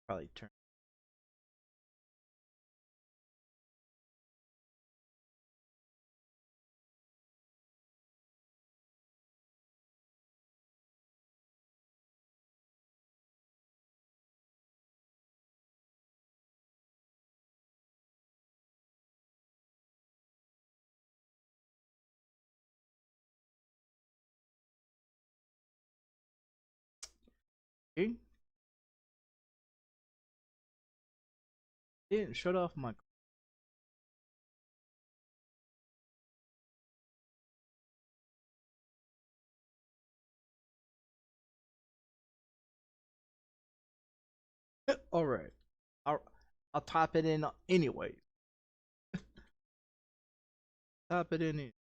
Probably turn. Okay. Didn't shut off my. All right. I'll I'll type it in anyway. Type it in.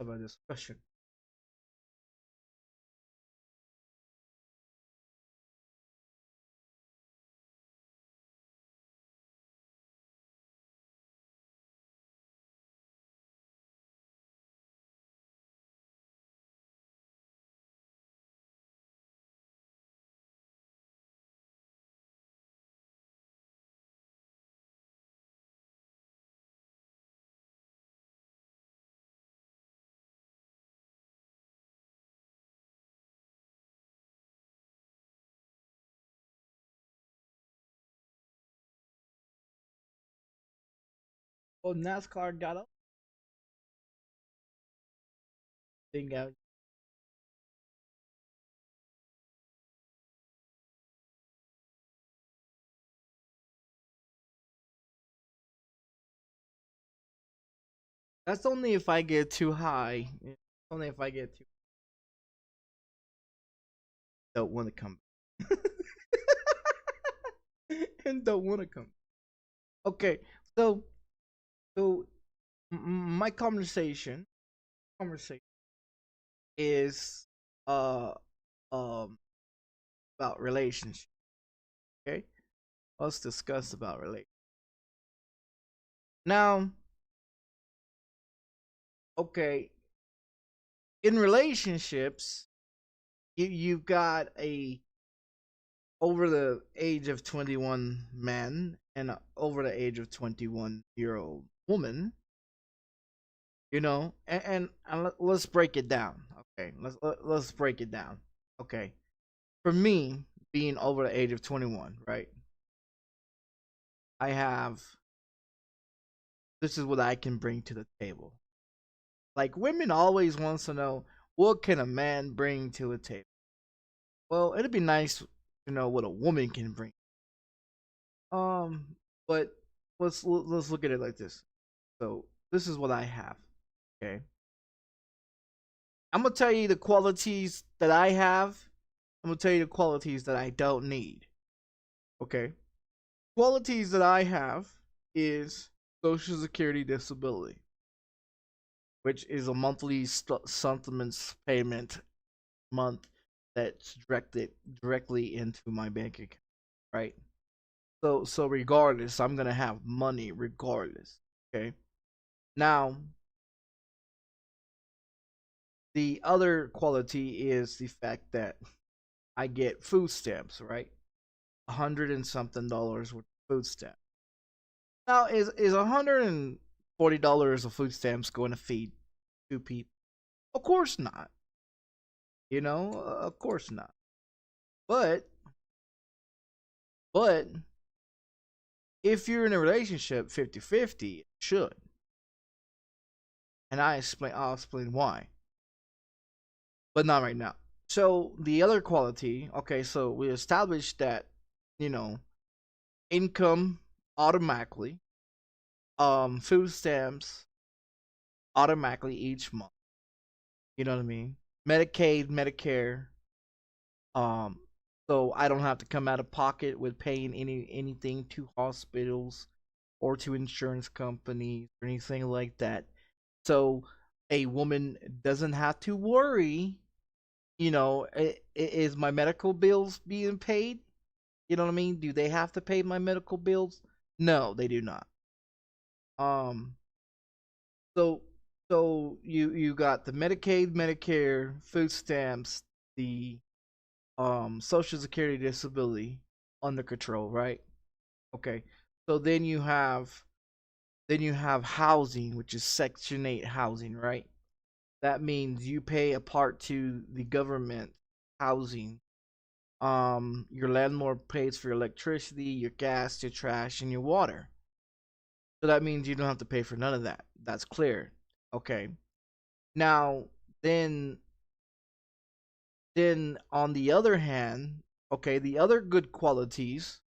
About this question. Oh, NASCAR got up. Thing out. That's only if I get too high. It's only if I get too. Don't want to come. And don't want to come. Okay, so so my conversation is uh um about relationship. Okay, let's discuss about relate. Now, okay, in relationships, you've got a over the age of 21 man and a over the age of 21-year-old woman, and let's break it down. Okay, let's break it down. Okay, for me, being over the age of 21, right? I have this is what I can bring to the table. Like women always wants to know what can a man bring to a table. Well, it'd be nice to know what a woman can bring. Um, but let's look at it like this. So this is what I have. Okay, I'm gonna tell you the qualities that I have. I'm gonna tell you the qualities that I don't need. Okay, qualities that I have is Social Security disability, which is a monthly supplements payment month that's directly into my bank account, right? So regardless, I'm gonna have money regardless. Okay. Now, the other quality is the fact that I get food stamps, right? $100 and something worth of food stamps. Now, is $140 of food stamps going to feed two people? Of course not. Of course not. But but if you're in a relationship 50-50, it should. And I'll explain why. But not right now. So the other quality, okay, so we established that, you know, income automatically, food stamps automatically each month. You know what I mean? Medicaid, Medicare, um, so I don't have to come out of pocket with paying anything to hospitals or to insurance companies or anything like that. So a woman doesn't have to worry, is my medical bills being paid? You know what I mean? Do they have to pay my medical bills? No, they do not. Um, so you got the Medicaid, Medicare, food stamps, the Social Security disability under control, right? Okay. So then you have housing, which is Section 8 housing, right? That means you pay a part to the government housing. Your landlord pays for your electricity, your gas, your trash, and your water. So that means you don't have to pay for none of that. That's clear. Okay. Now, then then on the other hand, okay, the other good qualities,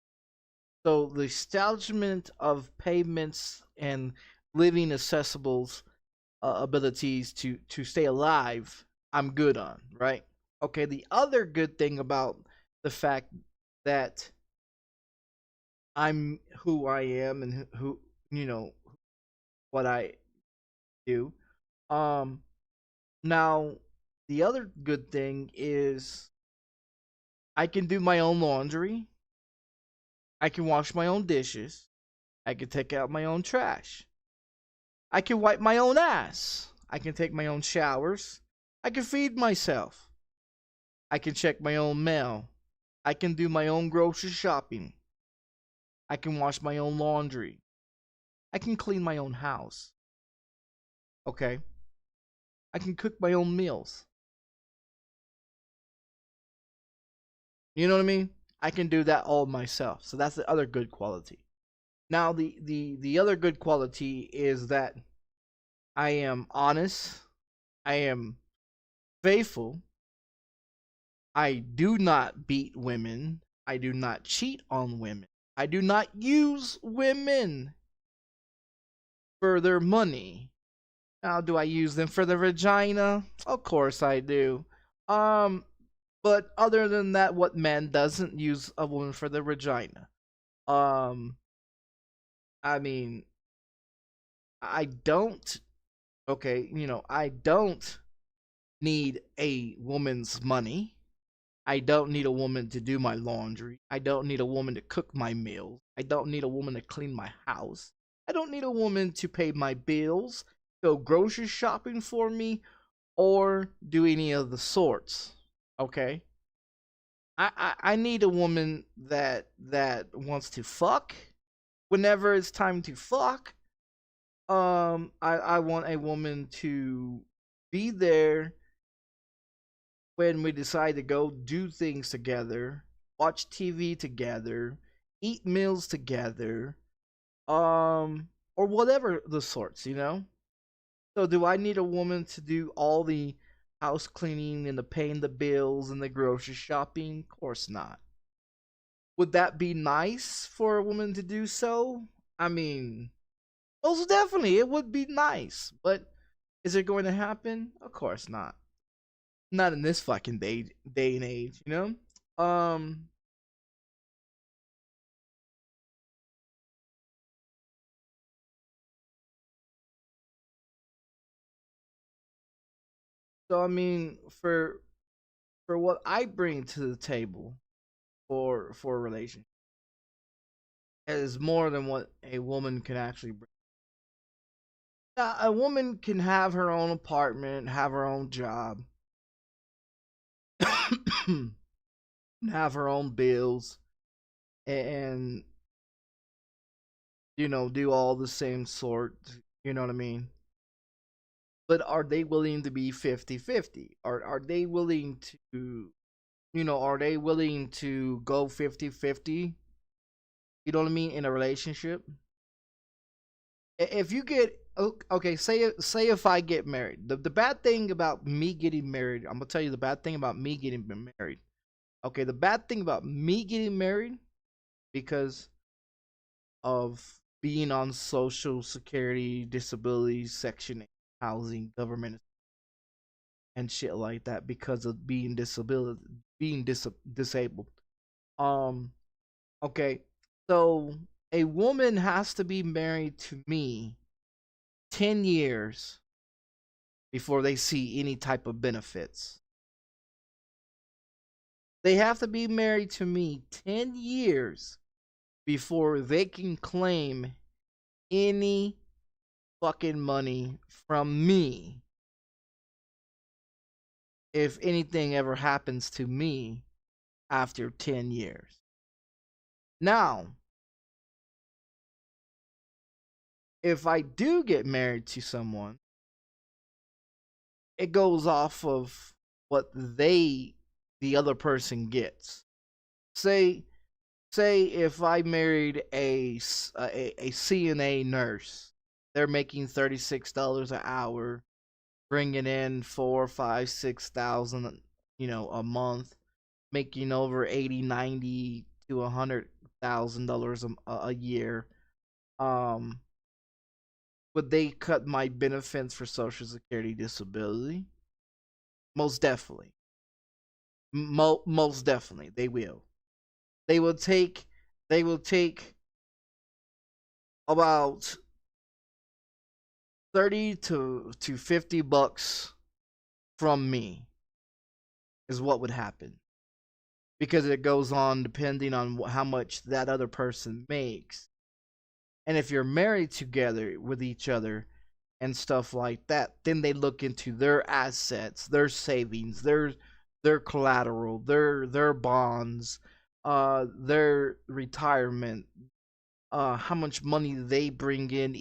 so the establishment of payments and living accessibles abilities to stay alive, I'm good on, right? Okay, the other good thing about the fact that I'm who I am and who what I do. Um, Now the other good thing is I can do my own laundry. I can wash my own dishes. I can take out my own trash. I can wipe my own ass. I can take my own showers. I can feed myself. I can check my own mail. I can do my own grocery shopping. I can wash my own laundry. I can clean my own house. Okay? I can cook my own meals. You know what I mean? I can do that all myself. So that's the other good quality. Now the other good quality is that I am honest. I am faithful. I do not beat women. I do not cheat on women. I do not use women for their money. Now, do I use them for the vagina? Of course I do. Um, but other than that, what man doesn't use a woman for the vagina? Um, I mean, I don't. Okay, I don't need a woman's money. I don't need a woman to do my laundry. I don't need a woman to cook my meals. I don't need a woman to clean my house. I don't need a woman to pay my bills, go grocery shopping for me, or do any of the sorts. Okay? I need a woman that wants to fuck whenever it's time to fuck. I want a woman to be there when we decide to go do things together, watch TV together, eat meals together, or whatever the sorts. So do I need a woman to do all the house cleaning and the paying the bills and the grocery shopping? Of course not. Would that be nice for a woman to do so? I mean, most definitely it would be nice, but is it going to happen? Of course not. Not in this fucking day and age. So I mean, for what I bring to the table for a relationship is more than what a woman can actually bring. Now, a woman can have her own apartment, have her own job, have her own bills, and do all the same sort, you know what I mean? But are they willing to be 50-50? Are they willing to, are they willing to go 50-50? You know what I mean, in a relationship? If you get okay, say if I get married, the bad thing about me getting married, I'm gonna tell you the bad thing about me getting married. Okay, the bad thing about me getting married, because of being on social security, disability, section 8, housing, government, and shit like that, because of disabled. Um, okay, so a woman has to be married to me 10 years before they see any type of benefits. They have to be married to me 10 years before they can claim any fucking money from me if anything ever happens to me after 10 years. Now, if I do get married to someone, it goes off of what the other person gets. Say if I married a CNA nurse, they're making $36 an hour, bringing in 4, 5, 6,000, a month, making over 80, 90 to $100,000 a year. Would they cut my benefits for Social Security, disability? Most definitely. Most definitely, they will. They will take. They will take about 30 to $50 from me. Is what would happen, because it goes on depending on how much that other person makes. And if you're married together with each other and stuff like that, then they look into their assets, their savings, their collateral, their bonds, their retirement, how much money they bring in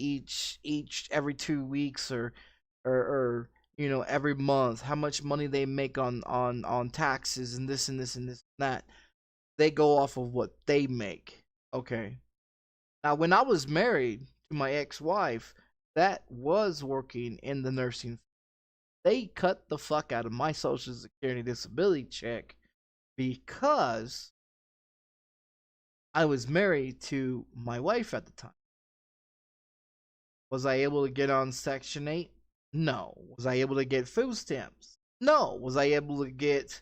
every 2 weeks, or every month, how much money they make on taxes, and this and this and this and that. They go off of what they make. Okay. Now, when I was married to my ex-wife, that was working in the nursing, they cut the fuck out of my Social Security disability check because I was married to my wife at the time. Was I able to get on Section 8? No. Was I able to get food stamps? No. Was I able to get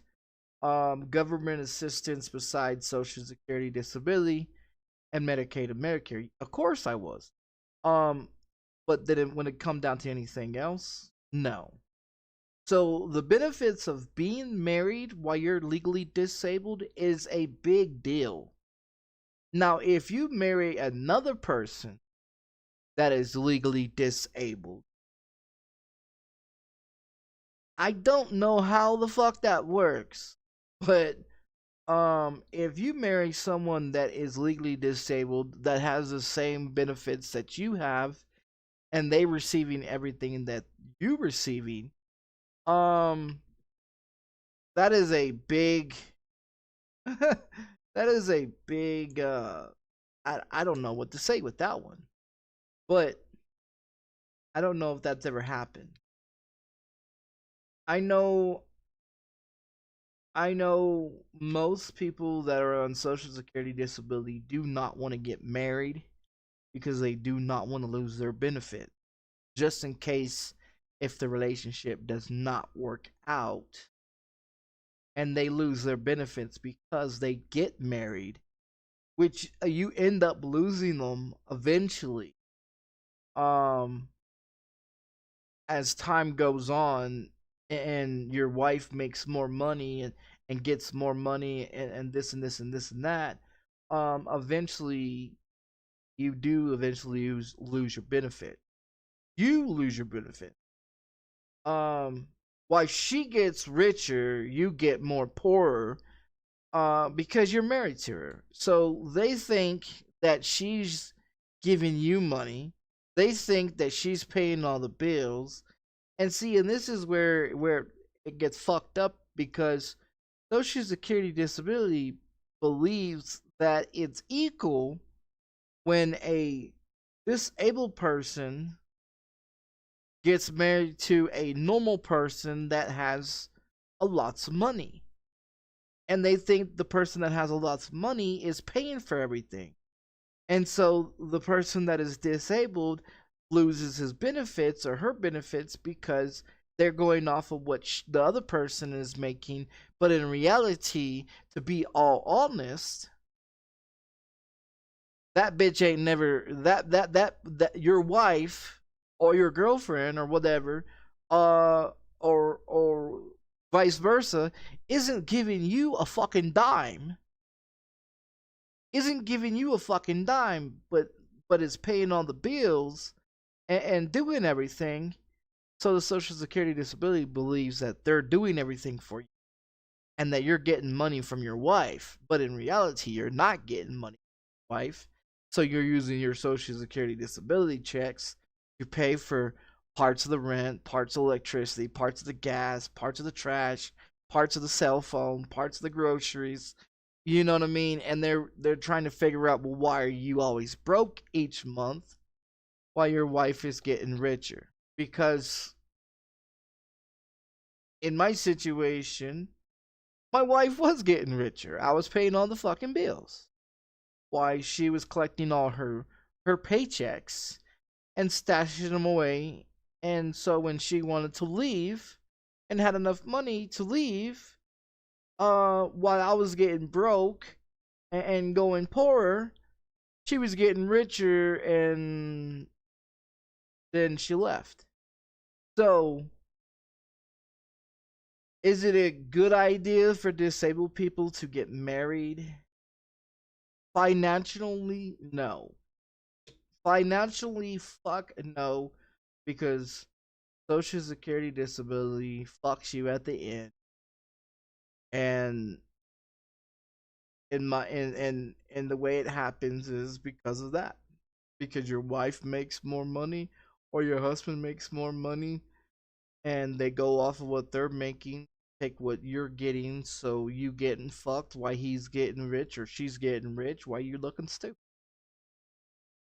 government assistance besides Social Security disability and Medicaid and Medicare? Of course I was. But when it come down to anything else, no. So the benefits of being married while you're legally disabled is a big deal. Now, if you marry another person that is legally disabled, I don't know how the fuck that works, but if you marry someone that is legally disabled that has the same benefits that you have, and they receiving everything that you receiving, that is a big that is a big I don't know what to say with that one. But I don't know if that's ever happened. I know most people that are on Social Security disability do not want to get married because they do not want to lose their benefit. Just in case if the relationship does not work out and they lose their benefits because they get married, which you end up losing them eventually. As time goes on and your wife makes more money and gets more money, and this and this and this and that, eventually you do eventually lose your benefit. You lose your benefit. While she gets richer, you get more poorer, because you're married to her. So they think that she's giving you money. They think that she's paying all the bills. And see, and this is where it gets fucked up, because Social Security disability believes that it's equal when a disabled person gets married to a normal person that has a lots of money. And they think the person that has a lots of money is paying for everything. And so the person that is disabled loses his benefits or her benefits because they're going off of what the other person is making. But in reality, to be all honest, that bitch ain't never that your wife or your girlfriend or whatever, or vice versa, isn't giving you a fucking dime. Isn't giving you a fucking dime, but is paying all the bills and doing everything. So the Social Security disability believes that they're doing everything for you and that you're getting money from your wife, but in reality, you're not getting money from your wife. So you're using your Social Security disability checks to pay for parts of the rent, parts of electricity, parts of the gas, parts of the trash, parts of the cell phone, parts of the groceries. You know what I mean? And they're trying to figure out, well, why are you always broke each month while your wife is getting richer? Because in my situation, my wife was getting richer. I was paying all the fucking bills. Why she was collecting all her paychecks and stashing them away. And so when she wanted to leave and had enough money to leave, while I was getting broke and going poorer, she was getting richer, and then she left. So, is it a good idea for disabled people to get married? Financially, no. Financially, fuck no, because Social Security disability fucks you at the end. And in the way it happens is because of that. Because your wife makes more money or your husband makes more money, and they go off of what they're making, take what you're getting, so you getting fucked while he's getting rich or she's getting rich while you looking stupid.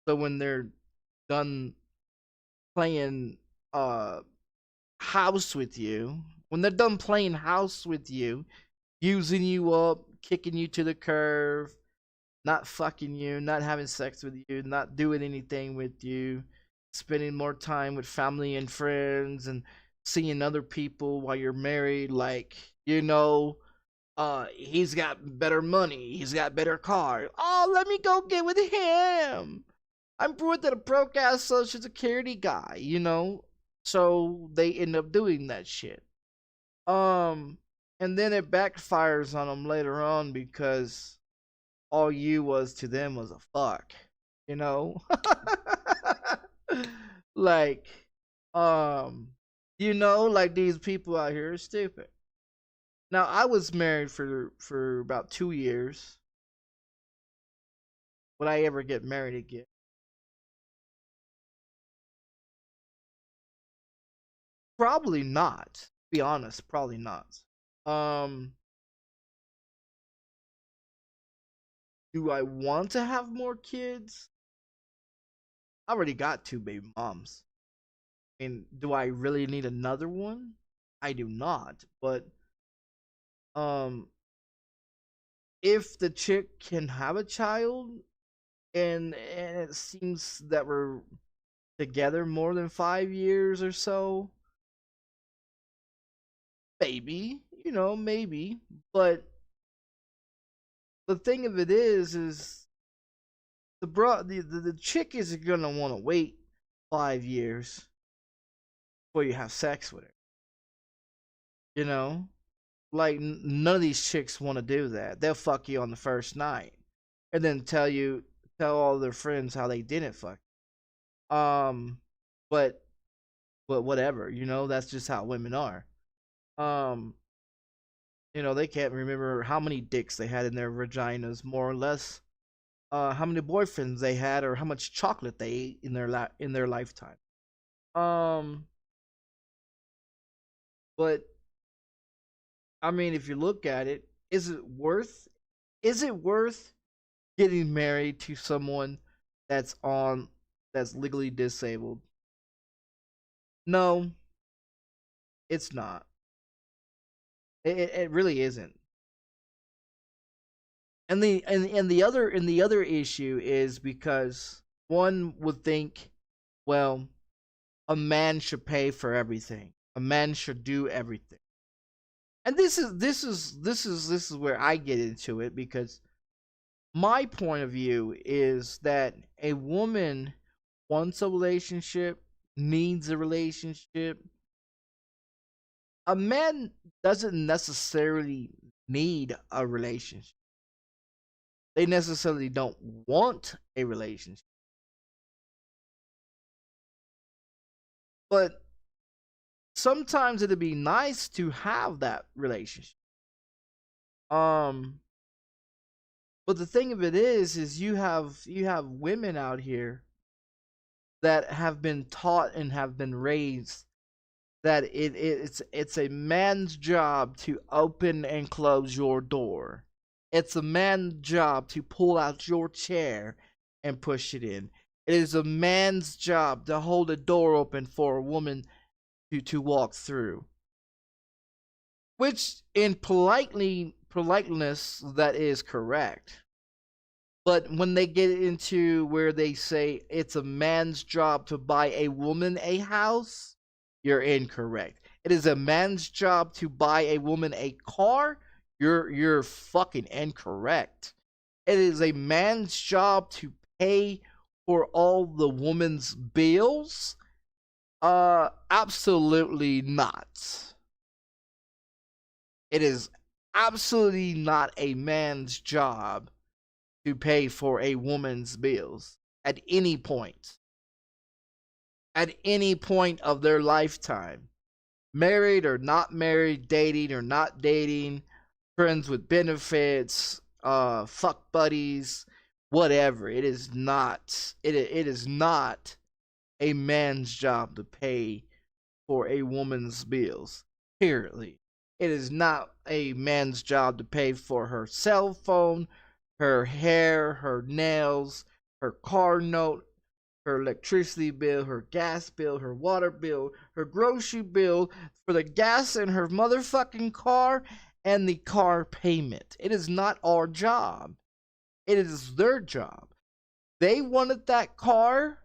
So when they're done playing uh house with you, when they're done playing house with you, using you up, kicking you to the curb, not fucking you, not having sex with you, not doing anything with you, spending more time with family and friends and seeing other people while you're married, like, he's got better money, he's got better car. Oh, let me go get with him. I'm with a broke ass Social Security guy. So they end up doing that shit. And then it backfires on them later on because all you was to them was a fuck, you know? like, um, like these people out here are stupid. Now, I was married for about 2 years. Would I ever get married again? Probably not. To be honest, probably not. Um, do I want to have more kids? I already got two baby moms. I mean, do I really need another one? I do not. But um, if the chick can have a child, and it seems that we're together more than 5 years or so, maybe, maybe. But the thing of it is the chick isn't gonna want to wait 5 years before you have sex with her. You know, like none of these chicks want to do that. They'll fuck you on the first night, and then tell all their friends how they didn't fuck. Um, but whatever. That's just how women are. Um, they can't remember how many dicks they had in their vaginas, more or less. how many boyfriends they had, or how much chocolate they ate in their lifetime. Um, but I mean, if you look at it, is it worth getting married to someone that's on that's legally disabled? No, it's not. It really isn't. And the other issue is because one would think, well, a man should pay for everything. A man should do everything. And this is where I get into it, because my point of view is that a woman wants a relationship, needs a relationship. A man doesn't necessarily need a relationship. They necessarily don't want a relationship. But sometimes it'd be nice to have that relationship. Um but the thing of it is you have women out here that have been taught and have been raised that it's a man's job to open and close your door. It's a man's job to pull out your chair and push it in. It is a man's job to hold a door open for a woman to walk through. Which in politeness that is correct. But when they get into where they say it's a man's job to buy a woman a house, you're incorrect. It is a man's job to buy a woman a car. You're fucking incorrect. It is a man's job to pay for all the woman's bills. Absolutely not. It is absolutely not a man's job to pay for a woman's bills at any point. At any point of their lifetime. Married or not married, dating or not dating, friends with benefits, fuck buddies, whatever. It is not a man's job to pay for a woman's bills. Period. It is not a man's job to pay for her cell phone, her hair, her nails, her car note, her electricity bill, her gas bill, her water bill, her grocery bill for the gas in her motherfucking car, and the car payment. It is not our job. It is their job. They wanted that car.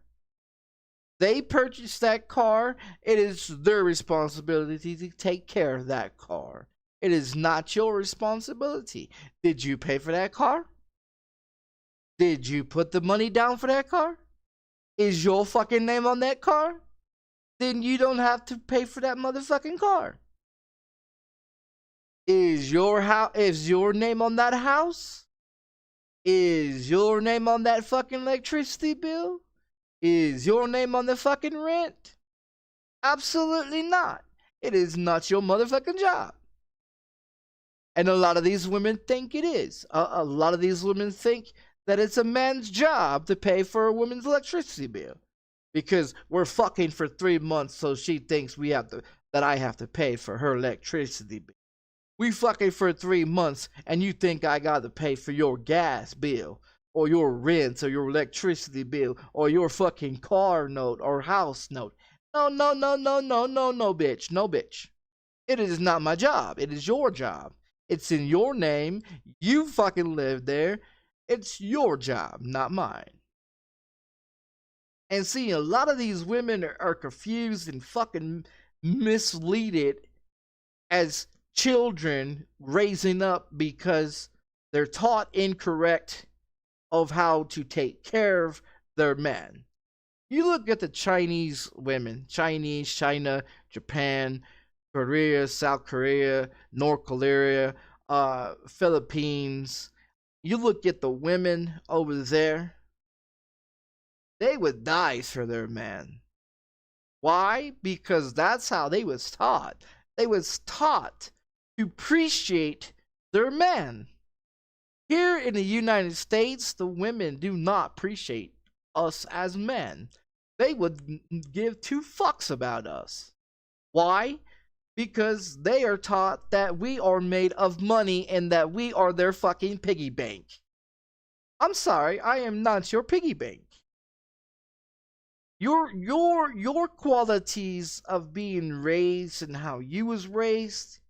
They purchased that car. It is their responsibility to take care of that car. It is not your responsibility. Did you pay for that car? Did you put the money down for that car? Is your fucking name on that car? Then you don't have to pay for that motherfucking car. Is your name on that house? Is your name on that fucking electricity bill? Is your name on the fucking rent? Absolutely not. It is not your motherfucking job. And a lot of these women think it is. A lot of these women think that it's a man's job to pay for a woman's electricity bill. Because we're fucking for 3 months, so she thinks that I have to pay for her electricity bill. We fucking for 3 months, and you think I gotta pay for your gas bill, or your rent, or your electricity bill, or your fucking car note, or house note. No, bitch. No, bitch. It is not my job. It is your job. It's in your name. You fucking live there. It's your job, not mine. And see, a lot of these women are confused and fucking misleaded as children raising up because they're taught incorrect of how to take care of their men. You look at the Chinese women, China, Japan, Korea, South Korea, North Korea, Philippines. You look at the women over there, they would die for their man. Why? Because that's how they was taught. They was taught to appreciate their man. Here in the United States, the women do not appreciate us as men. They would give two fucks about us. Why? Because they are taught that we are made of money and that we are their fucking piggy bank. I'm sorry, I am not your piggy bank. Your qualities of being raised and how you was raised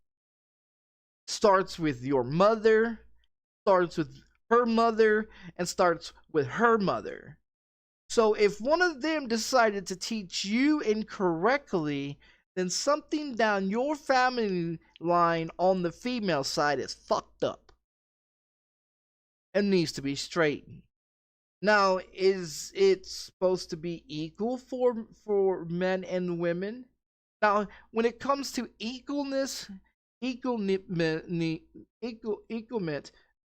starts with your mother, starts with her mother, and starts with her mother. So if one of them decided to teach you incorrectly, then something down your family line on the female side is fucked up and needs to be straightened. Now, is it supposed to be equal for men and women? Now, when it comes to equalness, equalment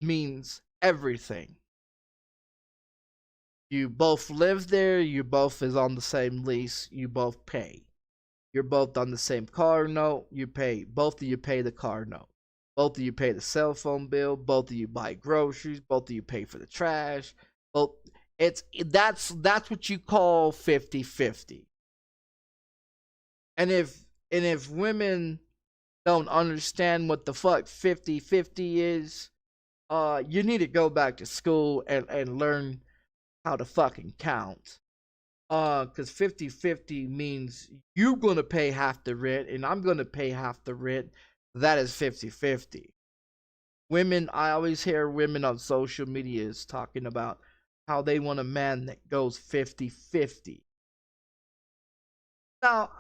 means everything. You both live there, you both is on the same lease, you both pay. You're both on the same car note, you pay. Both of you pay the car note. Both of you pay the cell phone bill, both of you buy groceries, both of you pay for the trash. Both that's what you call 50-50. And if women don't understand what the fuck 50-50 is, you need to go back to school and learn how to fucking count. Cause 50-50 means you're gonna pay half the rent and I'm gonna pay half the rent. That is 50-50. Women, I always hear women on social media is talking about how they want a man that goes 50-50. Now,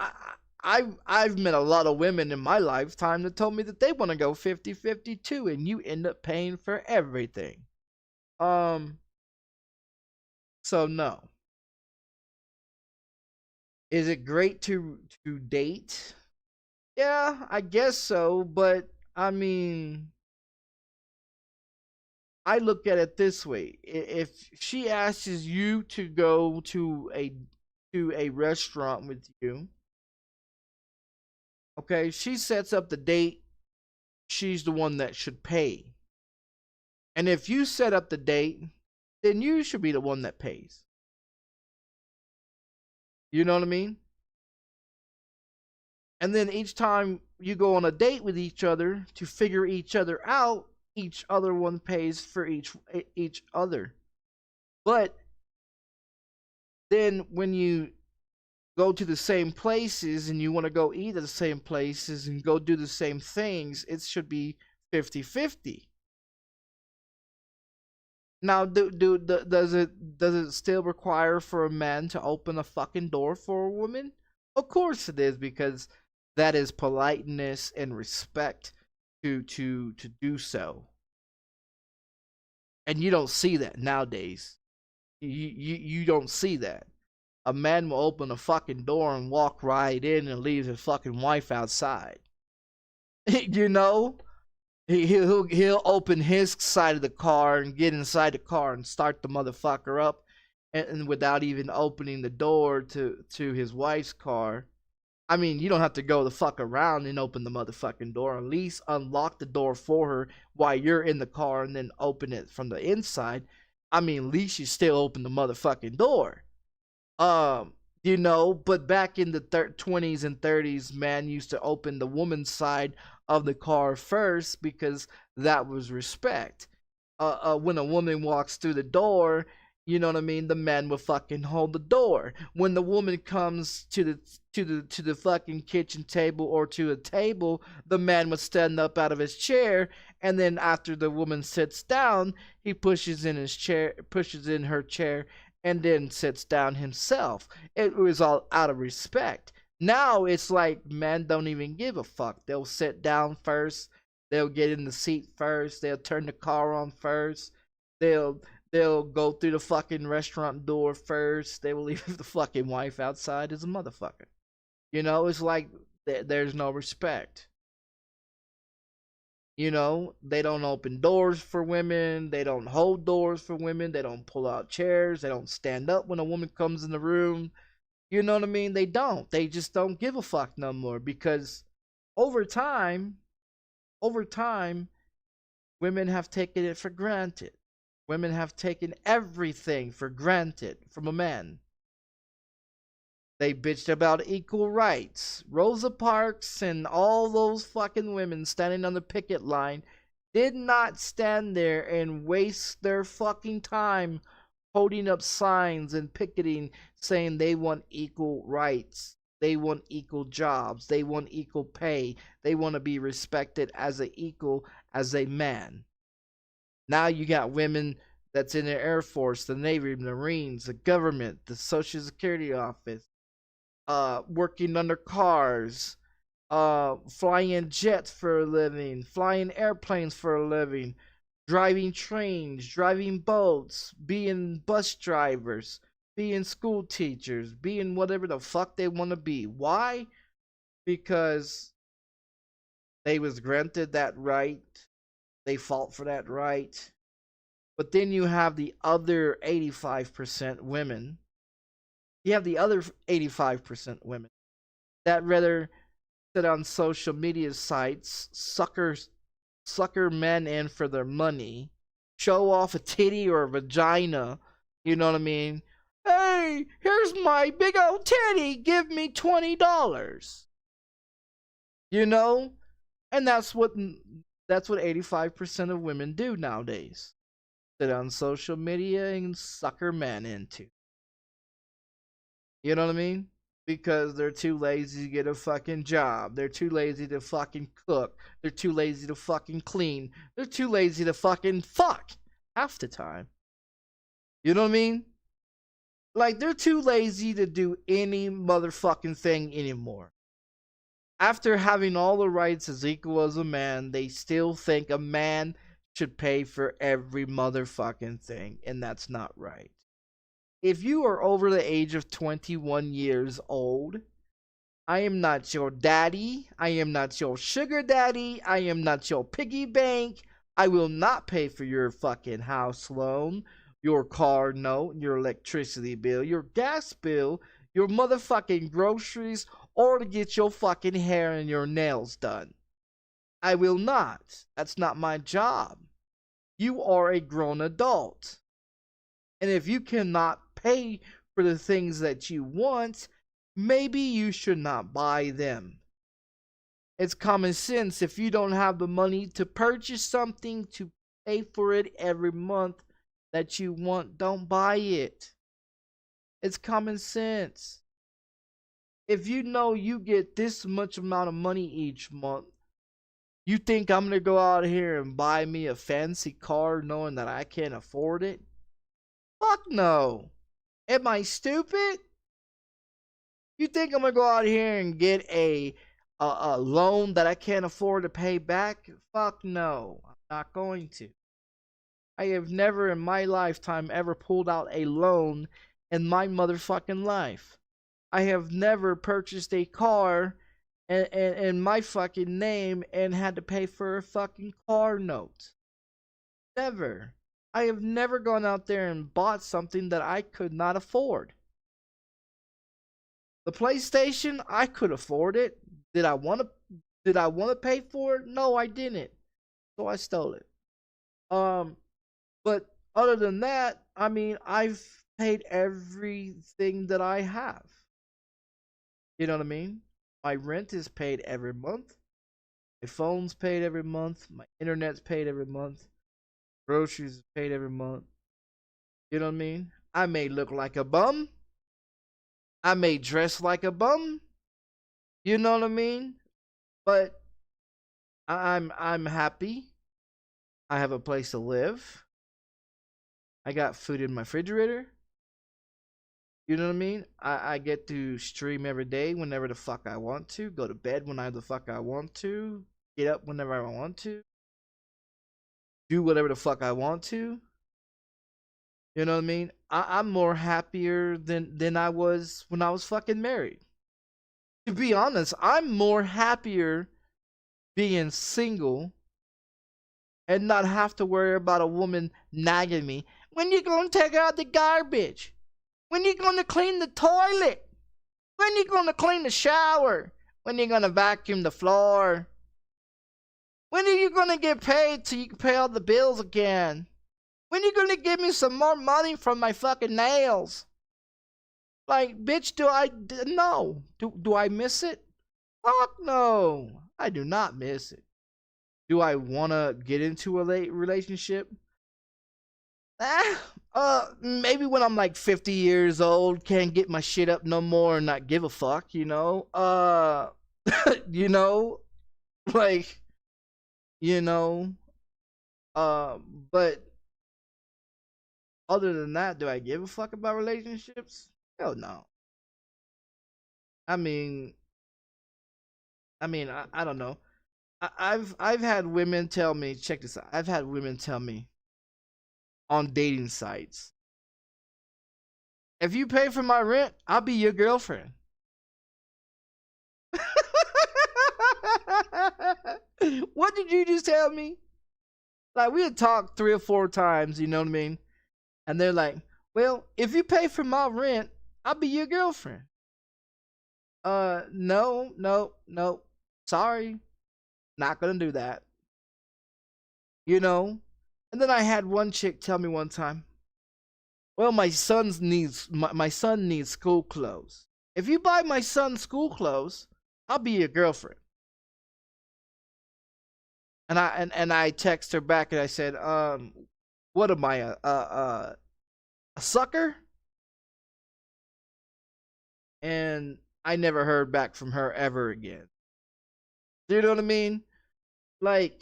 I've met a lot of women in my lifetime that told me that they want to go 50-50 too, and you end up paying for everything. So no. Is it great to date? Yeah, I guess so, but I mean, I look at it this way. If she asks you to go to a restaurant with you, okay, she sets up the date, she's the one that should pay. And if you set up the date, then you should be the one that pays. You know what I mean? And then each time you go on a date with each other to figure each other out, each other one pays for each other. But then when you go to the same places and you want to go eat at the same places and go do the same things, it should be 50-50. Now, does it still require for a man to open a fucking door for a woman? Of course it is, because that is politeness and respect to do so. And you don't see that nowadays. You don't see that. A man will open a fucking door and walk right in and leave his fucking wife outside. You know? He'll open his side of the car and get inside the car and start the motherfucker up, and without even opening the door to his wife's car. I mean, you don't have to go the fuck around and open the motherfucking door. At least unlock the door for her while you're in the car and then open it from the inside. I mean, at least you still open the motherfucking door. You know, but back in the 20s and 30s, man used to open the woman's side of the car first because that was respect. When a woman walks through the door, you know what I mean, the man will fucking hold the door. When the woman comes to the fucking kitchen table or to a table, the man would stand up out of his chair, and then after the woman sits down, he pushes in her chair, and then sits down himself. It was all out of respect. Now it's like men don't even give a fuck. They'll sit down first. They'll get in the seat first. They'll turn the car on first. They'll go through the fucking restaurant door first. They will leave the fucking wife outside as a motherfucker. You know, it's like there's no respect. You know, they don't open doors for women. They don't hold doors for women. They don't pull out chairs. They don't stand up when a woman comes in the room. You know what I mean? They don't. They just don't give a fuck no more, because over time, Women have taken it for granted. Women have taken everything for granted from a man. They bitched about equal rights. Rosa Parks and all those fucking women standing on the picket line did not stand there and waste their fucking time holding up signs and picketing saying they want equal rights. They want equal jobs. They want equal pay. They want to be respected as an equal, as a man. Now you got women that's in the Air Force, the Navy, the Marines, the government, the Social Security Office, working under cars, flying jets for a living, flying airplanes for a living, driving trains, driving boats, being bus drivers, being school teachers, being whatever the fuck they want to be. Why? Because they was granted that right. They fought for that right. But then you have the other 85% women. You have the other 85% women that rather sit on social media sites, sucker men in for their money, show off a titty or a vagina, you know what I mean? Hey, here's my big old titty, give me $20. You know? And that's what 85% of women do nowadays. Sit on social media and sucker men into. You know what I mean? Because they're too lazy to get a fucking job. They're too lazy to fucking cook. They're too lazy to fucking clean. They're too lazy to fucking fuck half the time. You know what I mean? Like, they're too lazy to do any motherfucking thing anymore. After having all the rights as equal as a man, they still think a man should pay for every motherfucking thing, and that's not right. If you are over the age of 21 years old, I am not your daddy. I am not your sugar daddy. I am not your piggy bank. I will not pay for your fucking house loan, your car note, your electricity bill, your gas bill, your motherfucking groceries, or to get your fucking hair and your nails done. I will not. That's not my job. You are a grown adult. And if you cannot pay for the things that you want, maybe you should not buy them. It's common sense. If you don't have the money to purchase something, to pay for it every month that you want, don't buy it. It's common sense. If you know you get this much amount of money each month, you think I'm gonna go out here and buy me a fancy car knowing that I can't afford it? Fuck no. Am I stupid? You think I'm gonna go out here and get a loan that I can't afford to pay back? Fuck no. I'm not going to. I have never in my lifetime ever pulled out a loan in my motherfucking life. I have never purchased a car in my fucking name and had to pay for a fucking car note. Never. I have never gone out there and bought something that I could not afford. The PlayStation, I could afford it. Did I want to pay for it? No, I didn't. So I stole it. But other than that, I mean, I've paid everything that I have. You know what I mean? My rent is paid every month. My phone's paid every month. My internet's paid every month. Groceries is paid every month. You know what I mean? I may look like a bum. I may dress like a bum. You know what I mean? But I'm happy. I have a place to live. I got food in my refrigerator. You know what I mean? I get to stream every day whenever the fuck I want to. Go to bed whenever the fuck I want to. Get up whenever I want to. Do whatever the fuck I want to. You know what I mean? I'm more happier than I was when I was fucking married. To be honest, I'm more happier being single and not have to worry about a woman nagging me. When you gonna take out the garbage? When you gonna clean the toilet? When you gonna clean the shower? When you gonna vacuum the floor? When are you gonna get paid so you can pay all the bills again? When are you gonna give me some more money from my fucking nails? Like, bitch, no. Do I miss it? Fuck no. I do not miss it. Do I wanna get into a late relationship? Maybe when I'm like 50 years old, can't get my shit up no more and not give a fuck, you know? You know, like, you know, uh, but other than that, do I give a fuck about relationships? Hell no. I mean, I don't know. I've had women tell me, check this out. I've had women tell me on dating sites, if you pay for my rent, I'll be your girlfriend. What did you just tell me? Like, we had talked 3 or 4 times, you know what I mean? And they're like, well, if you pay for my rent, I'll be your girlfriend. No. Sorry. Not gonna do that. You know? And then I had one chick tell me one time, well, my son needs school clothes. If you buy my son school clothes, I'll be your girlfriend. And I text her back and I said, what am I, a sucker? And I never heard back from her ever again. Do you know what I mean? Like,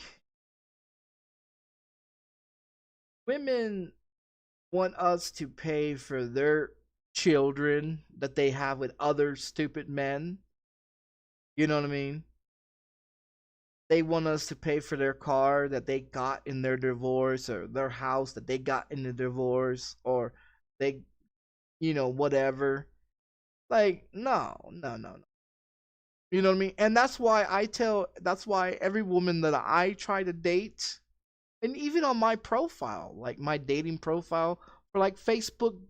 women want us to pay for their children that they have with other stupid men. You know what I mean? They want us to pay for their car that they got in their divorce, or their house that they got in the divorce, or they, whatever. Like, no. You know what I mean? And that's why every woman that I try to date, and even on my profile, like my dating profile for like Facebook.com,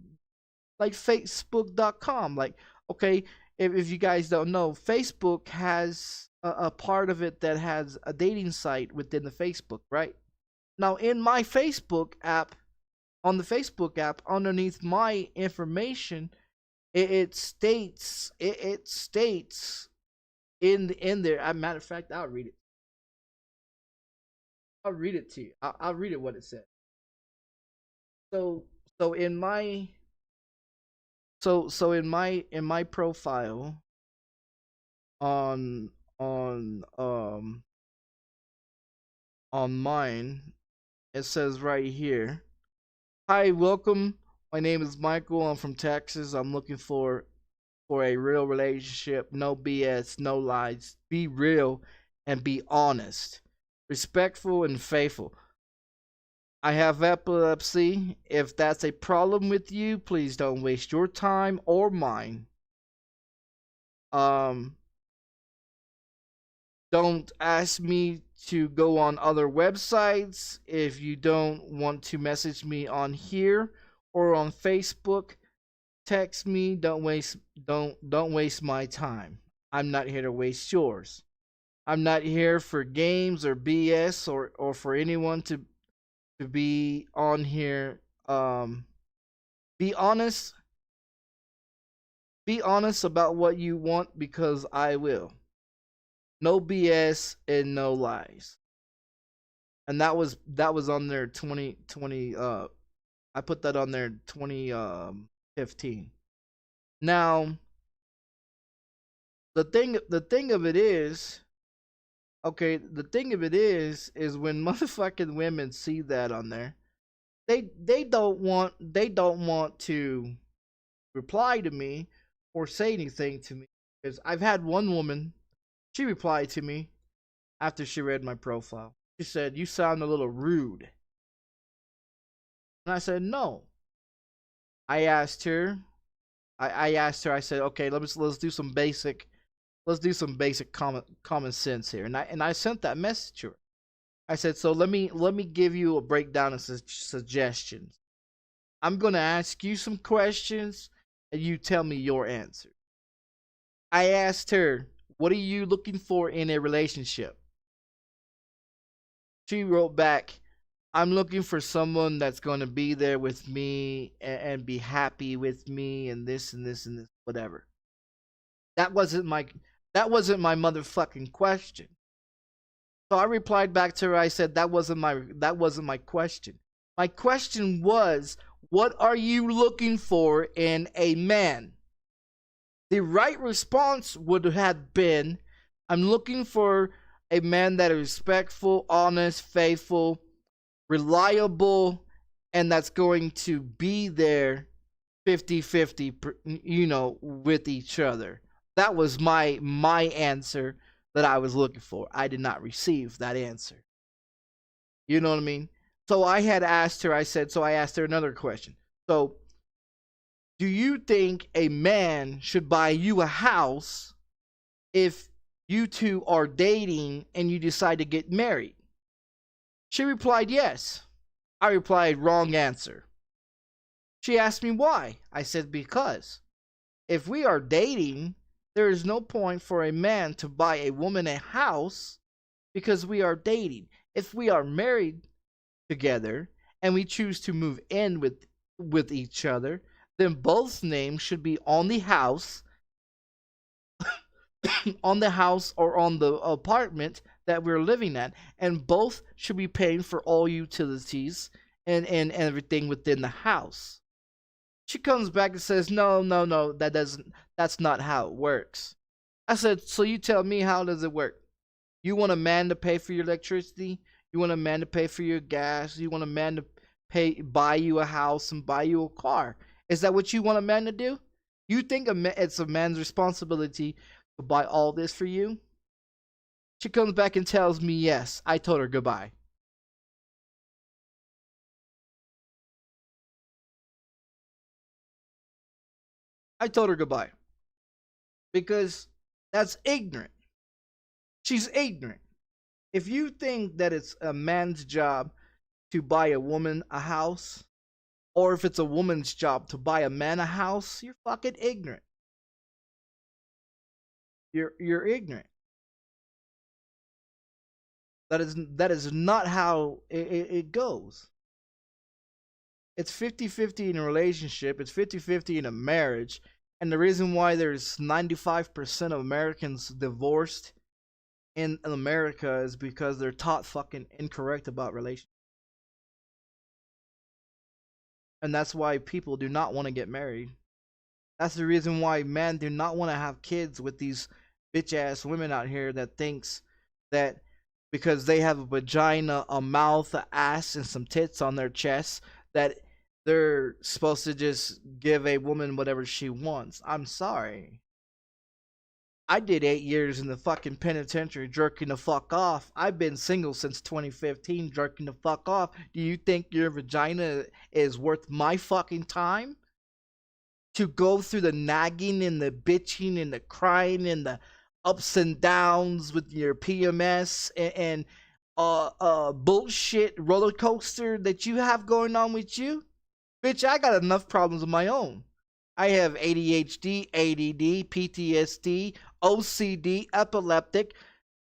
like, okay, if you guys don't know, Facebook has a part of it that has a dating site within the Facebook, right? Now, in my Facebook app, on the Facebook app, underneath my information, it states in there. As a matter of fact, I'll read it. I'll read it to you. I'll read it what it said. So so in my in my profile on on um on mine, it says right here, hi, welcome, my name is Michael, I'm from Texas, I'm looking for a real relationship, no BS, no lies, be real and be honest, respectful and faithful. I have epilepsy. If that's a problem with you, please don't waste your time or mine. Um, don't ask me to go on other websites. If you don't want to message me on here or on Facebook, text me. Don't waste my time. I'm not here to waste yours. I'm not here for games or BS, or for anyone to be on here. Be honest. Be honest about what you want, because I will. No BS and no lies. And that was on there 2020. I put that on there 2015. Now, the thing of it is, okay, the thing of it is when motherfucking women see that on there, they don't want to reply to me or say anything to me, because I've had one woman, she replied to me after she read my profile. She said, "You sound a little rude." And I said, "No." I asked her. I asked her. I said, "Okay, let's do some basic common sense here." And I sent that message to her. I said, "So let me give you a breakdown of suggestions. I'm gonna ask you some questions, and you tell me your answer." I asked her, "What are you looking for in a relationship?" She wrote back, I'm looking for someone that's going to be there with me and be happy with me and this and this and this, whatever. That wasn't my motherfucking question. So I replied back to her. I said that wasn't my question. My question was, what are you looking for in a man? The right response would have been, I'm looking for a man that is respectful, honest, faithful, reliable, and that's going to be there 50-50, with each other. That was my answer that I was looking for. I did not receive that answer. You know what I mean? So I had asked her, I asked her another question. So, do you think a man should buy you a house if you two are dating and you decide to get married? She replied, yes. I replied, wrong answer. She asked me why. I said, because if we are dating, there is no point for a man to buy a woman a house because we are dating. If we are married together and we choose to move in with each other, then both names should be on the house, on the house or on the apartment that we're living at, and both should be paying for all utilities and everything within the house. She comes back and says, no, that's not how it works. I said, so you tell me, how does it work? You want a man to pay for your electricity? You want a man to pay for your gas? You want a man to buy you a house and buy you a car? Is that what you want a man to do? You think it's a man's responsibility to buy all this for you? She comes back and tells me yes. I told her goodbye. I told her goodbye. Because that's ignorant. She's ignorant. If you think that it's a man's job to buy a woman a house, or if it's a woman's job to buy a man a house, you're fucking ignorant. You're ignorant. That is not how it goes. It's 50-50 in a relationship. It's 50-50 in a marriage. And the reason why there's 95% of Americans divorced in America is because they're taught fucking incorrect about relationships. And that's why people do not want to get married. That's the reason why men do not want to have kids with these bitch ass women out here that thinks that because they have a vagina, a mouth, an ass, and some tits on their chest that they're supposed to just give a woman whatever she wants. I'm sorry. I did 8 years in the fucking penitentiary jerking the fuck off. I've been single since 2015 jerking the fuck off. Do you think your vagina is worth my fucking time? To go through the nagging and the bitching and the crying and the ups and downs with your PMS and bullshit roller coaster that you have going on with you? Bitch, I got enough problems of my own. I have ADHD, ADD, PTSD, OCD, epileptic,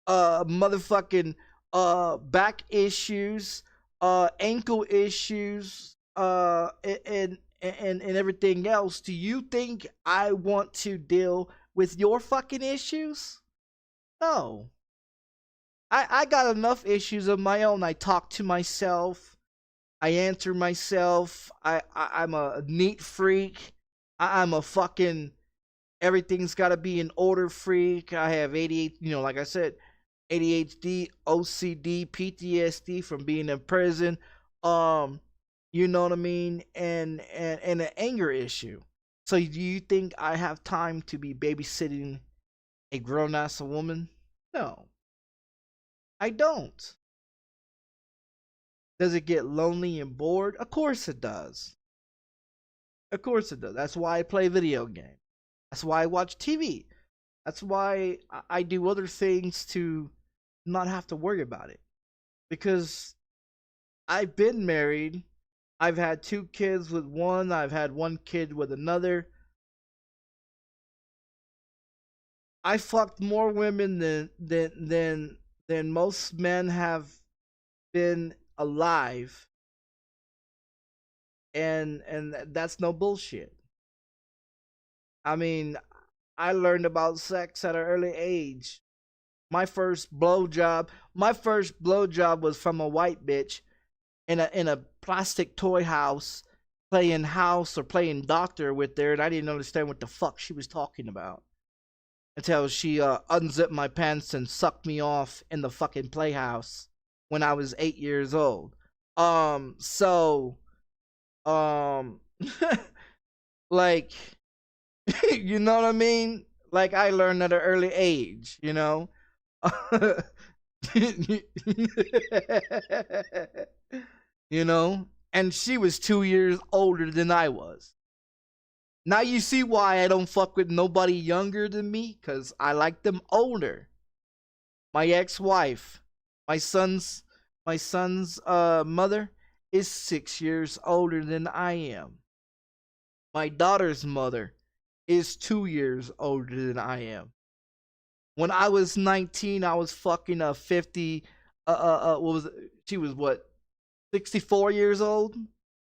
motherfucking back issues, ankle issues, and everything else. Do you think I want to deal with your fucking issues? No. I got enough issues of my own. I talk to myself. I answer myself. I'm a neat freak. I'm a fucking everything's got to be in order freak. I have ADHD, like I said, ADHD, OCD, PTSD from being in prison. You know what I mean? And an anger issue. So do you think I have time to be babysitting a grown ass woman? No. I don't. Does it get lonely and bored? Of course it does. Of course it does. That's why I play video games. That's why I watch TV. That's why I do other things to not have to worry about it. Because I've been married. I've had 2 kids with one. I've had 1 kid with another. I fucked more women than most men have been alive, and that's no bullshit. I mean, I learned about sex at an early age. My first blowjob was from a white bitch in a plastic toy house, playing house or playing doctor with her, and I didn't understand what the fuck she was talking about until she unzipped my pants and sucked me off in the fucking playhouse when I was 8 years old. So um, like, you know what I mean? Like, I learned at an early age, you know. You know, and she was 2 years older than I was. Now you see why I don't fuck with nobody younger than me, cause I like them older. My ex-wife, my son's mother is 6 years older than I am. My daughter's mother is 2 years older than I am. When I was 19, I was fucking a 50. What was it? She was what, 64 years old?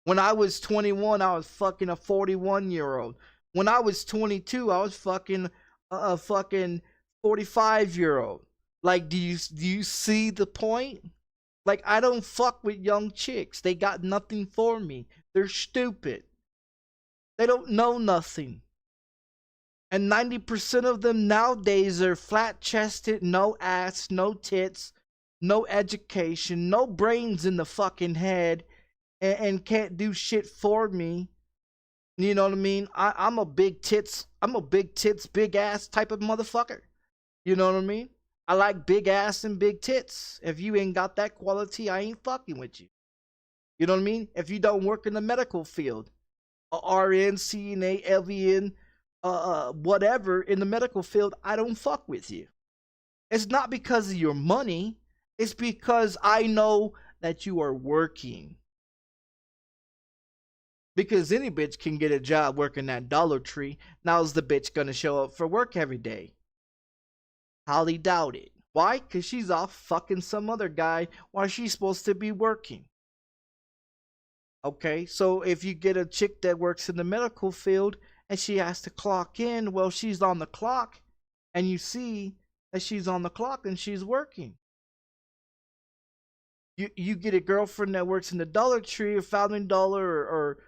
When I was 21, I was fucking a 41-year-old. When I was 22, I was fucking a fucking 45-year-old. Like, do you see the point? Like, I don't fuck with young chicks. They got nothing for me. They're stupid. They don't know nothing. And 90% of them nowadays are flat chested, no ass, no tits, no education, no brains in the fucking head, and can't do shit for me. You know what I mean? I'm a big tits, big ass type of motherfucker. You know what I mean? I like big ass and big tits. If you ain't got that quality, I ain't fucking with you. You know what I mean? If you don't work in the medical field, RN, CNA, LVN, whatever in the medical field, I don't fuck with you. It's not because of your money. It's because I know that you are working. Because any bitch can get a job working at Dollar Tree. Now's the bitch gonna show up for work every day? Highly doubt it. Why? Because she's off fucking some other guy while she's supposed to be working. Okay, so if you get a chick that works in the medical field and she has to clock in, well, she's on the clock, and you see that she's on the clock and she's working. You get a girlfriend that works in the Dollar Tree or Founding Dollar or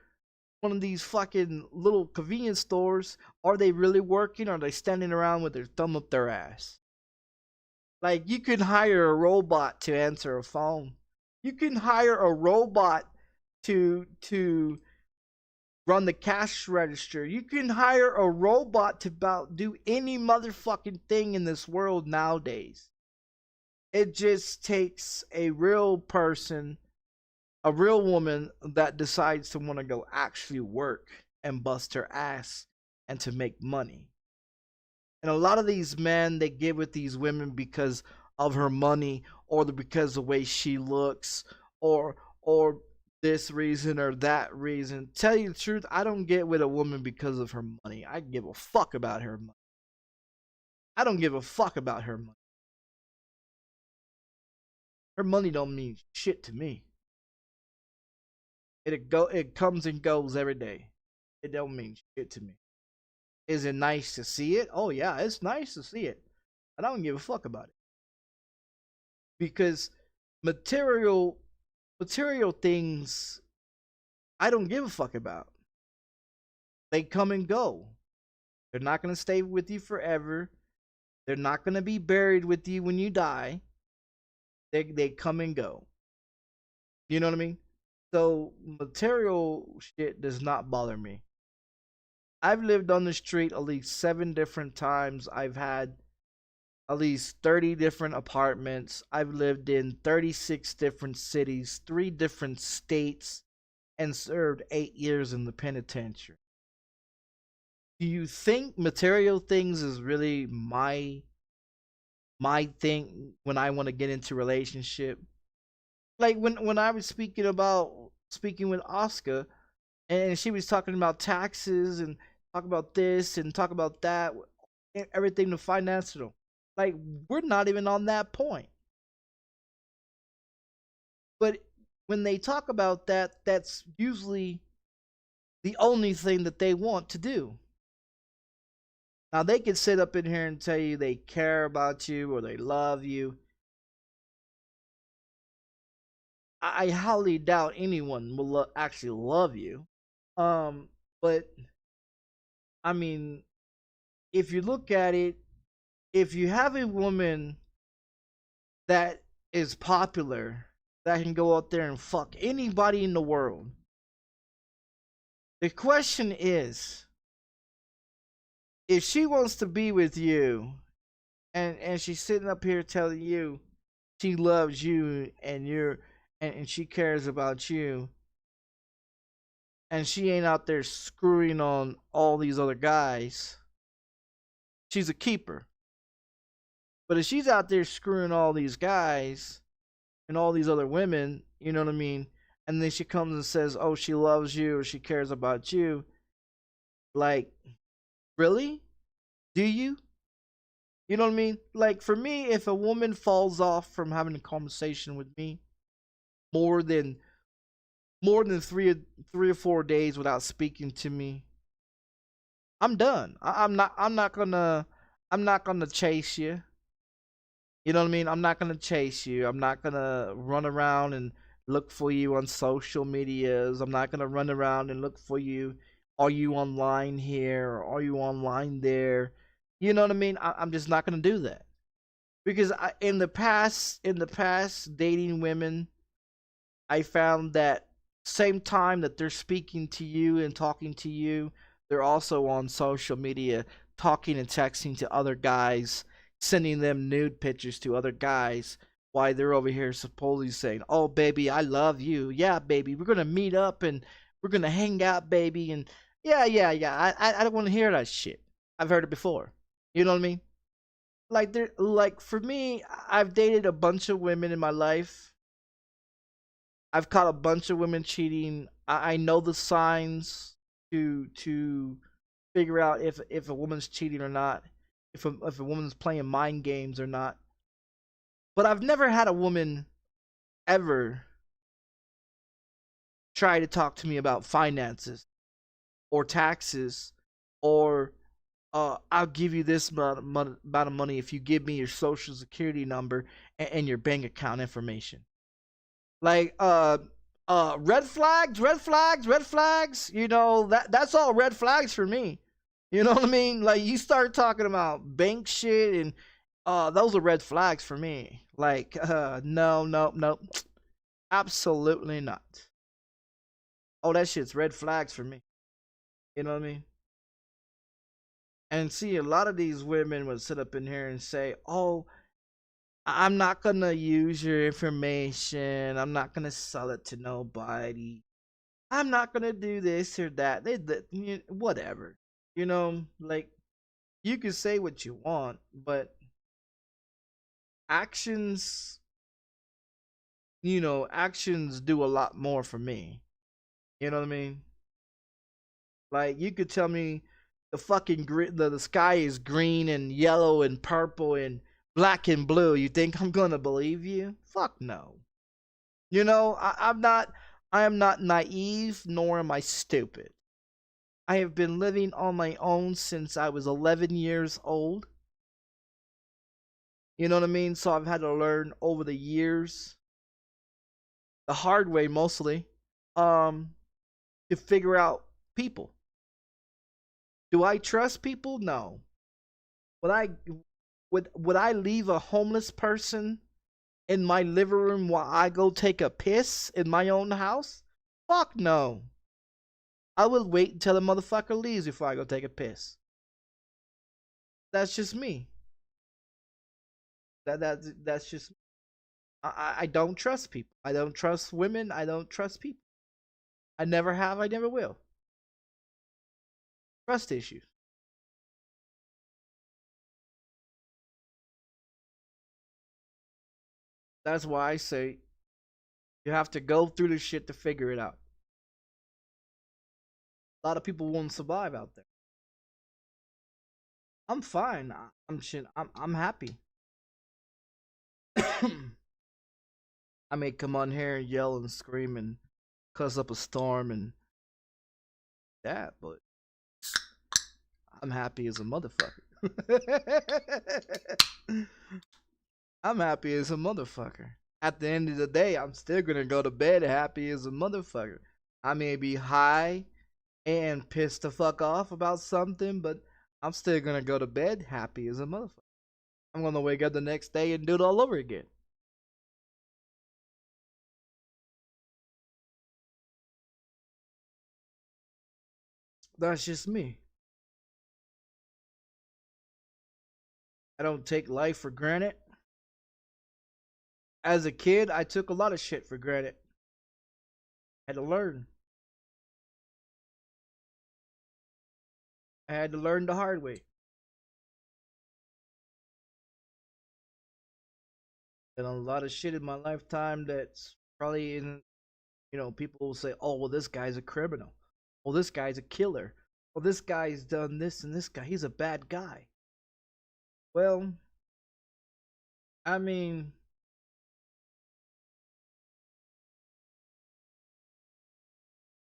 one of these fucking little convenience stores. Are they really working, or are they standing around with their thumb up their ass? Like, you can hire a robot to answer a phone. You can hire a robot to run the cash register. You can hire a robot to about do any motherfucking thing in this world nowadays. It just takes a real person, a real woman that decides to want to go actually work and bust her ass and to make money. And a lot of these men, they get with these women because of her money, or because of the way she looks, or this reason or that reason. Tell you the truth, I don't get with a woman because of her money. I give a fuck about her money. I don't give a fuck about her money. Her money don't mean shit to me. It comes and goes every day. It don't mean shit to me. Is it nice to see it? Oh yeah, it's nice to see it. I don't give a fuck about it. Because material things I don't give a fuck about. They come and go. They're not going to stay with you forever. They're not going to be buried with you when you die. They come and go. You know what I mean? So material shit does not bother me. I've lived on the street at least 7 different times. I've had at least 30 different apartments. I've lived in 36 different cities, 3 different states, and served 8 years in the penitentiary. Do you think material things is really my thing when I want to get into relationship? Like, when I was speaking with Oscar, and she was talking about taxes and talk about this and talk about that, everything the financial. Like, we're not even on that point. But when they talk about that, that's usually the only thing that they want to do. Now they can sit up in here and tell you they care about you or they love you. I highly doubt anyone will actually love you. But I mean, if you look at it, if you have a woman that is popular that can go out there and fuck anybody in the world, the question is, if she wants to be with you and she's sitting up here telling you she loves you and and she cares about you, and she ain't out there screwing on all these other guys, she's a keeper. But if she's out there screwing all these guys and all these other women, you know what I mean? And then she comes and says, oh, she loves you or she cares about you. Like, really? Do you? You know what I mean? Like, for me, if a woman falls off from having a conversation with me more than three or 4 days without speaking to me, I'm done. I'm not gonna chase you. You know what I mean? I'm not gonna chase you. I'm not gonna run around and look for you on social medias. I'm not gonna run around and look for you. Are you online here? Or are you online there? You know what I mean? I'm just not gonna do that because in the past, dating women, I found that same time that they're speaking to you and talking to you, they're also on social media talking and texting to other guys, sending them nude pictures to other guys while they're over here supposedly saying, "Oh baby, I love you. Yeah, baby, we're gonna meet up and we're gonna hang out, baby." And yeah. I don't want to hear that shit. I've heard it before. You know what I mean? Like for me, I've dated a bunch of women in my life. I've caught a bunch of women cheating. I know the signs to figure out if a woman's cheating or not, if a woman's playing mind games or not. But I've never had a woman ever try to talk to me about finances or taxes or I'll give you this amount of money if you give me your social security number and your bank account information. Like red flags, red flags, red flags. You know, that's all red flags for me. You know what I mean? Like you start talking about bank shit and those are red flags for me. Like no. Absolutely not. Oh, that shit's red flags for me. You know what I mean? And see, a lot of these women would sit up in here and say, "Oh, I'm not gonna use your information. I'm not gonna sell it to nobody. I'm not gonna do this or that." Whatever, you know. Like you can say what you want, but actions, actions do a lot more for me. You know what I mean? Like you could tell me the fucking the sky is green and yellow and purple and black and blue. You think I'm gonna believe you? Fuck no. You know, I am not naive nor am I stupid. I have been living on my own since I was 11 years old. You know what I mean? So I've had to learn over the years, the hard way mostly, um, to figure out people. Do I trust people? No. Would I would I leave a homeless person in my living room while I go take a piss in my own house? Fuck no. I would wait until the motherfucker leaves before I go take a piss. That's just me. That's just I don't trust people. I don't trust women. I don't trust people. I never have. I never will. Trust issues. That's why I say you have to go through the shit to figure it out. A lot of people won't survive out there. I'm fine. I'm shit. I'm happy. I may come on here and yell and scream and cuss up a storm and that, but I'm happy as a motherfucker. I'm happy as a motherfucker. At the end of the day, I'm still gonna go to bed happy as a motherfucker. I may be high and pissed the fuck off about something, but I'm still gonna go to bed happy as a motherfucker. I'm gonna wake up the next day and do it all over again. That's just me. I don't take life for granted. As a kid, I took a lot of shit for granted. I had to learn. I had to learn the hard way. And a lot of shit in my lifetime that's probably in, people will say, oh, well, this guy's a criminal. Well, this guy's a killer. Well, this guy's done this and this guy, he's a bad guy. Well, I mean,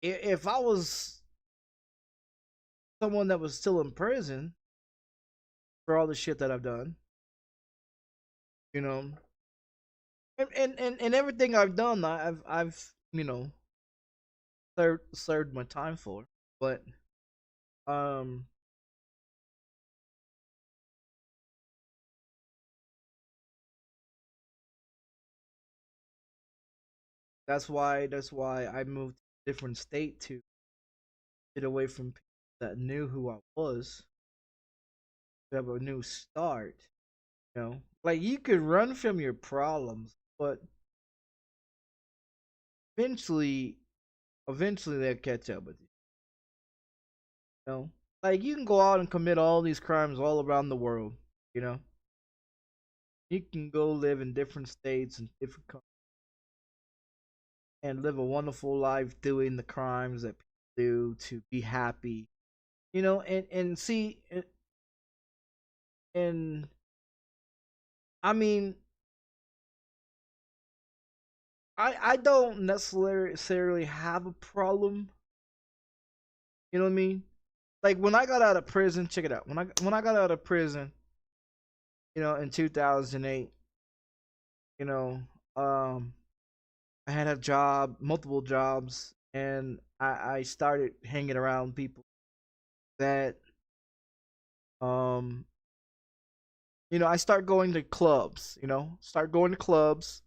if I was someone that was still in prison for all the shit that I've done, you know, and everything I've done, I've served my time for, but um, that's why I moved to a different state to get away from people that knew who I was, to have a new start. Like you could run from your problems, but eventually, eventually they'll catch up with you. You know, like you can go out and commit all these crimes all around the world. You know, you can go live in different states and different countries and live a wonderful life doing the crimes that people do to be happy. And see, and I mean, I don't necessarily have a problem. You know what I mean? Like when I got out of prison, check it out. When I got out of prison, in 2008, you know, um, I had a job, multiple jobs, and I started hanging around people that, um, I start going to clubs. Start going to clubs,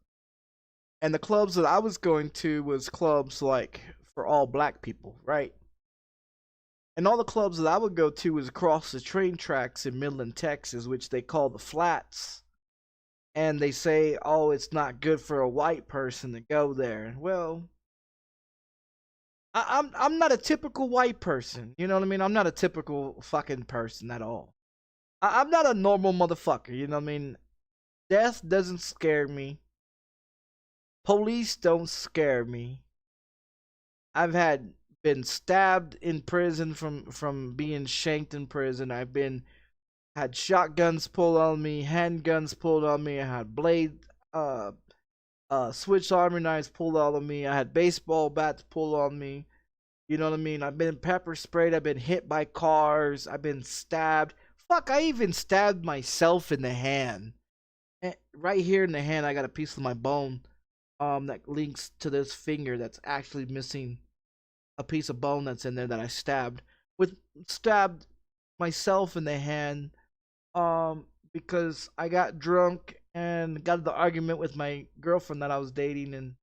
and the clubs that I was going to was clubs like for all black people, right? And all the clubs that I would go to was across the train tracks in Midland, Texas, which they call the flats. And they say, oh, it's not good for a white person to go there. Well, I'm not a typical white person. You know what I mean? I'm not a typical fucking person at all. I'm not a normal motherfucker. You know what I mean? Death doesn't scare me. Police don't scare me. I've been stabbed in prison from being shanked in prison. Had shotguns pulled on me, handguns pulled on me. I had switch armor knives pulled out on me. I had baseball bats pulled on me. You know what I mean? I've been pepper sprayed. I've been hit by cars. I've been stabbed. Fuck, I even stabbed myself in the hand. Right here in the hand, I got a piece of my bone that links to this finger that's actually missing a piece of bone that's in there that I stabbed myself in the hand because I got drunk and got into the argument with my girlfriend that I was dating, and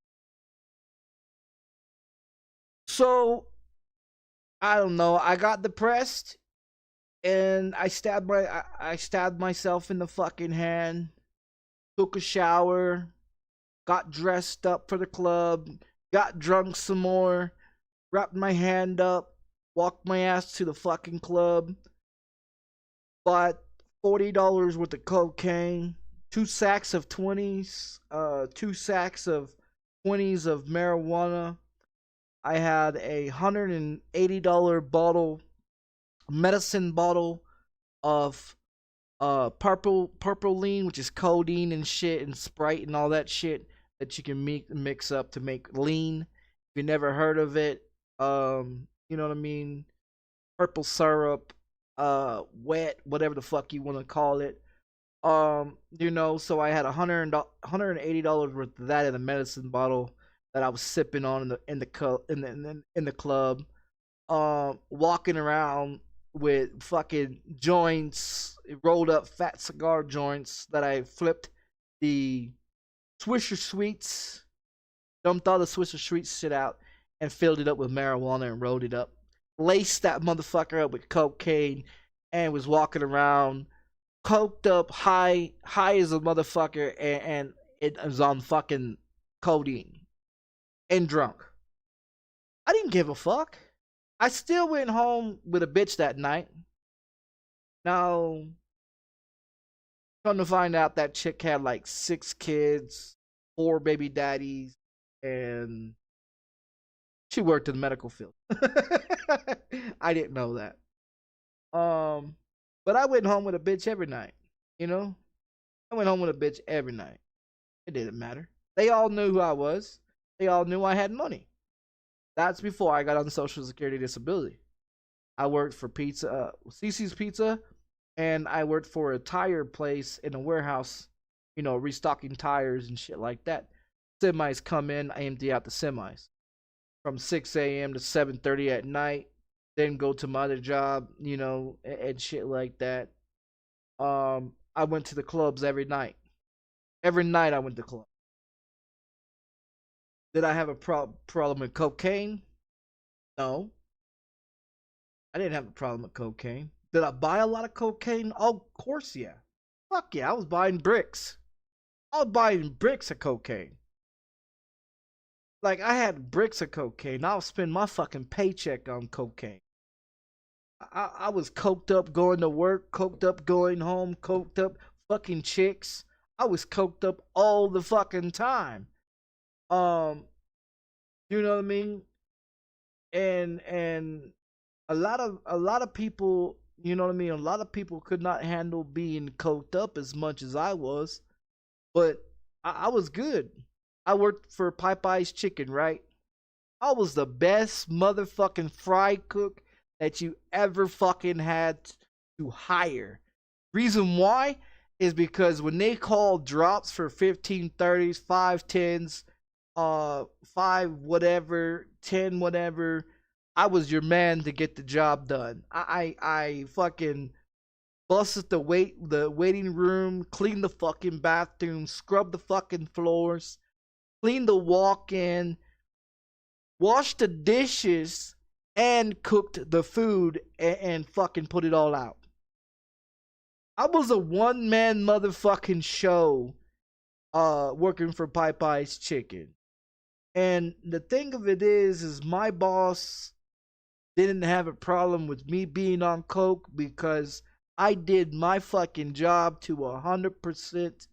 so I don't know, I got depressed and I stabbed myself in the fucking hand, took a shower, got dressed up for the club, got drunk some more, wrapped my hand up, walked my ass to the fucking club, bought $40 worth of cocaine, 2 sacks of 20s, 2 sacks of 20s of marijuana. I had a $180 medicine bottle of purple lean, which is codeine and shit and Sprite and all that shit that you can mix up to make lean. If you never heard of it, you know what I mean? Purple syrup, wet, whatever the fuck you want to call it. You know, so I had $180 worth of that in a medicine bottle that I was sipping on in the club. Walking around with fucking joints, rolled up fat cigar joints that I flipped the Swisher Sweets, dumped all the Swisher Sweets shit out, and filled it up with marijuana and rolled it up. Laced that motherfucker up with cocaine and was walking around coked up, high as a motherfucker, and it was on fucking codeine and drunk. I didn't give a fuck. I still went home with a bitch that night. Now, come to find out, that chick had like 6 kids, 4 baby daddies, and she worked in the medical field. I didn't know that. But I went home with a bitch every night. You know, I went home with a bitch every night. It didn't matter. They all knew who I was. They all knew I had money. That's before I got on Social Security disability. I worked for CC's Pizza, and I worked for a tire place in a warehouse, you know, restocking tires and shit like that. Semis come in, I empty out the semis from 6 a.m. to 7:30 at night. Then go to my other job, you know, and shit like that. I went to the clubs every night. Every night I went to clubs. Did I have a problem with cocaine? No. I didn't have a problem with cocaine. Did I buy a lot of cocaine? Oh, of course, yeah. Fuck yeah, I was buying bricks. I was buying bricks of cocaine. Like, I had bricks of cocaine. I would spend my fucking paycheck on cocaine. I was coked up going to work, coked up going home, coked up fucking chicks. I was coked up all the fucking time. Um, you know what I mean? And a lot of people, you know what I mean? A lot of people could not handle being coked up as much as I was, but I was good. I worked for Popeye's Chicken, right? I was the best motherfucking fry cook that you ever fucking had to hire. Reason why is because when they call drops for 1530s, 510s, 5 whatever, 10 whatever, I was your man to get the job done. I fucking busted the waiting room, cleaned the fucking bathroom, scrubbed the fucking floors, cleaned the walk-in, washed the dishes, and cooked the food and fucking put it all out. I was a one-man motherfucking show working for Popeye's Chicken. And the thing of it is my boss didn't have a problem with me being on coke because I did my fucking job to 100%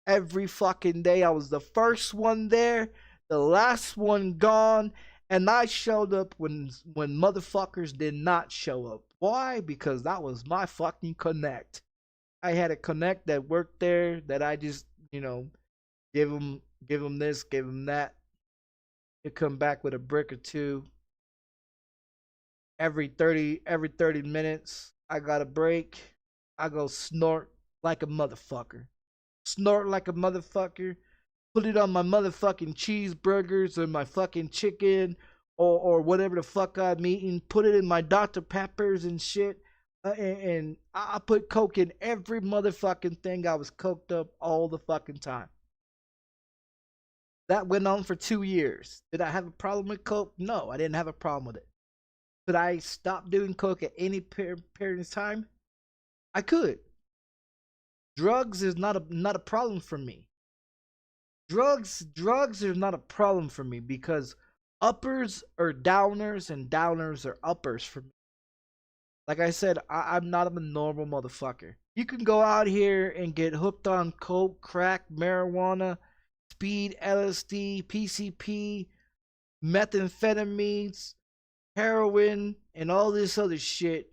every fucking day. I was the first one there, the last one gone, and I showed up when motherfuckers did not show up. Why? Because that was my fucking connect. I had a connect that worked there that I just, you know, give him this, give him that. He'd come back with a brick or two. Every 30 minutes, I got a break. I go snort like a motherfucker. Snort like a motherfucker. Put it on my motherfucking cheeseburgers or my fucking chicken or whatever the fuck I'm eating. Put it in my Dr. Peppers and shit. And I put coke in every motherfucking thing. I was coked up all the fucking time. That went on for 2 years. Did I have a problem with coke? No, I didn't have a problem with it. Could I stop doing coke at any period of time? I could. Drugs is not a problem for me. Drugs are not a problem for me because uppers are downers and downers are uppers for me. Like I said, I'm not a normal motherfucker. You can go out here and get hooked on coke, crack, marijuana, speed, LSD, PCP, methamphetamines, heroin, and all this other shit.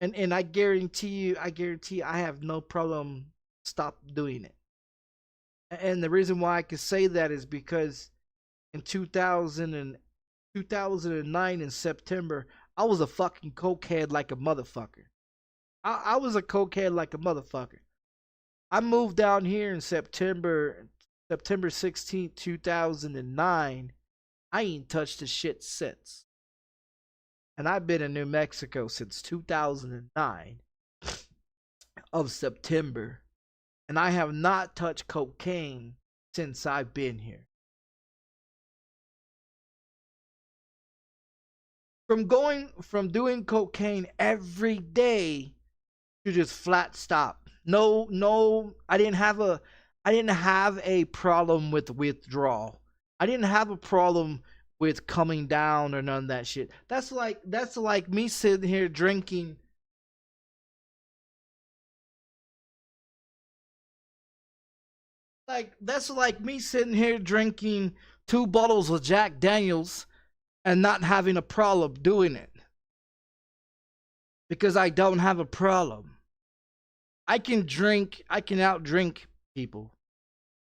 And I guarantee you, I have no problem stop doing it. And the reason why I can say that is because in 2009 in September, I was a fucking cokehead like a motherfucker. I was a cokehead like a motherfucker. I moved down here in September 16th, 2009. I ain't touched the shit since. And I've been in New Mexico since 2009 of September. And I have not touched cocaine since I've been here. From doing cocaine every day to just flat stop. No, I didn't have a problem with withdrawal. I didn't have a problem with coming down or none of that shit. That's like me sitting here drinking. Like that's like me sitting here drinking 2 bottles of Jack Daniels and not having a problem doing it because I don't have a problem. I can outdrink people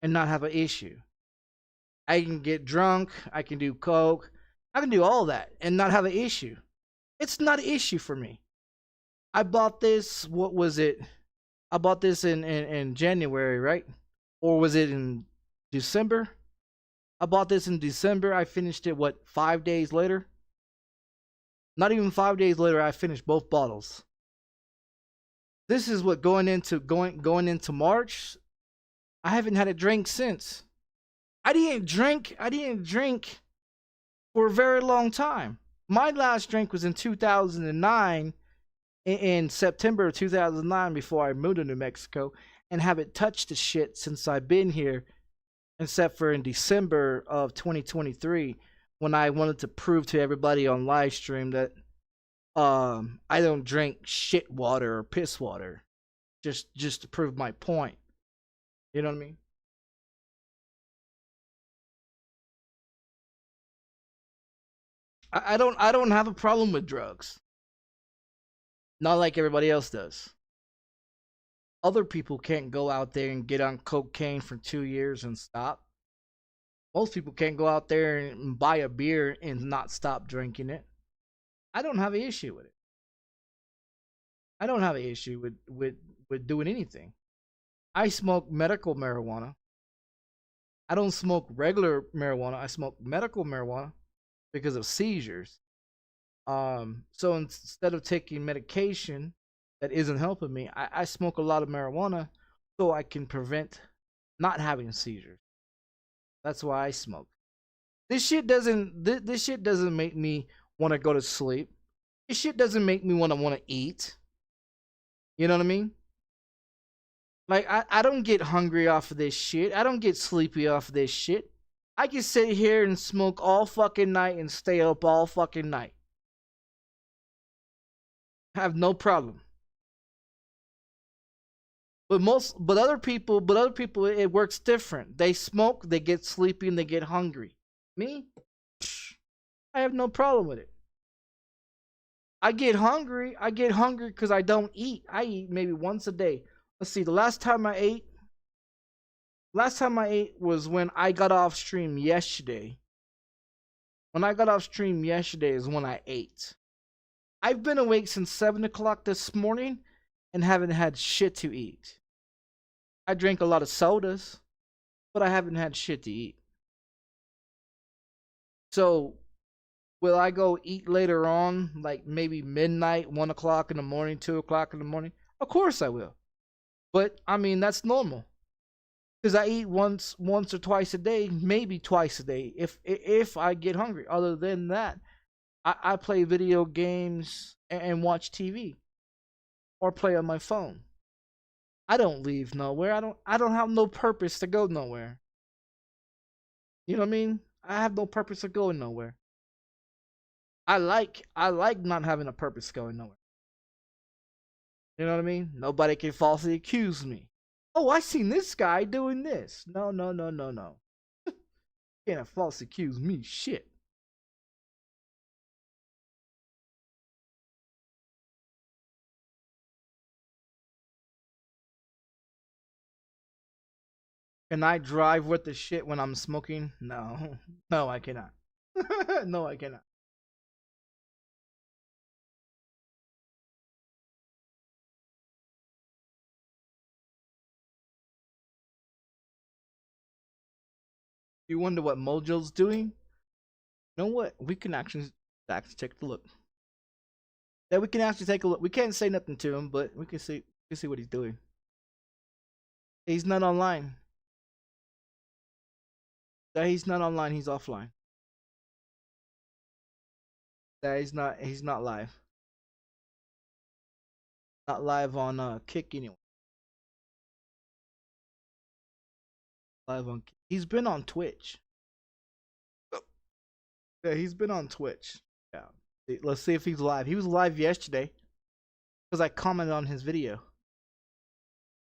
and not have an issue. I can get drunk, I can do coke, I can do all that and not have an issue. It's not an issue for me. I bought this, what was it? I bought this in January, right? Or was it in December? I bought this in December. I finished it, what, 5 days later? Not even 5 days later, I finished both bottles. This is what going into March. I haven't had a drink since. I didn't drink for a very long time. My last drink was in 2009, in September of 2009, before I moved to New Mexico, and haven't touched the shit since I've been here, except for in December of 2023, when I wanted to prove to everybody on live stream that I don't drink shit water or piss water, just to prove my point. You know what I mean? I don't have a problem with drugs. Not like everybody else does. Other people can't go out there and get on cocaine for 2 years and stop. Most people can't go out there and buy a beer and not stop drinking it. I don't have an issue with it. I don't have an issue with doing anything. I smoke medical marijuana. I don't smoke regular marijuana. I smoke medical marijuana because of seizures. So instead of taking medication that isn't helping me, I smoke a lot of marijuana so I can prevent not having seizures. That's why I smoke. This shit doesn't make me want to go to sleep. This shit doesn't make me want to eat. You know what I mean? Like I don't get hungry off of this shit. I don't get sleepy off of this shit. I can sit here and smoke all fucking night and stay up all fucking night. I have no problem. But other people, it works different. They smoke, they get sleepy, and they get hungry. Me, I have no problem with it. I get hungry. I get hungry because I don't eat. I eat maybe once a day. Let's see. Last time I ate was when I got off stream yesterday. When I got off stream yesterday is when I ate. I've been awake since 7 o'clock this morning and haven't had shit to eat. I drink a lot of sodas, but I haven't had shit to eat. So, will I go eat later on, like maybe midnight, 1 o'clock in the morning, 2 o'clock in the morning? Of course I will. But I mean that's normal, because I eat once or twice a day, maybe twice a day, if I get hungry. Other than that, I play video games and watch TV or play on my phone. I don't leave nowhere. I don't have no purpose to go nowhere. You know what I mean? I have no purpose of going nowhere. I like not having a purpose going nowhere. You know what I mean? Nobody can falsely accuse me. Oh, I seen this guy doing this. No, no, no, no, no. Can't falsely accuse me. Shit. Can I drive with the shit when I'm smoking? No. No, I cannot. No, I cannot. You wonder what Mojo's doing? You know what? We can actually take a look. Yeah, we can actually take a look. We can't say nothing to him, but we can see what he's doing. He's not online. Yeah, he's not online. He's offline. Yeah, he's not live. Not live on Kick anyway. Live on. He's been on Twitch. Yeah, he's been on Twitch. Yeah. Let's see if he's live. He was live yesterday because I commented on his video.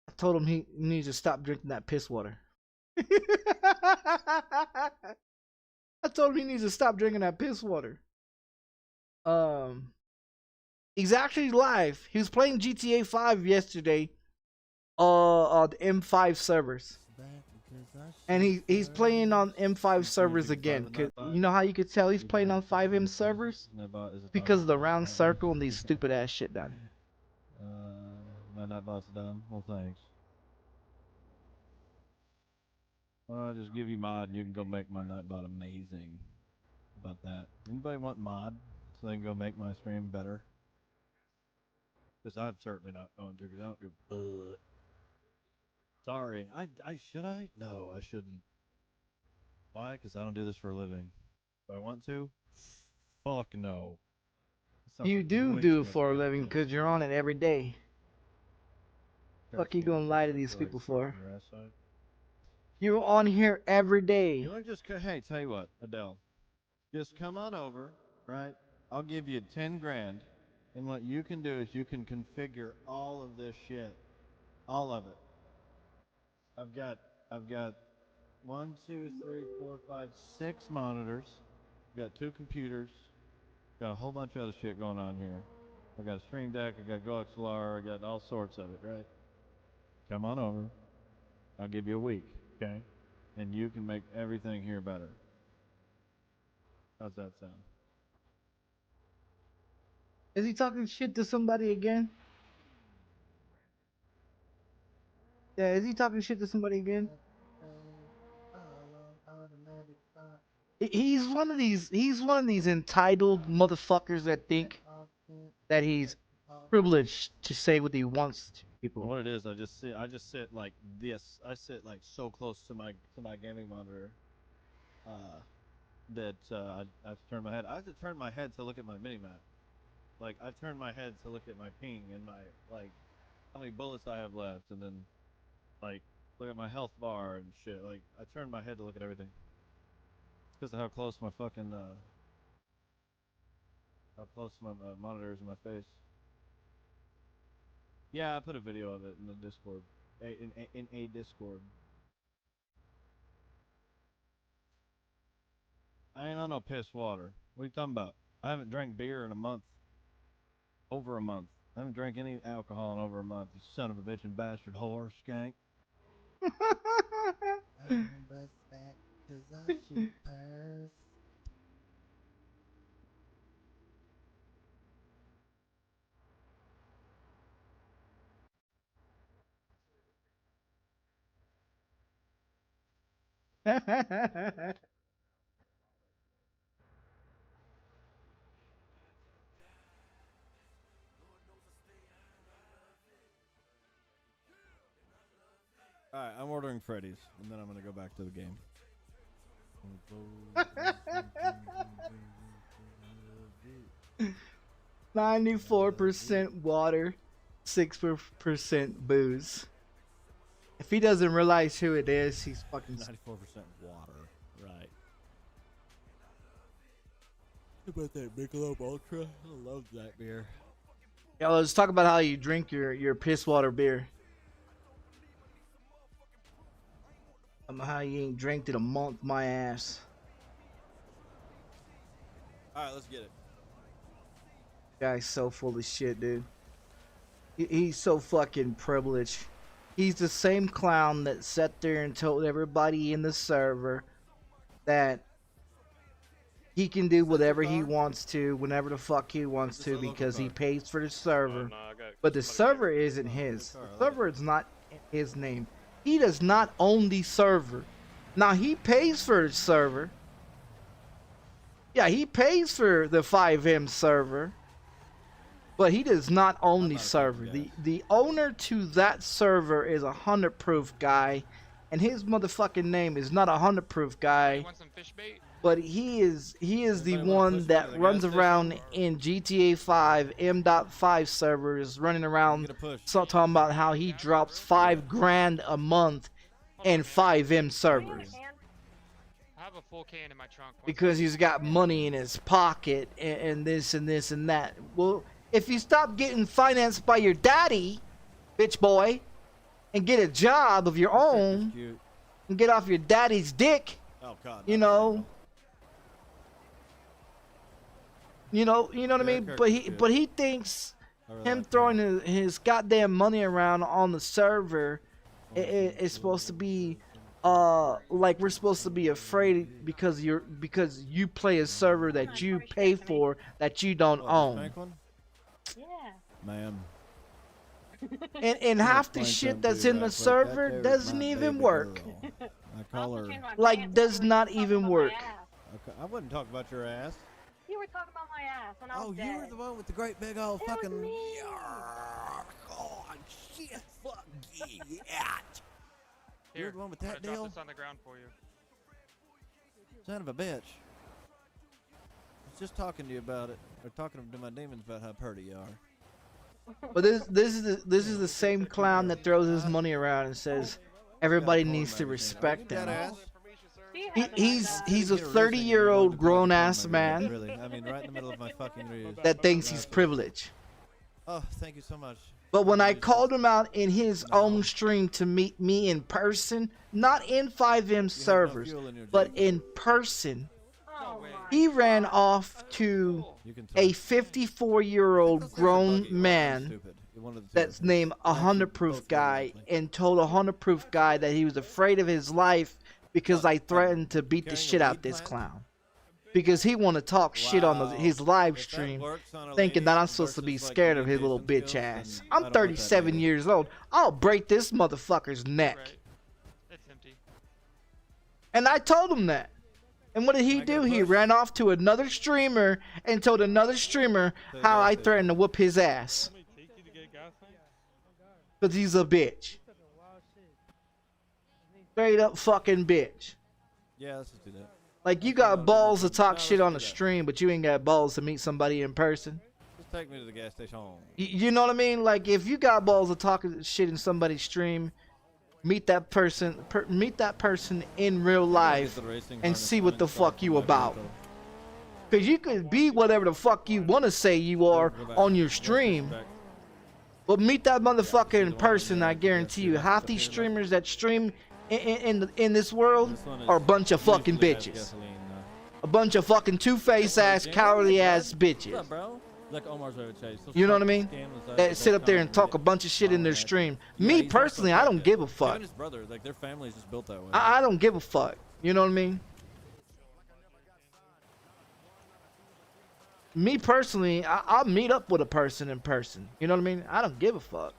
I told him he needs to stop drinking that piss water. I told him he needs to stop drinking that piss water. He's actually live. He was playing GTA 5 yesterday, on the M5 servers, and he's playing on M5 servers again. Cause you know how you could tell he's playing on 5M servers? Because of the round circle and these stupid ass shit done. My nightbot's done. Well, thanks. I'll just give you mod and you can go make my nightbot amazing. About that. Anybody want mod so they can go make my stream better? Because I'm certainly not going to, because I don't give a fuck. Sorry. I should I? No, I shouldn't. Why? Because I don't do this for a living. Do I want to? Fuck no. You do it for a living because you're on it every day. Fuck you gonna lie to these people for? You're on here every day. You want to just, hey, tell you what, Adele. Just come on over, right? I'll give you 10 grand. And what you can do is you can configure all of this shit. All of it. I've got 1, 2, 3, 4, 5, 6 monitors. I've got 2 computers. Got a whole bunch of other shit going on here. I got a Stream Deck, I got GoXLR, I got all sorts of it, right? Come on over. I'll give you a week, okay? And you can make everything here better. How's that sound? Is he talking shit to somebody again? Yeah, is he talking shit to somebody again? He's one of these entitled motherfuckers that think that he's privileged to say what he wants to people. What it is, I just sit like this. I sit like so close to my gaming monitor that I have to turn my head. I have to turn my head to look at my mini map. Like I turn my head to look at my ping and my like how many bullets I have left, and then like look at my health bar and shit. Like I turn my head to look at everything. It's because of how close my fucking how close my monitor is in my face. Yeah, I put a video of it in the Discord. In a Discord. I ain't on no piss water. What are you talking about? I haven't drank beer in a month. Over a month. I haven't drank any alcohol in over a month. You son of a bitch and bastard whore skank. Alright, I'm ordering Freddy's, and then I'm gonna go back to the game. 94% water, 6% booze. If he doesn't realize who it is, he's fucking 94% water, right? How about that Michelob Ultra? I love that beer. Yeah, let's talk about how you drink your piss water beer. How you ain't drank it a month, my ass. Alright, let's get it. Guy's so full of shit, dude. He's so fucking privileged. He's the same clown that sat there and told everybody in the server that he can do whatever he wants to, whenever the fuck he wants to, because he pays for the server. But the server isn't his. The server is not his name. He does not own the server. Now, he pays for the server. Yeah, he pays for the 5M server. But he does not own the server. The owner to that server is a 100 proof guy. And his motherfucking name is not a 100 proof guy. You want some fish bait? But he is the one that runs around in GTA 5 M.5 servers, running around talking about how he drops $5,000 a month in 5M servers. I have a full can in my trunk. Because he's got money in his pocket and this and this and that. Well, if you stop getting financed by your daddy, bitch boy, and get a job of your own, and get off your daddy's dick, you know. You know what I mean? But he thinks him throwing his goddamn money around on the server is supposed to be like we're supposed to be afraid because you play a server that you pay for that you don't own. Yeah. Ma'am. And half the shit that's in the server doesn't even work. I call her. Like, does not even work. Okay, I wouldn't talk about your ass. You were talking about my ass when I was dead. You were the one with the great big old It fucking. was me. Oh shit! Fuck yeah! Here, You're the one with I'm that gonna drop deal. this on the ground for you. Son of a bitch. I was just talking to you about it, or talking to my demons about how pretty you are. But this is the same clown that throws his money around and says everybody needs to respect him. He's a 30-year-old grown-ass man Really, I mean, right in the middle of my fucking ruse. that thinks he's privileged. Oh, thank you so much. But when I called him out in his own stream to meet me in person, not in 5M servers, but in person, he ran off to a 54-year-old grown man that's named 100 proof guy and told a 100 proof guy that he was afraid of his life because I threatened to beat the shit out this clown. Because he want to talk shit on his live stream, thinking that I'm supposed to be scared of his little bitch ass. I'm 37 years old. I'll break this motherfucker's neck. Right. It's empty. And I told him that. And what did he do? He ran off to another streamer and told another streamer how I threatened to whoop his ass. Because he's a bitch. Straight up fucking bitch. Yeah, let's just do that. Like, you got balls to talk shit on the stream, but you ain't got balls to meet somebody in person. Just take me to the gas station. You know what I mean? Like, if you got balls to talk shit in somebody's stream, meet that person in real life and see what the fuck you about. Because you could be whatever the fuck you want to say you are on your stream, but meet that motherfucker in person. I guarantee you, half these streamers that stream in this world are a bunch of fucking bitches. A bunch of fucking two-faced ass, cowardly ass bitches. You know what I mean? That sit up there and talk a bunch of shit in their stream. Me personally, I don't give a fuck. I don't give a fuck. You know what I mean? Me personally, I'll meet up with a person in person. You know what I mean? I don't give a fuck.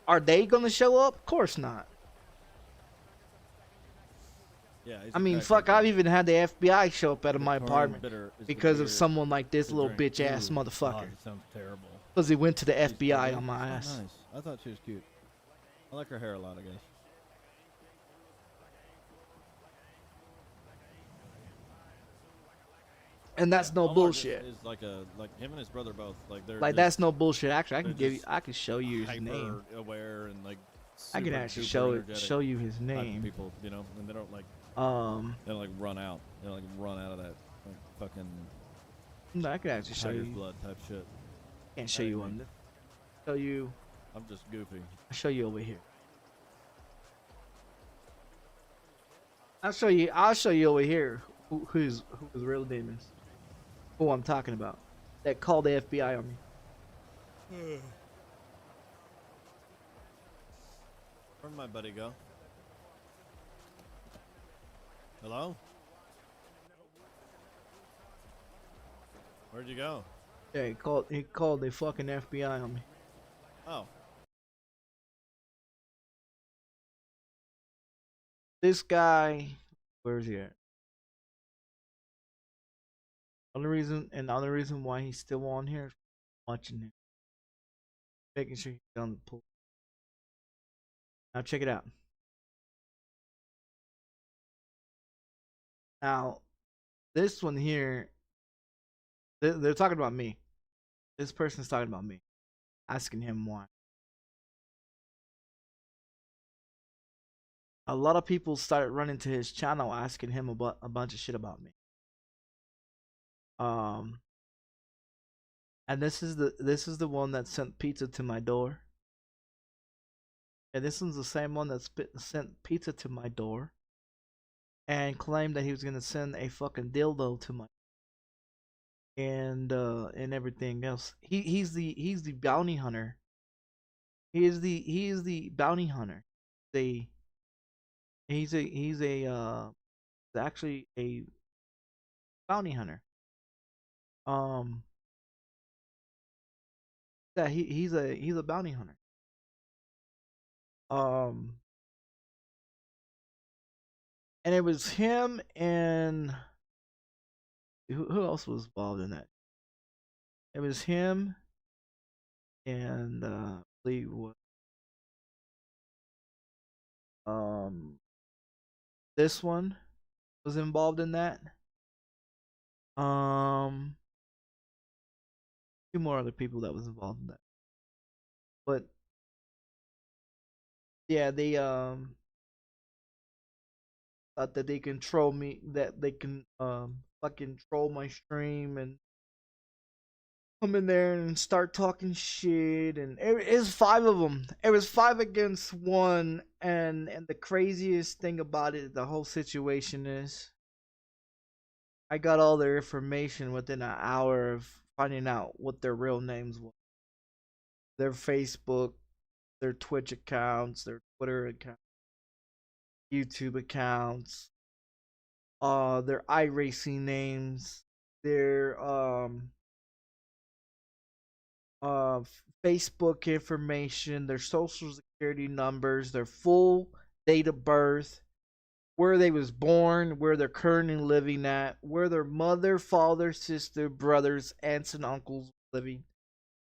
Are they gonna show up? Of course not. Yeah, I mean, fuck, I've even had the FBI show up at my apartment because of someone like this little bitch ass motherfucker. That sounds terrible. Because he went to the FBI on my ass. Nice. I thought she was cute. I like her hair a lot, I guess. And that's no bullshit. Is like him and his brother both they're Like, that's no bullshit. Actually, I can show you his hyper name. aware and like I can super actually duper show you his energetic type of name. people, you know, and they don't like run out. They don't like run out of that fucking No, I can actually show tiger's you. blood type shit. Can't show you on this. Show you. I'm just goofy. I'll show you over here. I'll show you over here who his real name is. Who I'm talking about. That called the FBI on me. Where'd my buddy go? Hello? Where'd you go? Yeah, he called the fucking FBI on me. Oh. This guy, where's he at? The other reason why he's still on here is watching him. Making sure he's on the pool. Now check it out. Now, this one here, they're talking about me. This person's talking about me. Asking him why. A lot of people started running to his channel asking him about a bunch of shit about me. And this is the one that sent pizza to my door. And this one's the same one that sent pizza to my door and claimed that he was gonna send a fucking dildo to my and everything else. He's the bounty hunter. He is the bounty hunter. He's actually a bounty hunter. Yeah, he's a bounty hunter. And it was him and who else was involved in that? It was him and I believe what this one was involved in that. Two more other people that was involved in that. But yeah, they thought that they control me, that they can fucking troll my stream and come in there and start talking shit. And it was 5 of them. It was 5 against 1. And the craziest thing about it, the whole situation is, I got all their information within an hour of finding out what their real names were. Their Facebook, their Twitch accounts, their Twitter accounts, YouTube accounts, their iRacing names, their Facebook information, their social security numbers, their full date of birth, where they was born, where they're currently living at, where their mother, father, sister, brothers, aunts, and uncles living,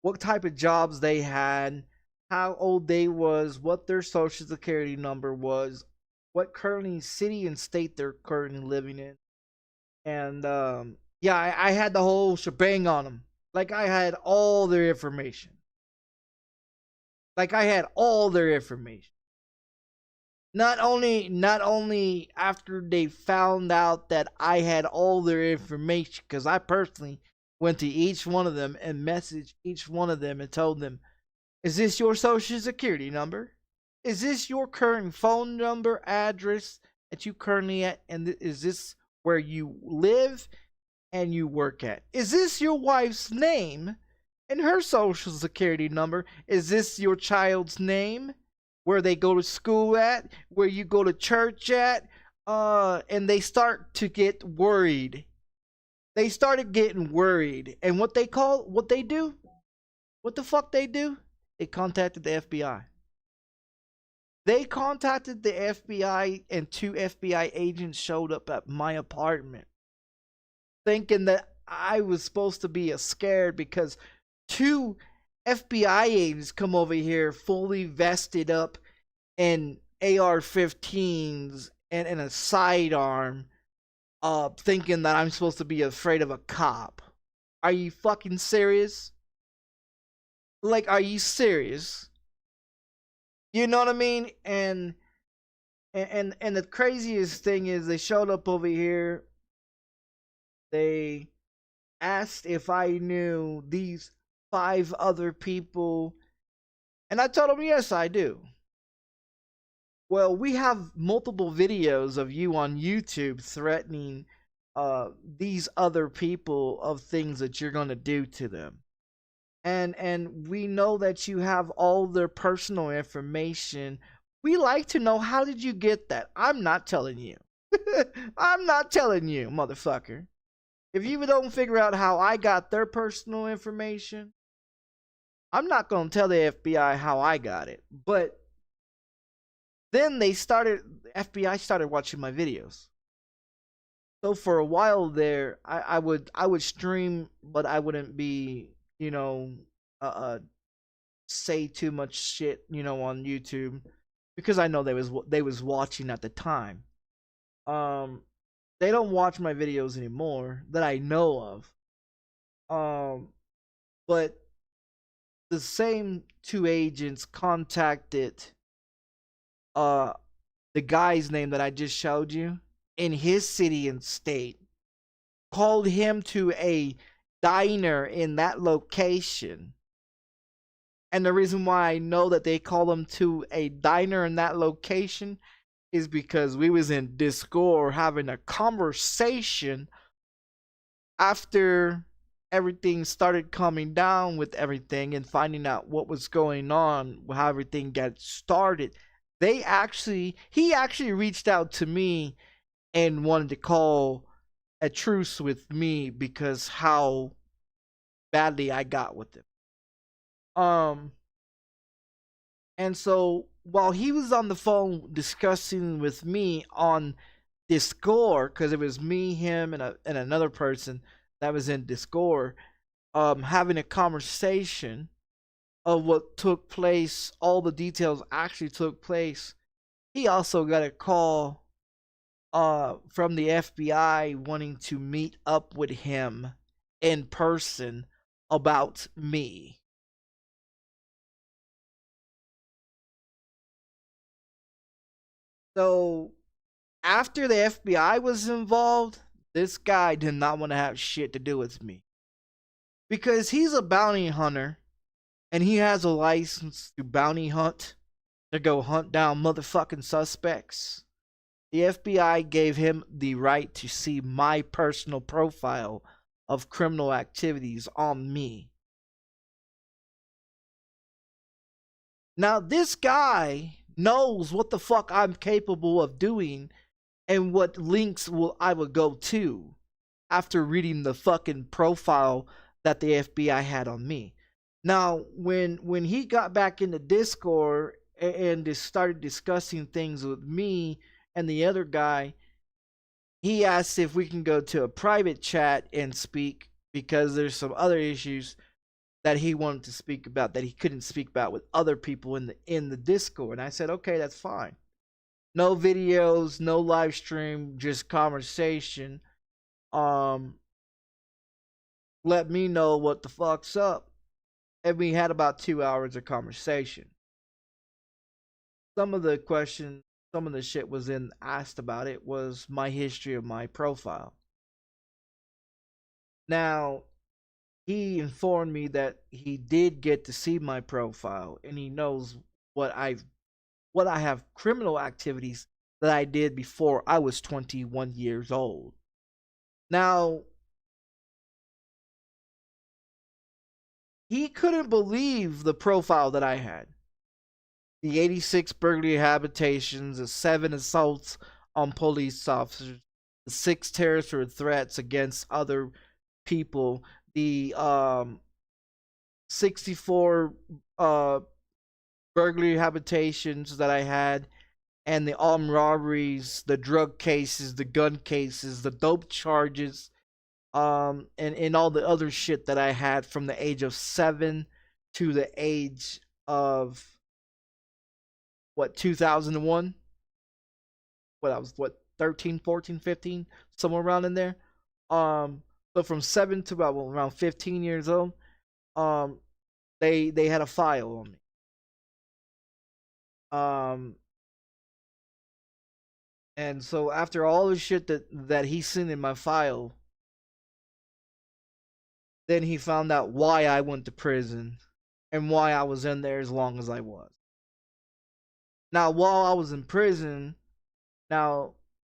what type of jobs they had, how old they was, what their social security number was, what currently city and state they're currently living in. And yeah, I had the whole shebang on them. Like I had all their information. Not only after they found out that I had all their information, because I personally went to each one of them and messaged each one of them and told them, is this your social security number? Is this your current phone number, address that you currently at? And is this where you live and you work at? Is this your wife's name and her social security number? Is this your child's name? Where they go to school at? Where you go to church at? And they start to get worried. They started getting worried. And what the fuck they do? They contacted the FBI. They contacted the FBI, and 2 FBI agents showed up at my apartment, thinking that I was supposed to be scared because 2 FBI agents come over here fully vested up in AR-15s and a sidearm, thinking that I'm supposed to be afraid of a cop. Are you fucking serious? Like, are you serious? You know what I mean? And the craziest thing is, they showed up over here. They asked if I knew these 5 other people, and I told them yes, I do. Well, we have multiple videos of you on YouTube threatening these other people of things that you're gonna do to them. And we know that you have all their personal information We like to know, how did you get that? I'm not telling you. I'm not telling you, motherfucker. If you don't figure out how I got their personal information, I'm not going to tell the FBI how I got it. But then FBI started watching my videos. So for a while there, I would stream, but I wouldn't be, say too much shit, on YouTube, because I know they was watching at the time. They don't watch my videos anymore that I know of. But the same two agents contacted the guy's name that I just showed you in his city and state, called him to a diner in that location. And the reason why I know that they call him to a diner in that location is because we was in Discord having a conversation after everything started calming down with everything and finding out what was going on, how everything got started. He actually reached out to me and wanted to call a truce with me because how badly I got with him. And so while he was on the phone discussing with me on Discord, because it was me, him, and another person that was in Discord, having a conversation of what took place, all the details actually took place, he also got a call from the FBI wanting to meet up with him in person about me. So after the FBI was involved, this guy did not want to have shit to do with me, because he's a bounty hunter and he has a license to bounty hunt, to go hunt down motherfucking suspects. The FBI gave him the right to see my personal profile of criminal activities on me. Now, this guy knows what the fuck I'm capable of doing and what links I would go to after reading the fucking profile that the FBI had on me. Now, when he got back into Discord and just started discussing things with me and the other guy, he asked if we can go to a private chat and speak, because there's some other issues that he wanted to speak about that he couldn't speak about with other people in the Discord. And I said, okay, that's fine. No videos, no live stream, just conversation. Let me know what the fuck's up. And we had about 2 hours of conversation. Some of the questions, some of the shit was asked about it was my history of my profile. Now, he informed me that he did get to see my profile and he knows what I have criminal activities that I did before I was 21 years old. Now, he couldn't believe the profile that I had. The 86 burglary habitations, the 7 assaults on police officers, the 6 terrorist threats against other people, the 64 burglary habitations that I had, and the armed robberies, the drug cases, the gun cases, the dope charges, and all the other shit that I had from the age of 7 to the age of 2001. I was 13, 14, 15, somewhere around in there. So from 7 to about around 15 years old, they had a file on me. And so after all the shit that he seen in my file, then he found out why I went to prison and why I was in there as long as I was. Now, while I was in prison, now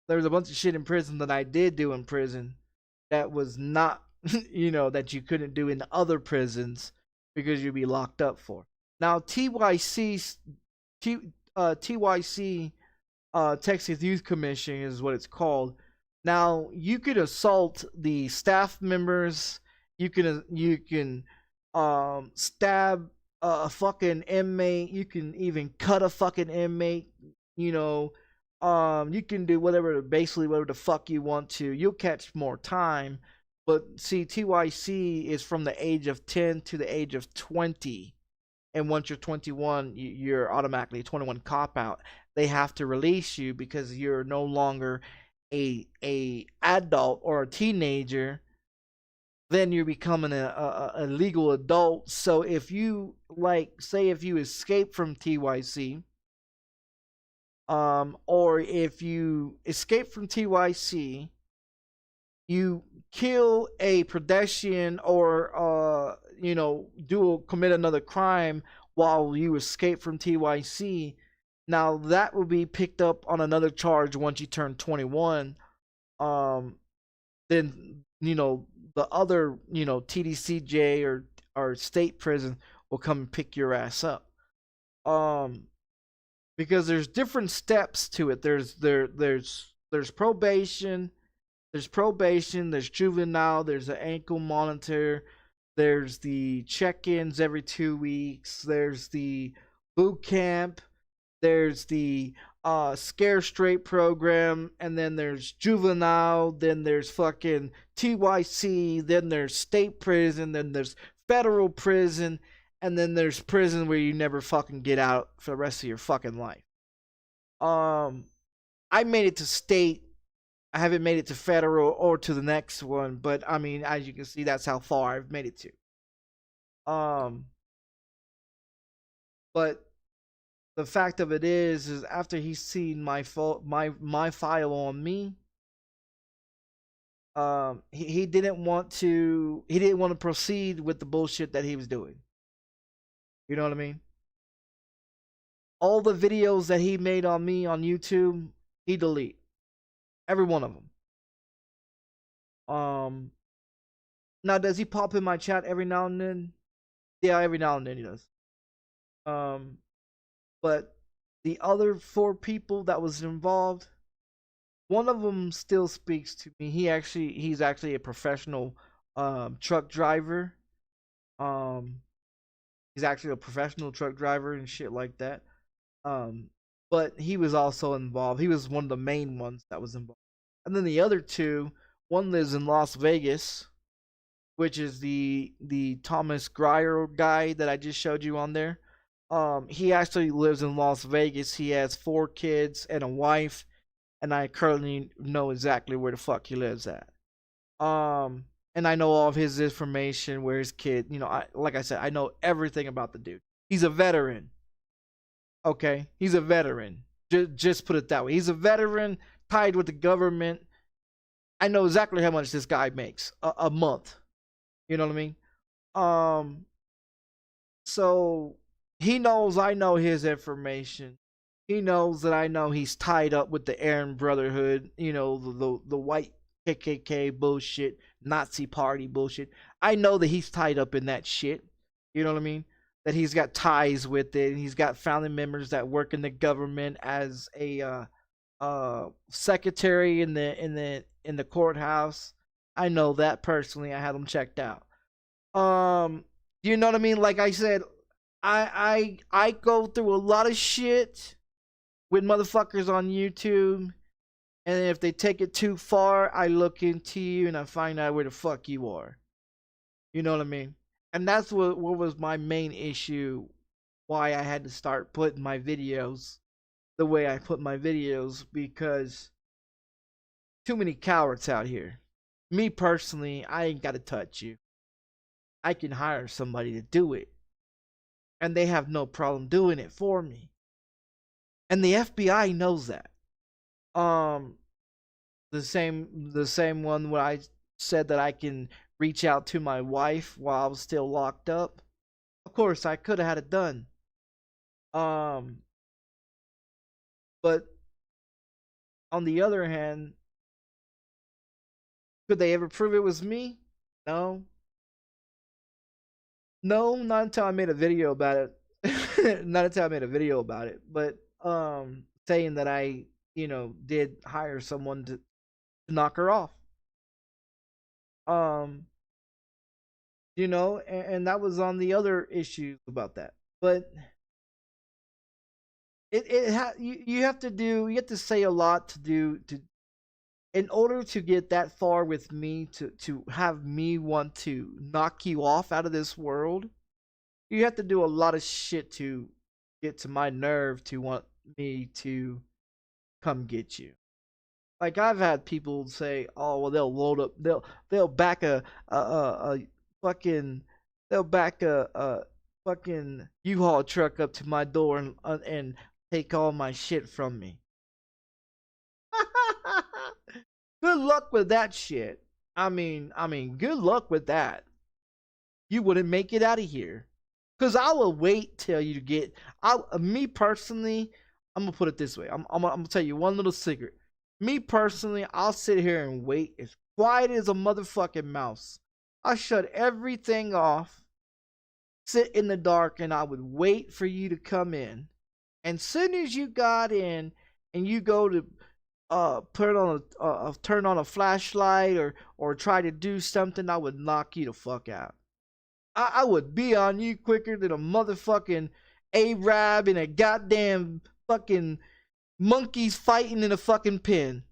there's a bunch of shit in prison that I did do in prison that was not, that you couldn't do in other prisons because you'd be locked up for. Now, TYC, Texas Youth Commission is what it's called. Now you could assault the staff members. You can stab a fucking inmate. You can even cut a fucking inmate. You know, you can do basically whatever the fuck you want to. You'll catch more time. But see, TYC is from the age of 10 to the age of 20. And once you're 21, you're automatically a 21 cop out. They have to release you because you're no longer a adult or a teenager. Then you're becoming a legal adult. So if you if you escape from TYC, or if you escape from TYC, you kill a pedestrian or commit another crime while you escape from TYC. Now that will be picked up on another charge once you turn 21. Then the other TDCJ or state prison will come and pick your ass up. Because there's different steps to it. There's probation. There's juvenile, there's an ankle monitor, there's the check-ins every 2 weeks, there's the boot camp, there's the scare straight program, and then there's juvenile, then there's fucking TYC, then there's state prison, then there's federal prison, and then there's prison where you never fucking get out for the rest of your fucking life. I made it to state. I haven't made it to federal or to the next one, but I mean, as you can see, that's how far I've made it to. But the fact of it is after he's seen my file on me, he didn't want to proceed with the bullshit that he was doing. You know what I mean? All the videos that he made on me on YouTube, he deleted. Every one of them. Now does he pop in my chat every now and then? Yeah, every now and then he does. But the other 4 people that was involved, one of them still speaks to me. He's actually a professional truck driver. He's actually a professional truck driver and shit like that. But he was also involved. He was one of the main ones that was involved. And then the other 2, one lives in Las Vegas, which is the Thomas Grier guy that I just showed you on there. He actually lives in Las Vegas. He has 4 kids and a wife, and I currently know exactly where the fuck he lives at. And I know all of his information, where his kid, like I said, I know everything about the dude. He's a veteran. Okay, he's a veteran. Just put it that way. He's a veteran tied with the government. I know exactly how much this guy makes a month. You know what I mean? So he knows I know his information. He knows that I know he's tied up with the Aryan Brotherhood. The white KKK bullshit, Nazi party bullshit. I know that he's tied up in that shit. You know what I mean? That he's got ties with it. He's got family members that work in the government as a secretary in the courthouse. I know that personally. I had him checked out. You know what I mean? Like I said, I go through a lot of shit with motherfuckers on YouTube, and if they take it too far, I look into you and I find out where the fuck you are. You know what I mean? And that's what was my main issue, why I had to start putting my videos the way I put my videos, because too many cowards out here. Me personally, I ain't gotta touch you. I can hire somebody to do it, and they have no problem doing it for me. And the FBI knows that. The same one where I said that I can reach out to my wife while I was still locked up. Of course, I could have had it done. But on the other hand, could they ever prove it was me? No. No, not until I made a video about it. Not until I made a video about it. But saying that I, did hire someone to knock her off. Um, and that was on the other issues about that. But you have to say a lot to in order to get that far with me to have me want to knock you off out of this world. You have to do a lot of shit to get to my nerve to want me to come get you. Like I've had people say, "Oh, well, they'll load up, they'll back a fucking, they'll back a fucking U-Haul truck up to my door and take all my shit from me." Good luck with that shit. I mean, good luck with that. You wouldn't make it out of here. Cause I will wait till you get. Me personally, I'm gonna put it this way. I'm gonna tell you one little secret. Me personally, I'll sit here and wait as quiet as a motherfucking mouse. I shut everything off, sit in the dark, and I would wait for you to come in. And soon as you got in, and you go to turn on a flashlight or try to do something, I would knock you the fuck out. I would be on you quicker than a motherfucking Arab in a goddamn fucking monkeys fighting in a fucking pen.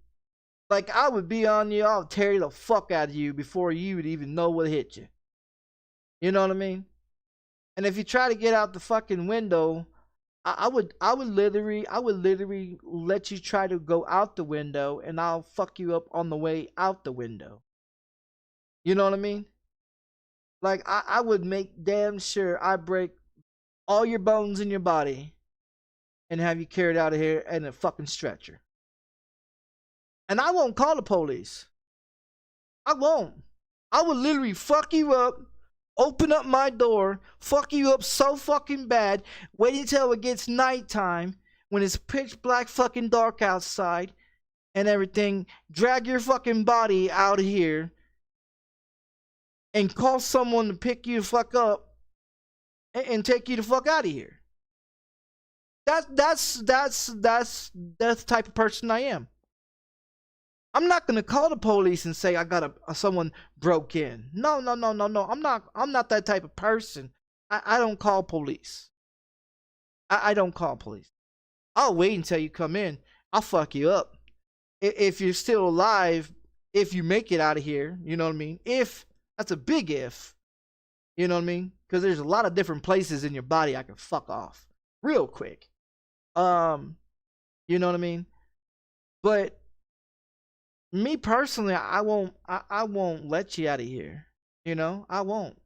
Like, I would be on you, I'll tear the fuck out of you before you would even know what hit you. You know what I mean? And if you try to get out the fucking window, I would literally let you try to go out the window, and I'll fuck you up on the way out the window. You know what I mean? Like, I would make damn sure I break all your bones in your body and have you carried out of here in a fucking stretcher. And I won't call the police. I won't. I would literally fuck you up, open up my door, fuck you up so fucking bad, wait until it gets nighttime when it's pitch black fucking dark outside and everything, drag your fucking body out of here and call someone to pick you the fuck up and take you the fuck out of here. That's the type of person I am. I'm not gonna call the police and say I got someone broke in. No. I'm not that type of person. I don't call police. I don't call police. I'll wait until you come in. I'll fuck you up. If you're still alive, if you make it out of here, you know what I mean? If, that's a big if. You know what I mean? Because there's a lot of different places in your body I can fuck off real quick. You know what I mean? But me personally, I won't let you out of here. You know, I won't.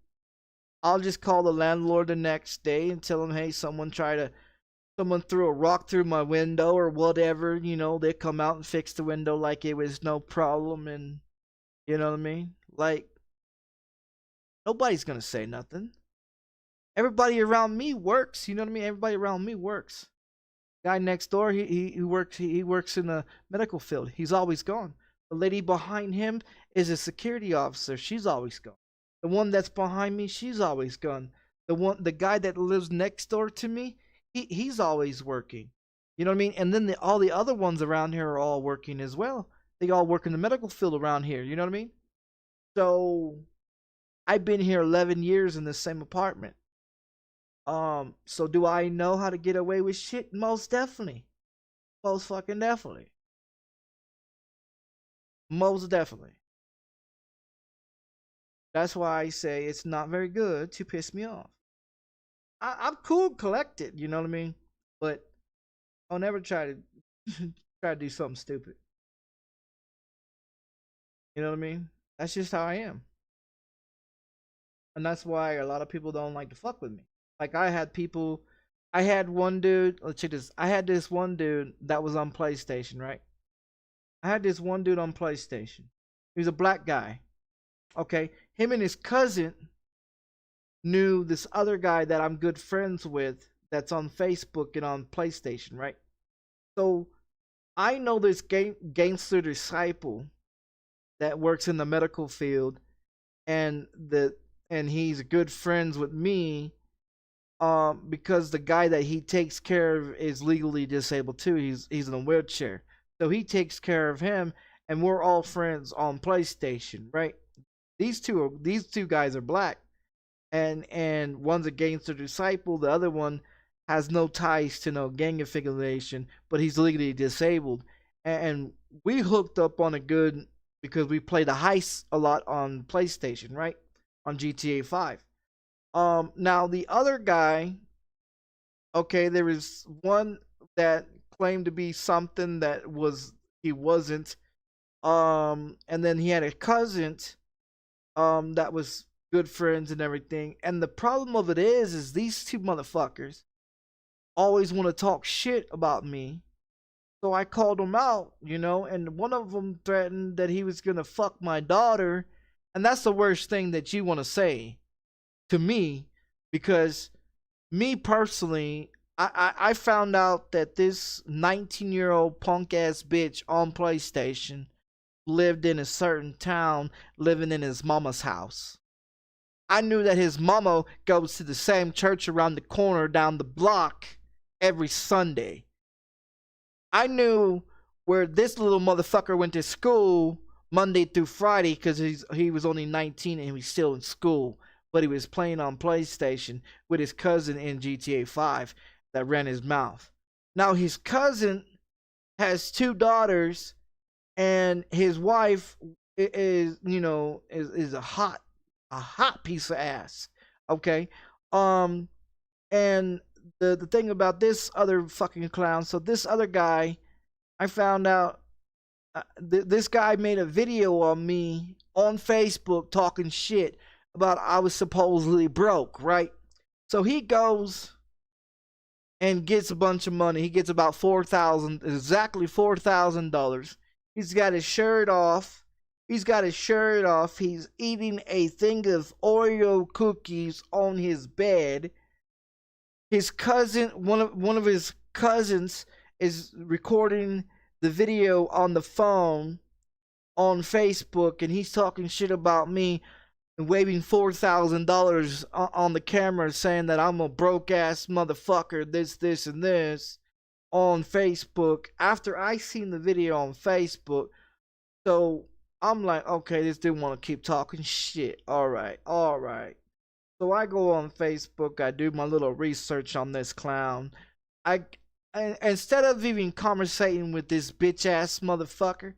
I'll just call the landlord the next day and tell him, hey, someone threw a rock through my window or whatever. You know, they come out and fix the window like it was no problem, and you know what I mean? Like, nobody's gonna say nothing. Everybody around me works. You know what I mean? Everybody around me works. Guy next door, he works in the medical field. He's always gone. The lady behind him is a security officer. She's always gone. The one that's behind me, she's always gone. The guy that lives next door to me, he's always working. You know what I mean? And then all the other ones around here are all working as well. They all work in the medical field around here. You know what I mean? So I've been here 11 years in the same apartment. So do I know how to get away with shit? Most definitely. Most fucking definitely. Most definitely. That's why I say it's not very good to piss me off. I'm cool, collected, you know what I mean? But I'll never try to do something stupid. You know what I mean? That's just how I am. And that's why a lot of people don't like to fuck with me. Like, I had one dude, let's check this. I had this one dude that was on PlayStation, right? I had this one dude on PlayStation. He was a black guy. Okay? Him and his cousin knew this other guy that I'm good friends with that's on Facebook and on PlayStation, right? So I know this gangster disciple that works in the medical field, and he's good friends with me because the guy that he takes care of is legally disabled too. He's in a wheelchair, so he takes care of him, and we're all friends on PlayStation, right? These two guys are black, and one's a gangster disciple. The other one has no ties to no gang affiliation, but he's legally disabled, and we hooked up on a good because we played the heist a lot on PlayStation, right? On GTA 5. Now the other guy, okay, there was one that claimed to be something that he wasn't. And then he had a cousin, that was good friends and everything. And the problem of it is these two motherfuckers always want to talk shit about me. So I called them out, and one of them threatened that he was gonna fuck my daughter, and that's the worst thing that you want to say to me, because me personally, I found out that this 19-year-old punk ass bitch on PlayStation lived in a certain town, living in his mama's house. I knew that his mama goes to the same church around the corner down the block every Sunday. I knew where this little motherfucker went to school Monday through Friday, because he was only 19 and he was still in school, but he was playing on PlayStation with his cousin in GTA 5 that ran his mouth. Now his cousin has 2 daughters, and his wife is a hot piece of ass. Okay, and the thing about this other fucking clown, so this other guy, I found out this guy made a video on me on Facebook talking shit about I was supposedly broke, right? So he goes and gets a bunch of money. He gets about exactly $4,000. He's got his shirt off. He's eating a thing of Oreo cookies on his bed. His cousin, one of his cousins, is recording the video on the phone on Facebook, and he's talking shit about me and waving $4,000 on the camera, saying that I'm a broke ass motherfucker, this, and this, on Facebook. After I seen the video on Facebook, so I'm like, okay, this dude want to keep talking shit. All right. So I go on Facebook, I do my little research on this clown. Instead of even conversating with this bitch ass motherfucker,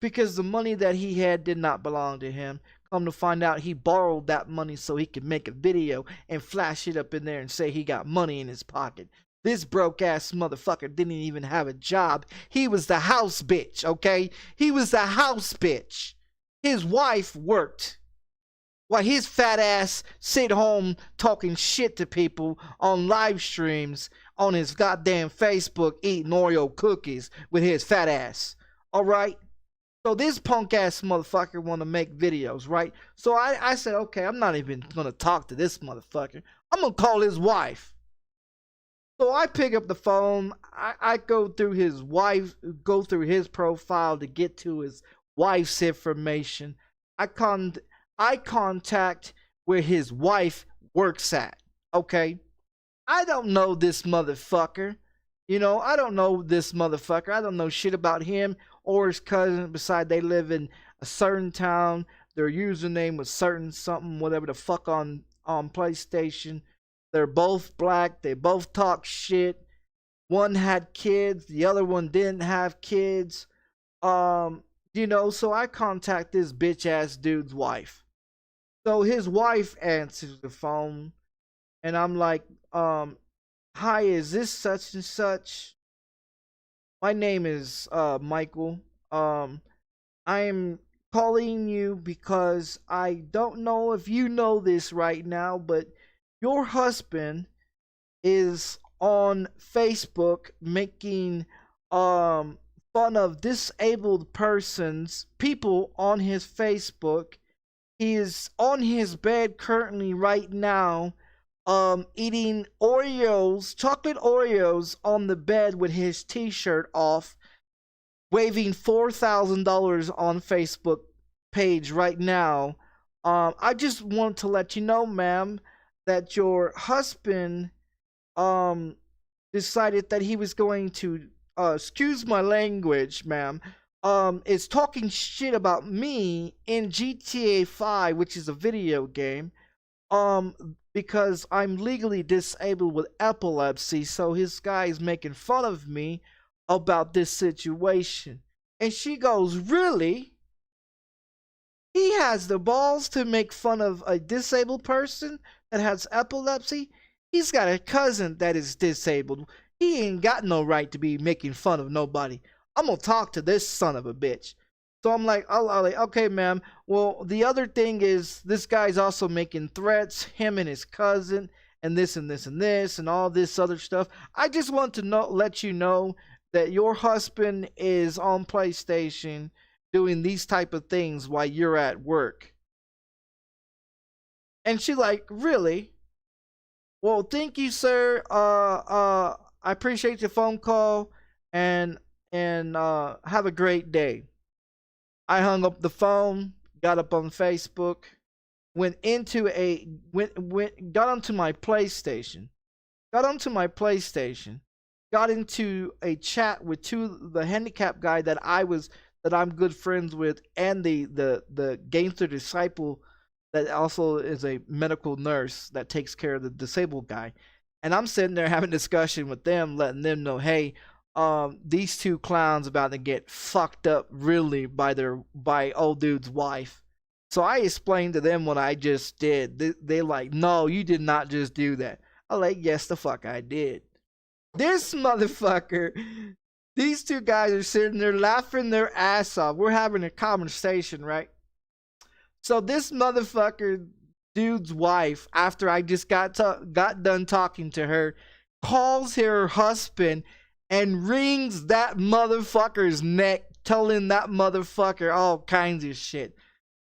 because the money that he had did not belong to him. Come to find out, he borrowed that money so he could make a video and flash it up in there and say he got money in his pocket. This broke ass motherfucker didn't even have a job. He was the house bitch, okay? He was the house bitch. His wife worked, while his fat ass sit home talking shit to people on live streams on his goddamn Facebook, eating Oreo cookies with his fat ass. Alright? So this punk ass motherfucker want to make videos, right? So I said, okay, I'm not even going to talk to this motherfucker. I'm going to call his wife. So I pick up the phone. I go through his profile to get to his wife's information. I contact where his wife works at, okay? I don't know this motherfucker. I don't know this motherfucker. I don't know shit about him or his cousin, beside they live in a certain town. Their username was certain something, whatever the fuck, on PlayStation. They're both black. They both talk shit. One had kids. The other one didn't have kids. So I contact this bitch ass dude's wife. So his wife answers the phone, and I'm like, hi, is this such and such? My name is Michael. I'm calling you because I don't know if you know this right now, but your husband is on Facebook making fun of disabled people on his Facebook. He is on his bed currently right now, eating chocolate Oreos on the bed with his t-shirt off, waving $4,000 on Facebook page right now. I just want to let you know, ma'am, that your husband um decided that he was going to excuse my language, ma'am, is talking shit about me in GTA 5, which is a video game, because I'm legally disabled with epilepsy. So his guy is making fun of me about this situation. And she goes, really? He has the balls to make fun of a disabled person that has epilepsy? He's got a cousin that is disabled. He ain't got no right to be making fun of nobody. I'm gonna talk to this son of a bitch. So I'm like, okay, ma'am. Well, the other thing is, this guy's also making threats, him and his cousin, and this and this and this, and all this other stuff. I just want to let you know that your husband is on PlayStation doing these type of things while you're at work. And she like, really? Well, thank you, sir. I appreciate your phone call, and have a great day. I hung up the phone, got up on Facebook, got onto my PlayStation, got into a chat with the handicap guy that I'm good friends with, and the gangster disciple that also is a medical nurse that takes care of the disabled guy. And I'm sitting there having a discussion with them, letting them know, hey, these two clowns about to get fucked up really by old dude's wife. So I explained to them what I just did. They like, no, you did not just do that. I'm like, yes, the fuck I did. This motherfucker, these two guys are sitting there laughing their ass off. We're having a conversation, right? So this motherfucker dude's wife, after I just got done talking to her, calls her husband and wrings that motherfucker's neck, telling that motherfucker all kinds of shit.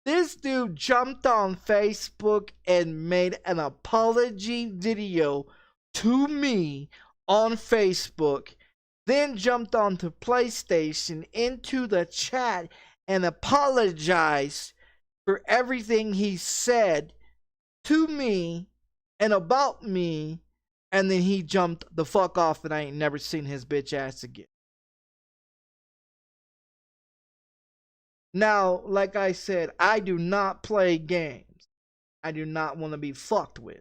This dude jumped on Facebook and made an apology video to me on Facebook, then jumped onto PlayStation into the chat and apologized for everything he said to me and about me, and then he jumped the fuck off, and I ain't never seen his bitch ass again. Now, like I said, I do not play games. I do not want to be fucked with.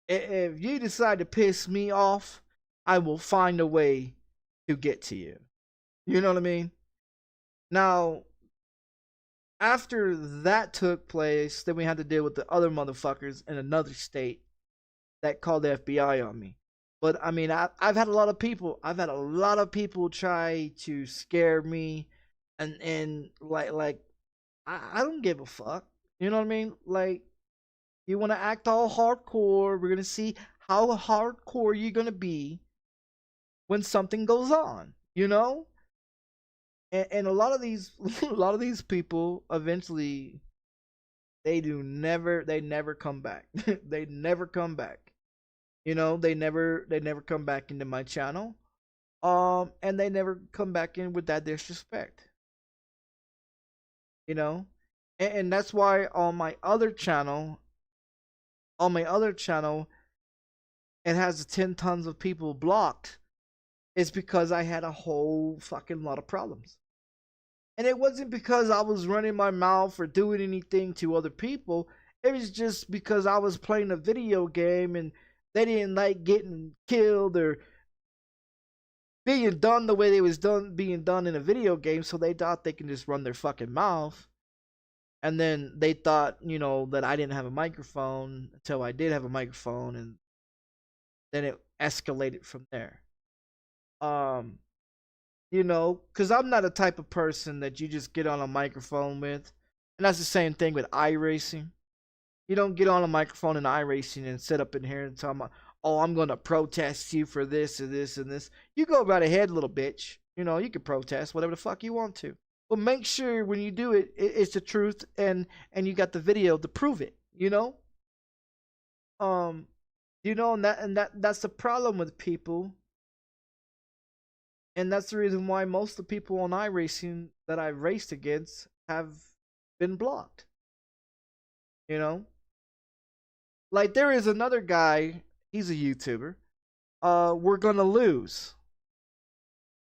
If you decide to piss me off, I will find a way to get to you. You know what I mean? Now, after that took place, then we had to deal with the other motherfuckers in another state that called the FBI on me. But I mean, I've had a lot of people try to scare me, and like I don't give a fuck. You know what I mean? Like, you want to act all hardcore, we're gonna see how hardcore you're gonna be when something goes on. You know? And a lot of these a lot of these people eventually they never come back. They never come back. You know, they never come back into my channel. And they never come back in with that disrespect. You know? And that's why on my other channel, it has 10 tons of people blocked. It's because I had a whole fucking lot of problems. And it wasn't because I was running my mouth or doing anything to other people. It was just because I was playing a video game and they didn't like getting killed or being done the way they was being done in a video game, so they thought they can just run their fucking mouth. And then they thought, you know, that I didn't have a microphone until I did have a microphone, and then it escalated from there. You know, because I'm not a type of person that you just get on a microphone with. And that's the same thing with iRacing. You don't get on a microphone in iRacing and sit up in here and tell me, oh, I'm going to protest you for this and this and this. You go right ahead, little bitch. You know, you can protest whatever the fuck you want to. But make sure when you do it, it's the truth, and you got the video to prove it, you know? You know, and that's the problem with people. And that's the reason why most of the people on iRacing that I've raced against have been blocked. You know? Like, there is another guy He's a YouTuber. We're gonna lose.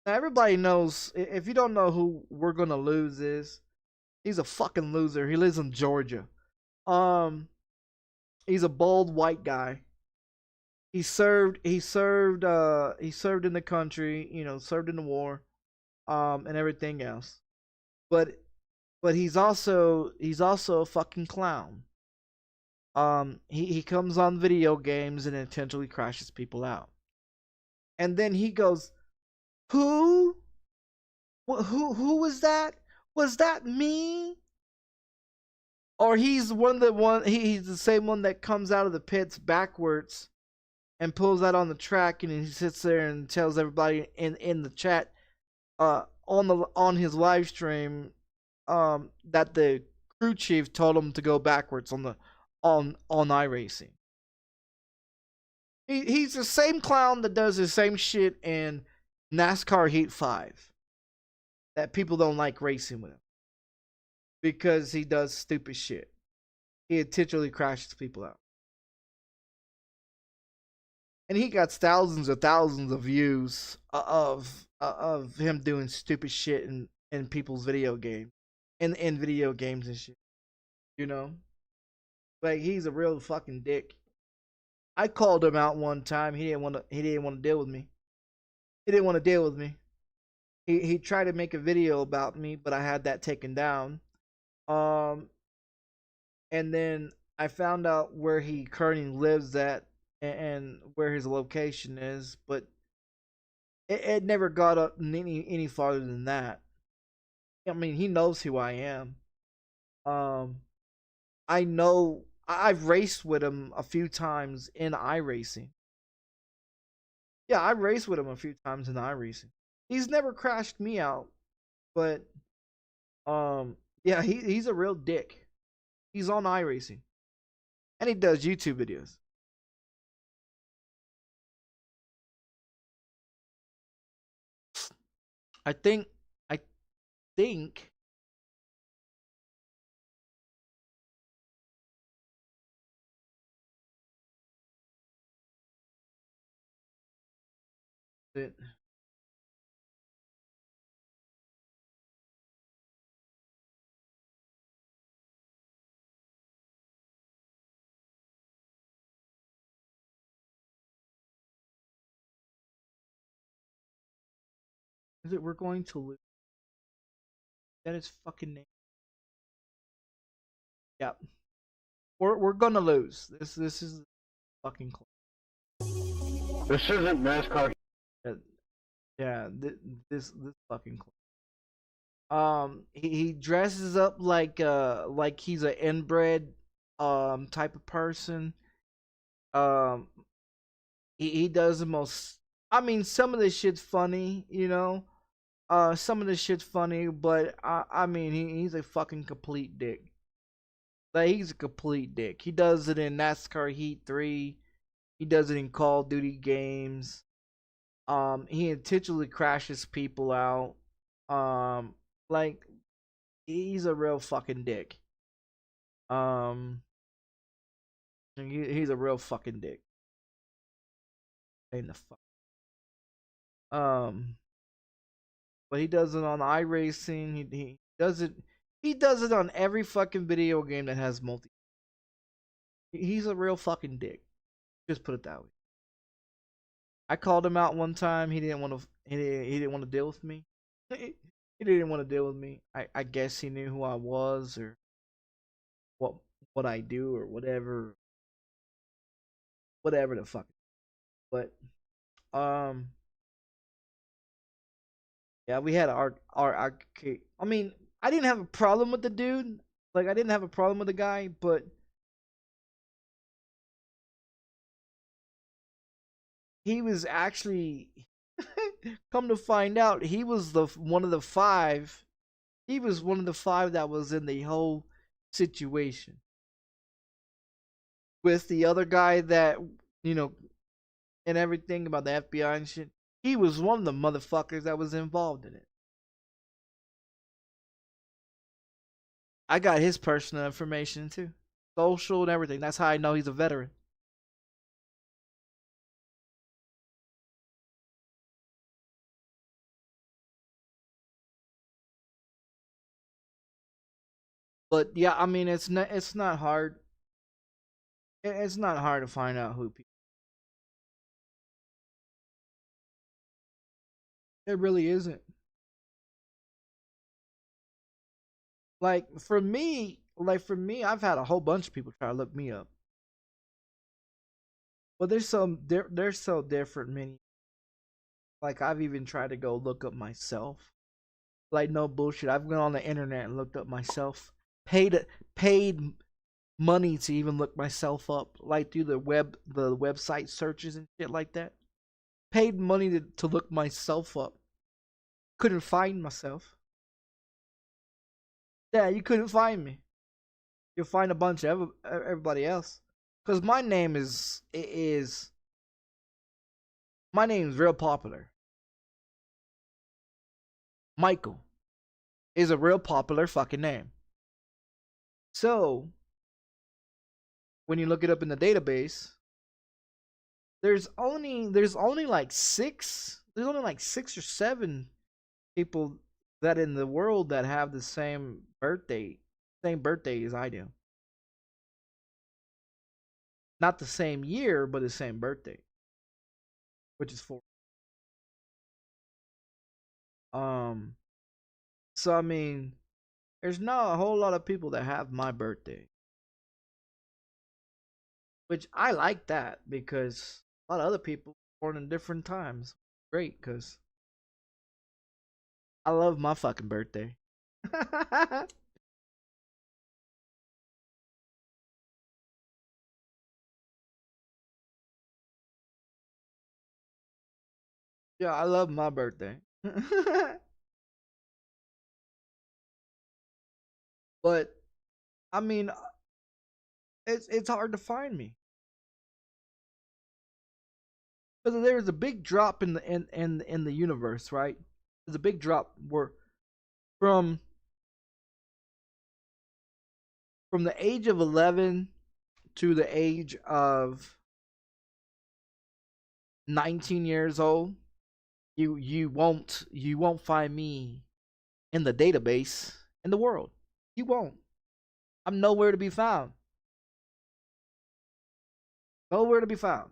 Now everybody knows. If you don't know who We're Gonna Lose is, he's a fucking loser. He lives in Georgia. Um, he's a bald white guy. He served. He served. He served in the country. You know, served in the war. And everything else. But he's also a fucking clown. He comes on video games and intentionally crashes people out. And then he goes, "Who? Who was that? Was that me?" Or he's he's the same one that comes out of the pits backwards and pulls out on the track, and he sits there and tells everybody in the chat on his live stream that the crew chief told him to go backwards on iRacing. He's the same clown that does the same shit in NASCAR Heat 5 that people don't like racing with him because he does stupid shit. He intentionally crashes people out. And he got thousands of views of him doing stupid shit in people's video games. In video games and shit. You know? Like, he's a real fucking dick. I called him out one time. He didn't want to deal with me. He didn't want to deal with me. He tried to make a video about me, but I had that taken down. And then I found out where he currently lives at and where his location is, but it never got up any farther than that. I mean, he knows who I am. I know I've raced with him a few times in iRacing. Yeah, I raced with him a few times in iRacing. He's never crashed me out, but yeah, he's a real dick. He's on iRacing, and he does YouTube videos. I think that is it. We're going to lose. That is fucking name. Yeah, we're gonna lose. This is fucking close. This isn't NASCAR. Yeah, this fucking close. He dresses up like he's an inbred type of person. Um, he does the most. I mean, some of this shit's funny, you know. Some of this shit's funny, but I mean, he's a fucking complete dick. Like, he's a complete dick. He does it in NASCAR Heat 3. He does it in Call of Duty games. He intentionally crashes people out. Like, he's a real fucking dick. He's a real fucking dick. In the fuck. But he does it on iRacing. He does it. He does it on every fucking video game that has multi. He's a real fucking dick. Just put it that way. I called him out one time. He didn't want to. He didn't want to deal with me. He didn't want to deal with me. I guess he knew who I was or what I do or whatever the fuck. But yeah, we had our arcade. I mean, I didn't have a problem with the dude. Like, I didn't have a problem with the guy, but he was actually come to find out, he was one of the five. He was one of the five that was in the whole situation with the other guy that, you know, and everything about the FBI and shit. He was one of the motherfuckers that was involved in it. I got his personal information too, social and everything. That's how I know he's a veteran. But yeah, I mean, it's not hard. It's not hard to find out who people. It really isn't. Like for me, I've had a whole bunch of people try to look me up. But they're so different. Many like I've even tried to go look up myself. Like no bullshit. I've gone on the internet and looked up myself. Paid money to even look myself up, like through the website searches and shit like that. Paid money to look myself up. Couldn't find myself. Yeah, you couldn't find me. You'll find a bunch of everybody else. Cause my name is real popular. Michael is a real popular fucking name. So when you look it up in the database, there's only like six or seven people that in the world that have the same birthday as I do. Not the same year, but the same birthday, which is 4. So I mean, there's not a whole lot of people that have my birthday, which I like that because a lot of other people born in different times. Great, cause I love my fucking birthday. Yeah, I love my birthday. But I mean, it's hard to find me because there's a big drop in the universe, right? There's a big drop where from the age of 11 to the age of 19 years old. You won't find me in the database in the world. You won't. I'm nowhere to be found. Nowhere to be found.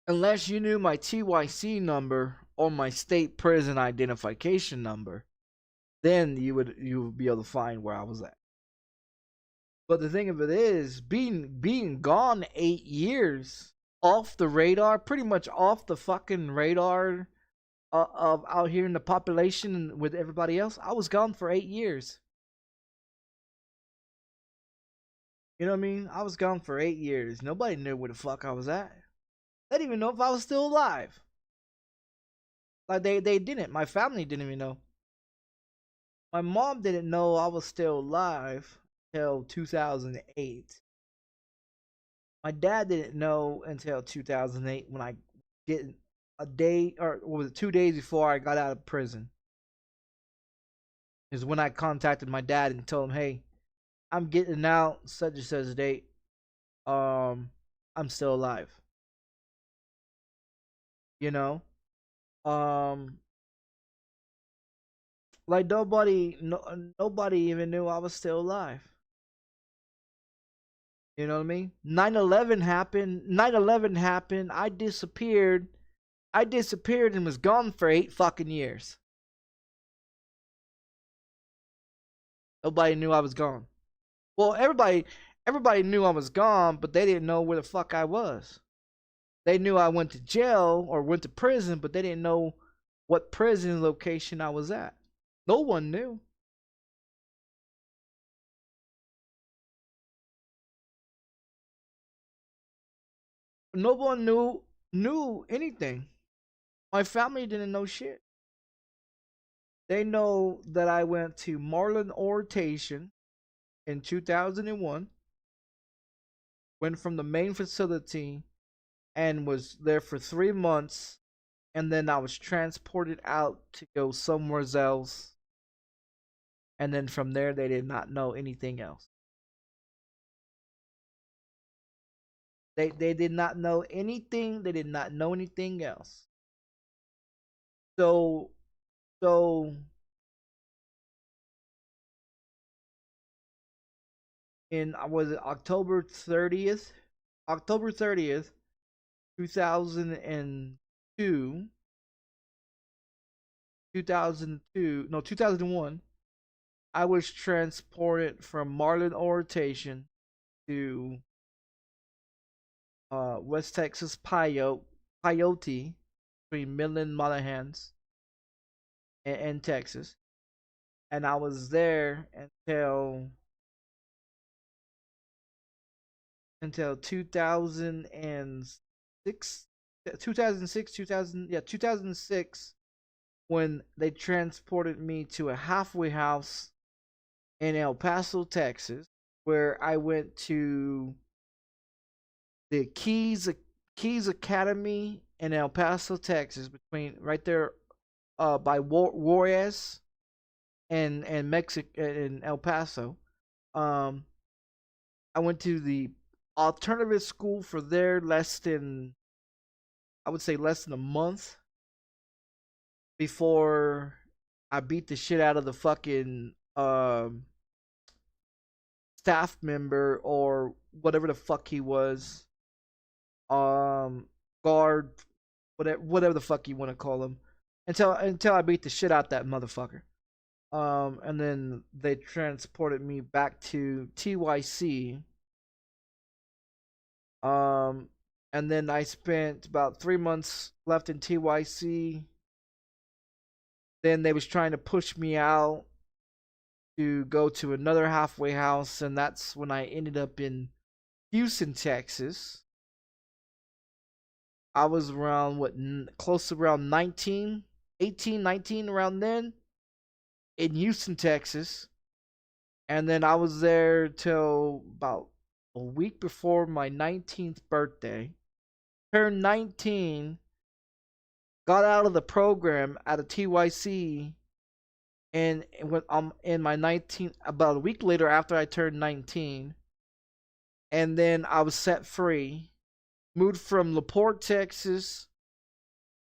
Unless you knew my TYC number or my state prison identification number, then you would be able to find where I was at. But the thing of it is, being gone 8 years off the radar, pretty much off the fucking radar of out here in the population with everybody else. I was gone for 8 years. You know what I mean? I was gone for 8 years. Nobody knew where the fuck I was at. They didn't even know if I was still alive. Like they didn't. My family didn't even know. My mom didn't know I was still alive until 2008. My dad didn't know until 2008 when I get a day or was it 2 days before I got out of prison. Is when I contacted my dad and told him, "Hey, I'm getting out such and such date. I'm still alive." You know, um, like nobody even knew I was still alive. You know what I mean? 9/11 happened. 9/11 happened. I disappeared. I disappeared and was gone for 8 fucking years. Nobody knew I was gone. Well, everybody knew I was gone, but they didn't know where the fuck I was. They knew I went to jail or went to prison, but they didn't know what prison location I was at. No one knew. No one knew anything. My family didn't know shit. They know that I went to Marlin Orientation in 2001, went from the main facility and was there for 3 months, and then I was transported out to go somewhere else, and then from there they did not know anything else. They did not know anything. They did not know anything else. So so in was it October 30th, 2002, 2002, no 2001. I was transported from Marlin Orientation to West Texas Peyote between Midland, Monahans, and Texas, and I was there until 2006, 2006, when they transported me to a halfway house in El Paso, Texas, where I went to the Keys Academy in El Paso, Texas, between right there by Juarez and Mexico in El Paso. Um, I went to the alternative school for there I would say less than a month before I beat the shit out of the fucking staff member or whatever the fuck he was, guard, whatever the fuck you want to call him, until I beat the shit out that motherfucker. And then they transported me back to TYC. Um, and then I spent about 3 months left in TYC. Then they was trying to push me out to go to another halfway house, and that's when I ended up in Houston, Texas. I was around close to around 19, 18, 19 around then in Houston, Texas. And then I was there till about a week before my 19th birthday. Turned 19, got out of the program out of TYC, and when I'm in my 19th, about a week later after I turned 19, and then I was set free. Moved from LaPorte, Texas,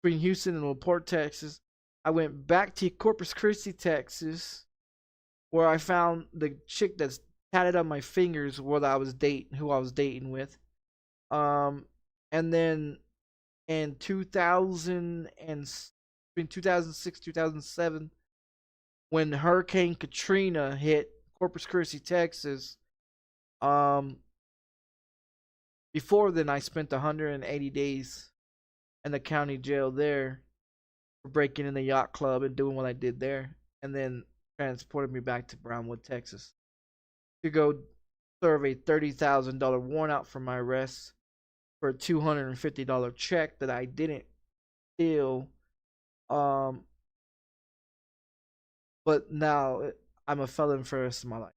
between Houston and LaPorte, Texas. I went back to Corpus Christi, Texas, where I found the chick that's tatted on my fingers who I was dating with. And then in 2000 and between 2006 2007, when Hurricane Katrina hit Corpus Christi, Texas, um, before then I spent 180 days in the county jail there for breaking in the yacht club and doing what I did there, and then transported me back to Brownwood, Texas, to go serve a $30,000 warrant out for my arrest for a $250 check that I didn't steal. Um, but now I'm a felon for the rest of my life.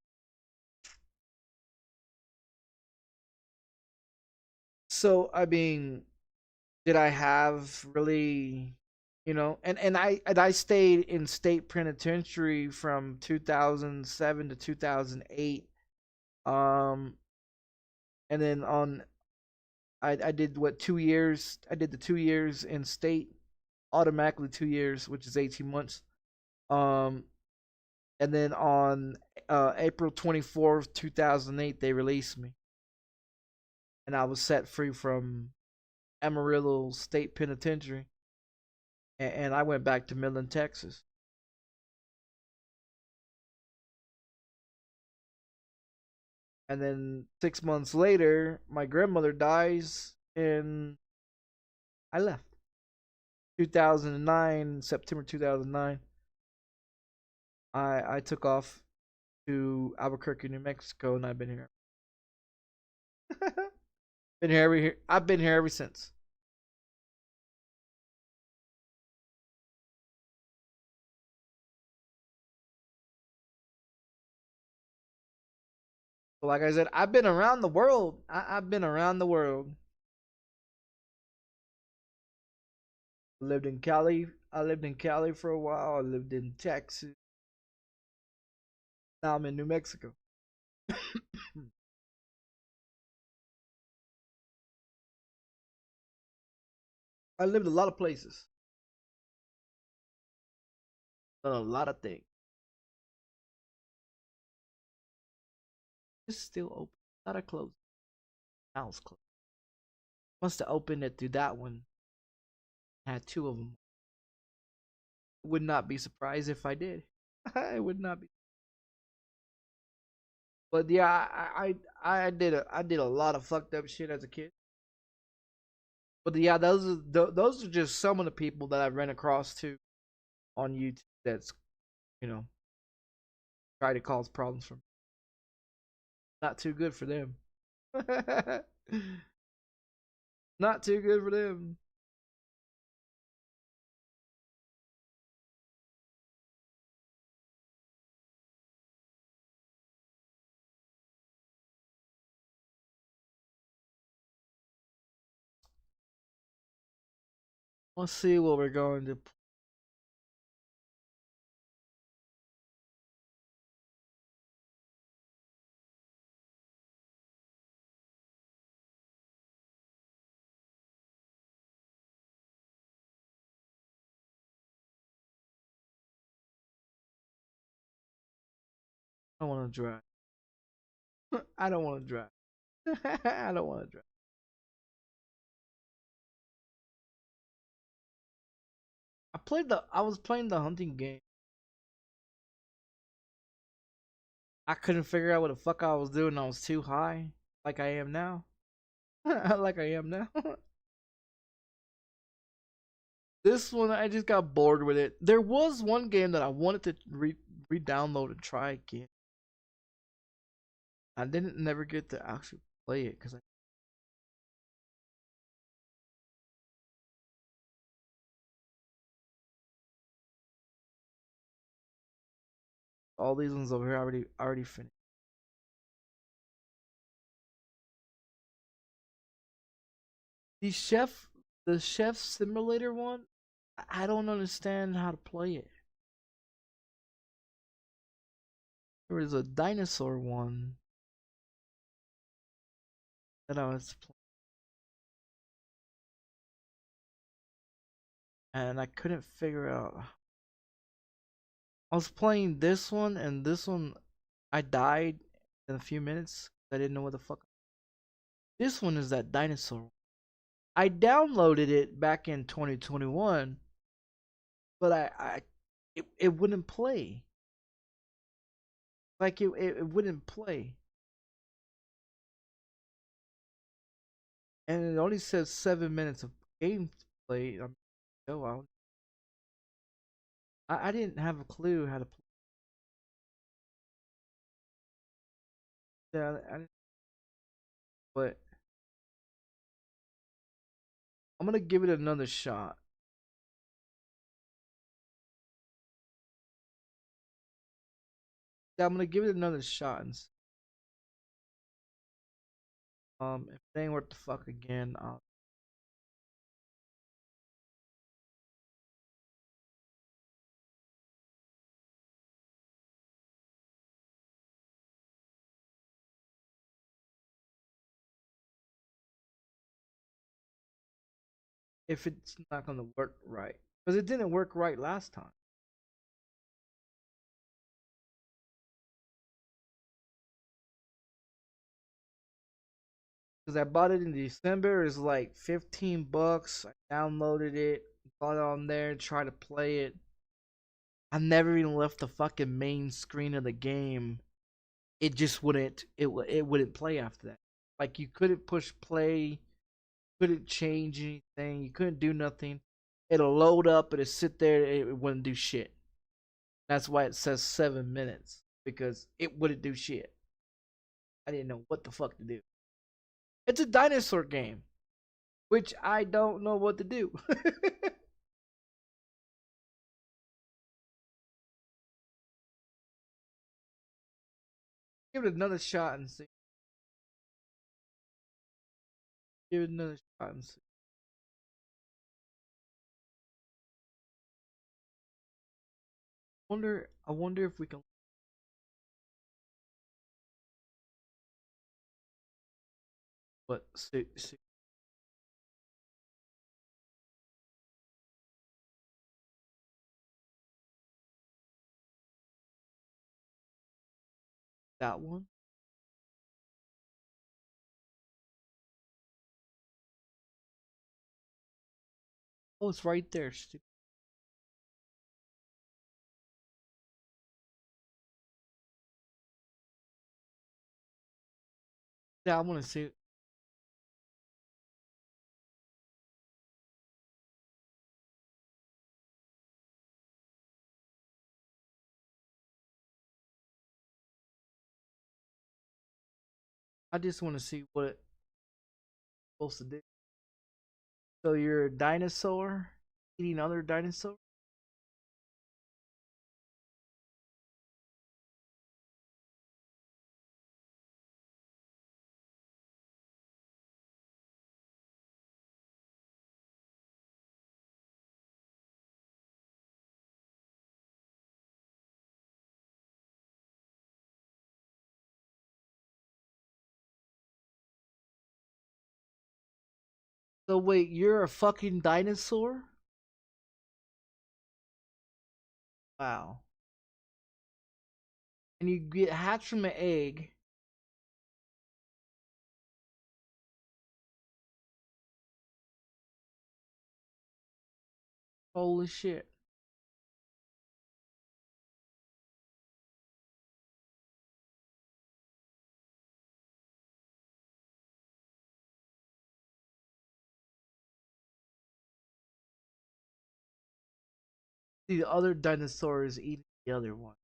So I mean, did I have really, and I stayed in state penitentiary from 2007 to 2008. Um, and then I did what 2 years? I did the 2 years in state, automatically 2 years, which is 18 months. Um, and then on April 24th, 2008, they released me, and I was set free from Amarillo State Penitentiary, and I went back to Midland, Texas. And then 6 months later, my grandmother dies, and I left. 2009, September 2009. I took off to Albuquerque, New Mexico, and I've been here. I've been here ever since. So like I said, I've been around the world. I've been around the world. Lived in Cali. I lived in Cali for a while. I lived in Texas. Now I'm in New Mexico. I lived a lot of places. done a lot of things. It's still open. Not a close. Now it's closed. Must have opened it through that one. Had two of them. Would not be surprised if I did. I would not be. But yeah, I did a lot of fucked up shit as a kid. But yeah, those are just some of the people that I ran across to on YouTube. That's try to cause problems for me. Not too good for them. Not too good for them. Let's see what we're going to. I don't want to drive. I don't want to drive. I don't want to drive. I was playing the hunting game. I couldn't figure out what the fuck I was doing. I was too high, like I am now. Like I am now. This one, I just got bored with it. There was one game that I wanted to re-download and try again. I didn't never get to actually play it because all these ones over here already finished. The chef simulator one, I don't understand how to play it. There was a dinosaur one that I was playing, and I couldn't figure out. I was playing this one, and this one I died in a few minutes. I didn't know what the fuck. This one is that dinosaur. I downloaded it back in 2021, but it wouldn't play. Like it wouldn't play. And it only says 7 minutes of game to play. I didn't have a clue how to play. Yeah, but I'm gonna give it another shot. Yeah, I'm gonna give it another shot and if it ain't worth the fuck again, if it's not gonna work right, because it didn't work right last time. Because I bought it in December, it's like $15. I downloaded it, got on there, tried to play it. I never even left the fucking main screen of the game. It just wouldn't. It wouldn't play after that. Like you couldn't push play, couldn't change anything, you couldn't do nothing. It'll load up, it'll sit there, it wouldn't do shit. That's why it says 7 minutes, because it wouldn't do shit. I didn't know what the fuck to do. It's a dinosaur game, which I don't know what to do. Give it another shot and see. Give it another shot and see. I wonder if we can. But see. That one. Oh, it's right there. Yeah, I want to see. I just want to see what it's supposed to do. So you're a dinosaur eating other dinosaurs? So wait, you're a fucking dinosaur? Wow. And you get hatched from an egg. Holy shit. The other dinosaur is eating the other one.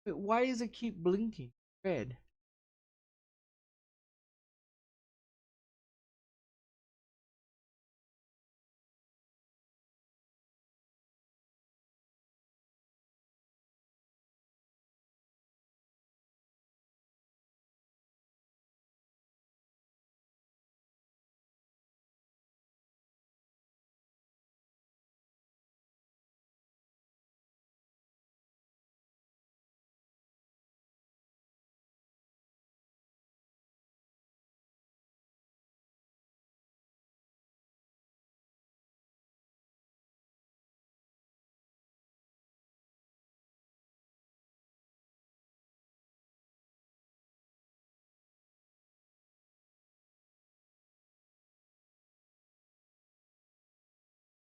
Wait, why does it keep blinking red?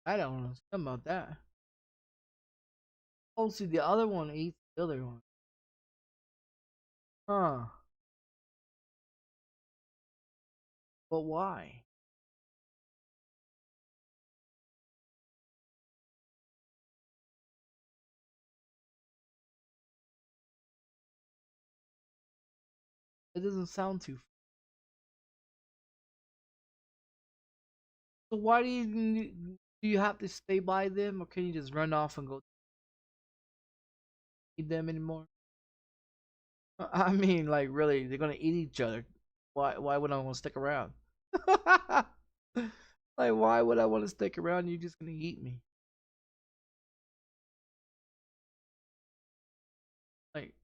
I don't know something about that. Oh, see, the other one eats the other one. Huh. But why? It doesn't sound too. So why do you have to stay by them, or can you just run off and go eat them anymore? I mean, like, really, they're gonna eat each other. Why would I want to stick around? Like, why would I want to stick around? You're just gonna eat me. Like,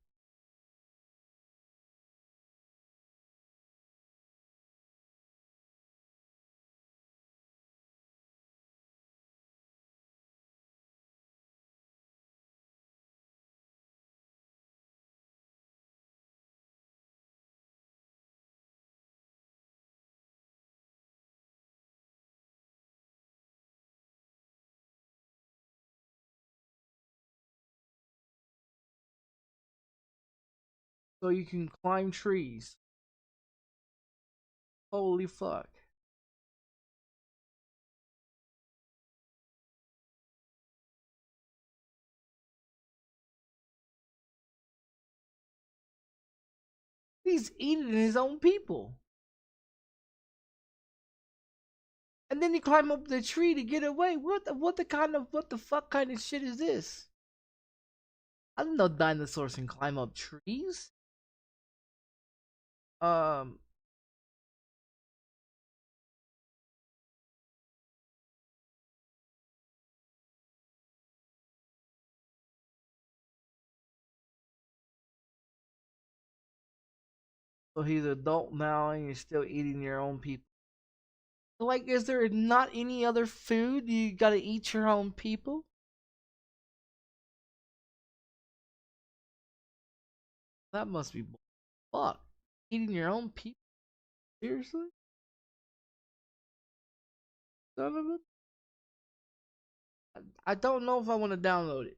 so you can climb trees. Holy fuck. He's eating his own people. And then he climb up the tree to get away. What the fuck kind of shit is this? I didn't know dinosaurs can climb up trees. Um So he's adult now and you're still eating your own people. Like, is there not any other food? You gotta eat your own people? That must be fuck. Eating your own people? Seriously? Son of a... I don't know if I want to download it.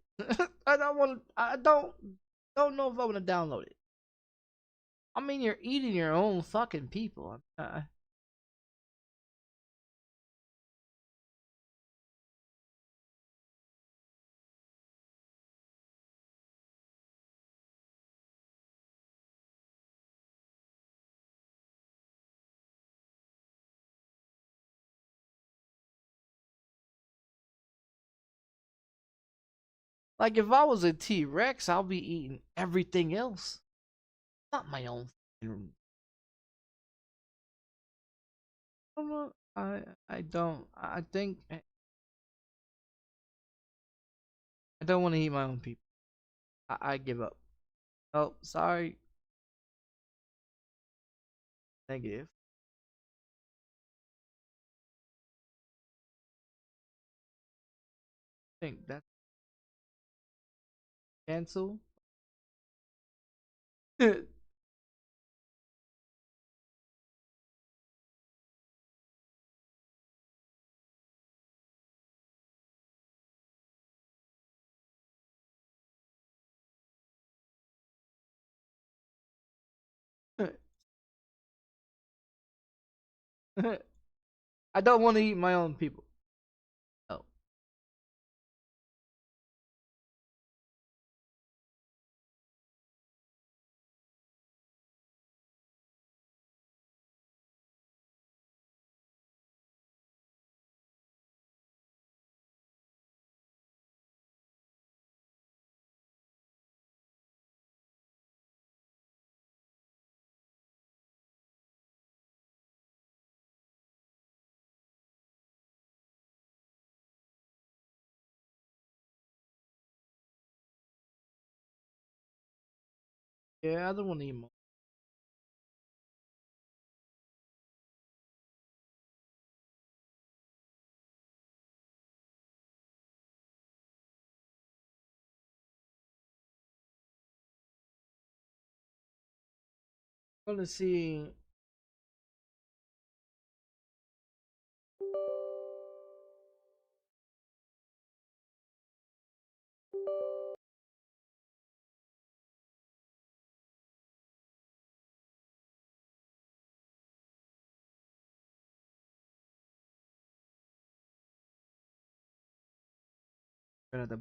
I don't know if I want to download it. I mean, you're eating your own fucking people. Like, if I was a T-Rex, I'll be eating everything else. Not my own. I don't know. I don't. I think I don't want to eat my own people. I give up. Oh, sorry. Negative. I think that's cancel. I don't want to eat my own people. Oh. Yeah, I don't want to eat more. I'm gonna see. The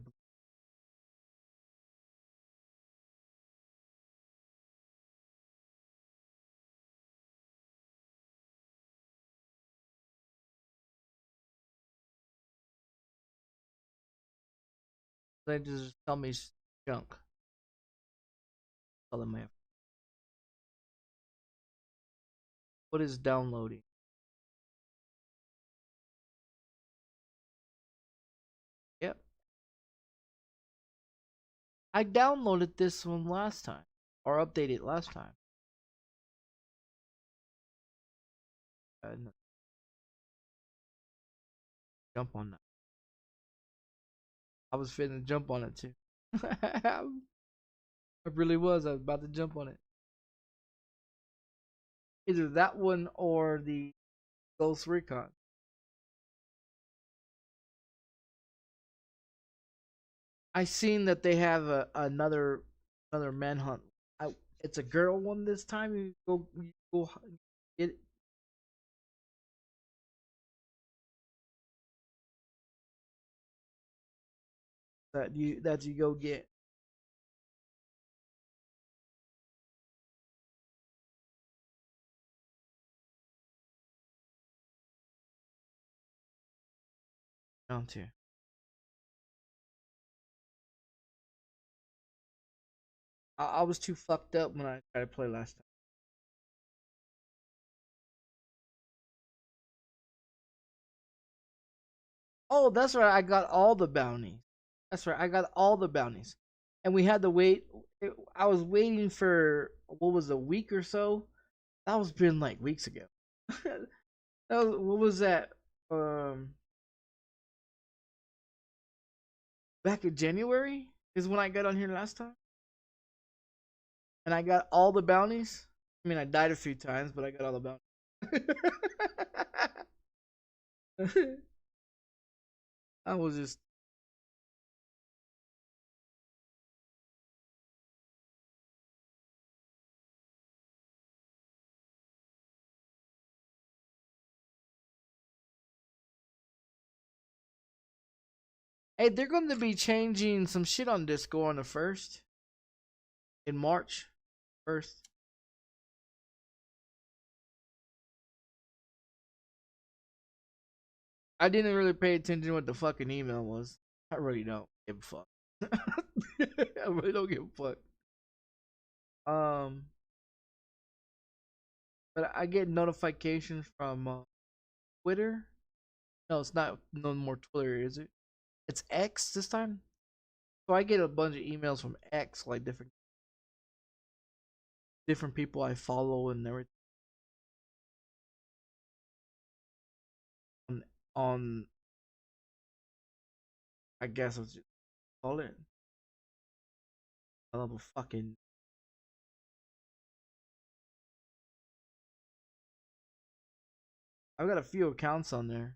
they just tell me junk. Tell them my what is downloading? Yep. I downloaded this one last time. Or updated last time. No, jump on that. I was finna jump on it too. I really was. I was about to jump on it. Either that one or the Ghost Recon. I seen that they have another manhunt. It's a girl one this time. You go get it. That you go get. Down to. I was too fucked up when I tried to play last time. Oh, that's right. I got all the bounties. That's right. I got all the bounties, and we had to wait. I was waiting for what was a week or so That was been like weeks ago. What was that? Back in January is when I got on here last time, and I got all the bounties. I mean, I died a few times, but I got all the bounties. I was just. Hey, they're going to be changing some shit on Discord on the 1st. In March 1st. I didn't really pay attention to what the fucking email was. I really don't give a fuck. I really don't give a fuck. But I get notifications from Twitter. No, it's not no more Twitter, is it? It's X this time. So I get a bunch of emails from X, like different people I follow and everything. On I guess what's just call it. I love a fucking. I've got a few accounts on there.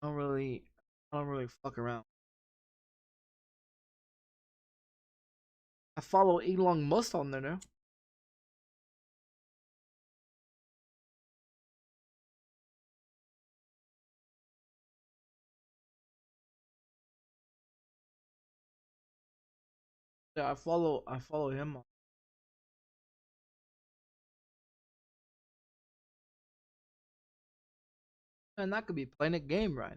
I don't really fuck around. I follow Elon Musk on there now. Yeah, I follow him. And I could be playing a game right now.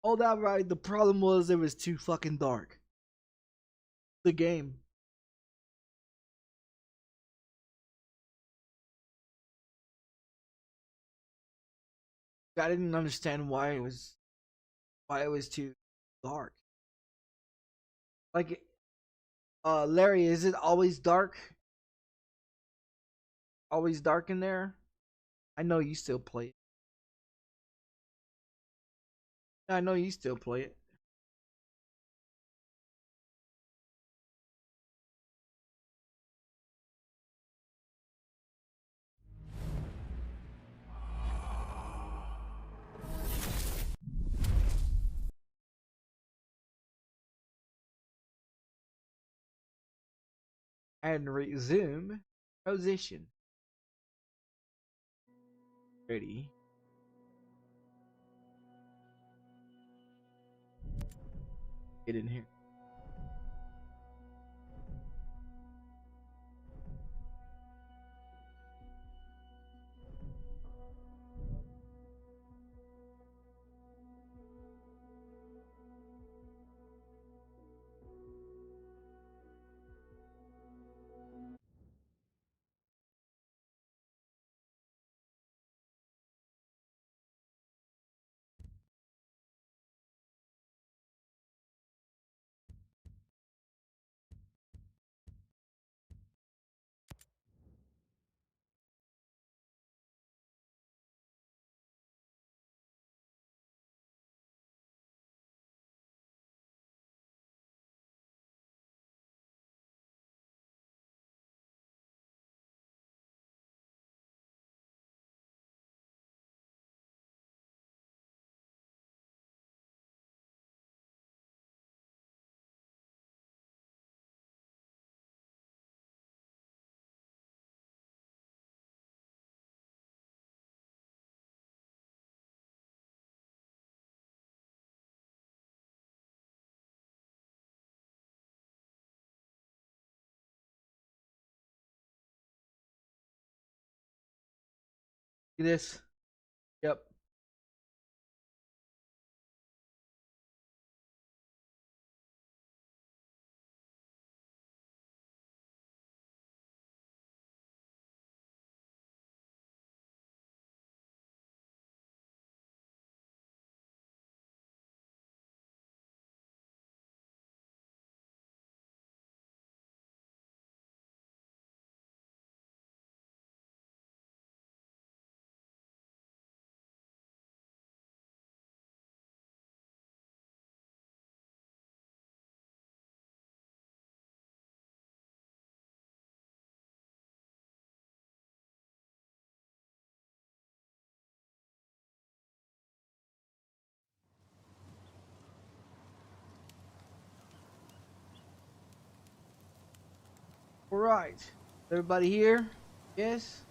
Oh, that right. The problem was it was too fucking dark. The game. I didn't understand why it was too dark. Like, Larry, is it always dark? Always dark in there? I know you still play it. I know you still play it. And resume position. Ready. Get in here. See this? Yep. Alright. Everybody here? Yes?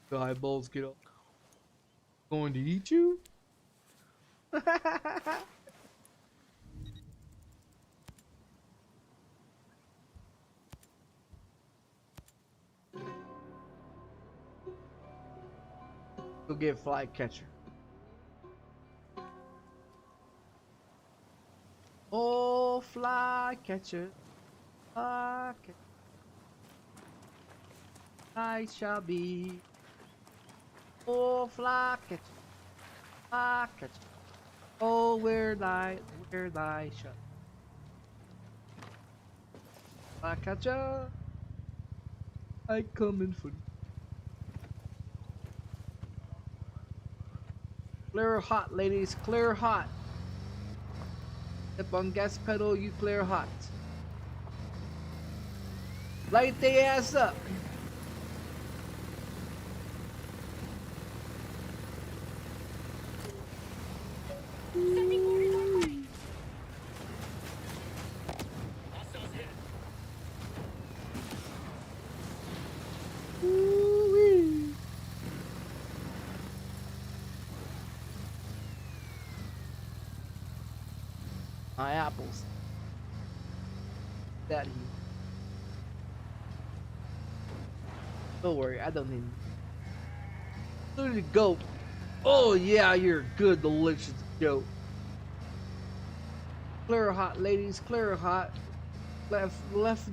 The eyeballs get up. Going to eat you? Go get fly catcher. Oh, fly catcher. Fly catcher. I shall be. Oh, fly catcher. Fly catcher. Oh, where thy shall. Fly catcher. I coming for you. Clear hot, ladies. Clear hot. Step on gas pedal, you clear hot. Light the ass up. Sending orders our way. Ooh-wee. My apples. That heat. Don't worry, I don't need. Look at the goat. Oh yeah, you're good, delicious goat. Clear hot, ladies. Clear hot. Left.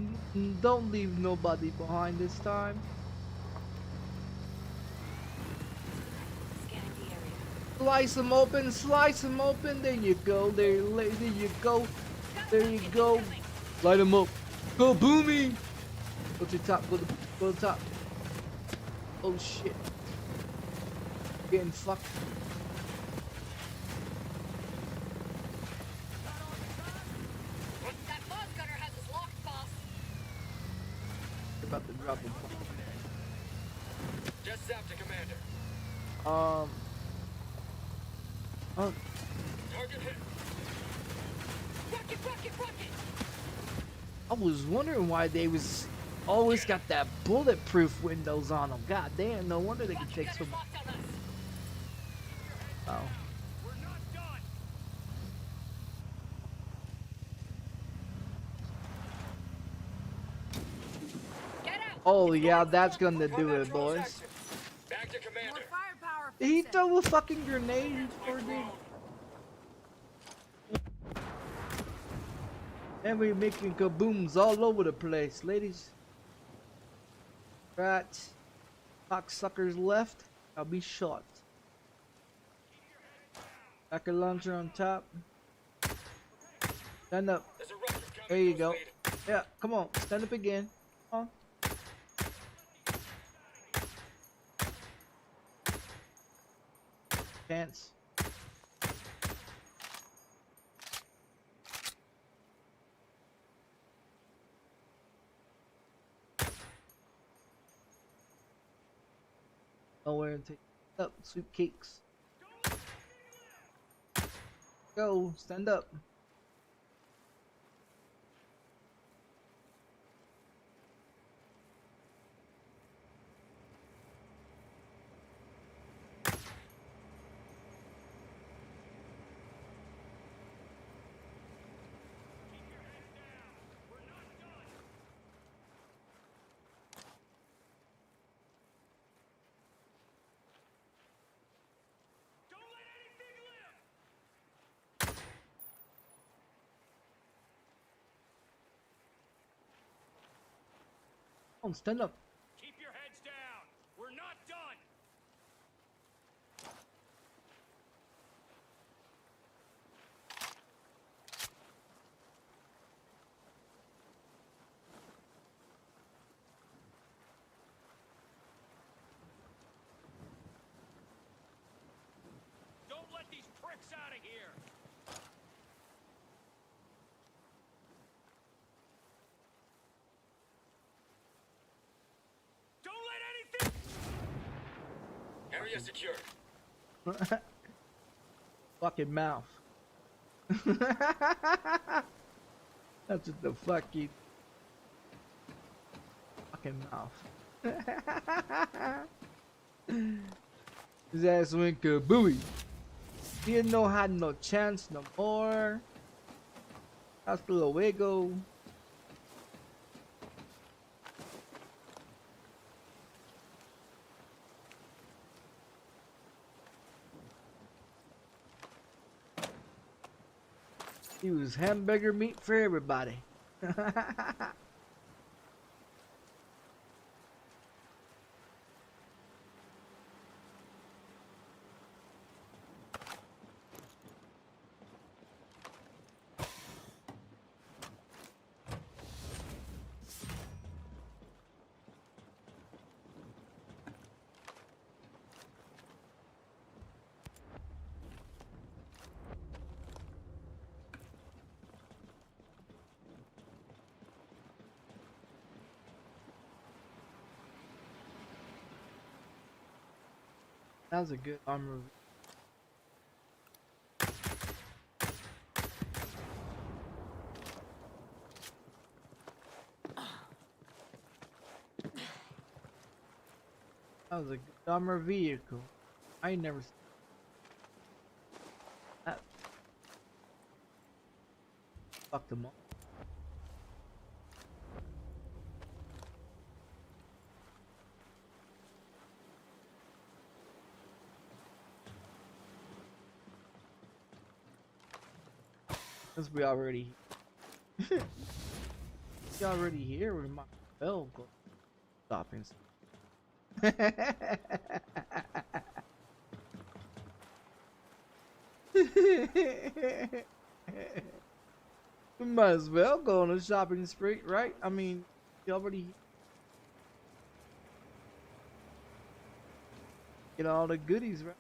Don't leave nobody behind this time. Scanning the area. Slice them open. Slice them open. There you go. There you go. There you go. Light them up. Go boomy. Go to the top. Go to the top. Oh shit. Getting fucked. That Boss Gunner has us locked, boss. They're about to drop them. Just zapped to commander. Oh, Target hit. Rocket! I was wondering why they was always got that bulletproof windows on them. God damn, no wonder they could take Gunner's some. locked on us. Oh. We're not done. Get out. Oh It's yeah, going that's full. gonna do Combat it, drones boys. active. Back to commander. Firepower. Did he throw a fucking grenade for dude? And we're making kabooms all over the place, ladies. Right. Cocksuckers left. I'll be shot. Rocket launcher on top. Stand up. There's a rocket coming. There you Ghost go. lead. Yeah, come on. Stand up again. Come on. Chance. Nowhere to take up. Sweet cakes. Go. Stand up. Come on, stand up. Keep your heads down. secured. Fucking mouth. That's what the fucking mouth. His ass went kabooey. He didn't know had no chance no more. Hasta luego. He was hamburger meat for everybody. That was a good armor. That was a good armor vehicle. I ain't never seen that. Fuck them all. Since we already here, we might as well go shopping. We might as well go on a shopping spree, right? I mean, you already get all the goodies, right?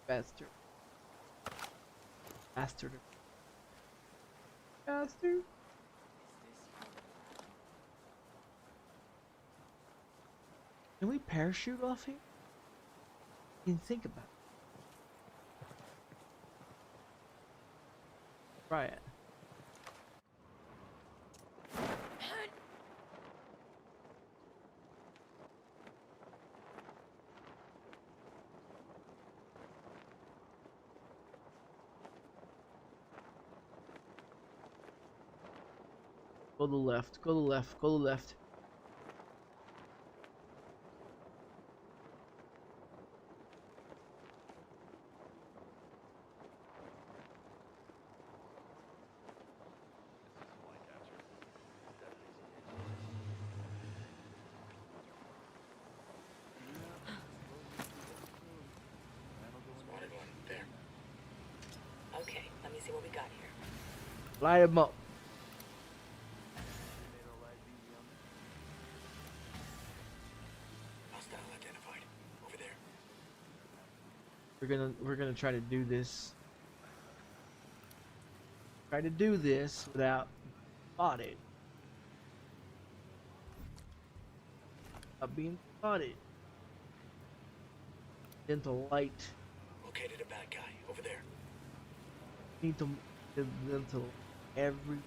Bastard. Bastard. Bastard. Can we parachute off here? You can think about it. Try it. Go to the left, go to the left, go to the left. Spotted one. There. Okay, let me see what we got here. Light him up. Hostile identified. Over there. We're gonna try to do this. Try to do this without spotted. Without being spotted. Into light. Located a bad guy. Over there. Need to into every.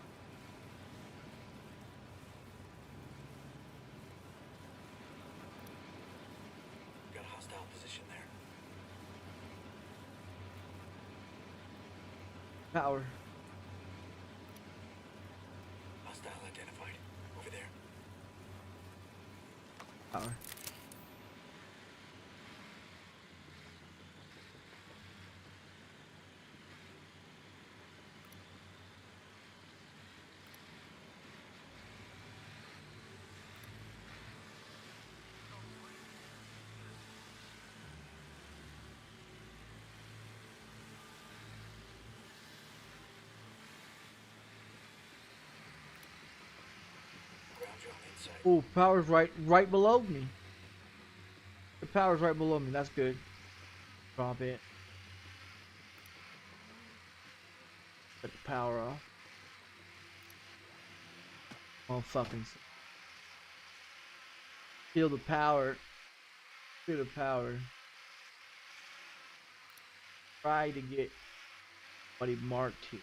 Got a hostile position there. Power. Hostile identified. Over there. Power. sight. Oh, power's right below me. The power's right below me. That's good. Drop it. Put the power off. Oh fucking. Feel the power. Feel the power. Try to get what he marked here.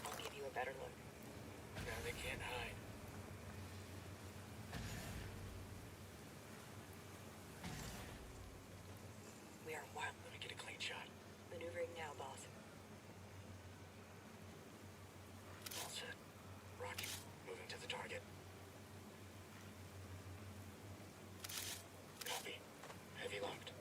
I'll give you a better look. Now they can't hide. We are wild. Let me get a clean shot. Maneuvering now, boss. All set. Roger. Moving to the target. Copy. Heavy locked.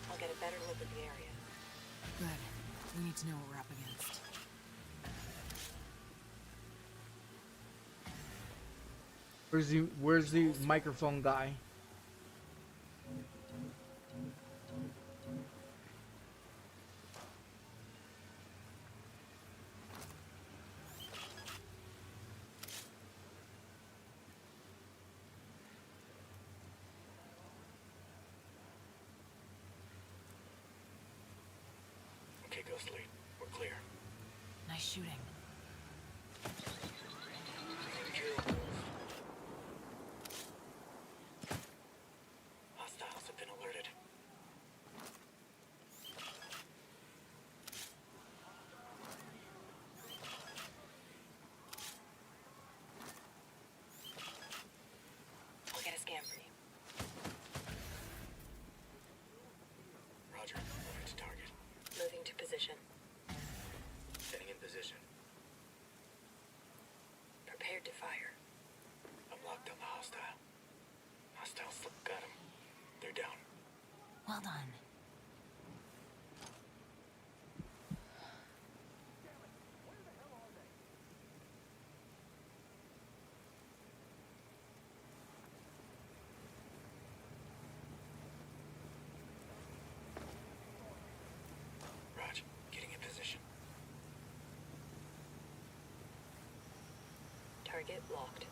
I'll get a better look at the area. Good. We need to know what we're up against. Where's the microphone guy? Okay, Ghostly. We're clear. Nice shooting. Hostiles have been alerted. I'll get a scan for you. Roger. Moving to target. Moving to position. Getting in position. Prepared to fire. I'm locked on the hostile. Hostiles got him. They're down. Well done. Raj, getting in position. Target locked.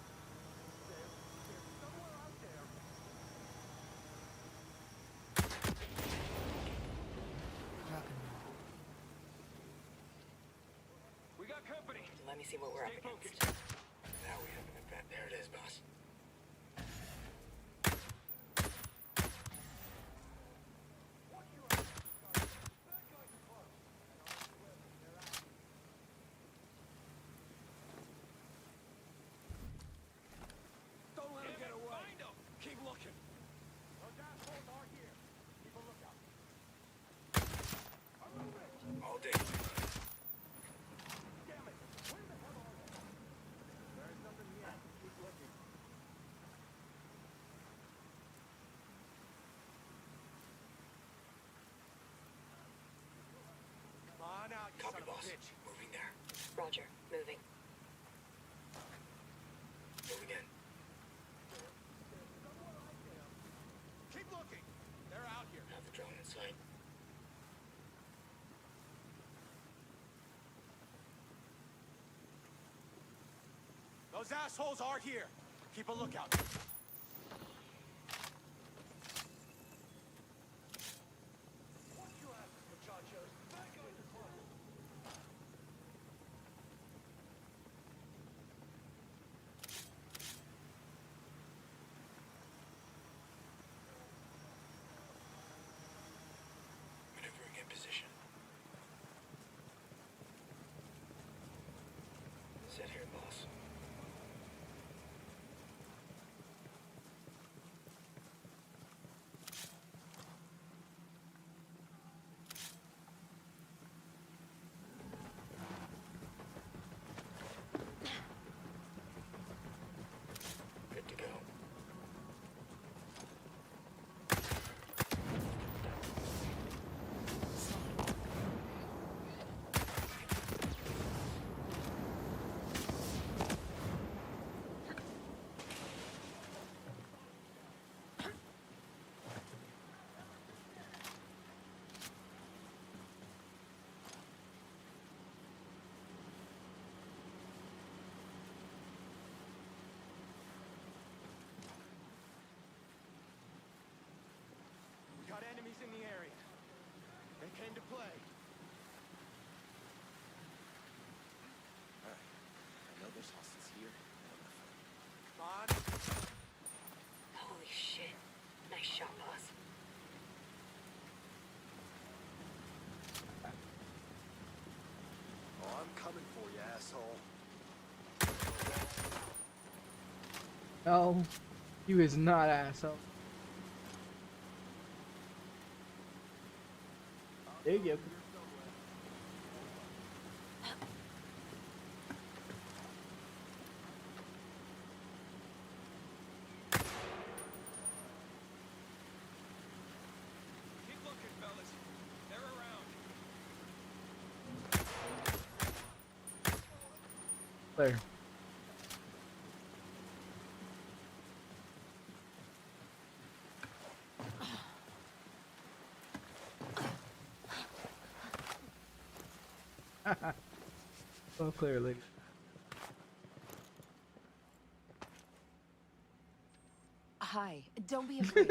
Rock and roll. We got company. Let me see what we're up against. Now we have an event. There it is, boss. Don't let him get away. Find him. Keep looking. Those assholes are here. Keep a lookout. All day. Damn it. Where the hell are they? There's nothing yet. Keep looking. Come on out, you Copy, son of a boss. bitch. Moving there. Roger. Moving. Moving in. Keep looking. They're out here. Have the drone in sight. Those assholes are here. Keep a lookout. No, you is not, asshole. There you go. Keep looking, fellas. They're around. There. So clear, lady. Hi, don't be afraid.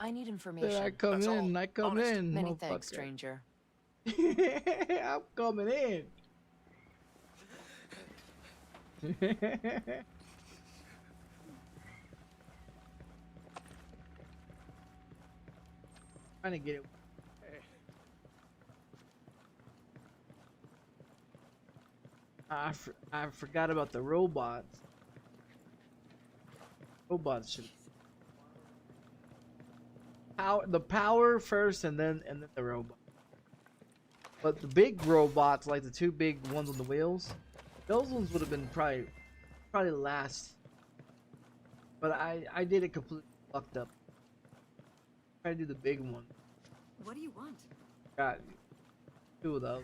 I need information. There I come That's all. in, I come Honest. in, Many thanks, motherfucker. stranger. I'm coming in. Trying to get it. I forgot about the robots. Robots should the power first, and then the robot. But the big robots, like the two big ones on the wheels, those ones would have been probably last. But I did it completely fucked up. Try to do the big one. What do you want? Got two of those.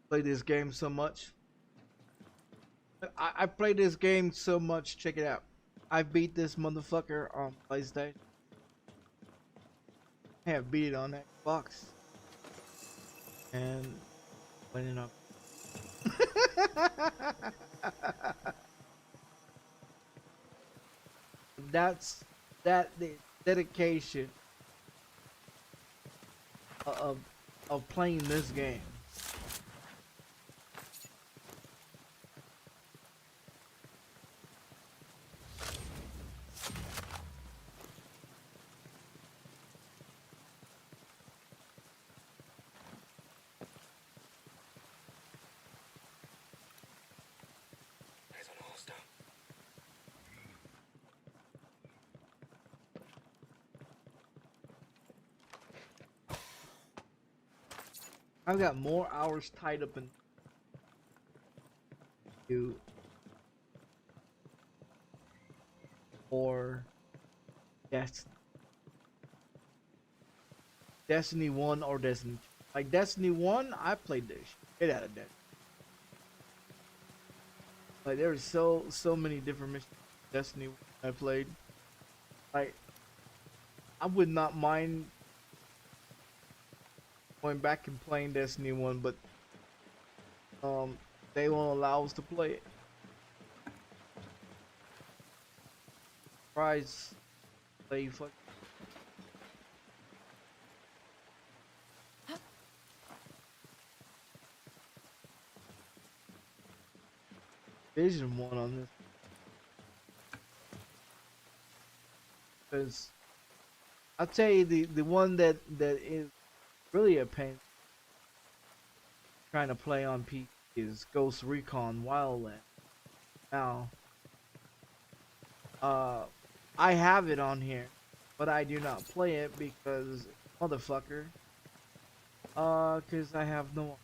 Play this game so much. I played this game so much. Check it out. I beat this motherfucker on PlayStation. I have beat it on Xbox. And playing it up. That's the dedication of playing this game. Eyes on a holster. I've got more hours tied up in you or Destiny 1 or Destiny 2. Like Destiny 1, I played this shit out of Destiny. Like there's so many different missions in Destiny I played. Like I would not mind going back and playing Destiny 1, but they won't allow us to play it. Prize play fuck. Vision 1 on this. Because I'll tell you the one that is really a pain trying to play on PC is Ghost Recon Wildland. Now, I have it on here, but I do not play it because motherfucker. Cause I have no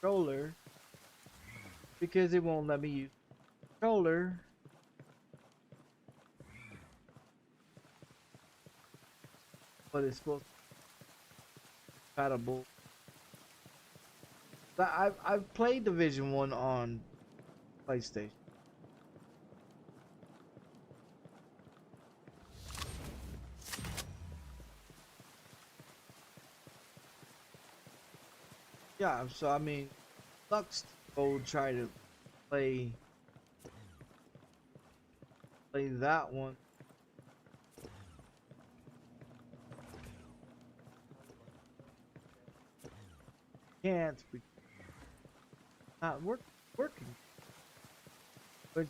controller because it won't let me use controller. But it's supposed to be compatible. But I've played Division 1 on PlayStation. Yeah, so I mean, sucks to go try to play that one can't because it's not working, which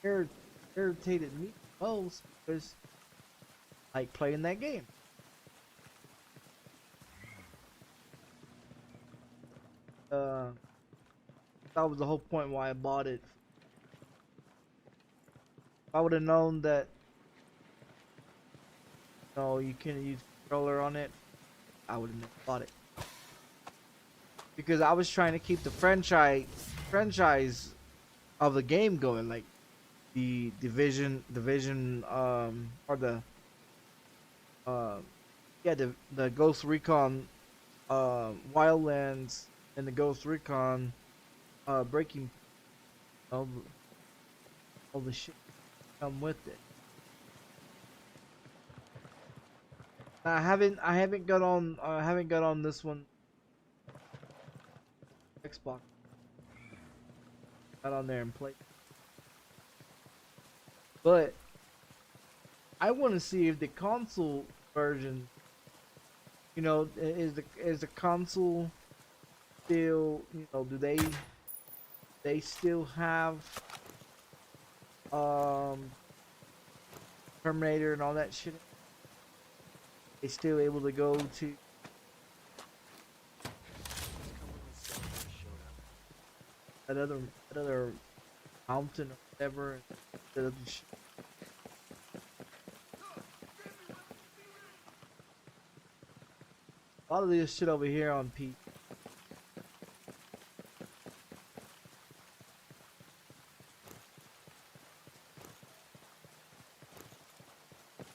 irritated me most because I like playing that game. That was the whole point why I bought it. If I would have known that, no, you can't use controller on it, I would have never bought it. Because I was trying to keep the franchise of the game going, like the division, or the yeah, the Ghost Recon, Wildlands, and the Ghost Recon, Breaking, all the shit come with it. I haven't got on this one. Xbox. Got on there and played. But I want to see if the console version, you know, is the console still, you know, do they still have Terminator and all that shit? They still able to go to that other mountain or whatever, that other shit. A lot of this shit over here on P.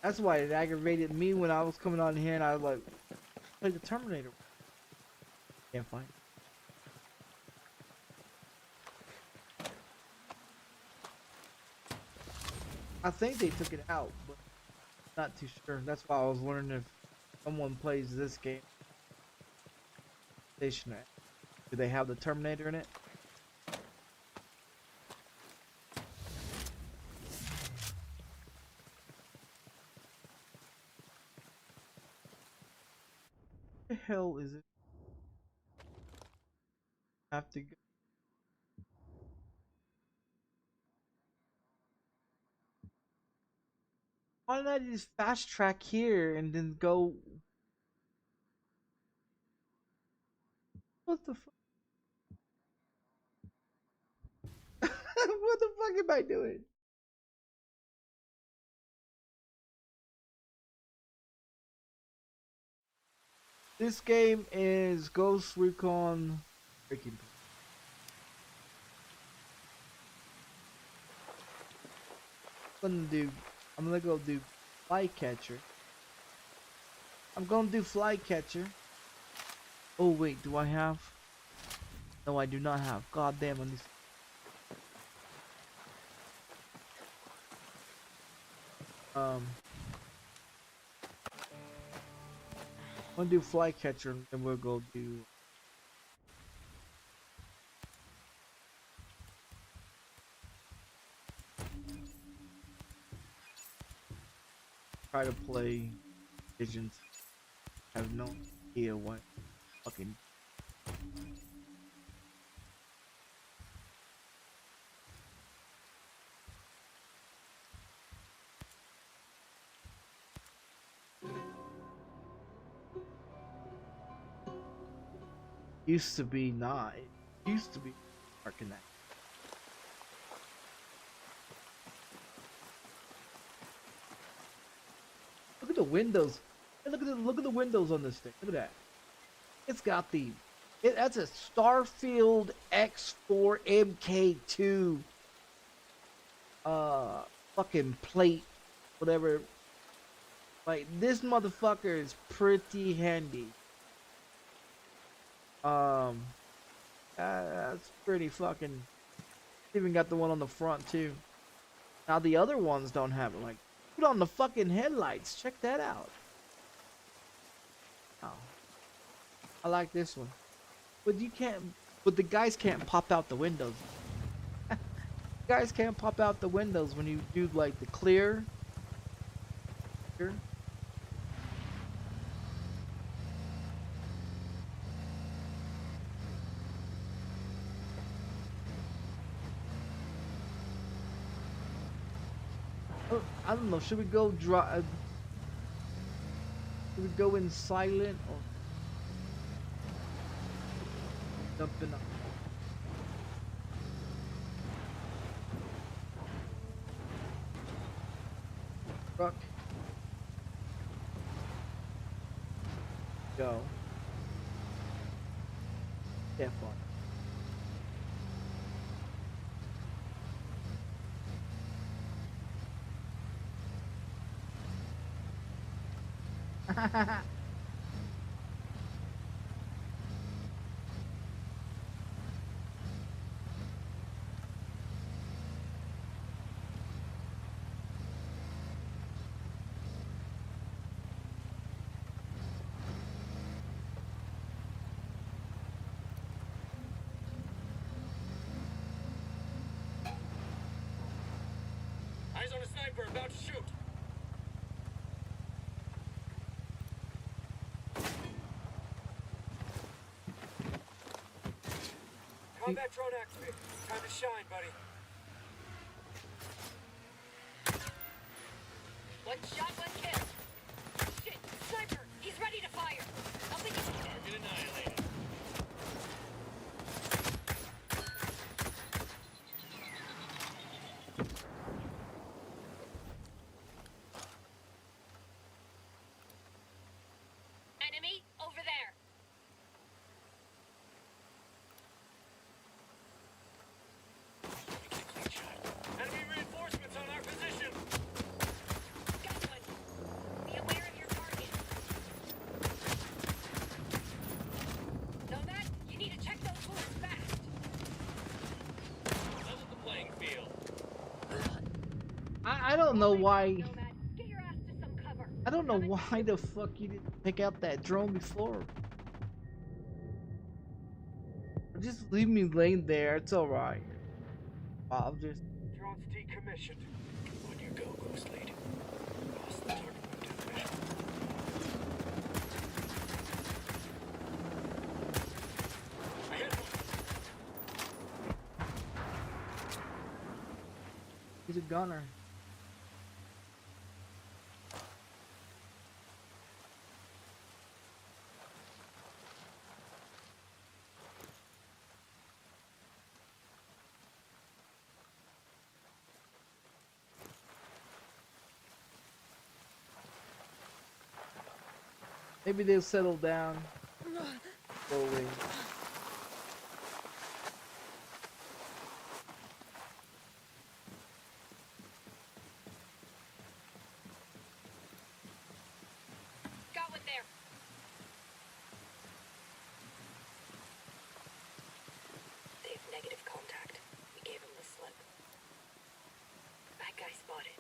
That's why it aggravated me when I was coming on here and I was like, play the Terminator. Can't find it. I think they took it out, but not too sure. That's why I was wondering if someone plays this game. Stationary. Do they have the Terminator in it? What the hell is it? Have to go. Why did I just fast track here and then go? What the fuck? What the fuck am I doing? This game is Ghost Recon Breaking. I'm gonna go do Flycatcher. I'm gonna do Flycatcher. Oh wait, do I have? No, I do not have. God damn, on this. I'm gonna do Flycatcher, and then we'll go do. Try to play Visions. I have no idea what fucking. Used to be not. It used to be working that. Look at the windows. Hey, look at the windows on this thing. Look at that. It's got that's a Starfield X4 MK2 fucking plate, whatever. Like, this motherfucker is pretty handy. That's pretty fucking. Even got the one on the front too. Now the other ones don't have it. Like, put on the fucking headlights. Check that out. Oh, I like this one. But you can't. But the guys can't pop out the windows. Guys can't pop out the windows when you do like the clear. I don't know. Should we go drive? Should we go in silent or jumping up? Truck. Go. Yeah, fun. Eyes on a sniper, about to shoot. Combat drone activated. Time to shine, buddy. One shot, one kill. Shit, sniper, he's ready to fire. Helping you. Target annihilated. Enemy over there. Enemy reinforcements on our position. Got one. Be aware of your target. Nomad, you need to check those bullets fast. Level the playing field. I don't know why. Nomad, get your ass to some cover. I don't know why the fuck you didn't pick out that drone before. Just leave me laying there. It's all right. I'll just. Drone's decommissioned. On your go, Ghost Lead. Lost the target window. I hit one. He's a gunner. Maybe they'll settle down. Go away. Got one there. They have negative contact. We gave him the slip. Bad guy spotted.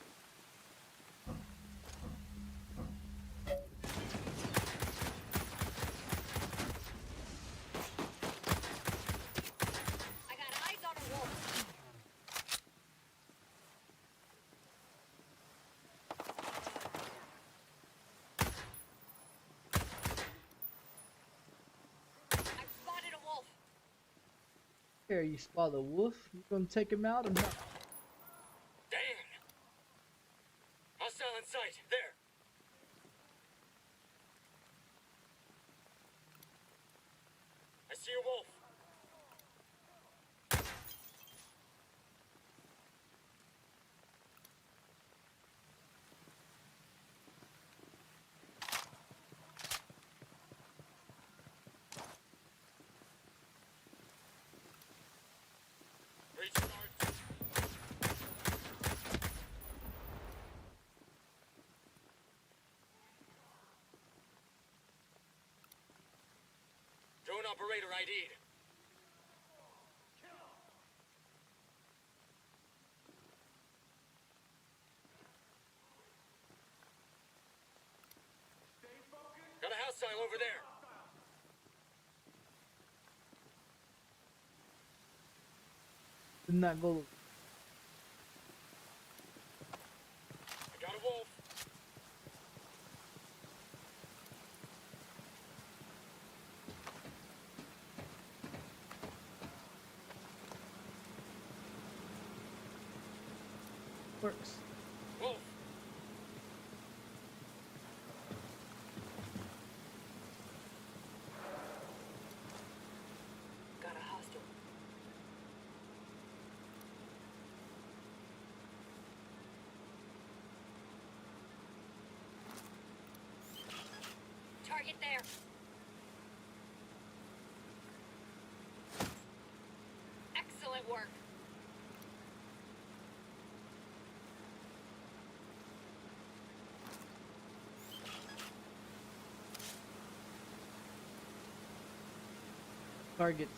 I got eyes on a wolf. I've spotted a wolf. Here, you spot a wolf. You gonna take him out or not? Damn! Hostile in sight. There. I see a wolf. Restart. Drone operator ID'd. Got a hostile over there. Did not go. I got a wolf. Works. Wolf. at work. Targets.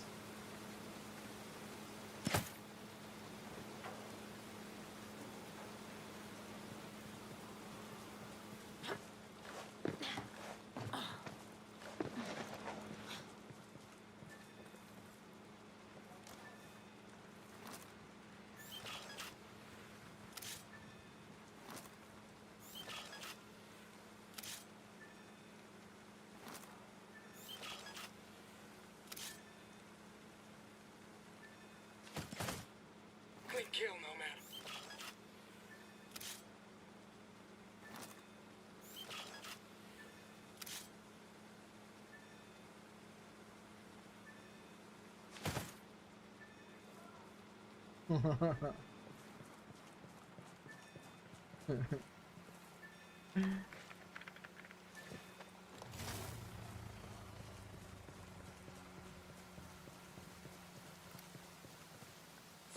Clean kill, Nomad.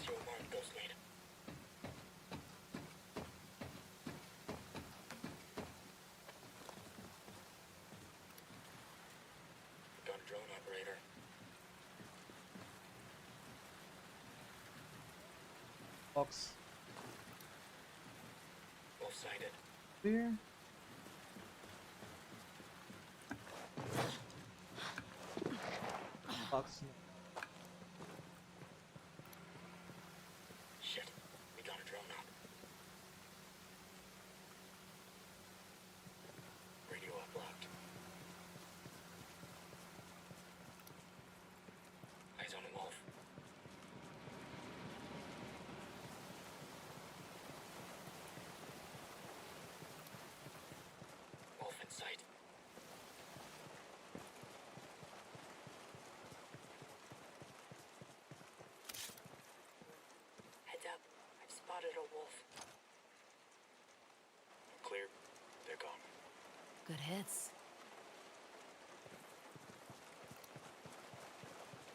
Zero mark ghost lead. Got a drone operator. Box Both sided. clear. Box. Shit. We got a drone up. Radio up locked. Eyes on a wolf. Wolf in sight. Heads up. I've spotted a wolf. Clear. They're gone. Good hits.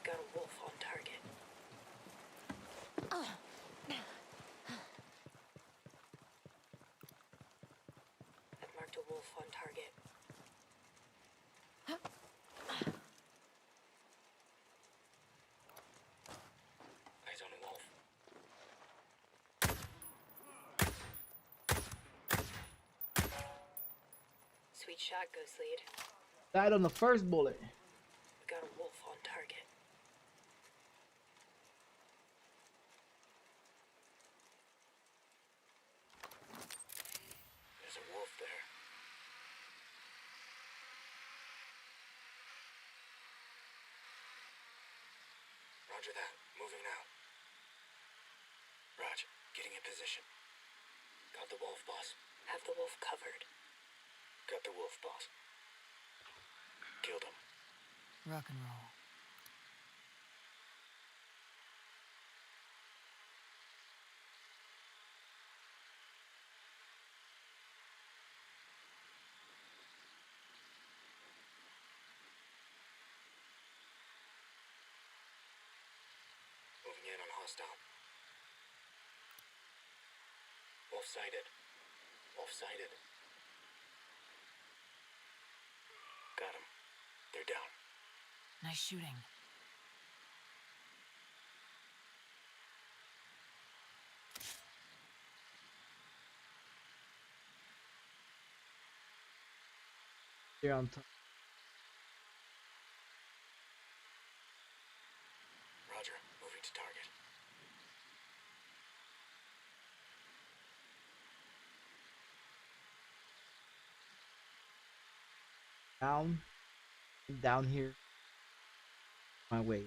Got a wolf on target. I've marked a wolf on target. Eyes on a wolf. Sweet shot, Ghost Lead. Died on the first bullet. We got a wolf on target. There's a wolf there. Roger that. Moving now. Raj, getting in position. Got the wolf, boss. Have the wolf covered. Got the wolf, boss. Killed him. Rock and roll. Moving in on hostile. Wolf sighted. Wolf sighted. Got him. They're down. Nice shooting. Here on top. Roger. Moving to target. Down here. My way.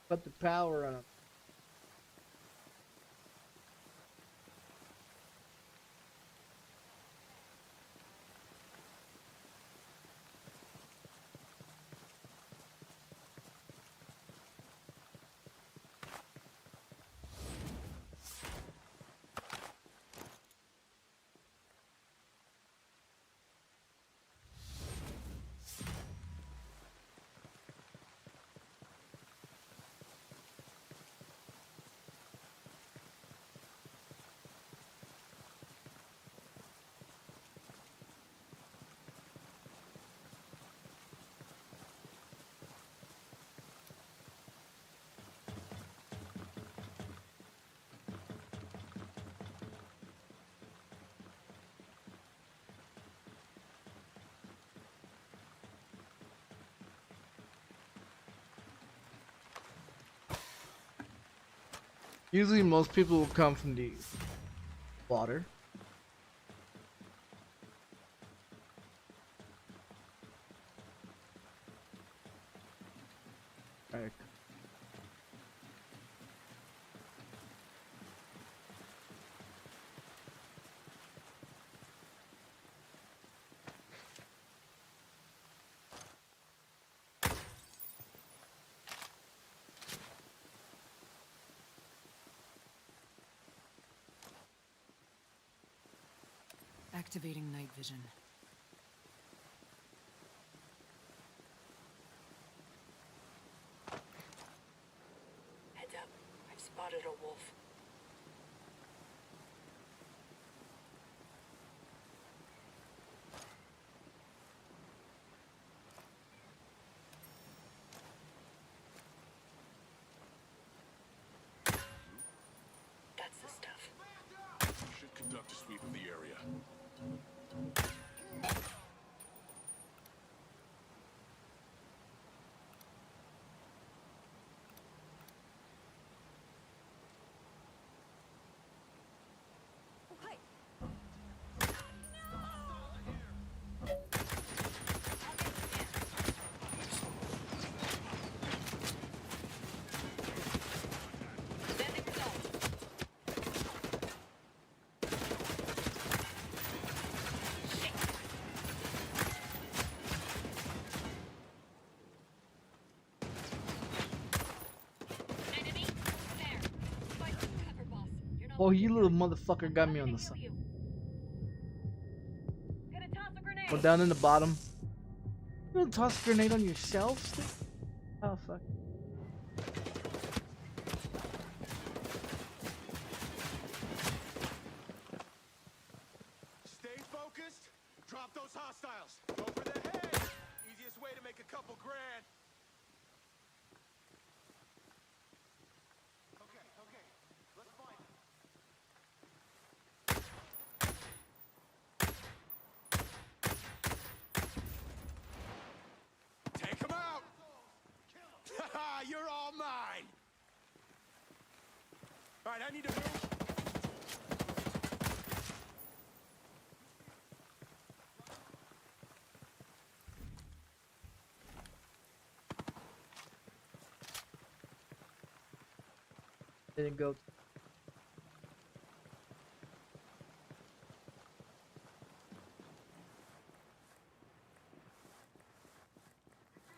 Cut the power on. Usually most people will come from the water. Alright. Activating night vision. Heads up. I've spotted a wolf. That's the stuff. Should conduct a sweep of the area. Sending results. Enemy there. Fight with cover, boss. You're not Oh, you looking little good. motherfucker got me on the Coming to side. heal you. Gonna toss a grenade. Or down in the bottom. You gonna toss a grenade on yourself, Stick? Oh fuck. Stay focused. Drop those hostiles. Go for the head. Easiest way to make a couple grand. Okay, okay. Let's find him. Take him out. Haha, you're all mine. All right, I need to move. Didn't go. Stay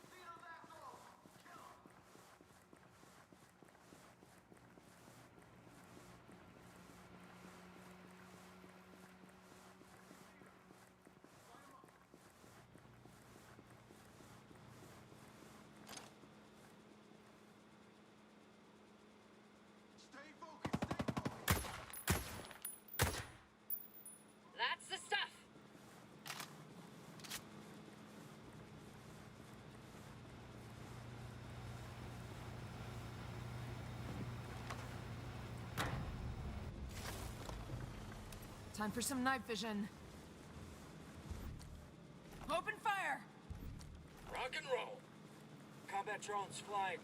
focused. Stay focused. That's the stuff. Time for some night vision. Open fire! Rock and roll. Combat drones flying.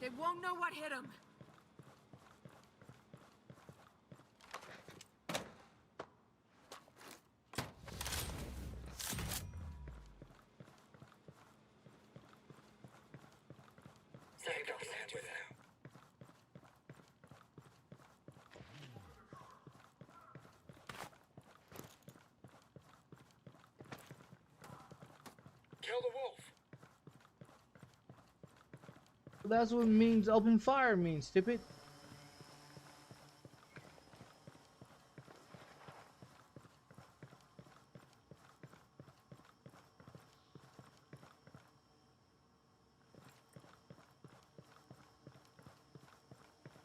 They won't know what hit them. Take up hand with him. Kill the wolf. That's what means open fire means, stupid.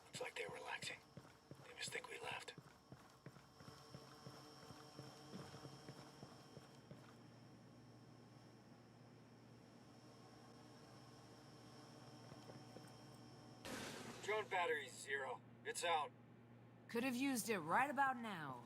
Looks like they're relaxing. They must think we left. Drone battery's 0. It's out. Could have used it right about now.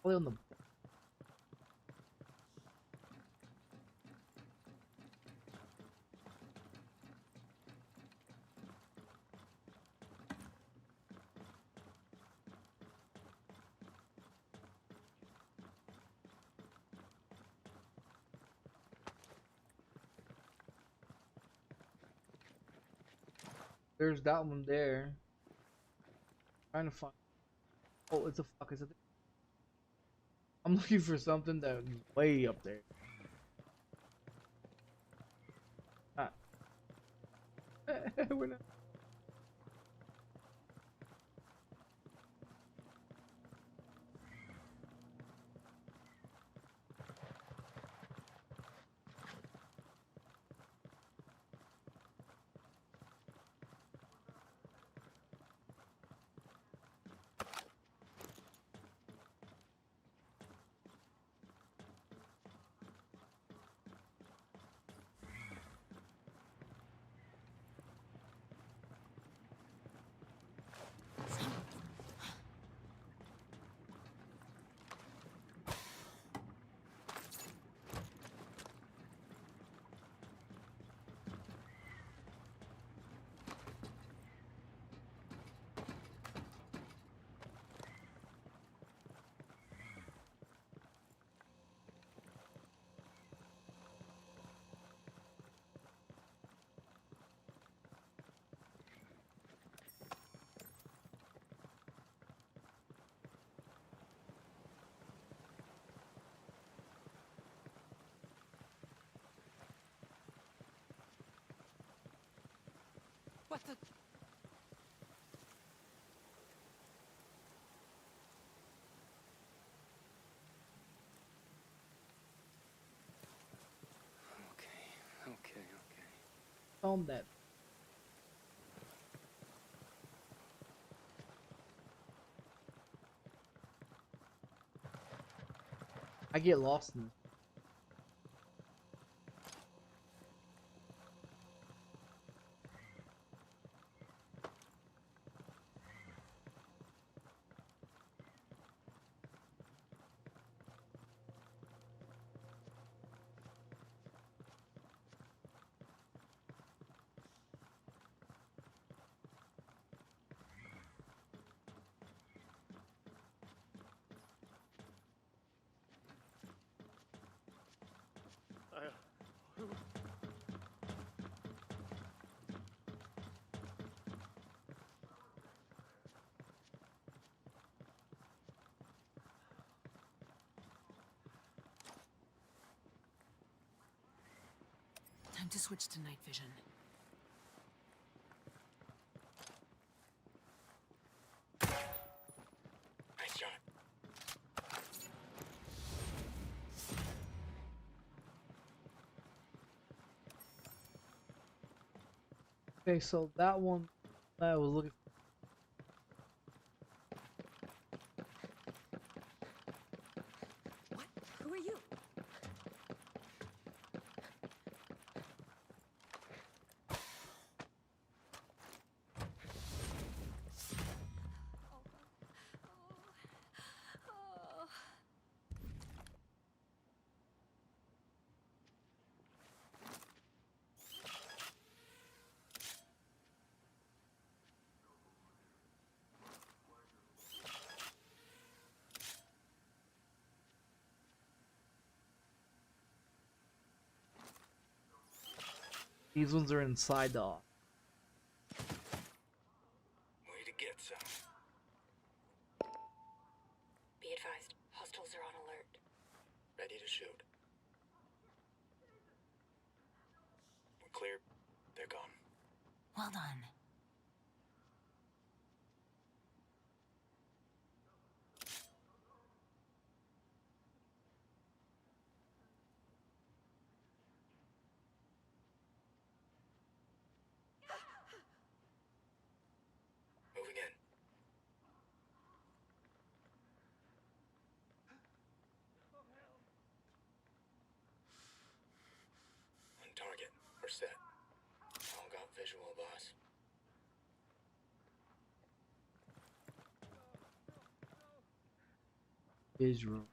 Probably on the. There's that one there. Trying to find. Oh, it's a fuck. It's a. I'm looking for something that's way up there. Ah. We're not. What the? Okay. Found that. I get lost in this. Time to switch to night vision. Nice shot. Okay, so that one that I was looking. What? Who are you? These ones are inside the. Way to get some. Be advised, hostiles are on alert. Ready to shoot. We're clear. They're gone. Well done. Moving in. On target. We're set. All got visual, boss. Israel.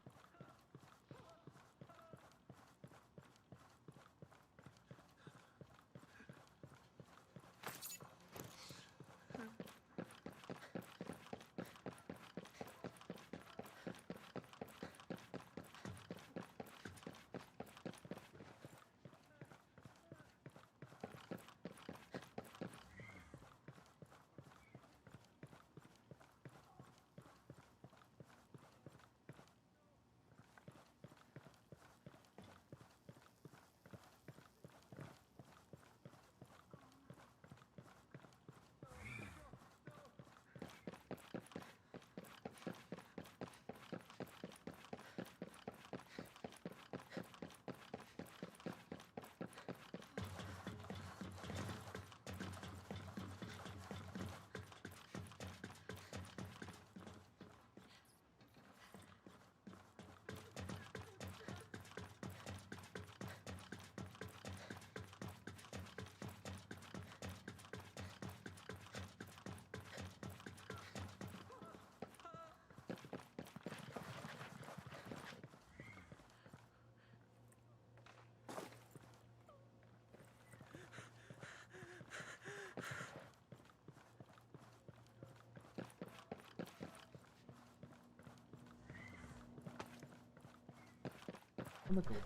Chemical.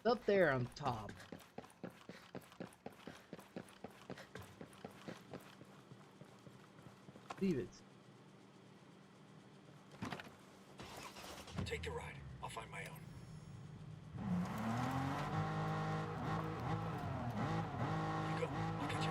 Up there on top. Leave it. Take the ride. I'll find my own. You go. I'll catch you.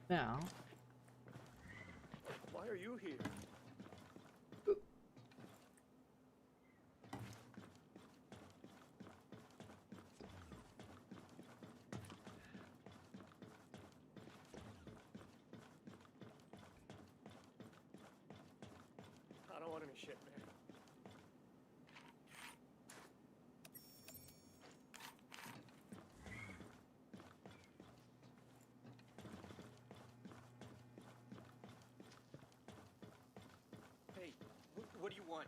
Now. Why are you here? I don't want any shit, man. Hey, what do you want?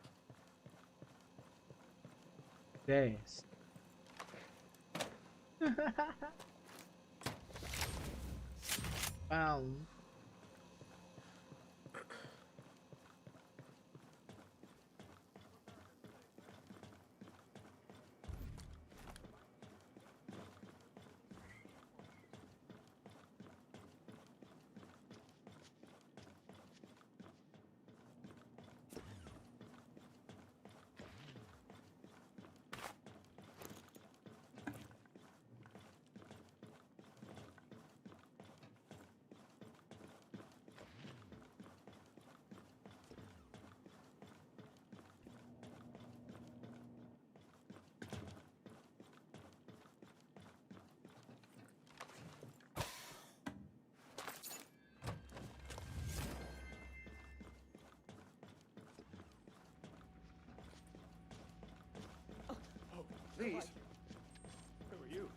Days. Found. Please? Who are you?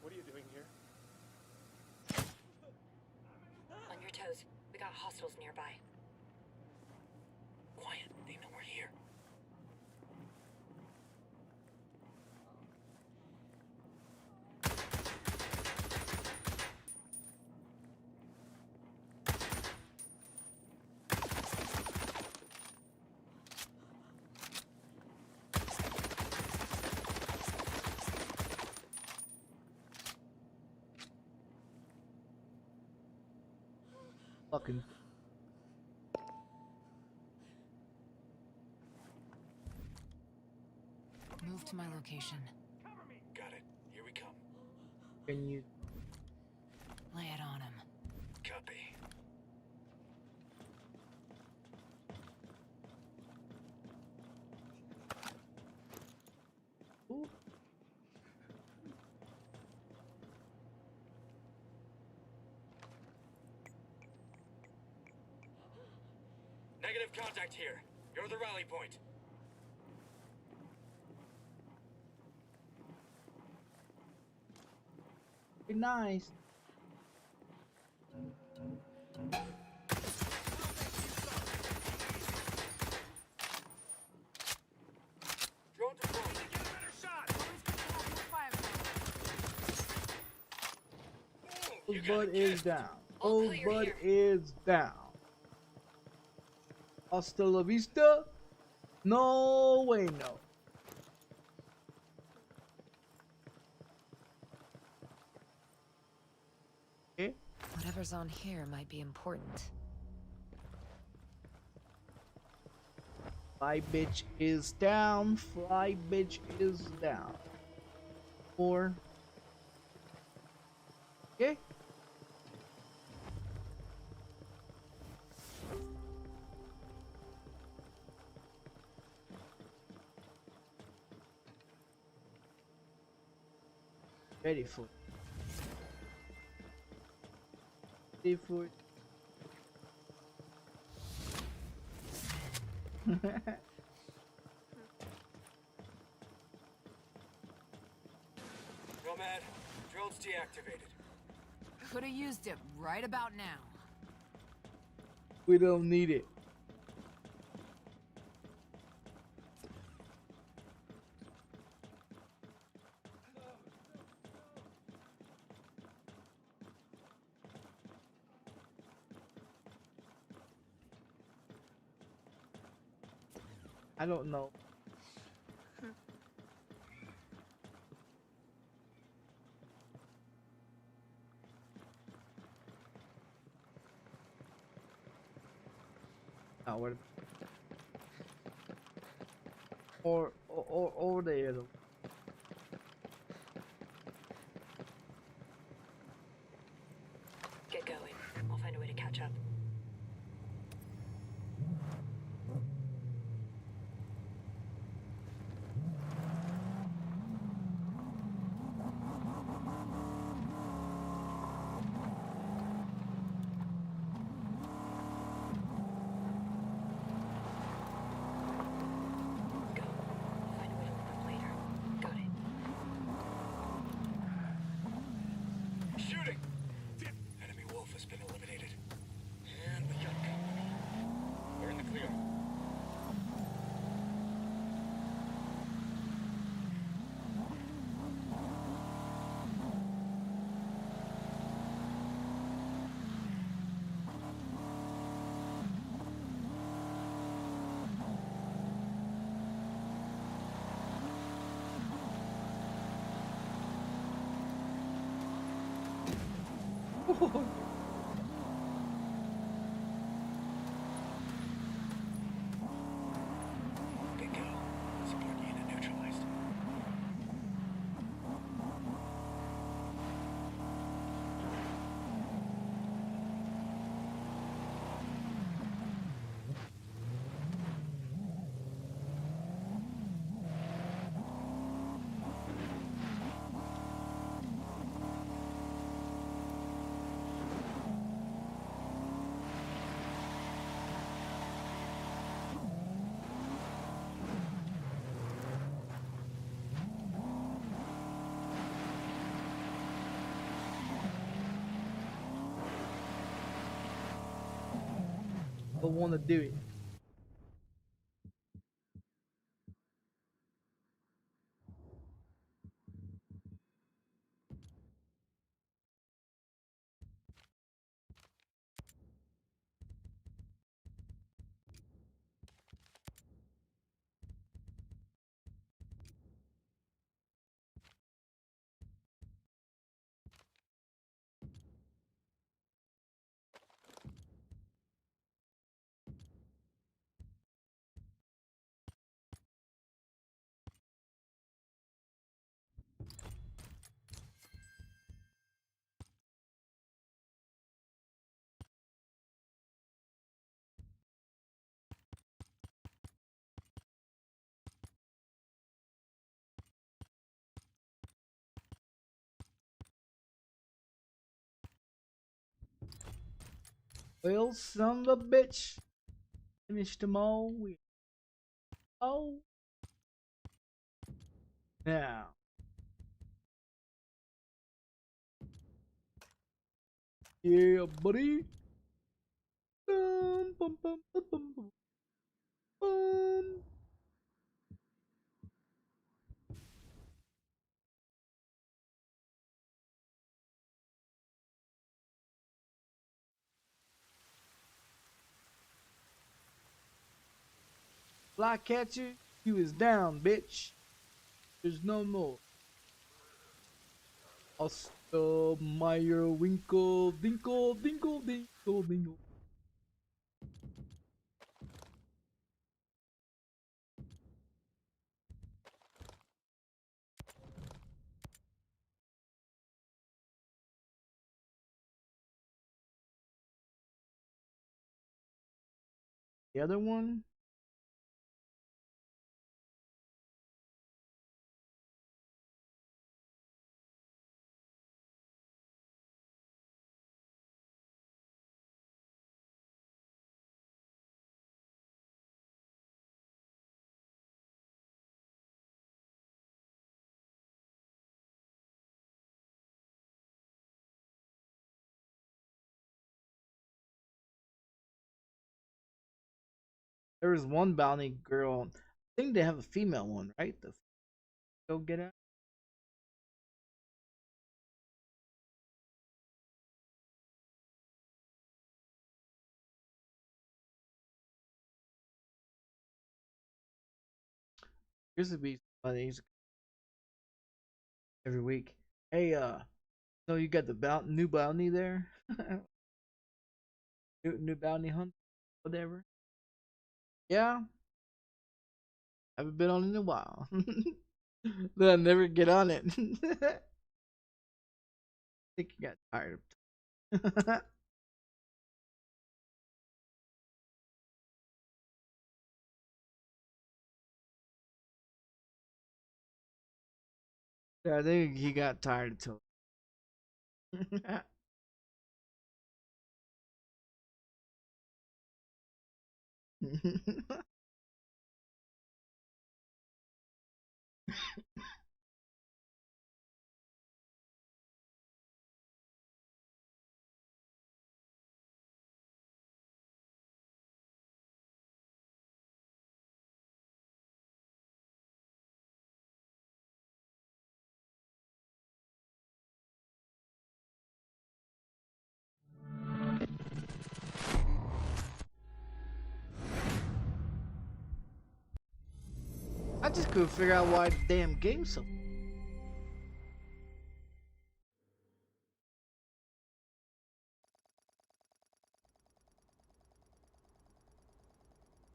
What are you doing here? On your toes. We got hostiles nearby. Quiet. They know we're here. Fucking. Move to my location. Got it. Here we come. Can you? Lay it on him. Copy. Ooh. Negative contact here. You're the rally point. Be nice. Drone deployed. Get a better shot! Old You got bud it, is kid. down. All Old clear bud here. is down. Hasta la vista. No way, no. Okay. Whatever's on here might be important. Fly bitch is down. Fly bitch is down. 4. Okay. Ready for it. Ready for it. Nomad, drone's deactivated. Could have used it right about now. We don't need it. I don't know. Oh, where? Or over there. Though. Get going. I'll find a way to catch up. Go. I'll find a way to look up later. Got it. Shooting! Enemy wolf has been eliminated. And we got company. We're in the clear. Bingo. Support unit neutralized. don't want to do it. Well, son of a bitch. Finish them all. Oh. Now. Yeah, buddy. Bum, bum, bum, bum, bum, bum, bum. Flycatcher, you is down, bitch. There's no more. Oscar Meyer Winkle Dinkle Dinkle Dinkle Dinkle. The other one? There was one bounty girl. I think they have a female one, right? The go get out. Used to be somebody every week. Hey, so you got the new bounty there? new bounty hunt, whatever. Yeah, haven't been on it in a while. But I never get on it. I think you got tired of. Yeah, I think he got tired of talking. I just couldn't figure out why the damn game's so.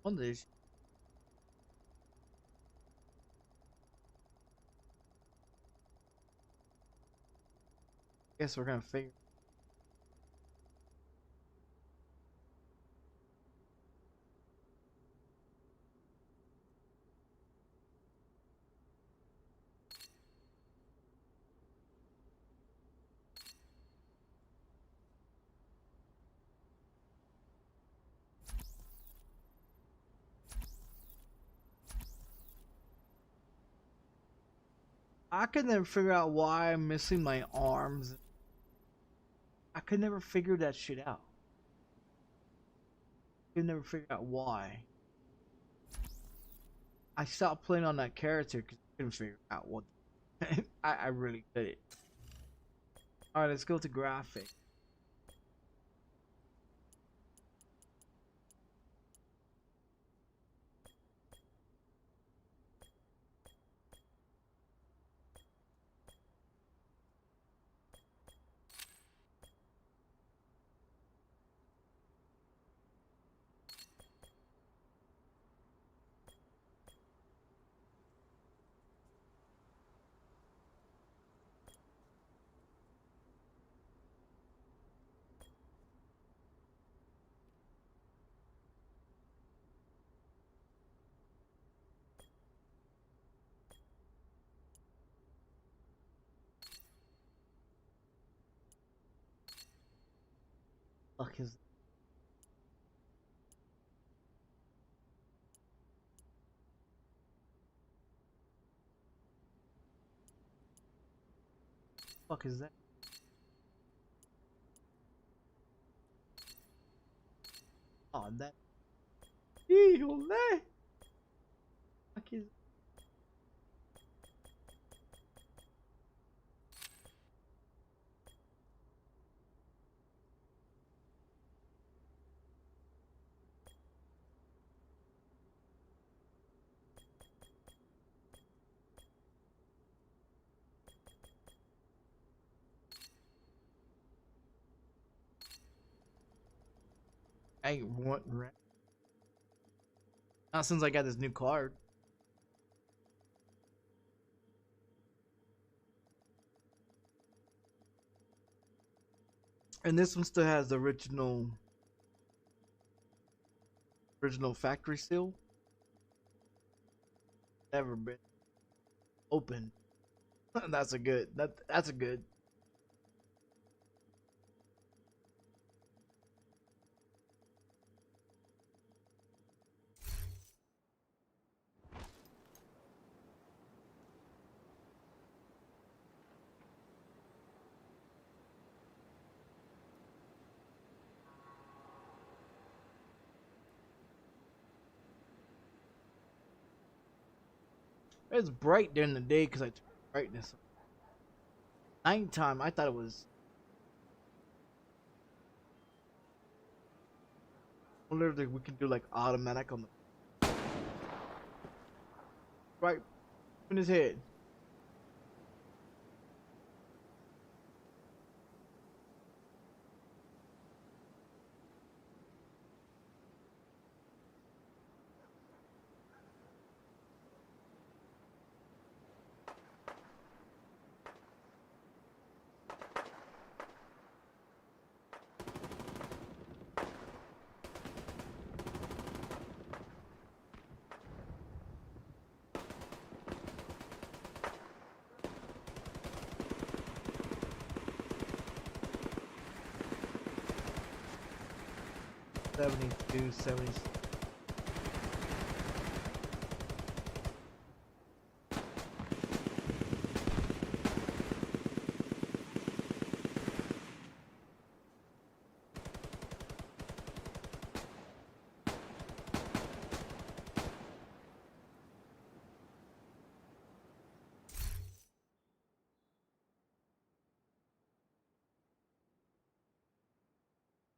On this. Guess we're gonna figure. I could never figure out why I'm missing my arms. I could never figure that shit out. I never figured out why. I stopped playing on that character because I couldn't figure out what. I really couldn't. Alright, let's go to graphic. Fuck is fuck is that? Oh, that. Híjole. Fuck is. I want right. Not since I got this new card. And this one still has the original factory seal. Never been open. That's a good. That's a good. It's bright during the day because I turned brightness. Nighttime, I thought it was. I wonder if we can do like automatic on the right in his head. $72, 70.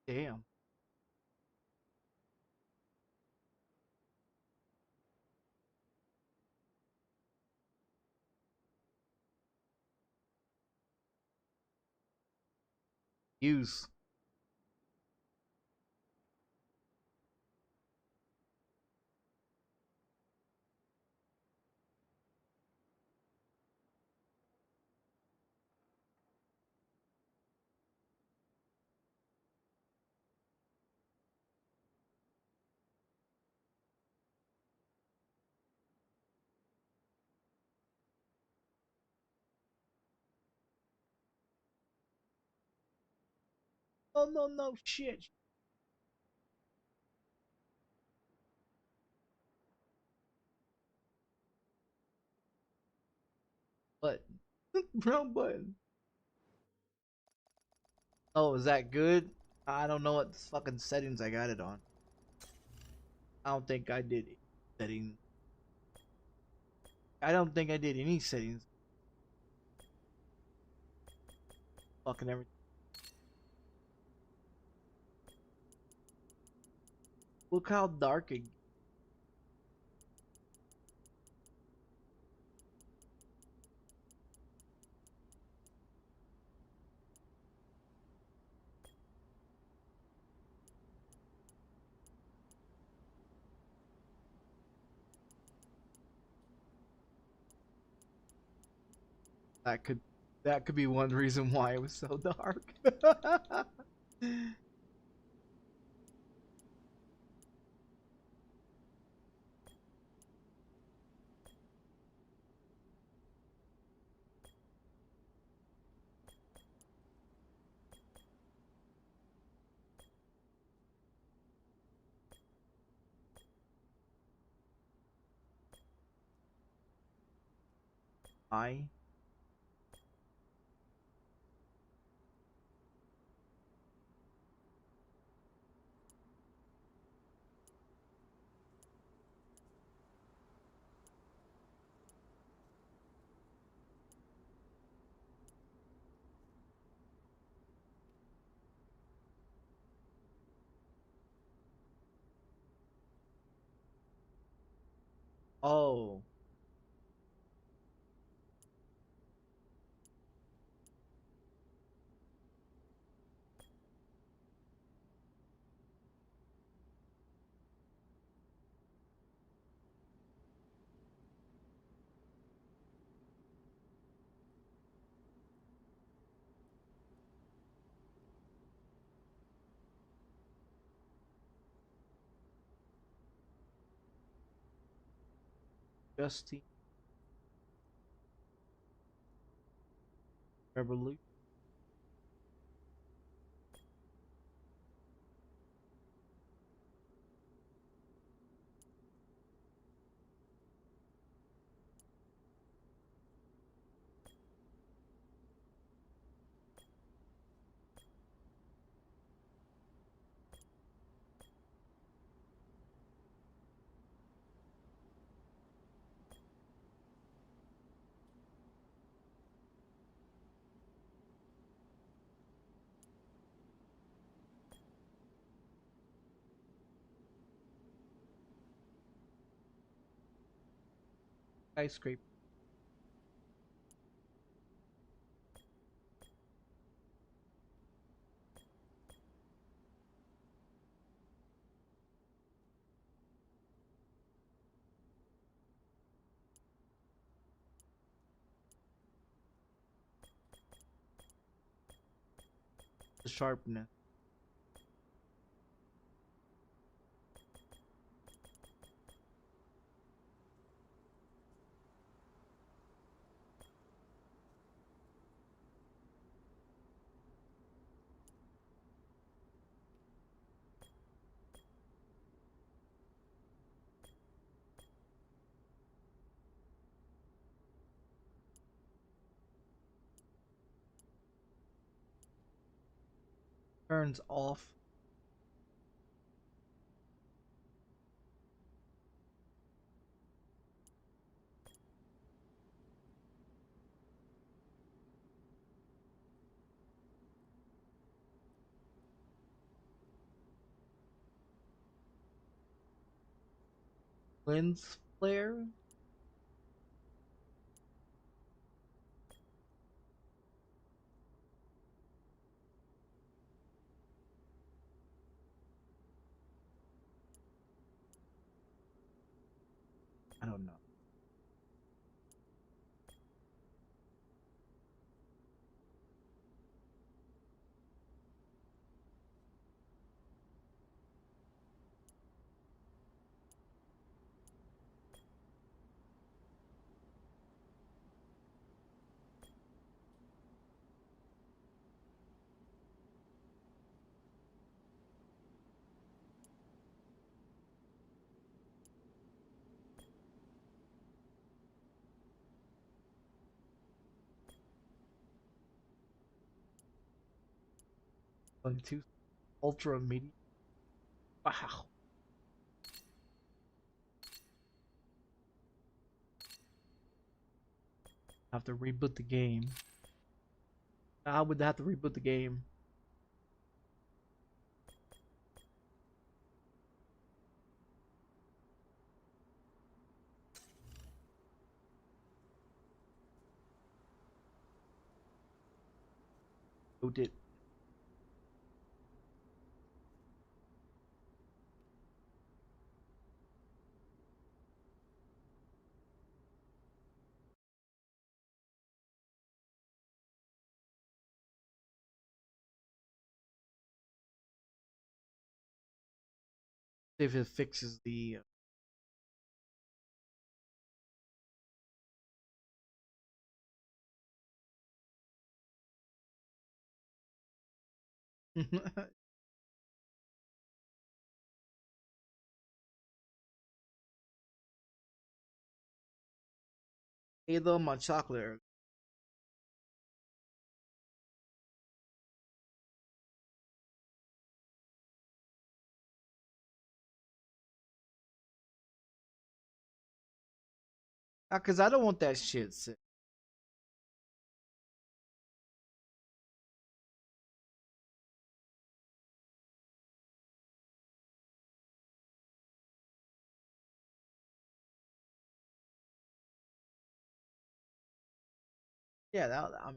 Damn. Use. Oh no no shit. But brown button. Oh, is that good? I don't know what fucking settings I got it on. I don't think I did settings. I don't think I did any settings. Fucking everything. Look how dark it. That could be one reason why it was so dark. I oh. Justin Revolution. Skyscraper. The sharpness. Turns off. Lens flare. I don't know. M.2 Ultra Medium. Wow. Have to reboot the game. I would have to reboot the game. Boot it. See if it fixes the. Halo my chocolate. Cause I don't want that shit. Yeah, that. I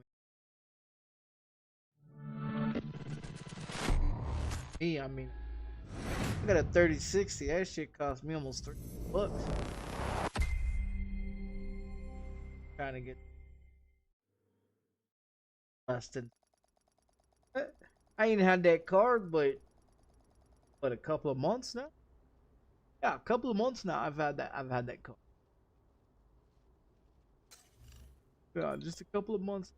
mean, I got a 3060. That shit cost me almost $3. Trying to get less than. I ain't had that card, but a couple of months now. Yeah, a couple of months now. I've had that. I've had that card. Yeah, just a couple of months.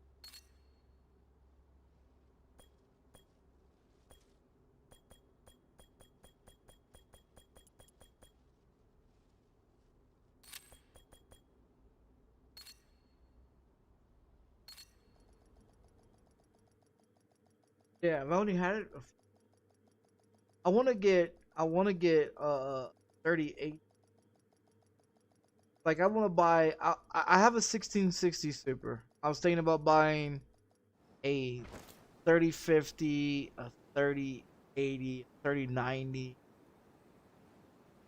Yeah, I've only had it. I want to get. 38. Like I want to buy. I have a 1660 Super. I was thinking about buying a 3050, a 3080, 3090,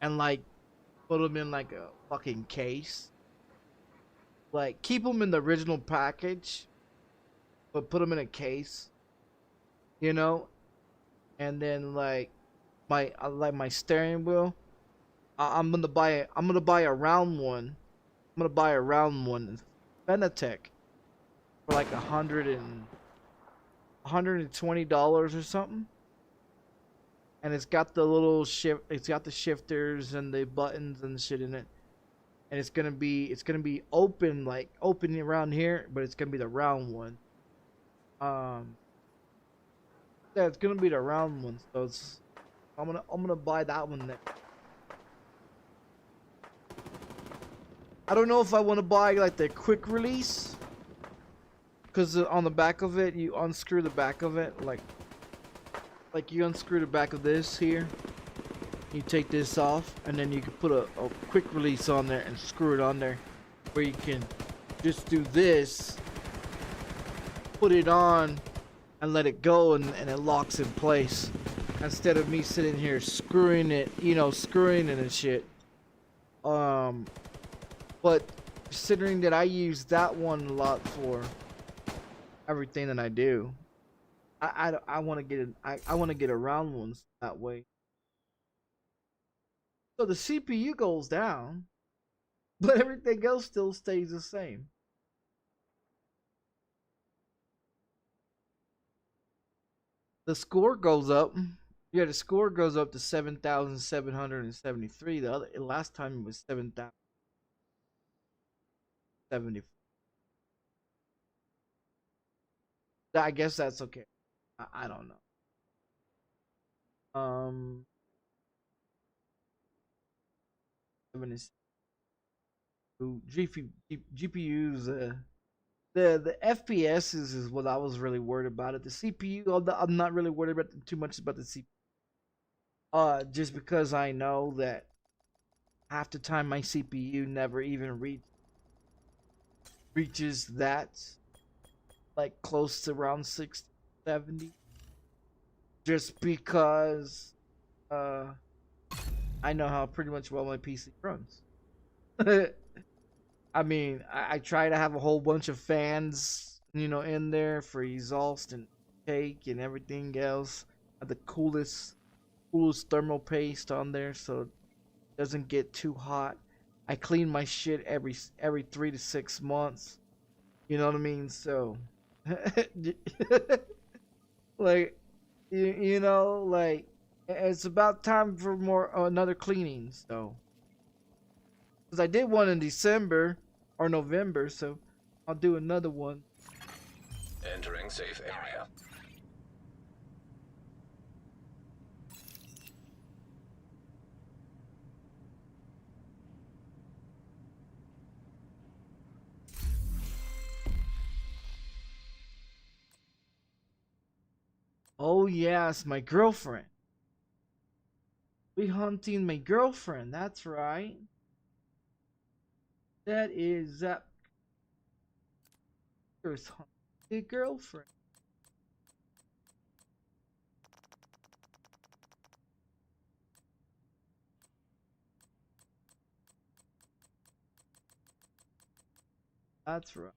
and like put them in like a fucking case. Like keep them in the original package, but put them in a case. You know, and then like my steering wheel. I'm gonna buy it. I'm gonna buy a round one. I'm gonna buy a round one, Benetech, for like $120 or something. And it's got the little shift. It's got the shifters and the buttons and shit in it. And it's gonna be open, like open around here, but it's gonna be the round one. Yeah, it's gonna be the round one. So I'm gonna buy that one then. I don't know if I want to buy like the quick release, because on the back of it, you unscrew the back of it, like you unscrew the back of this here. You take this off, and then you can put a quick release on there and screw it on there, where you can just do this, put it on, and let it go, and it locks in place. Instead of me sitting here screwing it, screwing it and shit. But considering that I use that one a lot for everything that I do, I want to get I want to get around ones that way. So the CPU goes down, but everything else still stays the same. The score goes up. Yeah, the score goes up to 7,773. The last time it was 7,070. I guess that's okay. I don't know. Um, GPUs. The FPS is what I was really worried about. It the CPU. I'm not really worried about too much about the CPU. Just because I know that half the time my CPU never even reaches that, like close to around 60, 70, just because I know how pretty much well my PC runs. I mean, I try to have a whole bunch of fans, you know, in there for exhaust and take and everything else. The coolest thermal paste on there so it doesn't get too hot. I clean my shit every 3 to 6 months. You know what I mean? So, like, you know, like it's about time for more another cleaning. So, because I did one in December or November, so I'll do another one. Entering safe area. Oh yes, my girlfriend. We hunting my girlfriend. That's right. That is there's hunting girlfriend. That's right.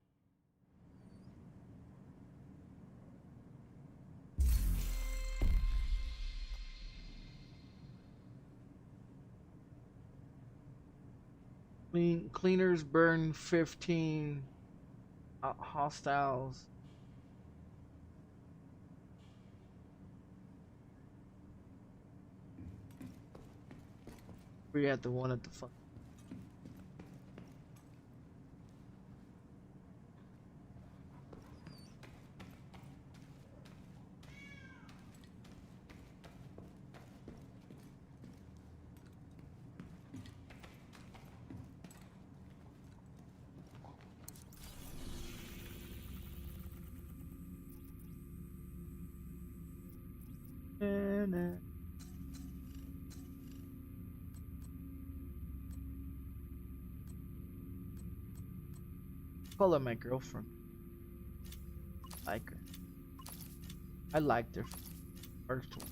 Cleaners burn 15 hostiles. We at the one at the fuck. Call her my girlfriend. Like her. I liked her first one.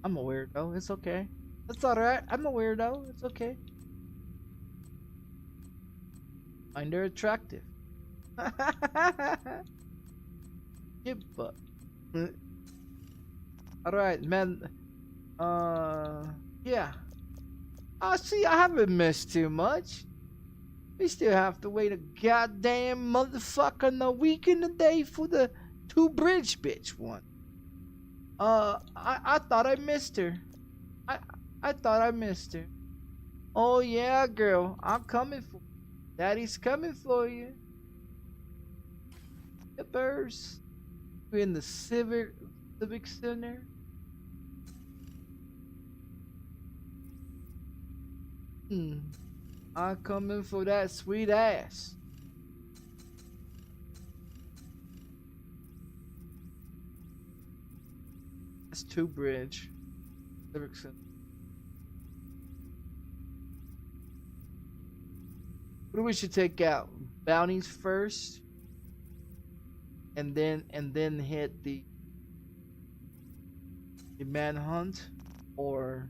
I'm a weirdo. It's okay. It's alright. I'm a weirdo. It's okay. Find her attractive. Give up. Alright, man. Yeah. See, I haven't missed too much. We still have to wait a goddamn motherfucking a week and a day for the 2 bridge bitch one. I thought I missed her. I thought I missed her. Oh yeah, girl, I'm coming for you. Daddy's coming for you. Hippers. We're in the civic center. I'm coming for that sweet ass. That's 2 bridge. Civic center. What do we should take out? Bounties first, and then hit the manhunt, or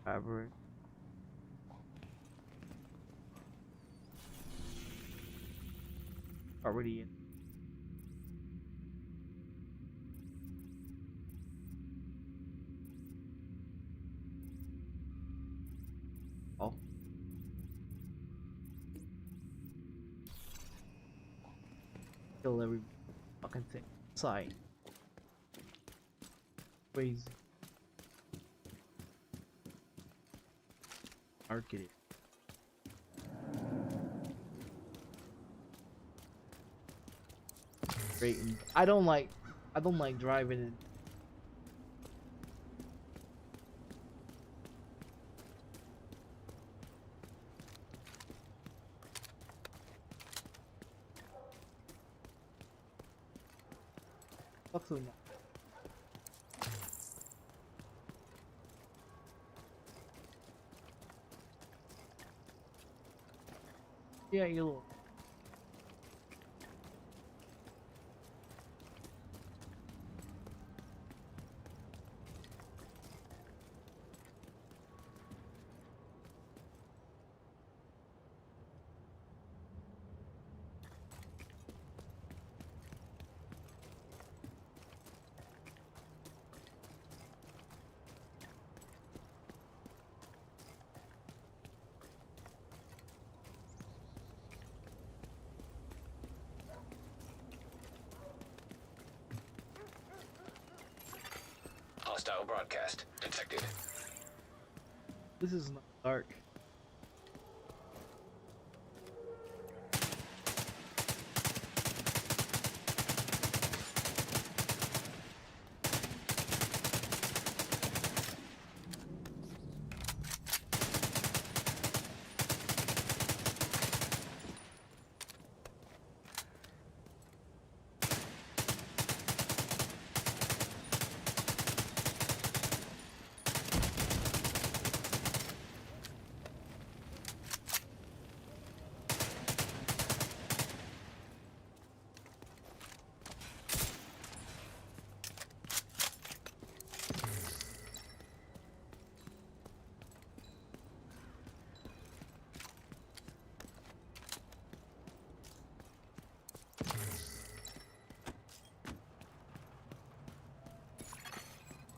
fabric. Already in. Oh. kill every fucking thing. Sight. Crazy. Market it. Great. I don't like driving it. Fuck them. Yeah, you little. Hostile broadcast detected. This is not dark.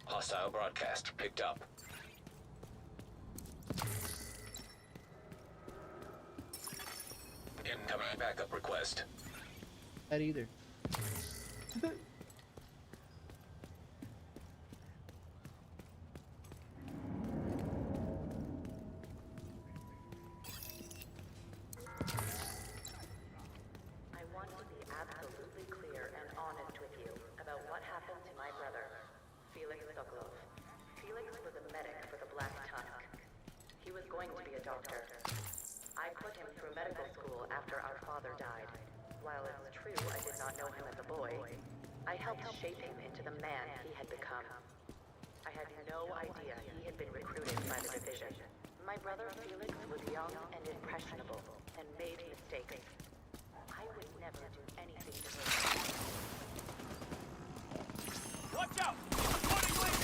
Hostile broadcast picked up. Incoming backup request. That either. I want to be absolutely clear and honest with you about what happened to my brother, Felix Sokolov. Felix was a medic for the Black Tusk. He was going to be a doctor. I put him through medical school after our father died. While it's true I did not know him as a boy, I helped shape him into the man he had become. I had no idea he had been recruited by the division. My brother Felix was young and impressionable and made mistakes. I would never do anything to hurt him. Watch out! Reporting UAV!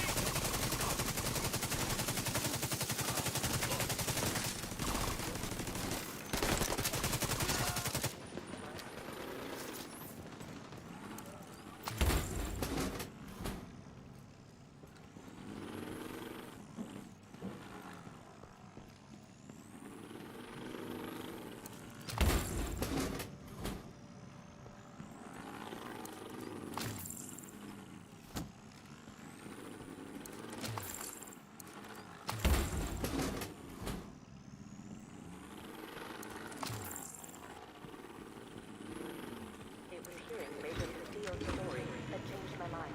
It was hearing Major Castillo's story that changed my mind.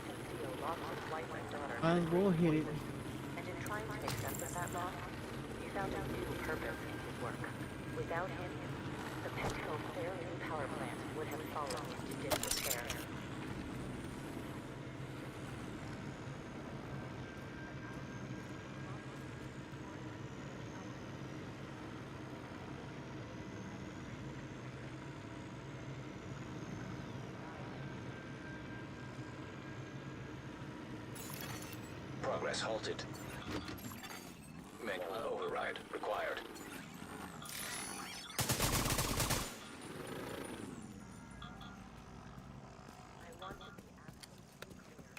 Castillo lost his wife and daughter. We'll hit it. And in trying to make sense of that loss, he found a new purpose in his work. Without him, the Petco Clarion power plant would have fallen into disrepair. Progress halted. Manual override required. I want to be absolutely clear.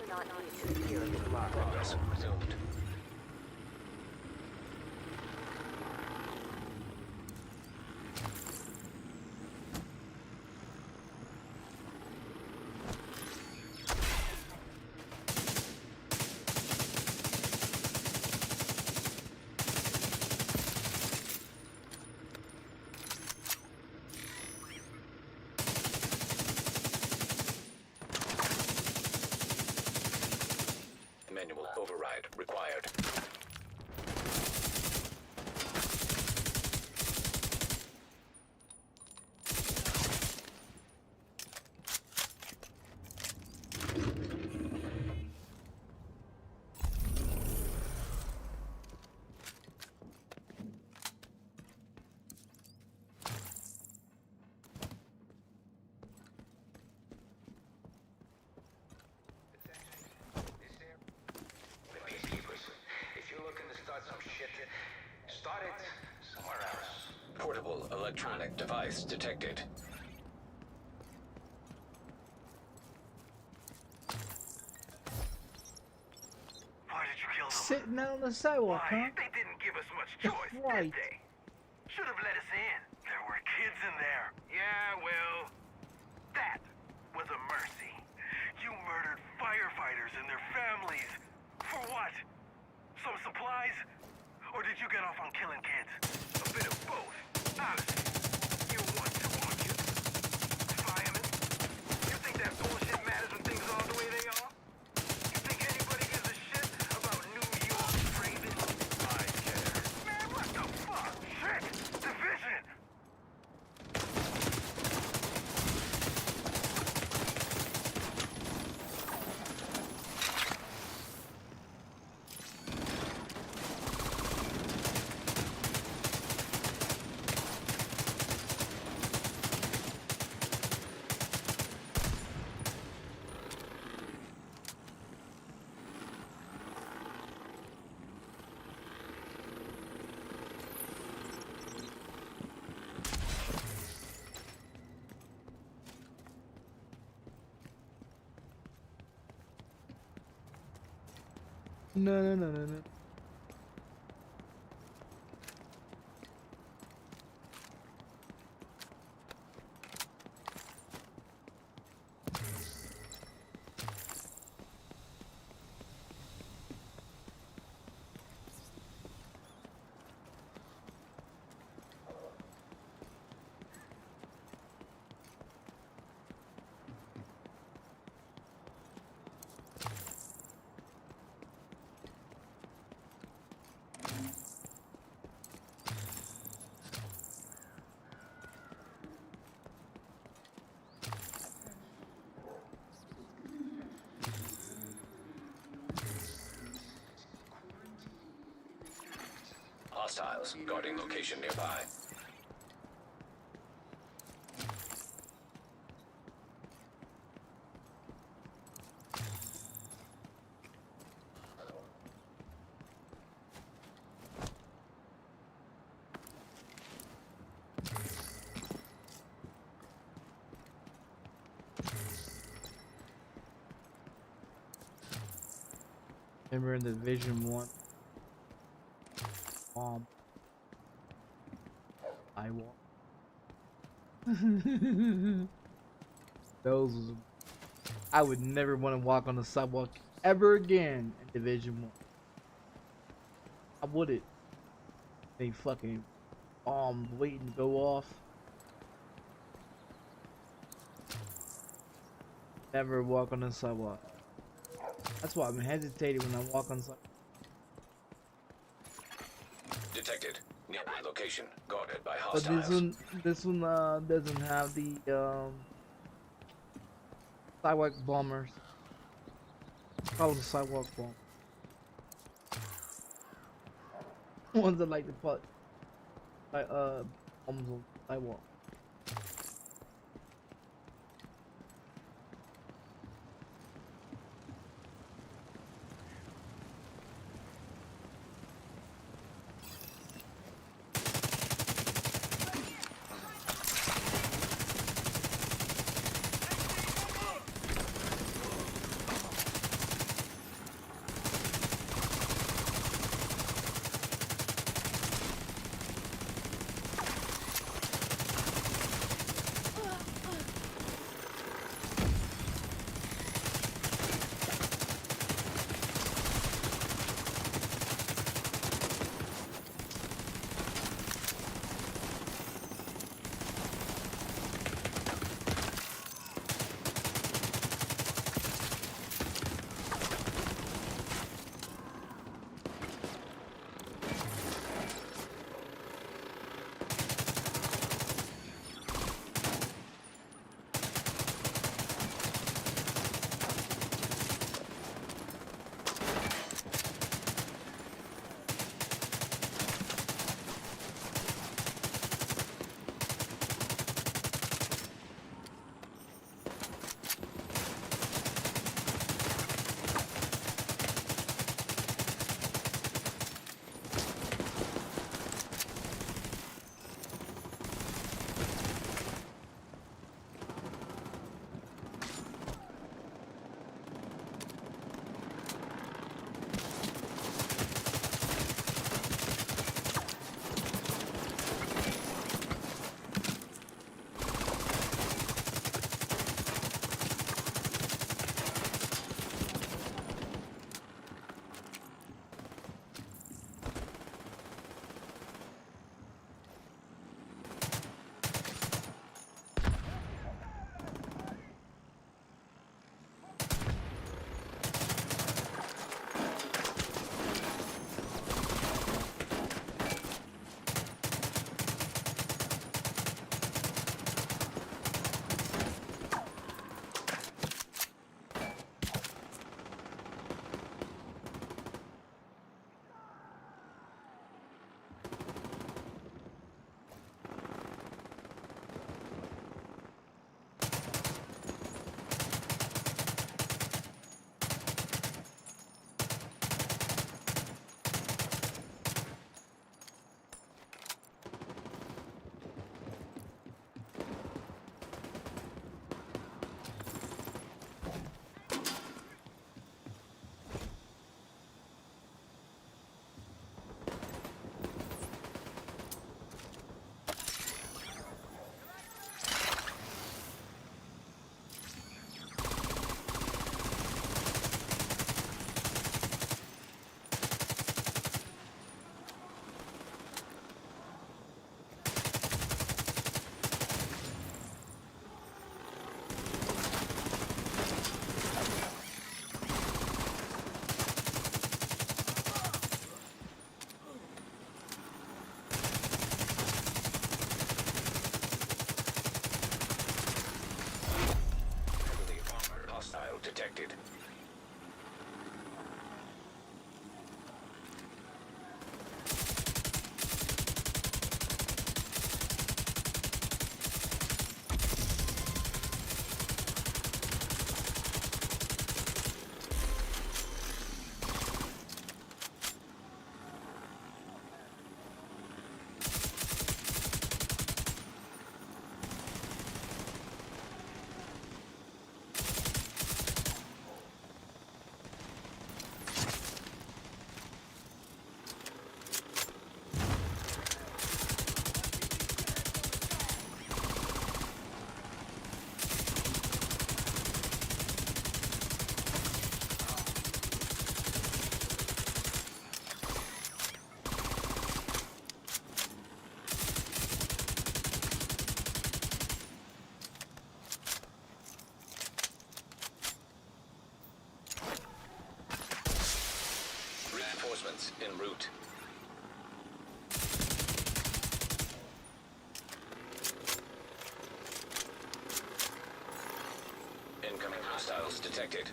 not need to fear the blood. Progress resumed. Manual override required. If you're looking to start some shit, start it somewhere else. Portable electronic device detected. Why did you kill them? Sitting out on the sidewalk, huh? Why? They didn't give us much choice, Right. did they? Should have let us in. There were kids in there. Yeah, well, that was a mercy. You murdered firefighters and their families. For what? Some supplies? Or did you get off on killing kids? A bit of both. Honestly, you want to, won't you? Fireman? You think that bullshit matters when things are the way they are? You think anybody gives a shit about New York Raven? I care. Man, what the fuck? Shit! Division! No, no, no, no, no. Hostiles guarding location nearby. Remember in the Division 1 bomb. I walk. Those was, I would never want to walk on the sidewalk ever again in Division 1. I wouldn't. They fucking bombs waiting to go off. Never walk on the sidewalk. That's why I'm hesitating when I walk on sidewalk. Detected. Nearby location guarded by But hostiles. this one doesn't have the sidewalk bombers. Call them sidewalk bomb. Ones that like to put bombs on the sidewalk. Reinforcements en route. Incoming hostiles detected.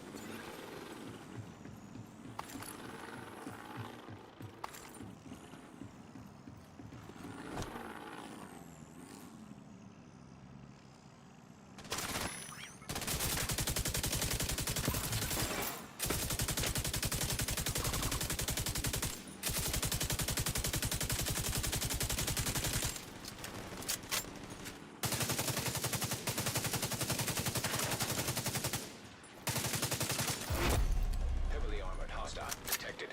Heavily armored hostile detected.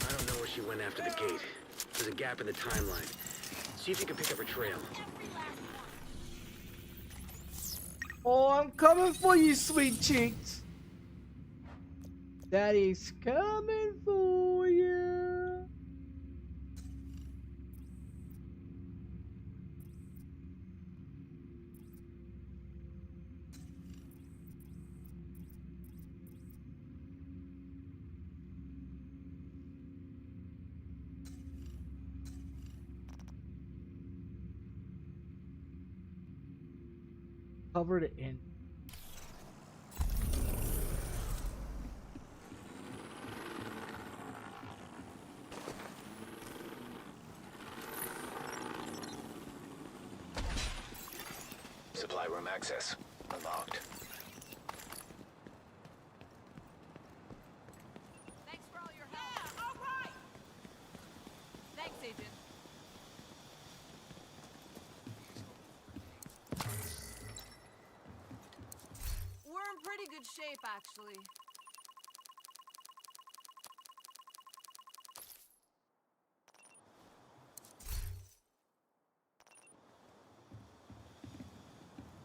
I don't know where she went after the gate. There's a gap in the timeline. See if you can pick up her trail. Oh, I'm coming for you, sweet cheeks. Daddy's coming for you. Covered in. Supply room access unlocked. Thanks for all your help. Yeah, all right. Thanks, Agent. We're in pretty good shape, actually.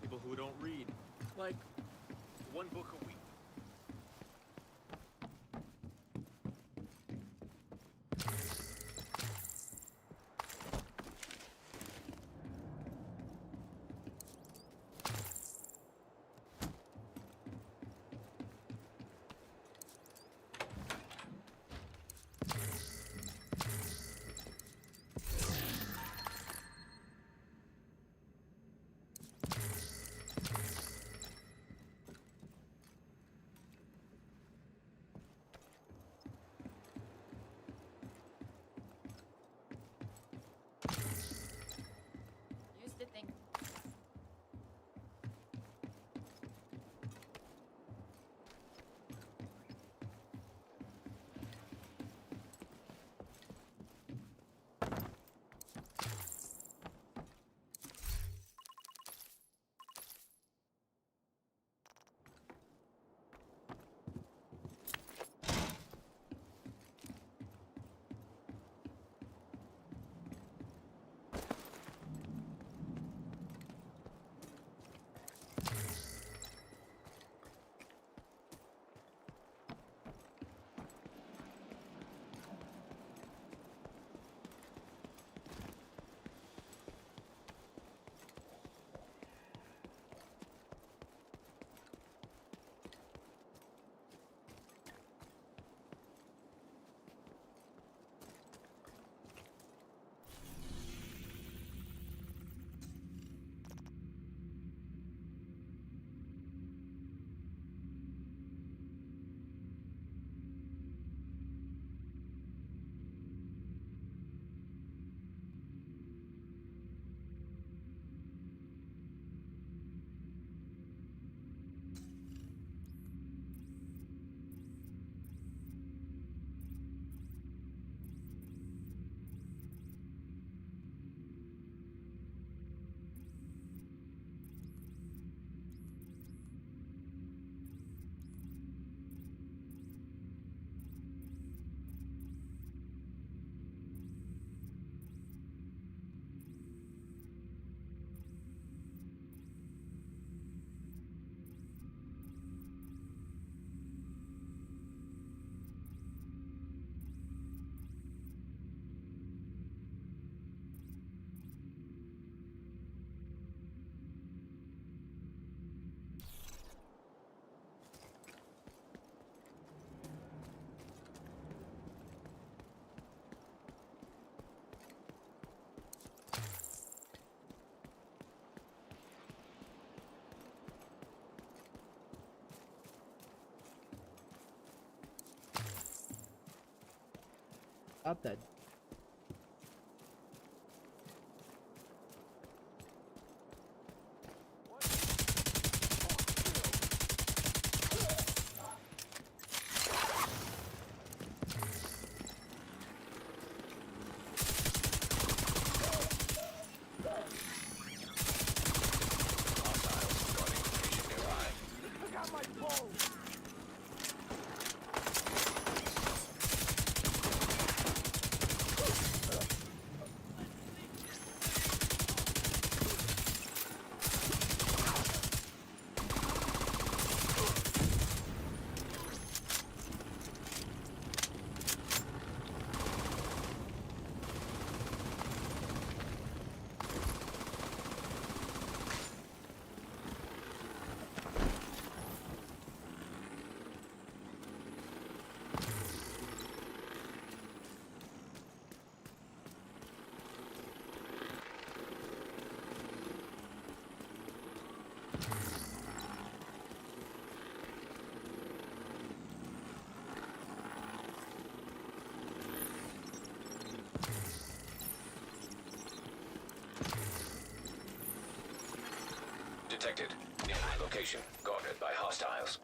People who don't read. Like, one book a week. Stop that. Detected. Nearby location. Guarded by hostiles.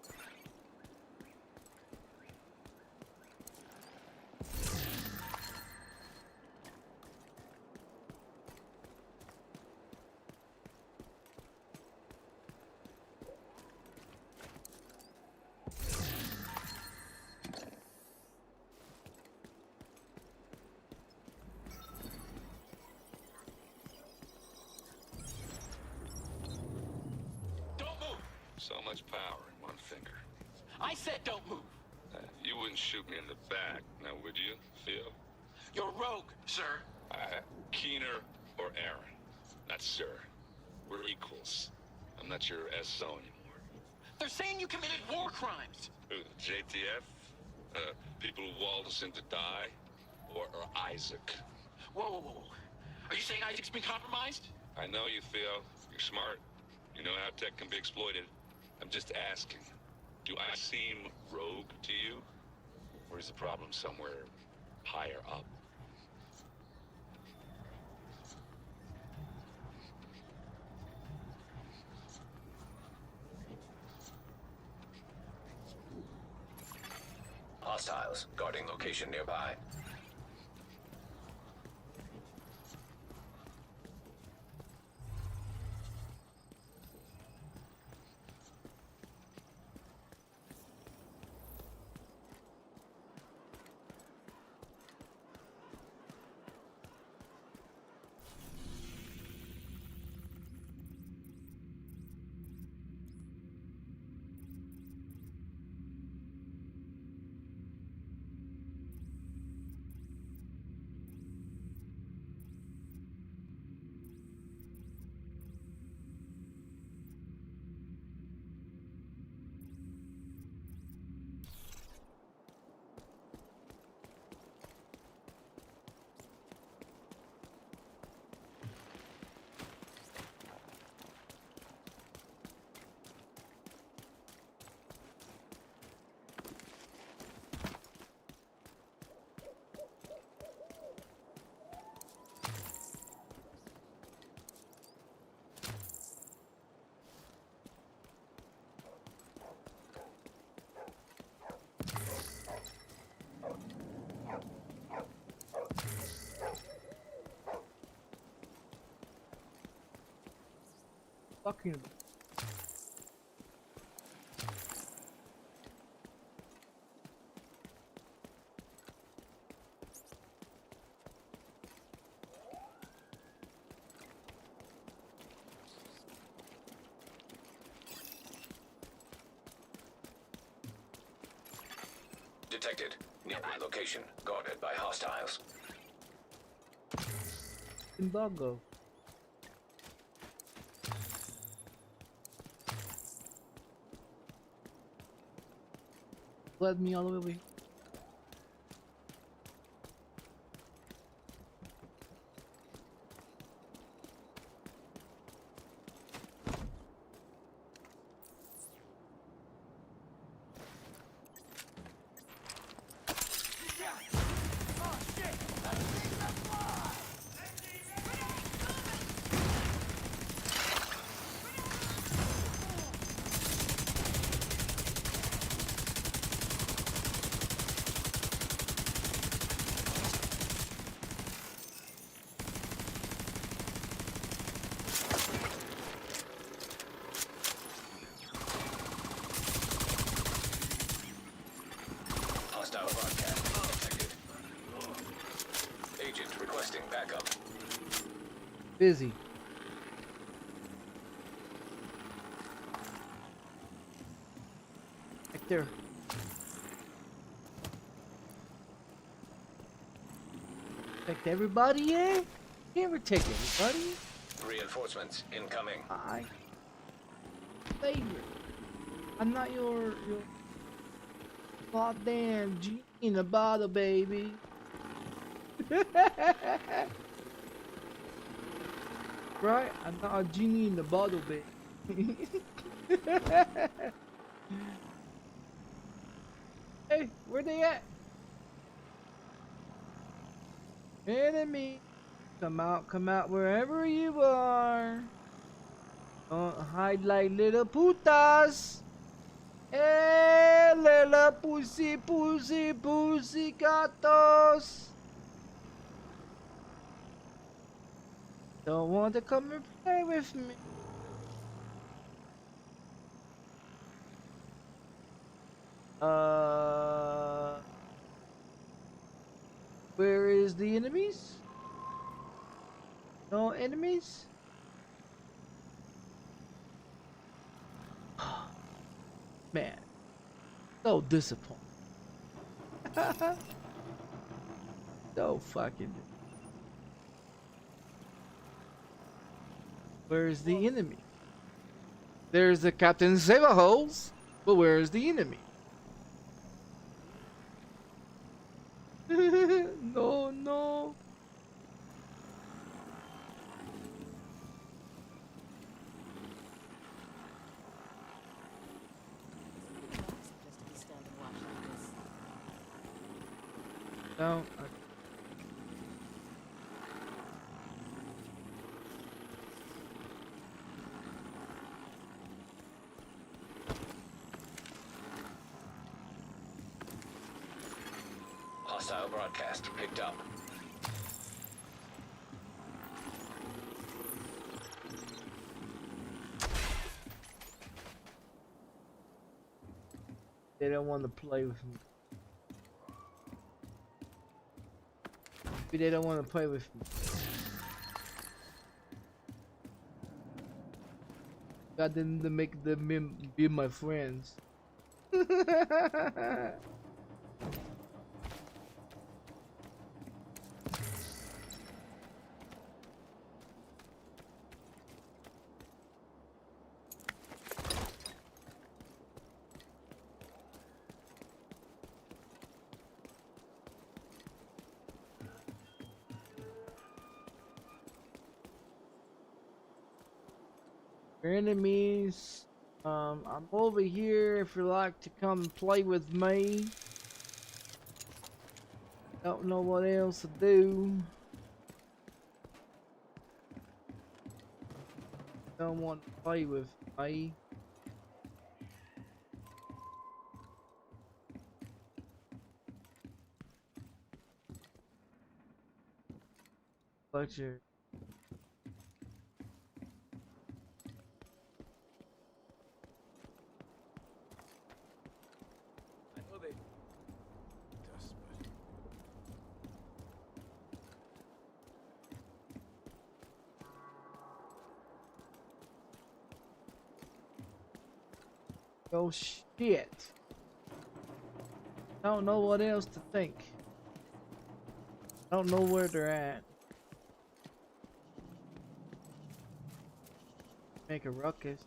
So much power in one finger. I said don't move. You wouldn't shoot me in the back, now would you, Phil? You're rogue, sir. Keener or Aaron. Not sir. We're equals. I'm not your SO anymore. They're saying you committed war crimes. Who, the JTF? People who walled us in to die? Or Isaac? Whoa, whoa, whoa. Are you saying Isaac's been compromised? I know you, Phil. You're smart. You know how tech can be exploited. I'm just asking. Do I seem rogue to you? Or is the problem somewhere higher up? Hostiles. Guarding location nearby. Fucking. Detected. Nearby location. Guarded by hostiles. Doggo. Led me all the way. Oh, shit! busy. Right there. Protect everybody, eh? You never take everybody. Reinforcements incoming. I favorite. I'm not your goddamn genie in a bottle, baby. Right? I'm not a genie in the bottle, baby. Hey, where they at? Enemy. Come out wherever you are. Don't hide like little putas. Hey, little pussy, gatos. Don't want to come and play with me. Where is the enemies? No enemies? Man, so disappointed. So fucking. Where's the enemy? There's the Captain Saberholes, but where's the enemy? No, no. No. Hostile broadcast picked up. They don't want to play with me. Maybe they don't want to play with me. Got them to make them be my friends. Enemies, I'm over here if you'd like to come and play with me. Don't know what else to do. Don't want to play with me. Lecture. Oh shit. Don't know what else to think. Don't know where they're at. Make a ruckus.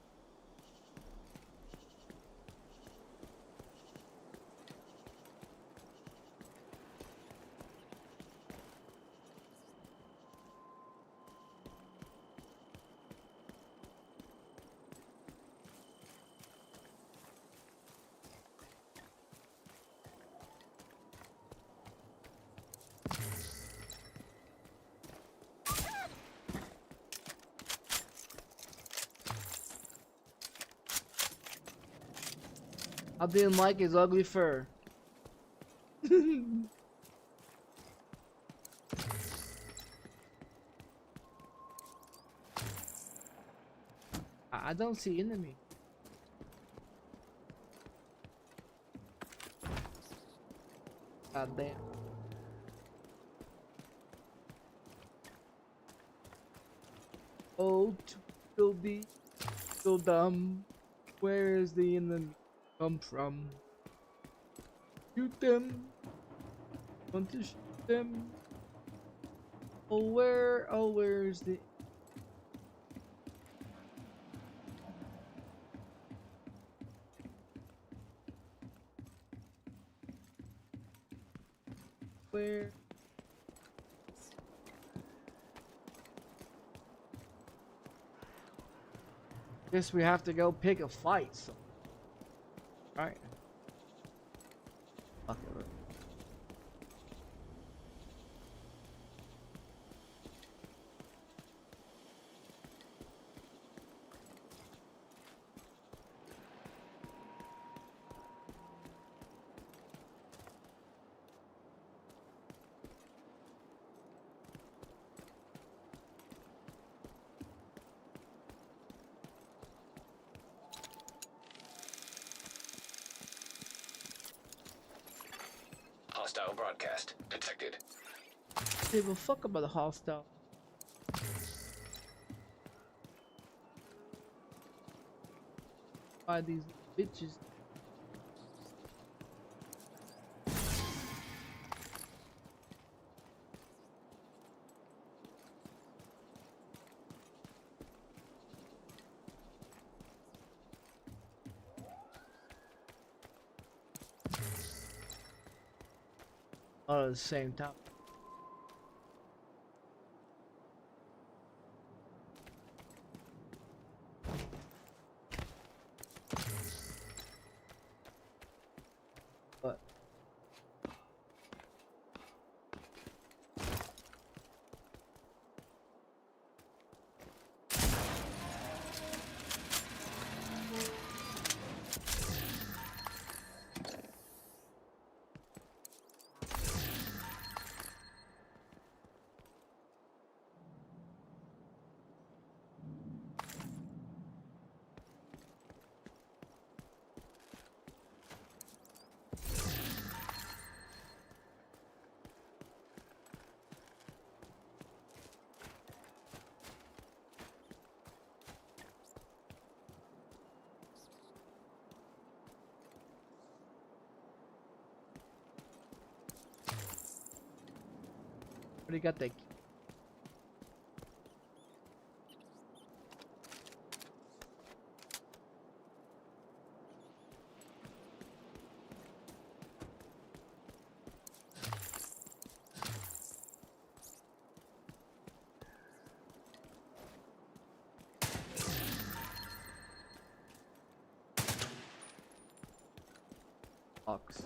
I didn't like his ugly fur. I don't see enemy. God damn. Oh, to be so dumb. Where is the enemy come from? Shoot them. Want to shoot them? Oh, where's the... Where? Guess we have to go pick a fight. So. Right. Fuck it. Hostile broadcast detected. Give a fuck about the hostile. By these bitches. All at the same time. But already got that. Box.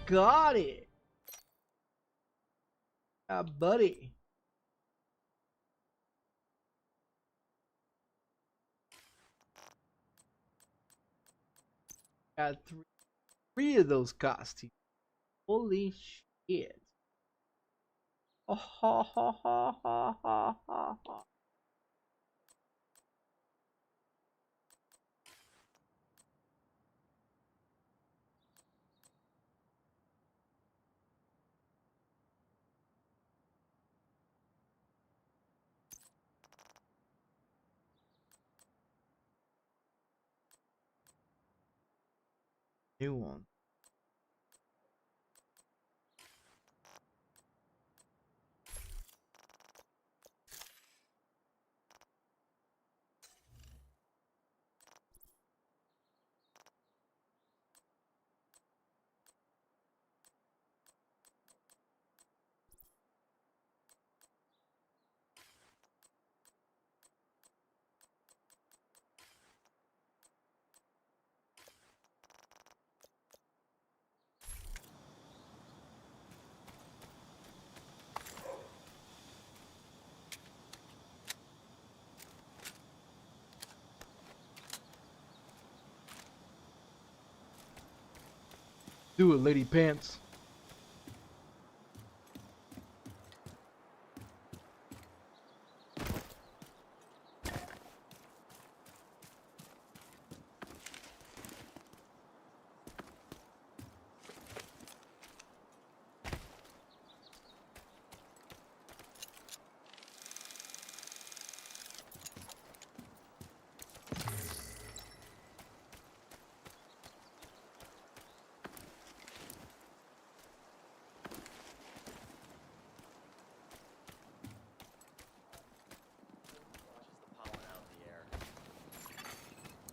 got it. Buddy. Got three of those costumes. Holy shit. Oh, ha, ha, ha, ha, ha, ha, ha. New one. Do it, lady pants.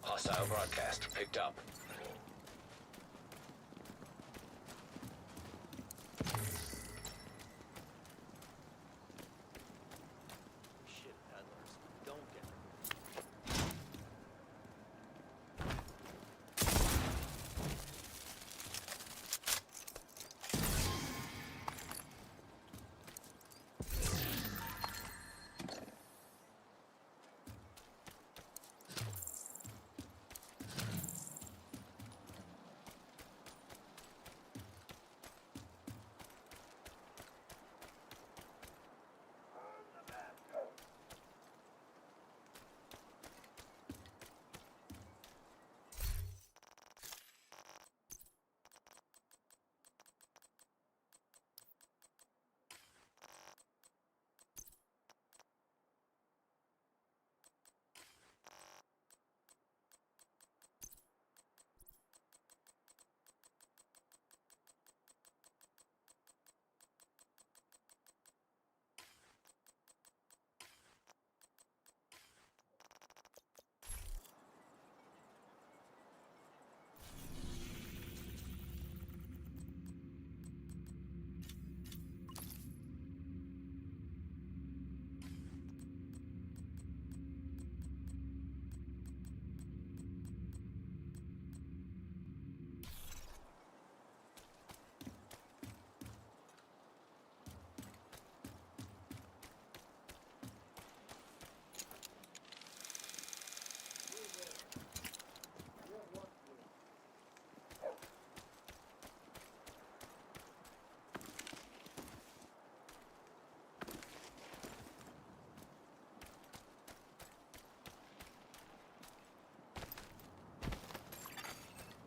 Hostile broadcast picked up. Shit, peddlers. Don't get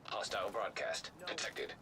Hostile broadcast detected.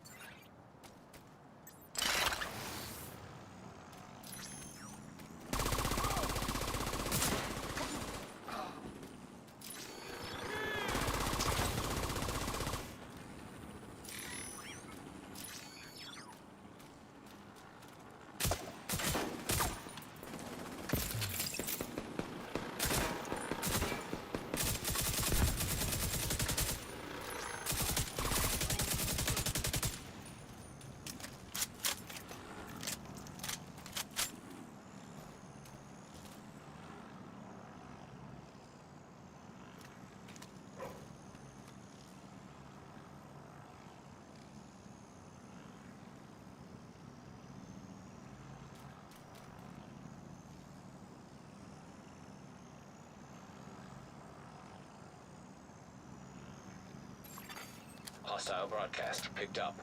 Hostile broadcast picked up.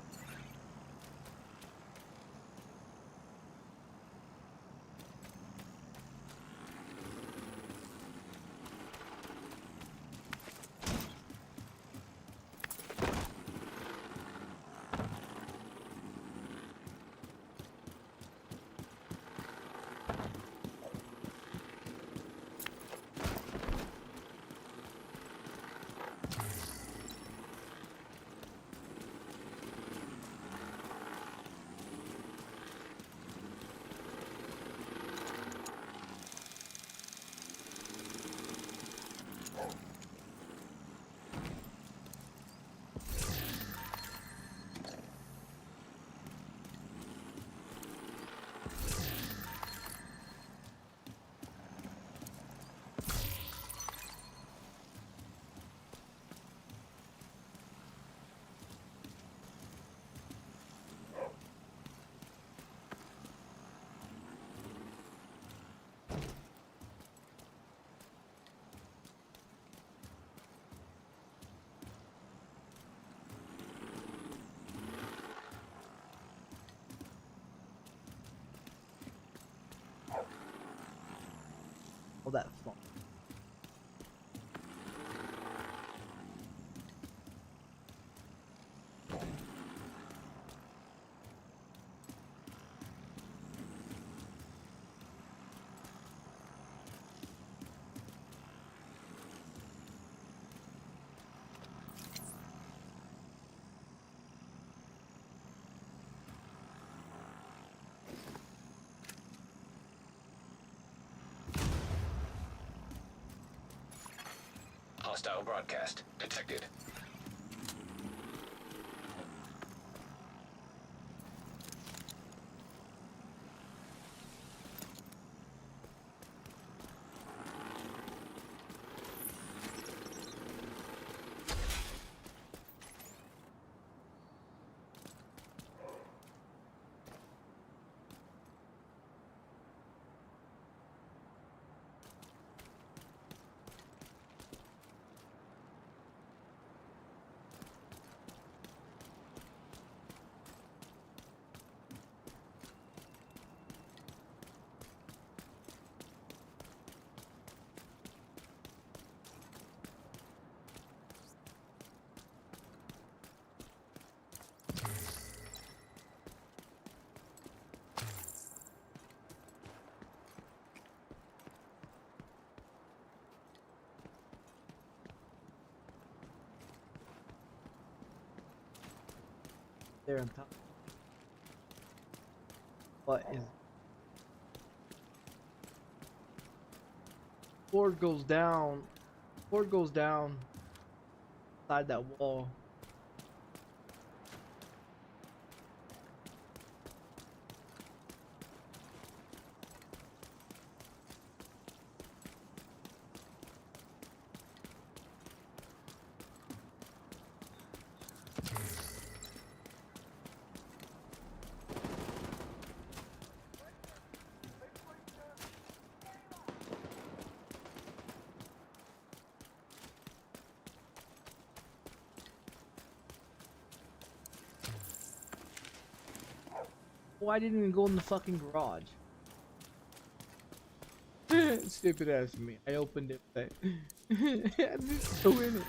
All that fun. Hostile broadcast detected. There on top. What is board goes down? Board goes down inside that wall. Oh, I didn't even go in the fucking garage. Stupid ass me. I opened it, but it's still in it.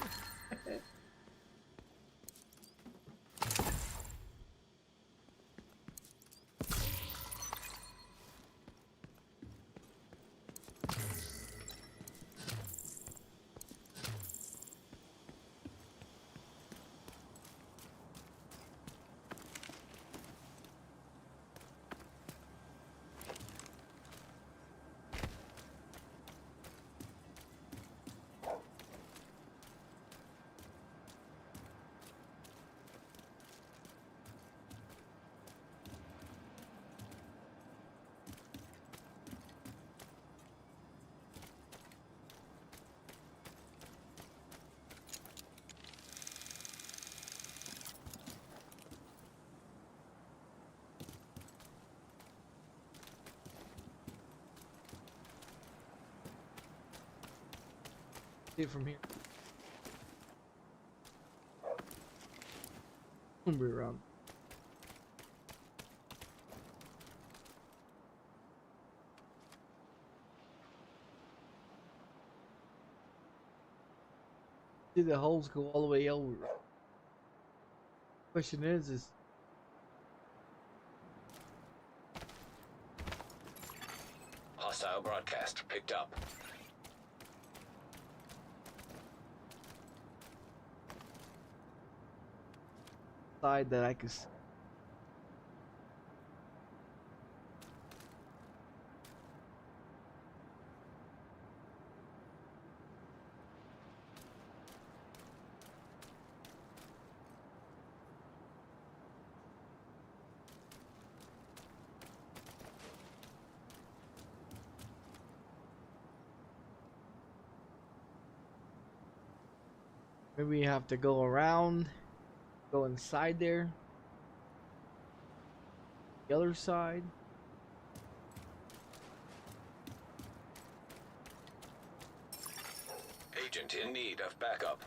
See it from here. We'll be around. See the holes go all the way over. Question is Hostile broadcast picked up. side that I could. Maybe you have to go around, go inside there. The other side. Agent in need of backup.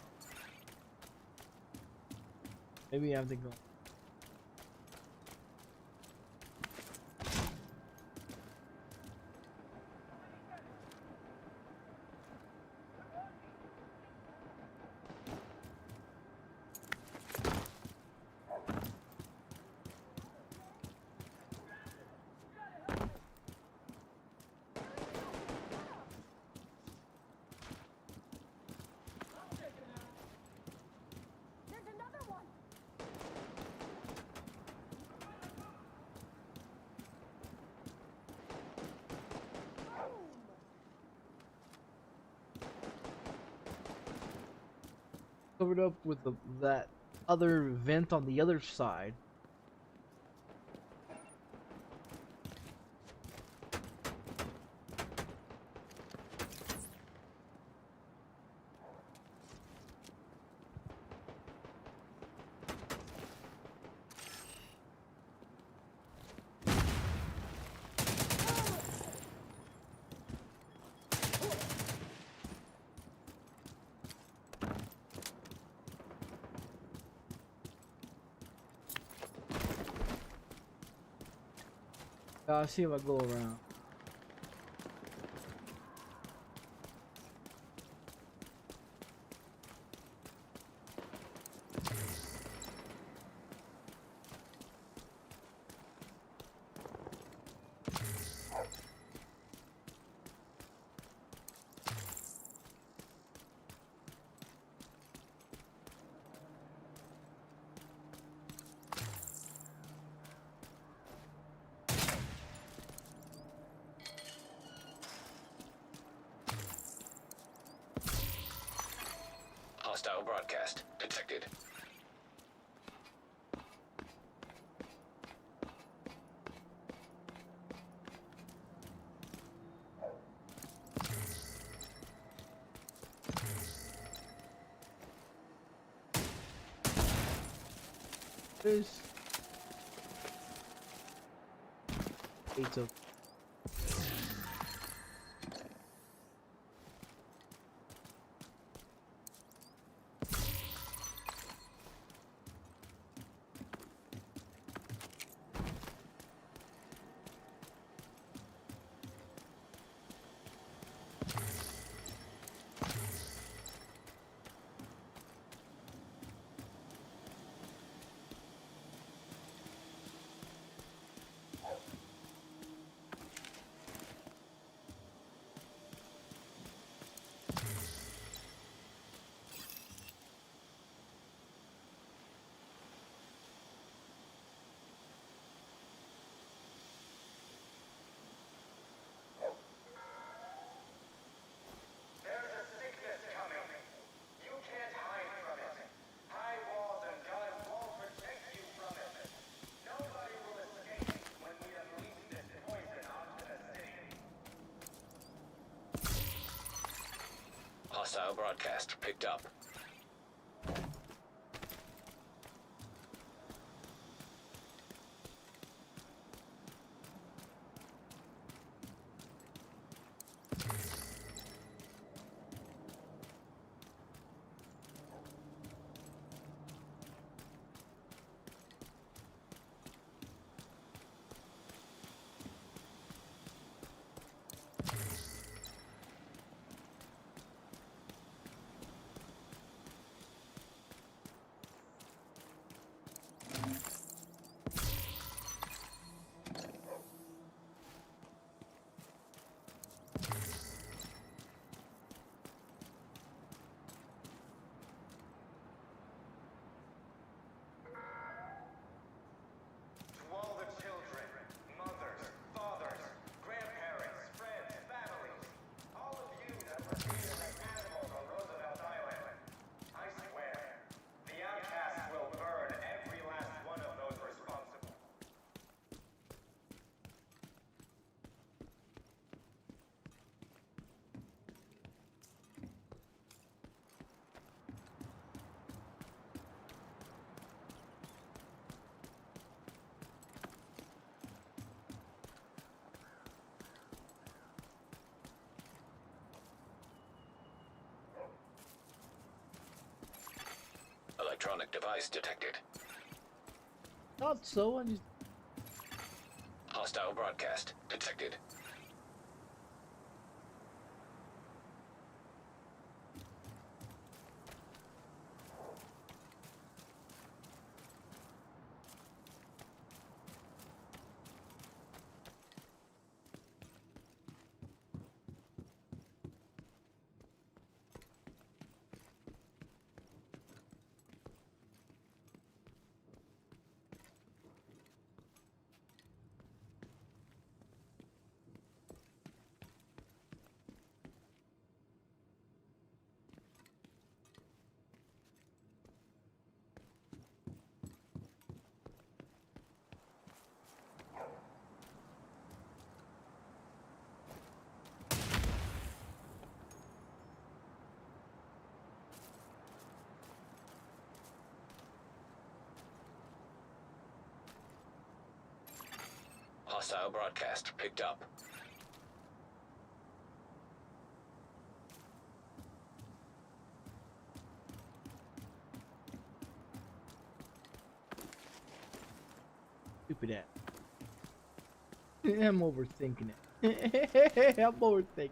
Maybe you have to go. Covered up with that other vent on the other side. I'll see if I go around. Hostile broadcast detected. There's 8 of. There's a sickness coming. You can't hide from it. High walls and guns won't protect you from it. Nobody will escape when we unleash this poison onto the city. Hostile broadcast picked up. treated like animals on Roosevelt Island. I swear, the outcasts will burn every last one of those responsible. Electronic device detected. Thought so. I just Hostile broadcast detected. Hostile broadcast picked up. stupid at. I'm overthinking it. I'm overthinking.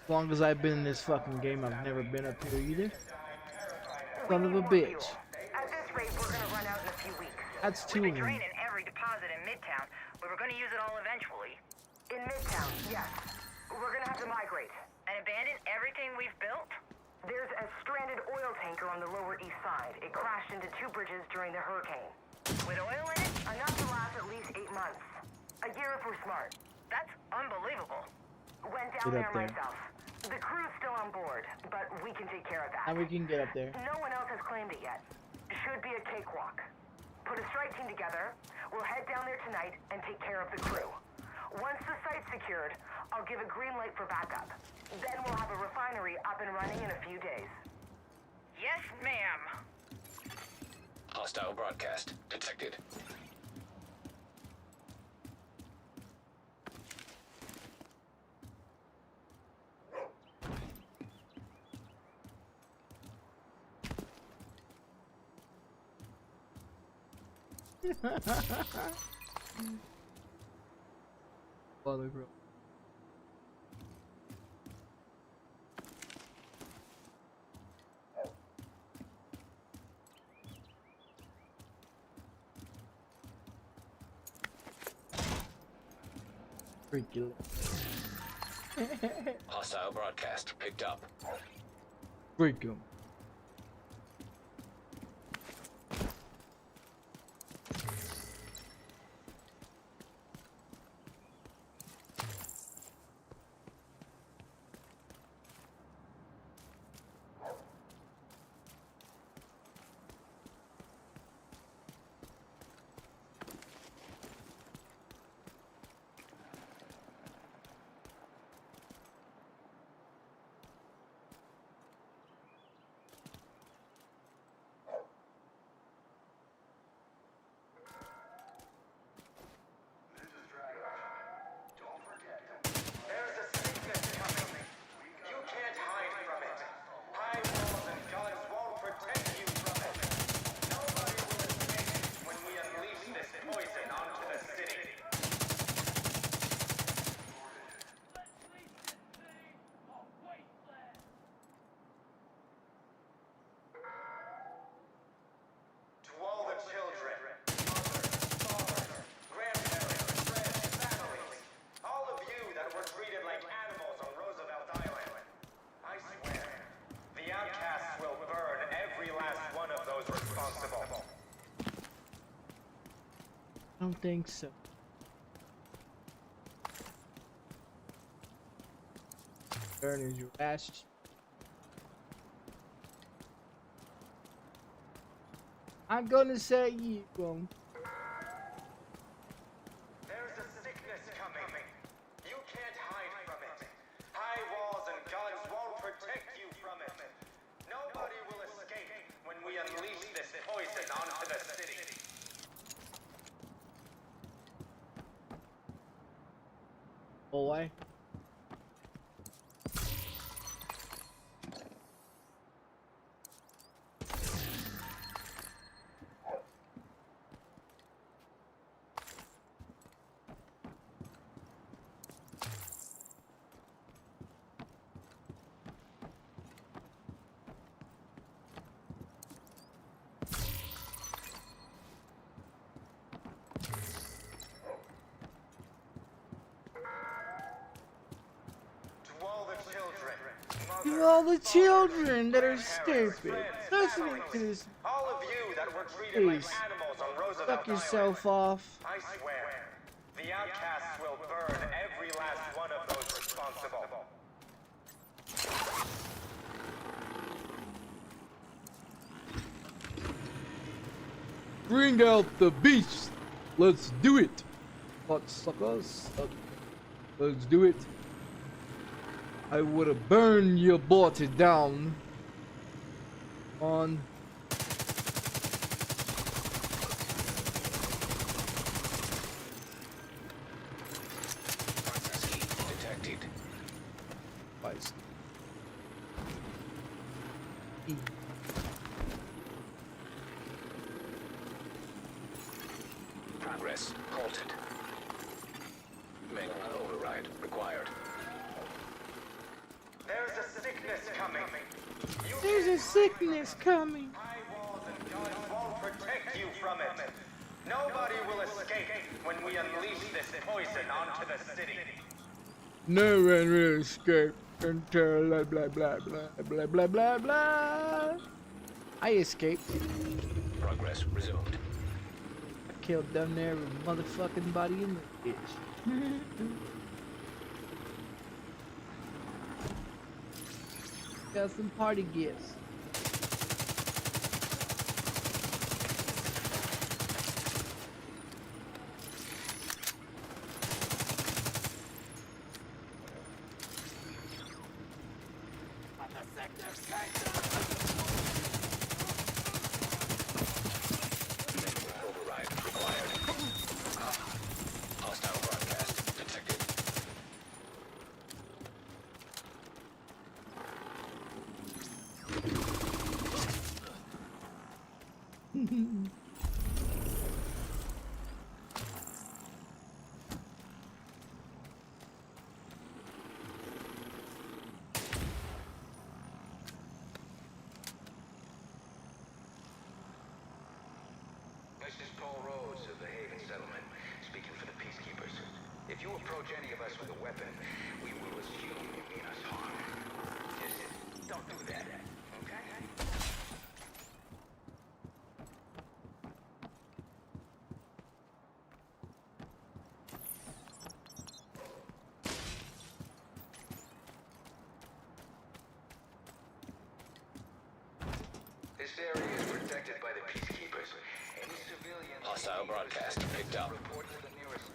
As long as I've been in this fucking game, I've never been up here either. Son of a bitch. At this rate, we're gonna run out in a few weeks. That's two We've of been them. draining every deposit in Midtown. We were gonna use it all eventually. In Midtown, yes. We're gonna have to migrate. And abandon everything we've built? There's a stranded oil tanker on the Lower East Side. It crashed into 2 bridges during the hurricane. With oil in it? Enough to last at least 8 months. A year if we're smart. That's unbelievable. Went down Get there up there. myself. The crew's still on board, but we can take care of that. Now we can get up there. No one else has claimed it yet. Should be a cakewalk. Put a strike team together. We'll head down there tonight and take care of the crew. Once the site's secured, I'll give a green light for backup. Then we'll have a refinery up and running in a few days. Yes, ma'am. Hostile broadcast detected. Bother, bro. Freaking. Hostile broadcast picked up. Freak him. don't think so. Turn is your ass. I'm gonna say you won't. There's a sickness coming. You can't hide from it. High walls and guns won't protect you from it. Nobody will escape when we unleash this poison onto the city. Boy. To all the children that are stupid, listening to this, All of you that were treated like please animals on Roosevelt suck yourself off. I swear, the outcasts will burn every last one of those responsible. Bring out the beast. Let's do it. Hot suckers. Let's do it. I would have burned your body down on Detected. Vice. Progress halted. Manual override required. There's a sickness coming. There's a sickness coming. High walls and guns won't protect you from it. Nobody will escape when we unleash this poison onto the city. No one will escape until blah blah blah blah blah blah blah blah. I escaped. Progress resumed. I killed down there with motherfucking body in the bitch. Got some party gifts. Override required. Hostile broadcast detected. This is Paul Rhodes of the Haven Settlement, speaking for the Peacekeepers. If you approach any of us with a weapon, we will assume you mean us harm. Just don't do that, okay? This area is protected by the Peacekeepers. Any civilians... Hostile broadcast picked up. Report to the nearest...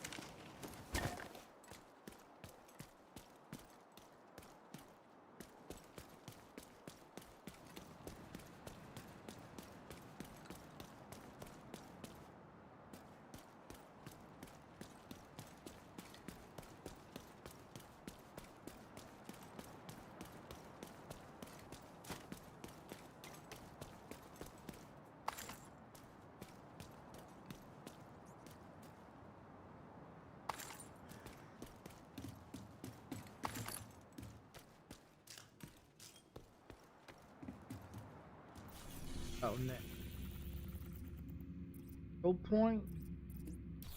Oh no. Go point.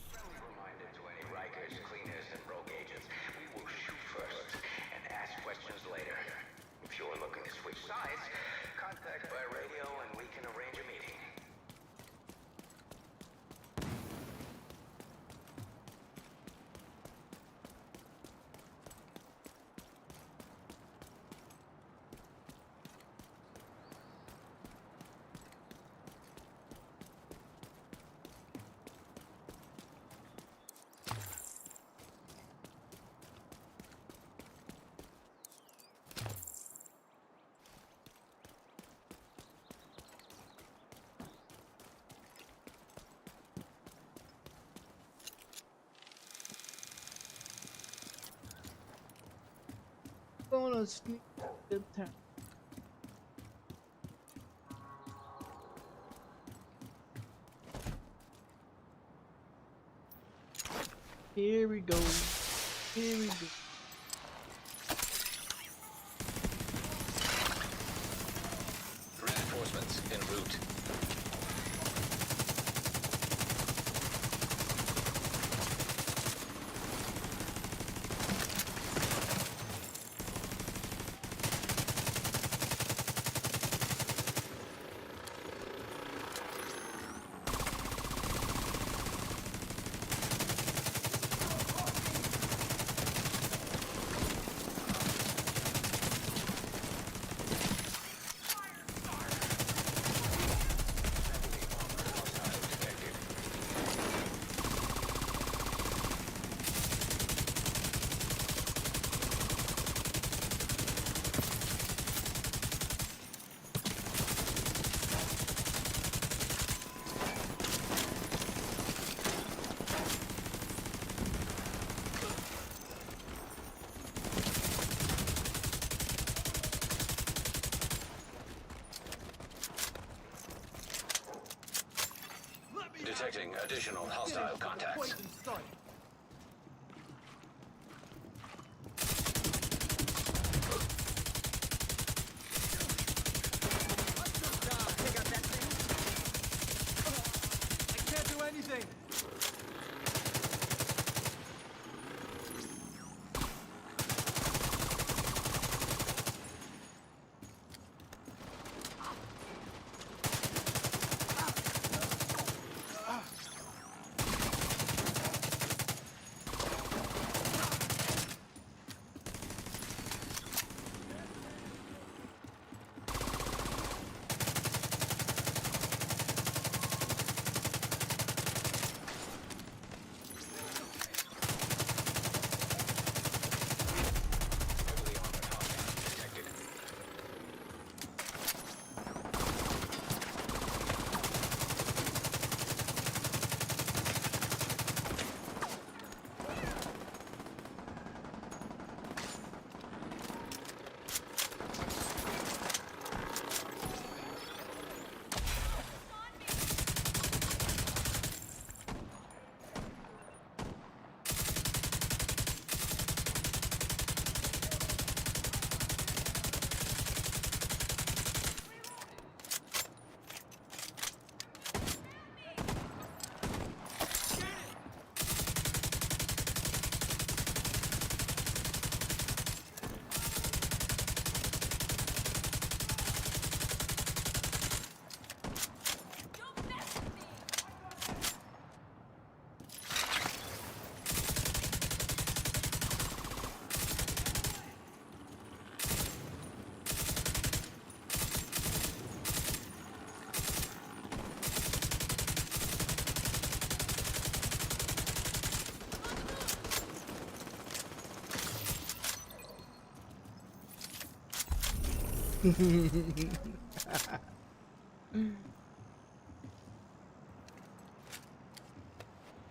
Friendly reminder to any Rikers, cleaners, and rogue agents. We will shoot first and ask questions later. If you're looking to switch sides, contact by radio and we can arrange a meeting. gonna sneak the town. Here we go. Here we go. Reinforcements en route. Detecting additional hostile contacts. I can't do anything. Heavily armored hostiles detected.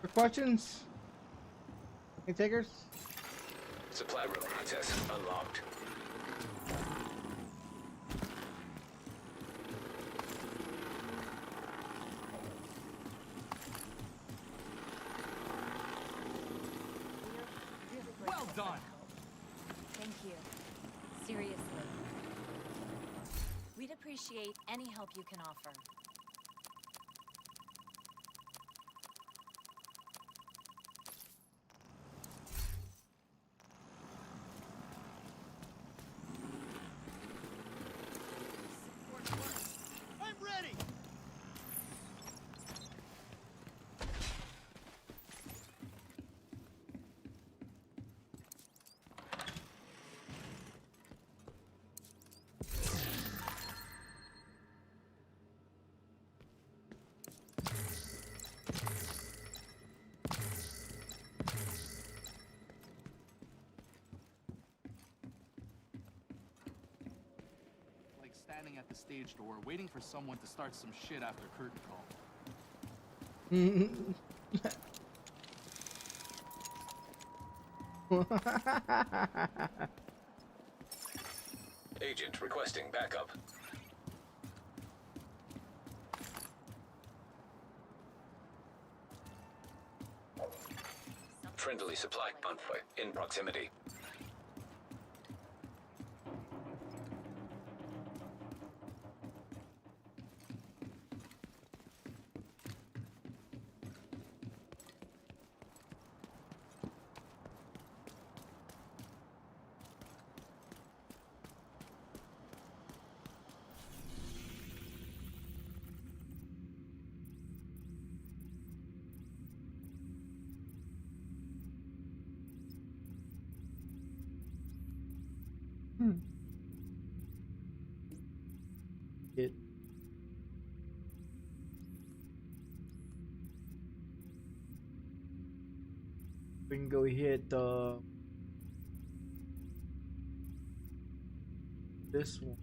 For questions? Any takers? Supply room access unlocked. Well done. Thank you. Seriously. We'd appreciate any help you can offer. I'm ready. Like standing at the stage door, waiting for someone to start some shit after curtain call. Agent requesting backup. Friendly supply convoy in proximity. It. We can go hit this one.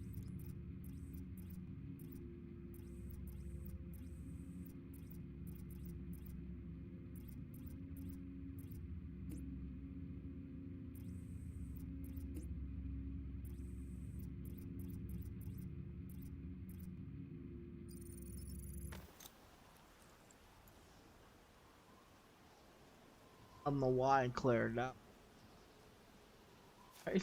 I don't know why I cleared that. Right?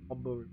I'll be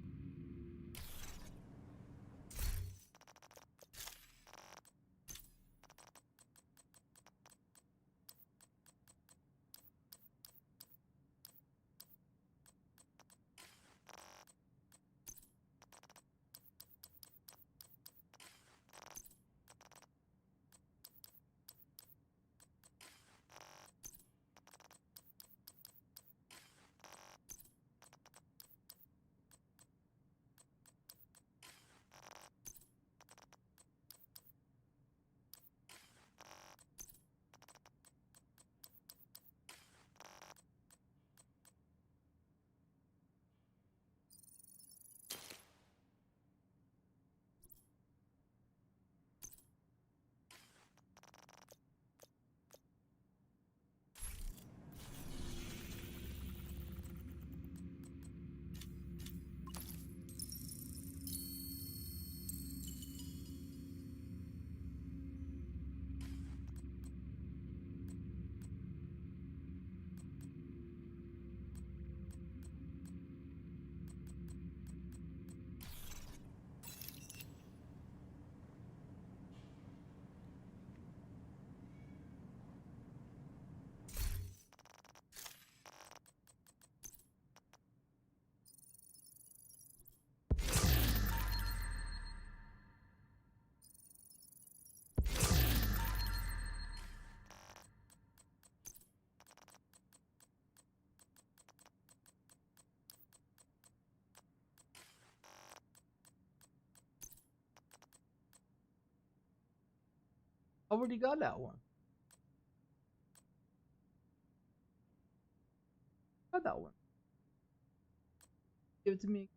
I already got that one. Got that one. Give it to me.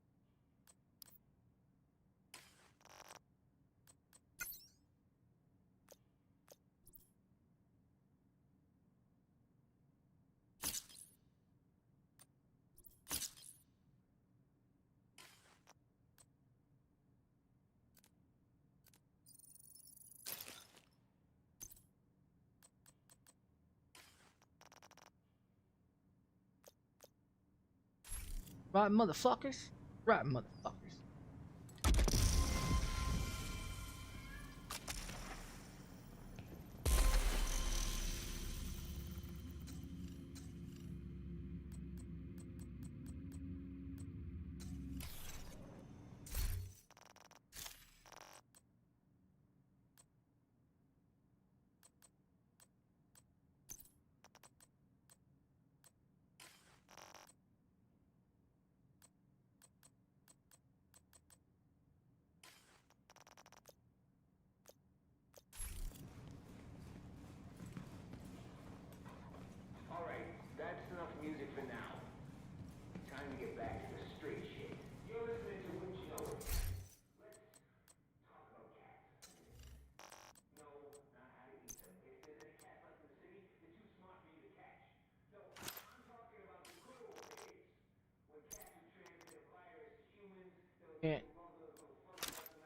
Right, motherfuckers. Right, motherfuckers.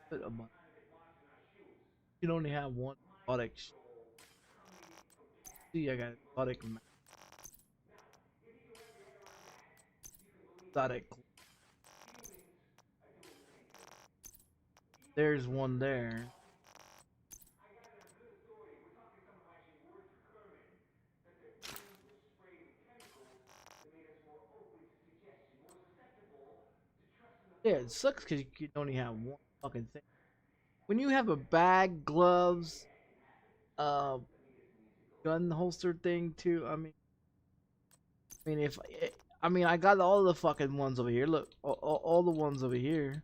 But you can only have one exotic. See, I got exotic. Exotic. There's one there. Yeah, it sucks because you can only have one fucking thing. When you have a bag, gloves, gun holster thing too. If I got all the fucking ones over here. Look, all the ones over here.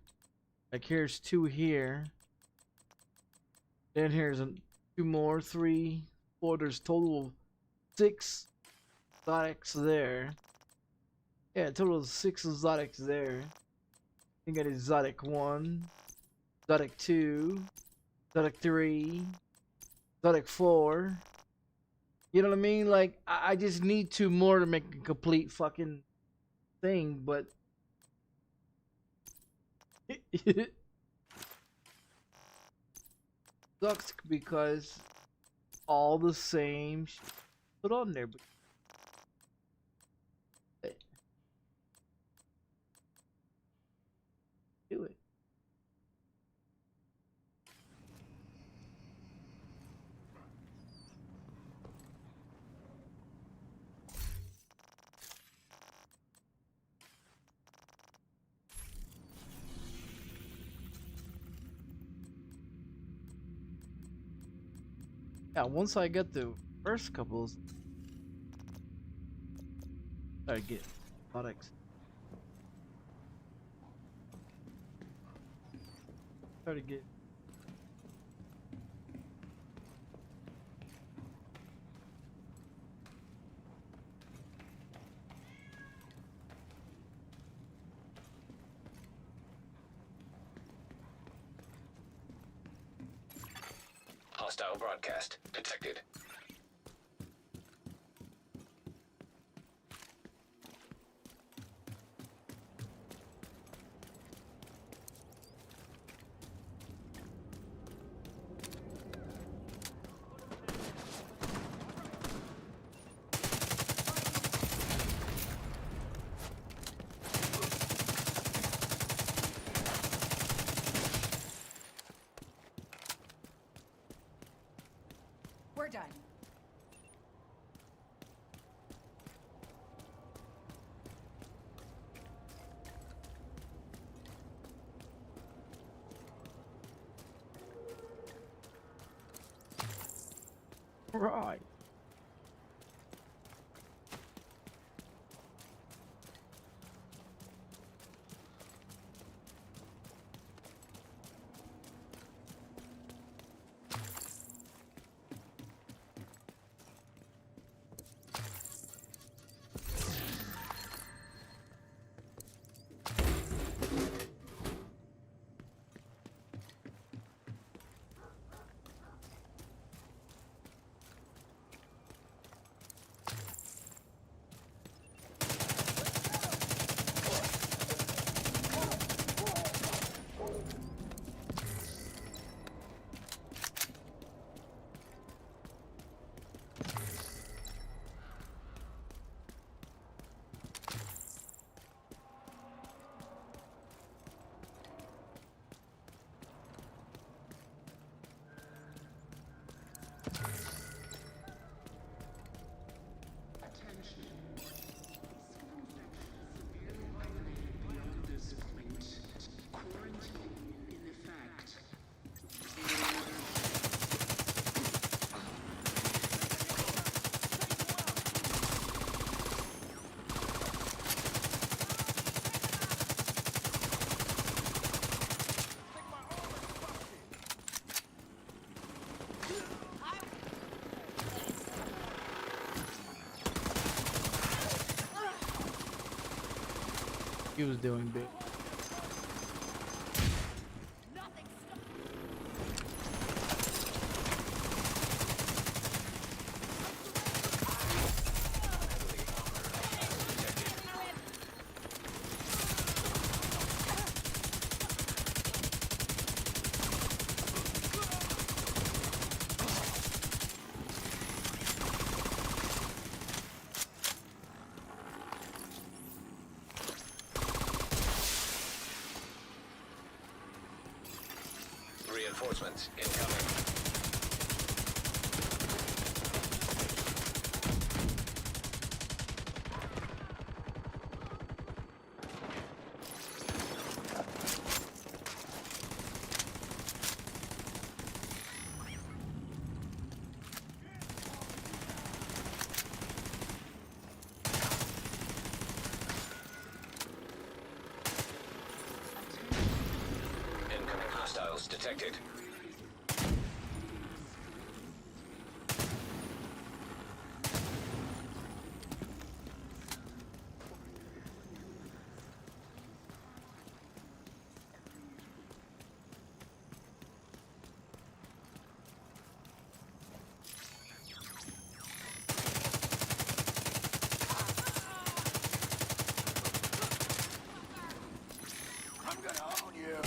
Like here's two here. Then here's two more, 3, 4. There's total of 6 exotics there. Yeah, total of 6 exotics there. You got exotic 1, exotic 2, exotic 3, exotic 4. You know what I mean? Like, I just need 2 more to make a complete fucking thing, but... sucks because all the same put on there. But do it. Yeah, once I get the first couples, I get products. Try to get. Hostile broadcast detected. We're done. Right. He was doing big. Reinforcements incoming. Incoming hostiles detected. I'm gonna own you.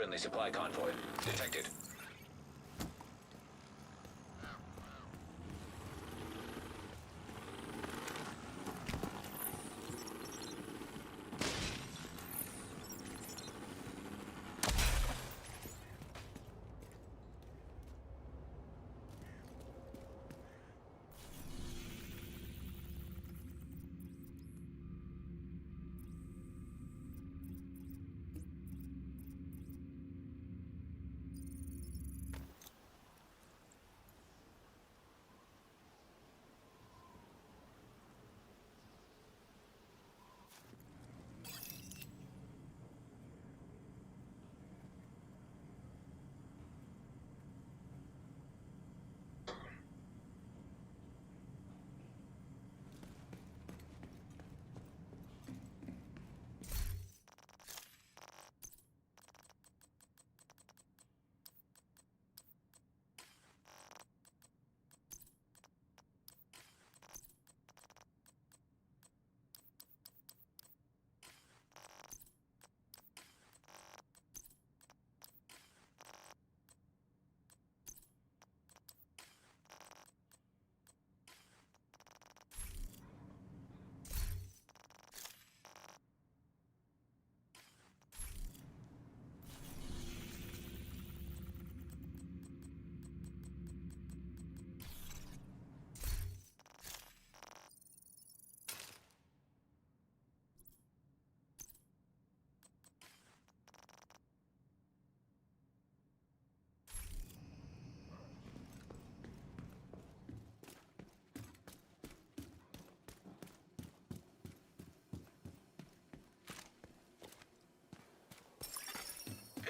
Friendly supply convoy detected.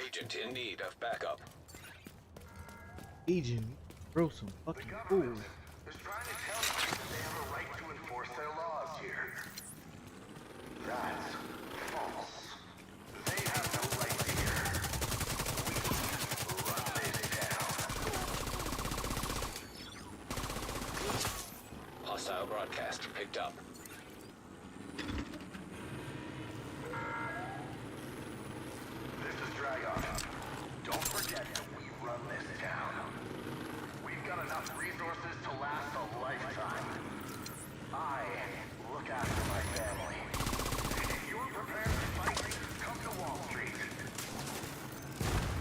Agent in need of backup. Agent, bro, some fucking fools. Is trying to tell you that they have a right to enforce their laws here. That's false. They have no right here. We run this down. Hostile broadcast picked up. This is Dragon. Don't forget that we run this town. We've got enough resources to last a lifetime. I look after my family. If you're prepared to fight, come to Wall Street.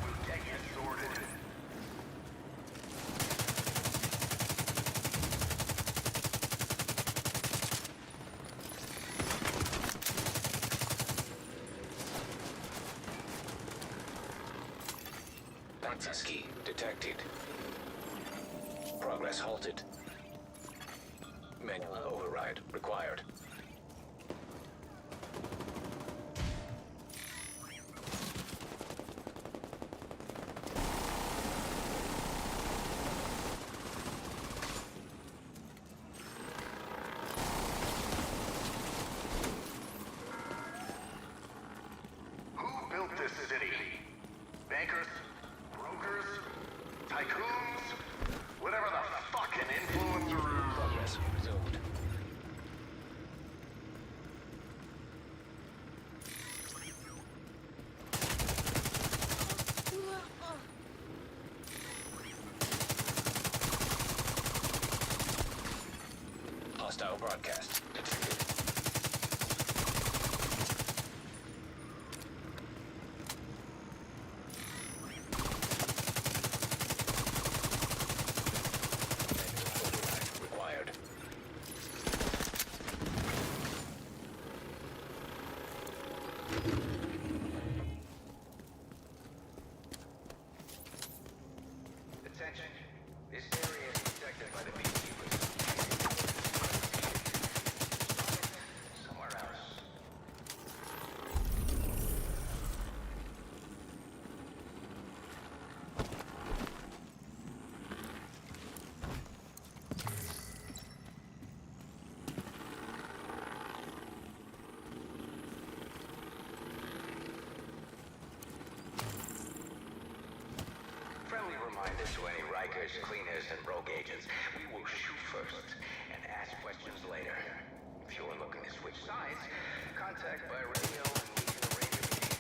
We'll get you sorted. Access key detected. Progress halted. Manual override required. Who built this city? Bankers? Brokers? Tycoons? Whatever the fucking influencers. Progress resumed. Hostile broadcast detected. Required. Attention. This area is protected by the beekeepers. Somewhere else. Friendly reminder to any Rikers, cleaners, and rogue agents. We will shoot first and ask questions later. If you're looking to switch sides, contact by radio and we can arrange a meeting.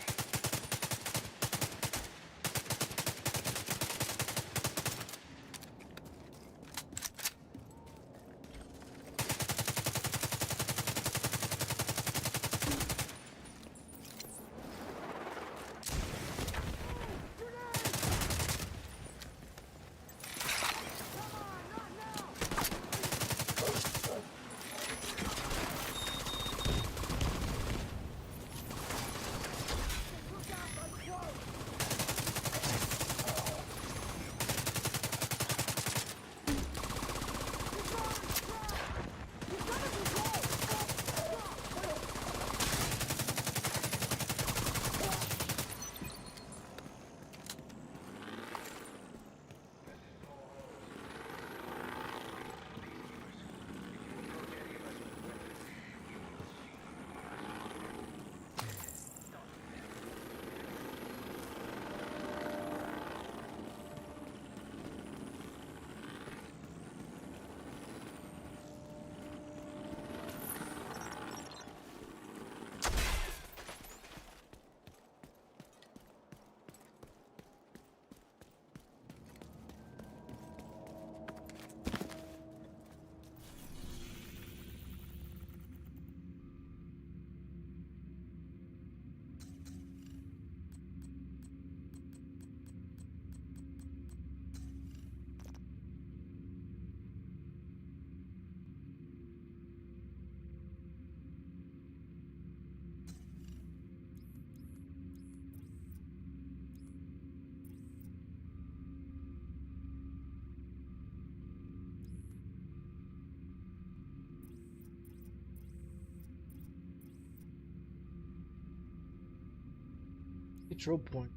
Control point,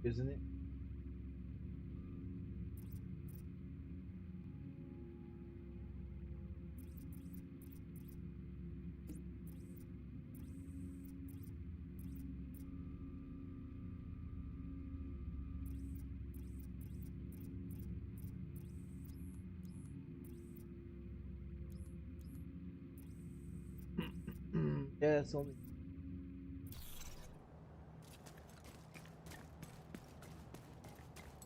isn't it? Yeah, it's only.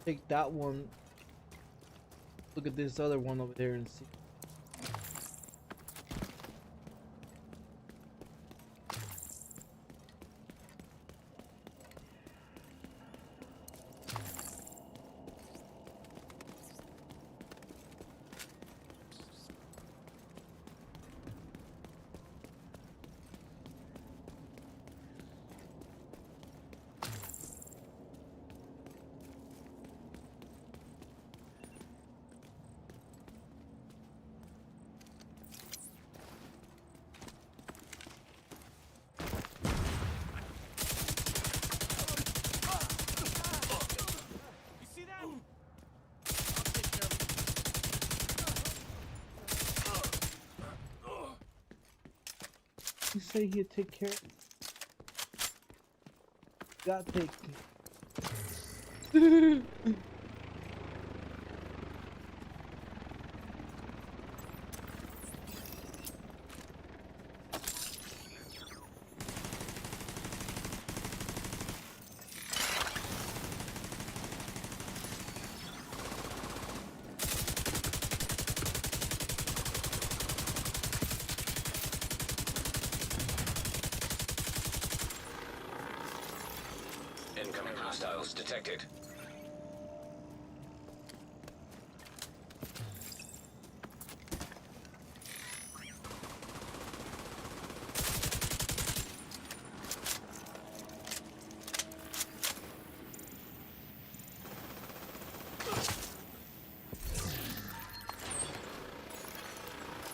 Take that one. Look at this other one over there and see. You say he'd take care. God take. Incoming hostiles detected.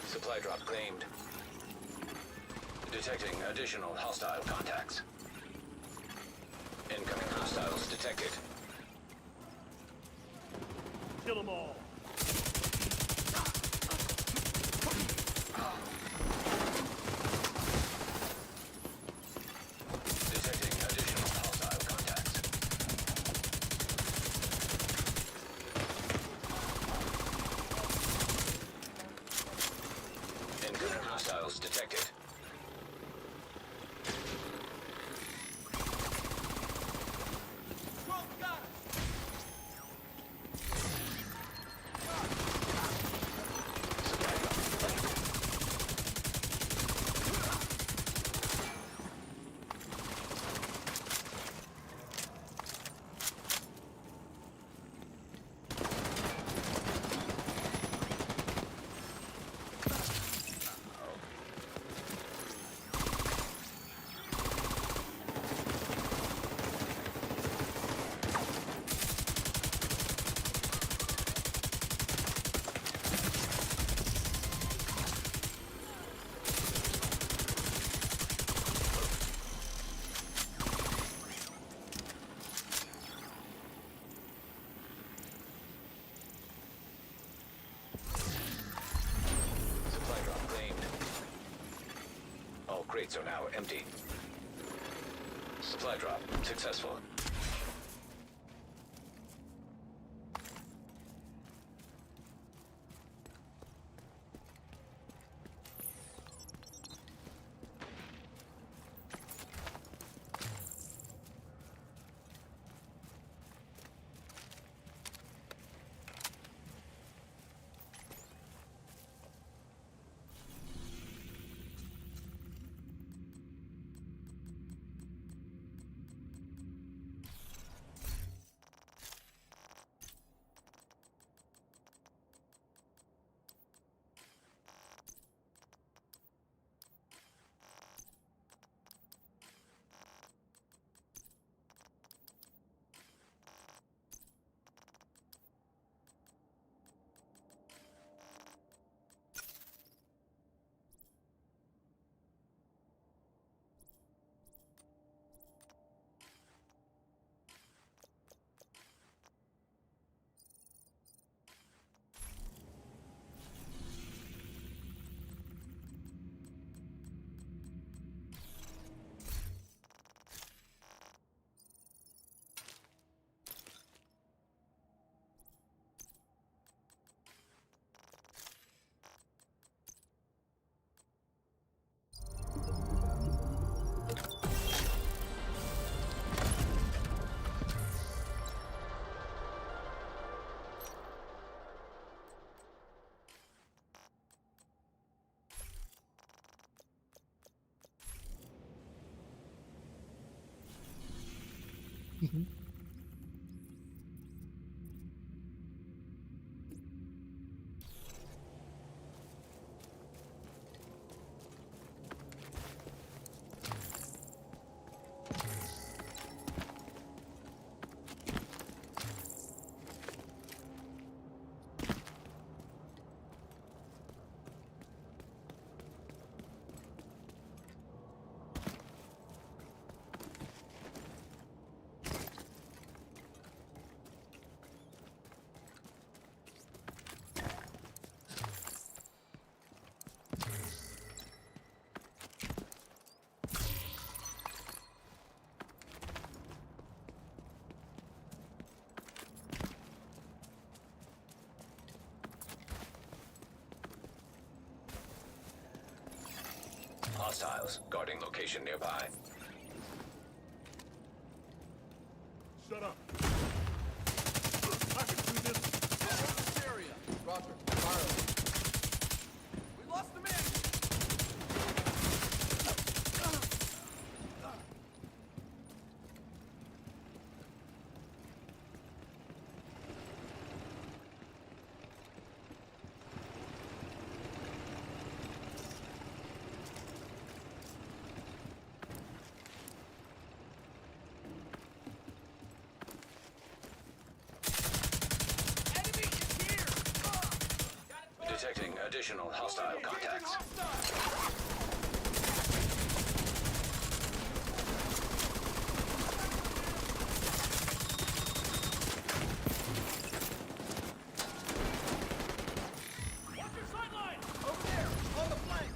Supply drop claimed. Detecting additional hostile contacts. Incoming hostiles detected. Kill them all. Detecting additional hostile contacts. Incoming hostiles detected. Crates are now empty. Supply drop successful. Hostiles guarding location nearby. Shut up. I can do this. This area. Roger. Fire. We lost the man. Detecting additional hostile contacts. Watch your sideline! Over there, on the flank!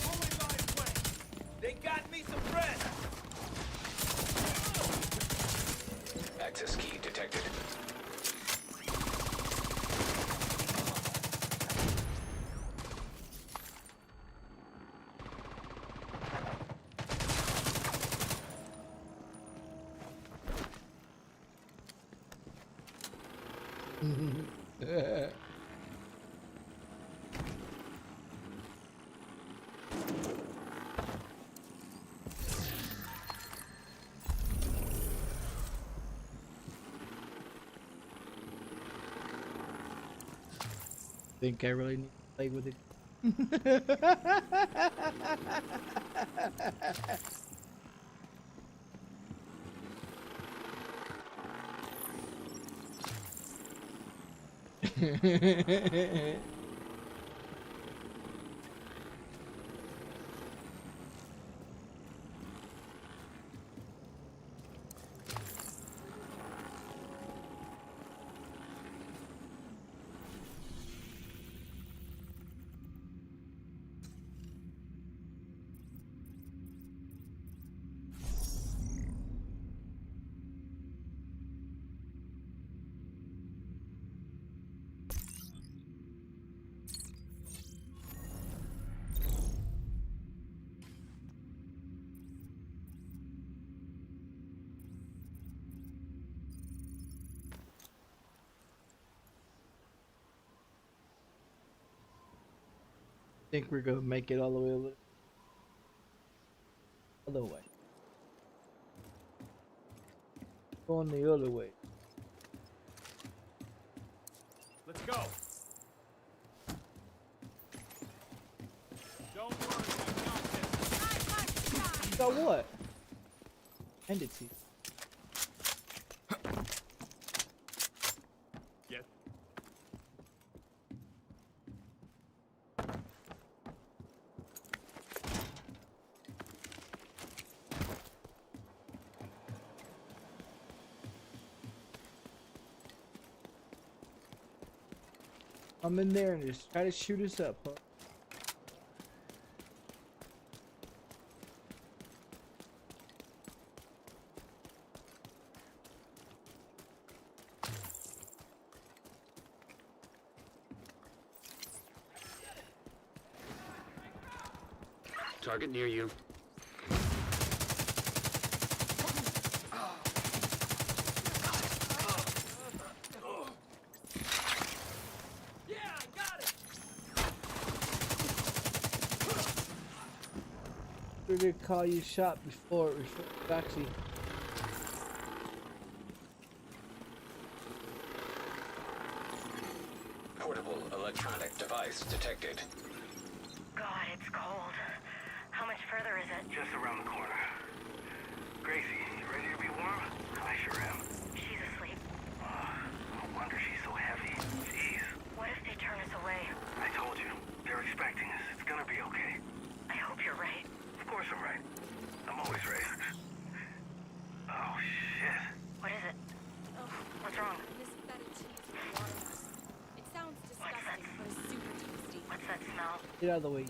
Only by flank. They got me suppressed! Access key detected. Think I really need to play with it. Think we're gonna make it all the way over. Other way. Going the other way. Let's go! Don't worry, I got this. Got what? Hand it to you. Yes. I'm in there and just try to shoot us up, huh? Target near you. Yeah, I got it! Really call you shot before actually. Portable electronic device detected. God, it's cold. How much further is it? Just around the corner. Gracie, you ready to be warm? I sure am. She's asleep. No wonder she's so heavy. Jeez. What if they turn us away? I told you. They're expecting us. It's gonna be okay. I hope you're right. Of course I'm right. I'm always right. Oh, shit. What is it? Oh, What's wrong? this feta cheese with watermelon. It sounds disgusting, but it's super tasty. What's that smell? Get out of the way.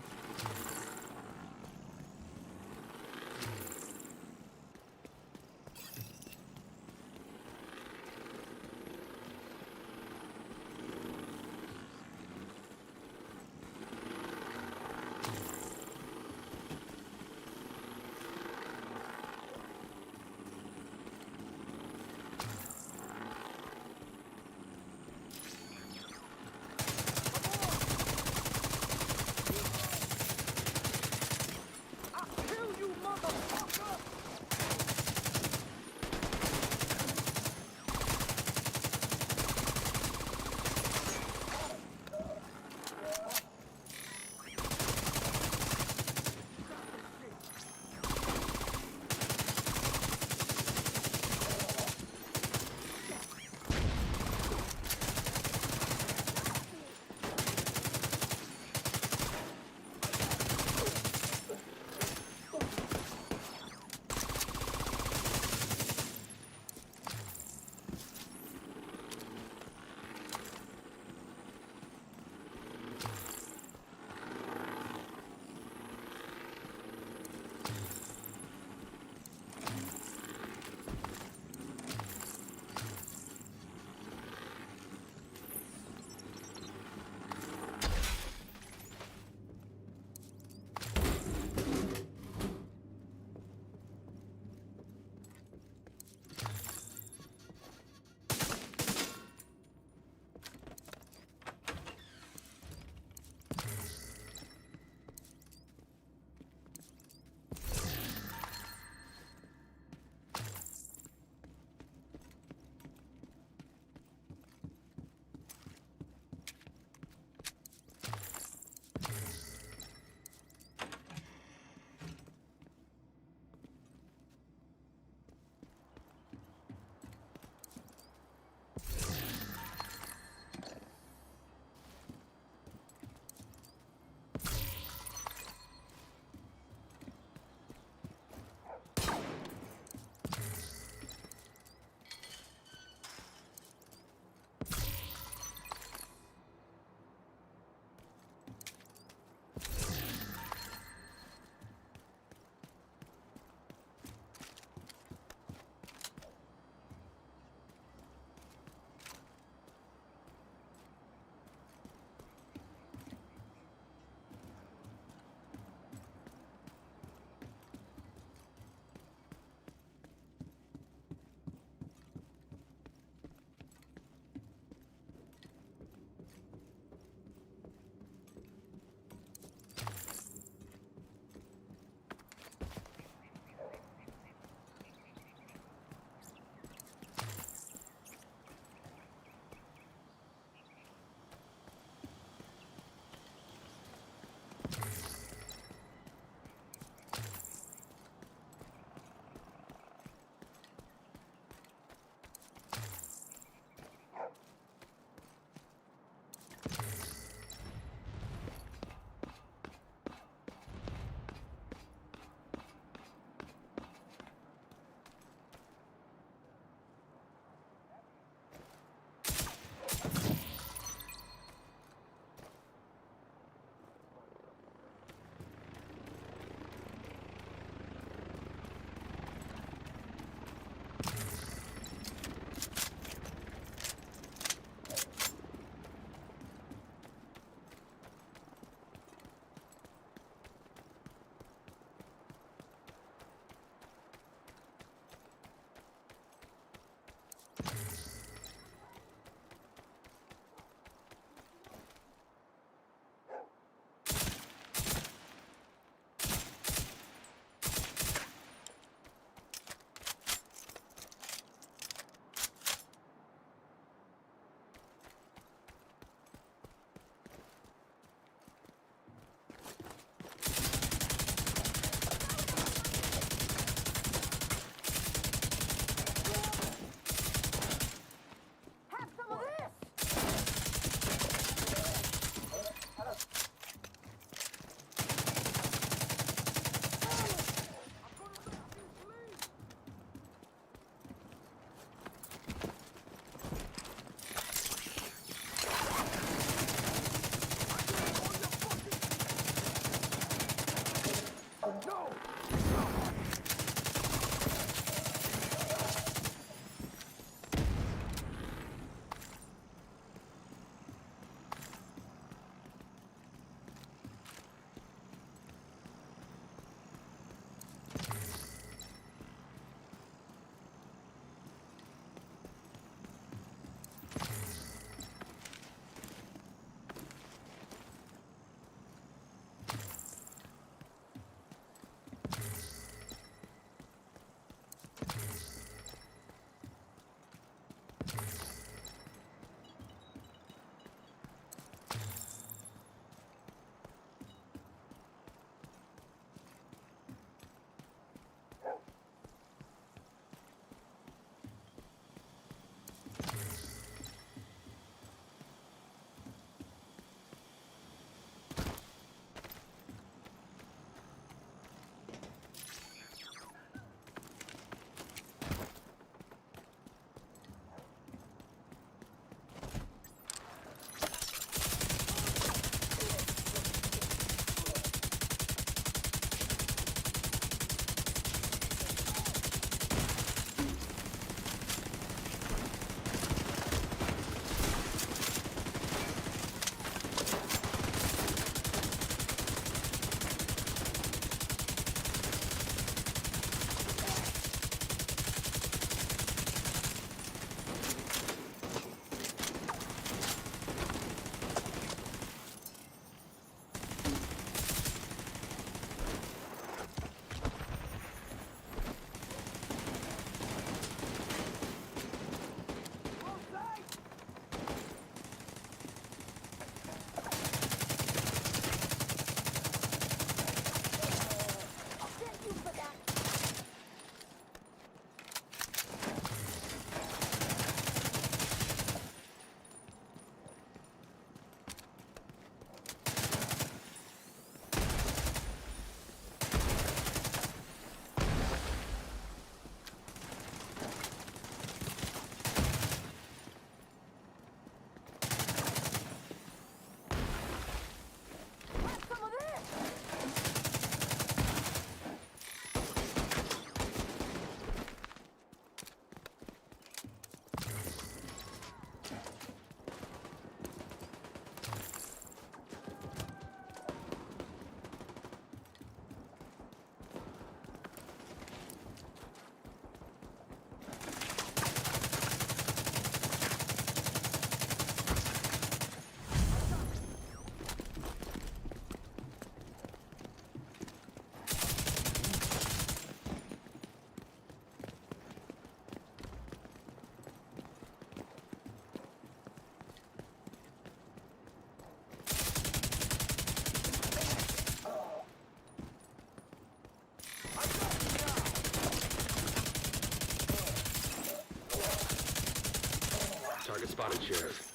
Sheriff.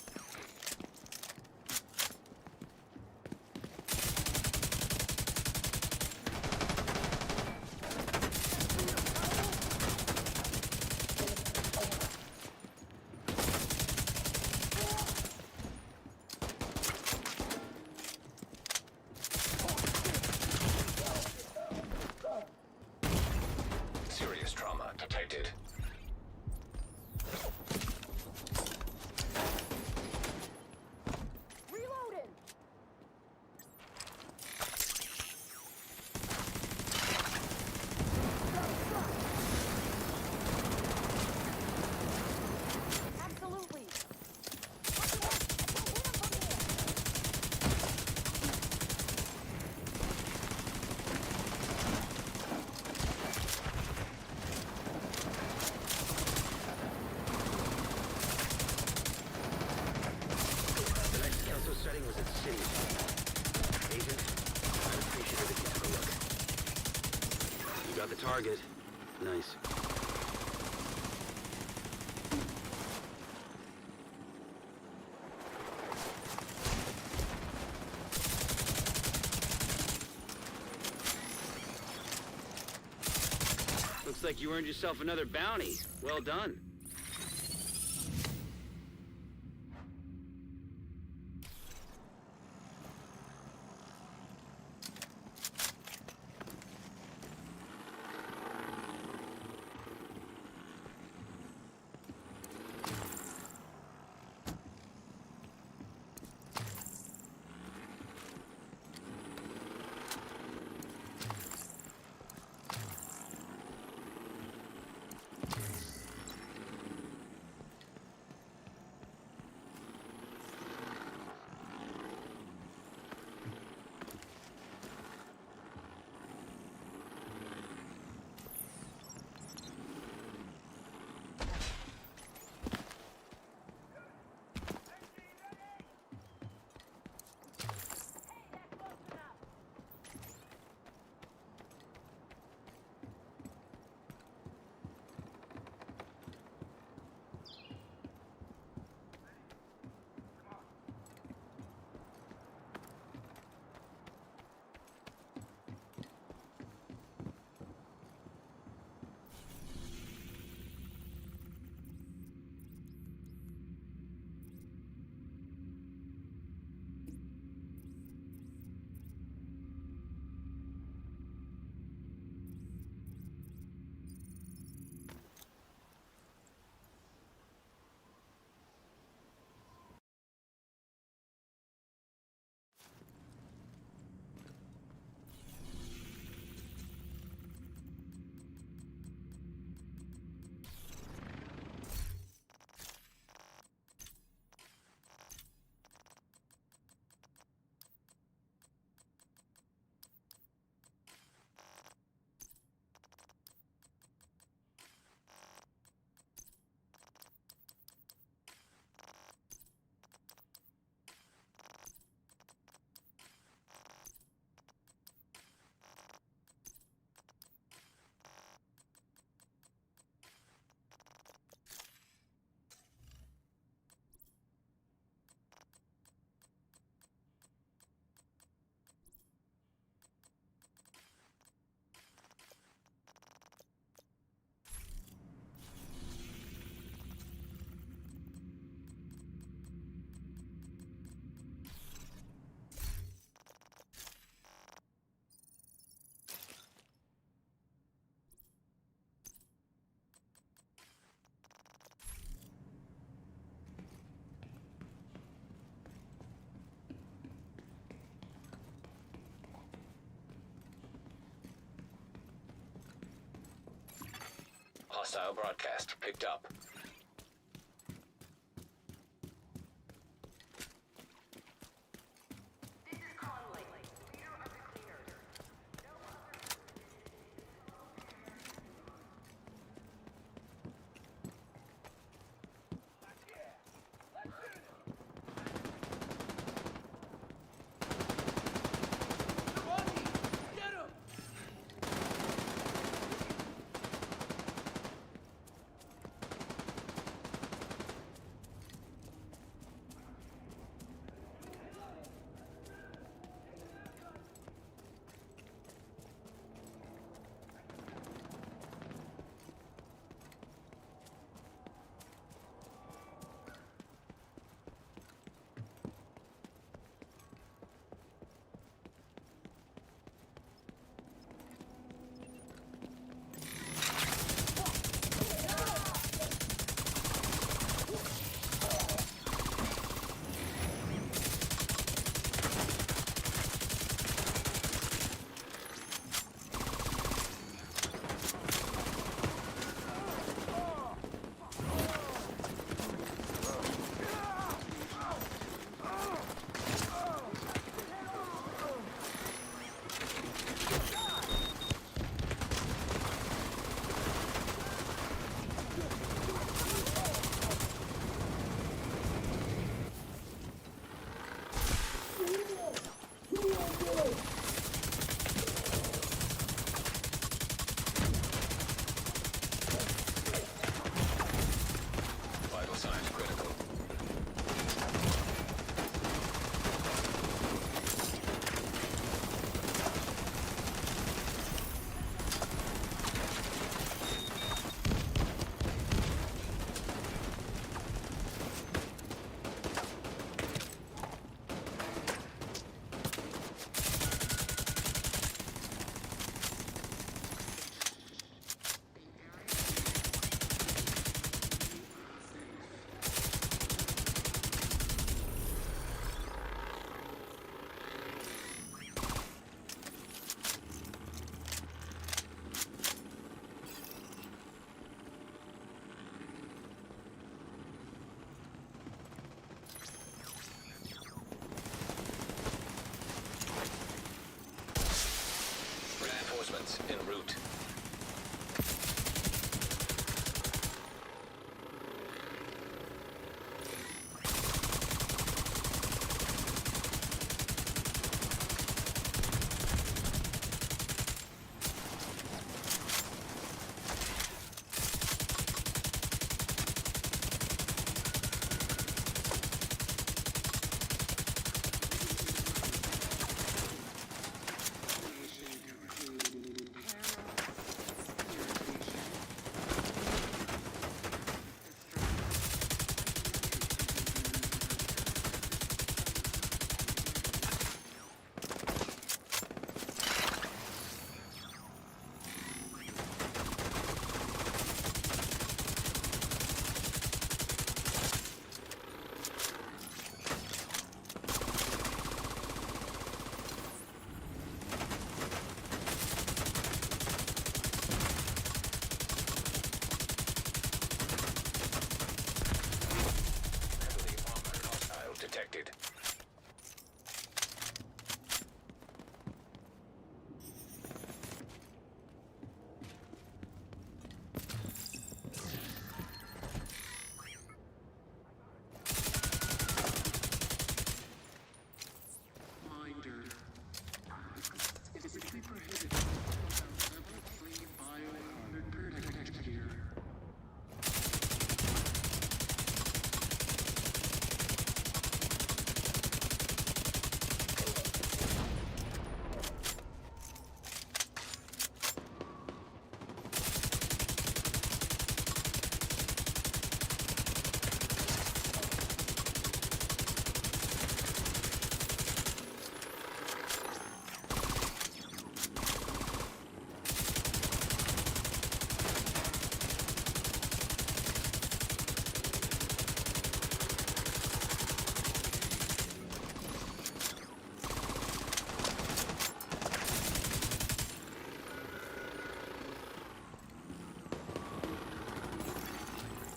Serious trauma detected. Reloading! Absolutely! The next council setting was at City. Agent, I'd appreciate it if you took a look. You got the target. Nice. Looks like you earned yourself another bounty. Well done. Hostile broadcast picked up. This is Conley, leader of the cleaners. No other... En route. Detected.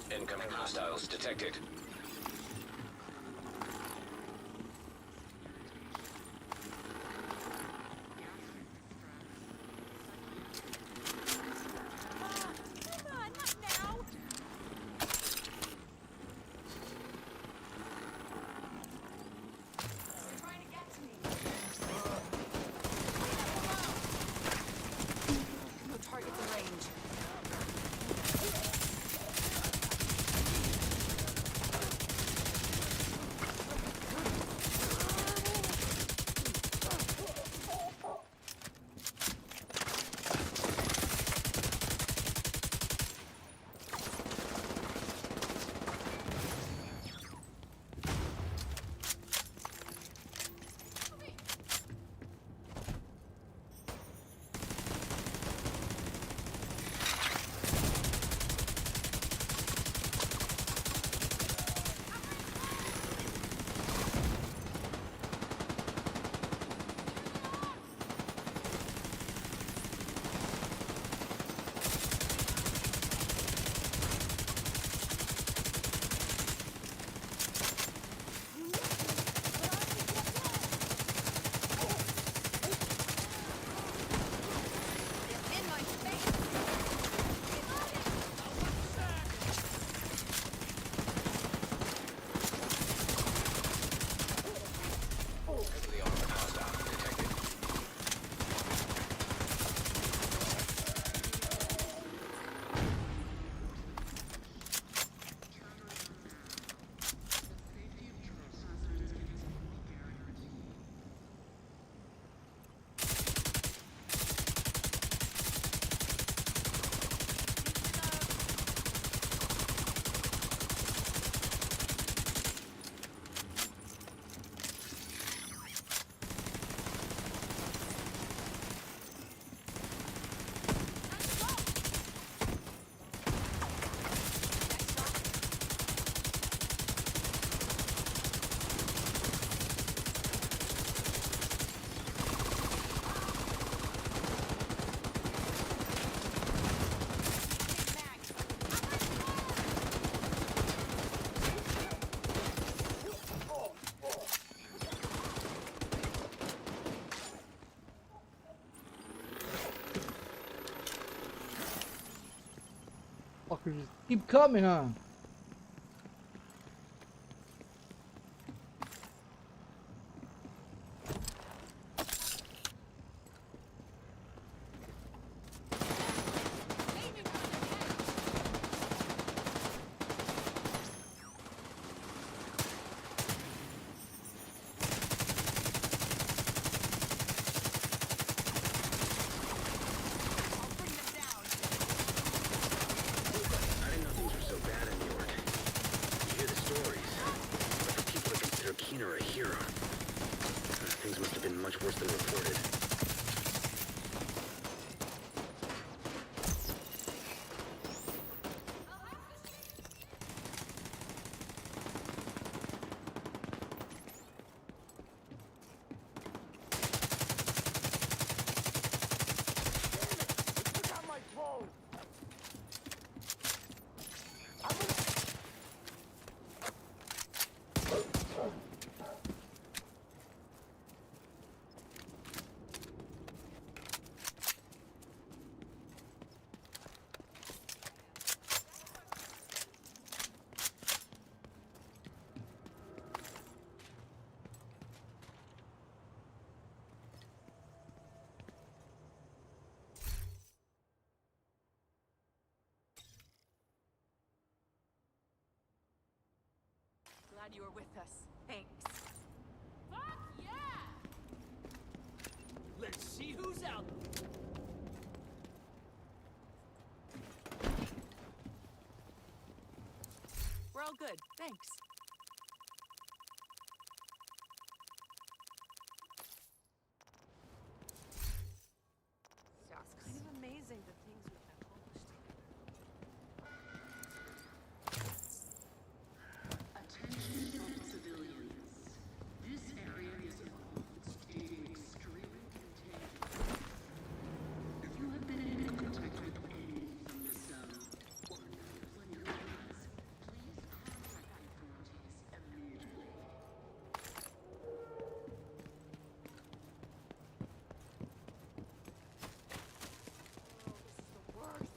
Incoming hostiles detected. Come on, not now! They're trying to get to me. No targets in range. Just keep coming, huh? I didn't know things were so bad in New York. You hear the stories, but for people to consider Keener a hero, things must have been much worse than reported. Glad you were with us. Thanks. Fuck yeah! Let's see who's out. We're all good. Thanks. It's kind of amazing the things we've accomplished together. Attention all civilians. This area is stating extremely contained. If you have been in contact with any from the cell or know anyone has, please contact the authorities immediately. Oh, this is the worst.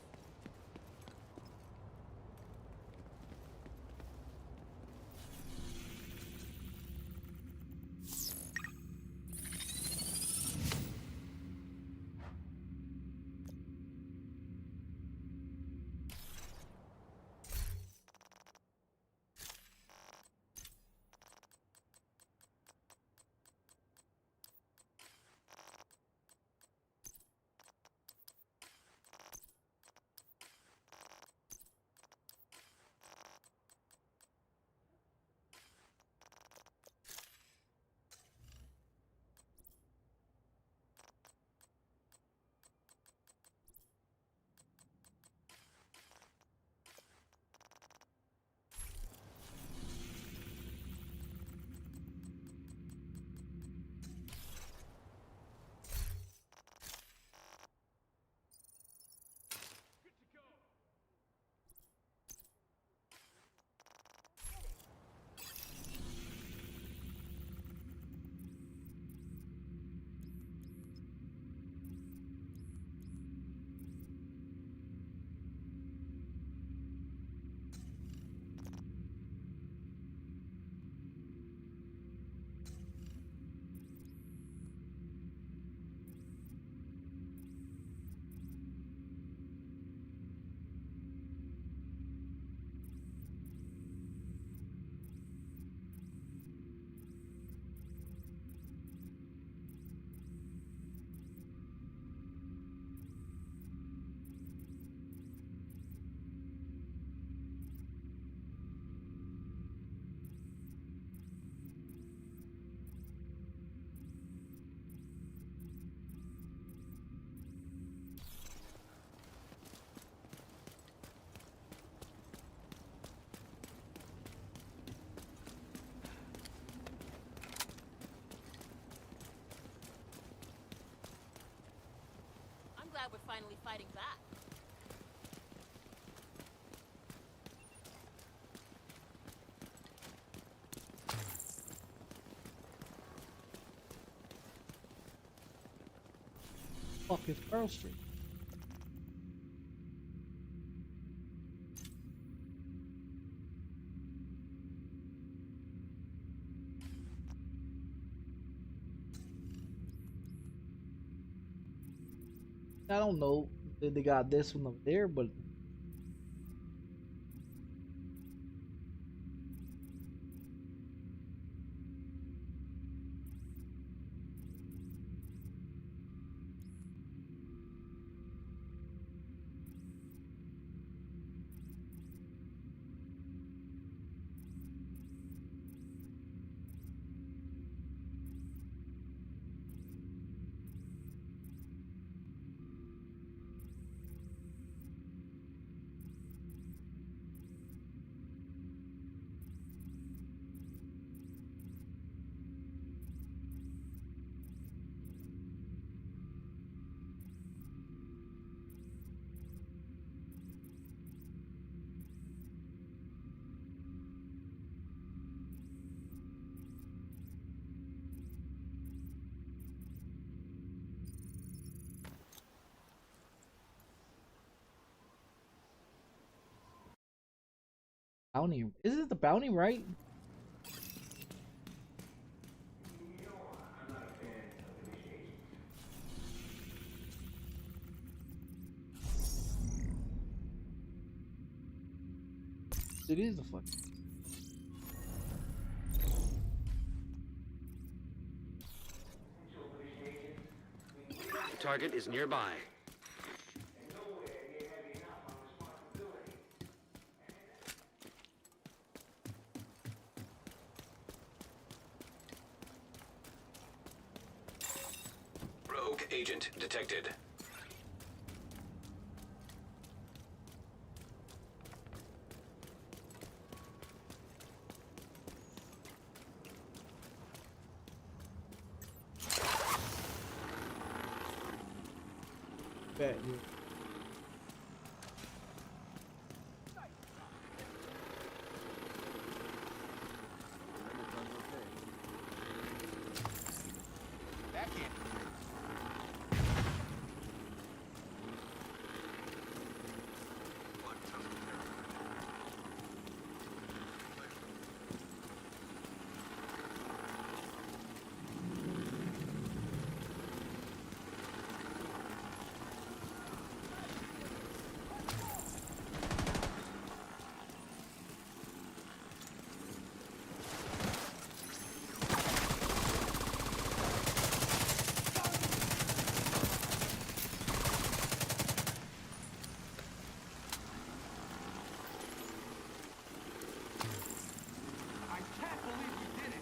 Glad we're finally fighting back. Fuck is Pearl Street? I don't know that they got this one over there, but bounty. Isn't the bounty right? It is the fuck. Target is nearby. Rogue agent detected. Bet. That can't be real. I can't believe we did it.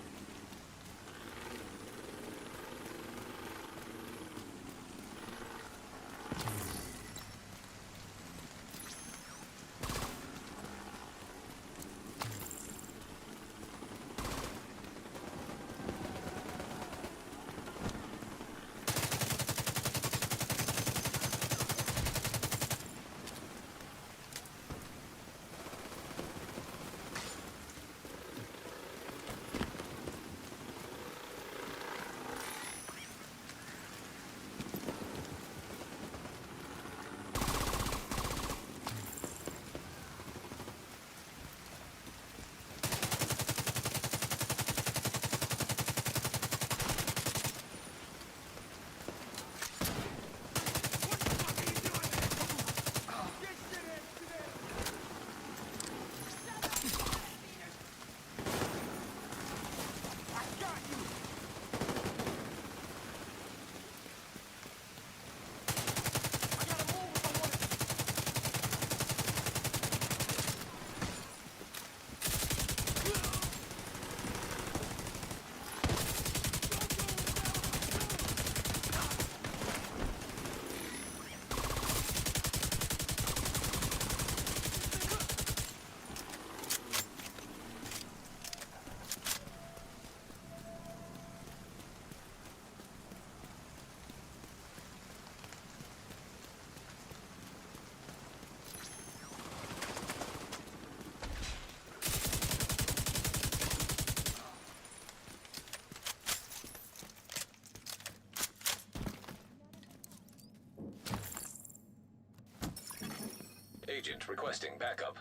Agent requesting backup.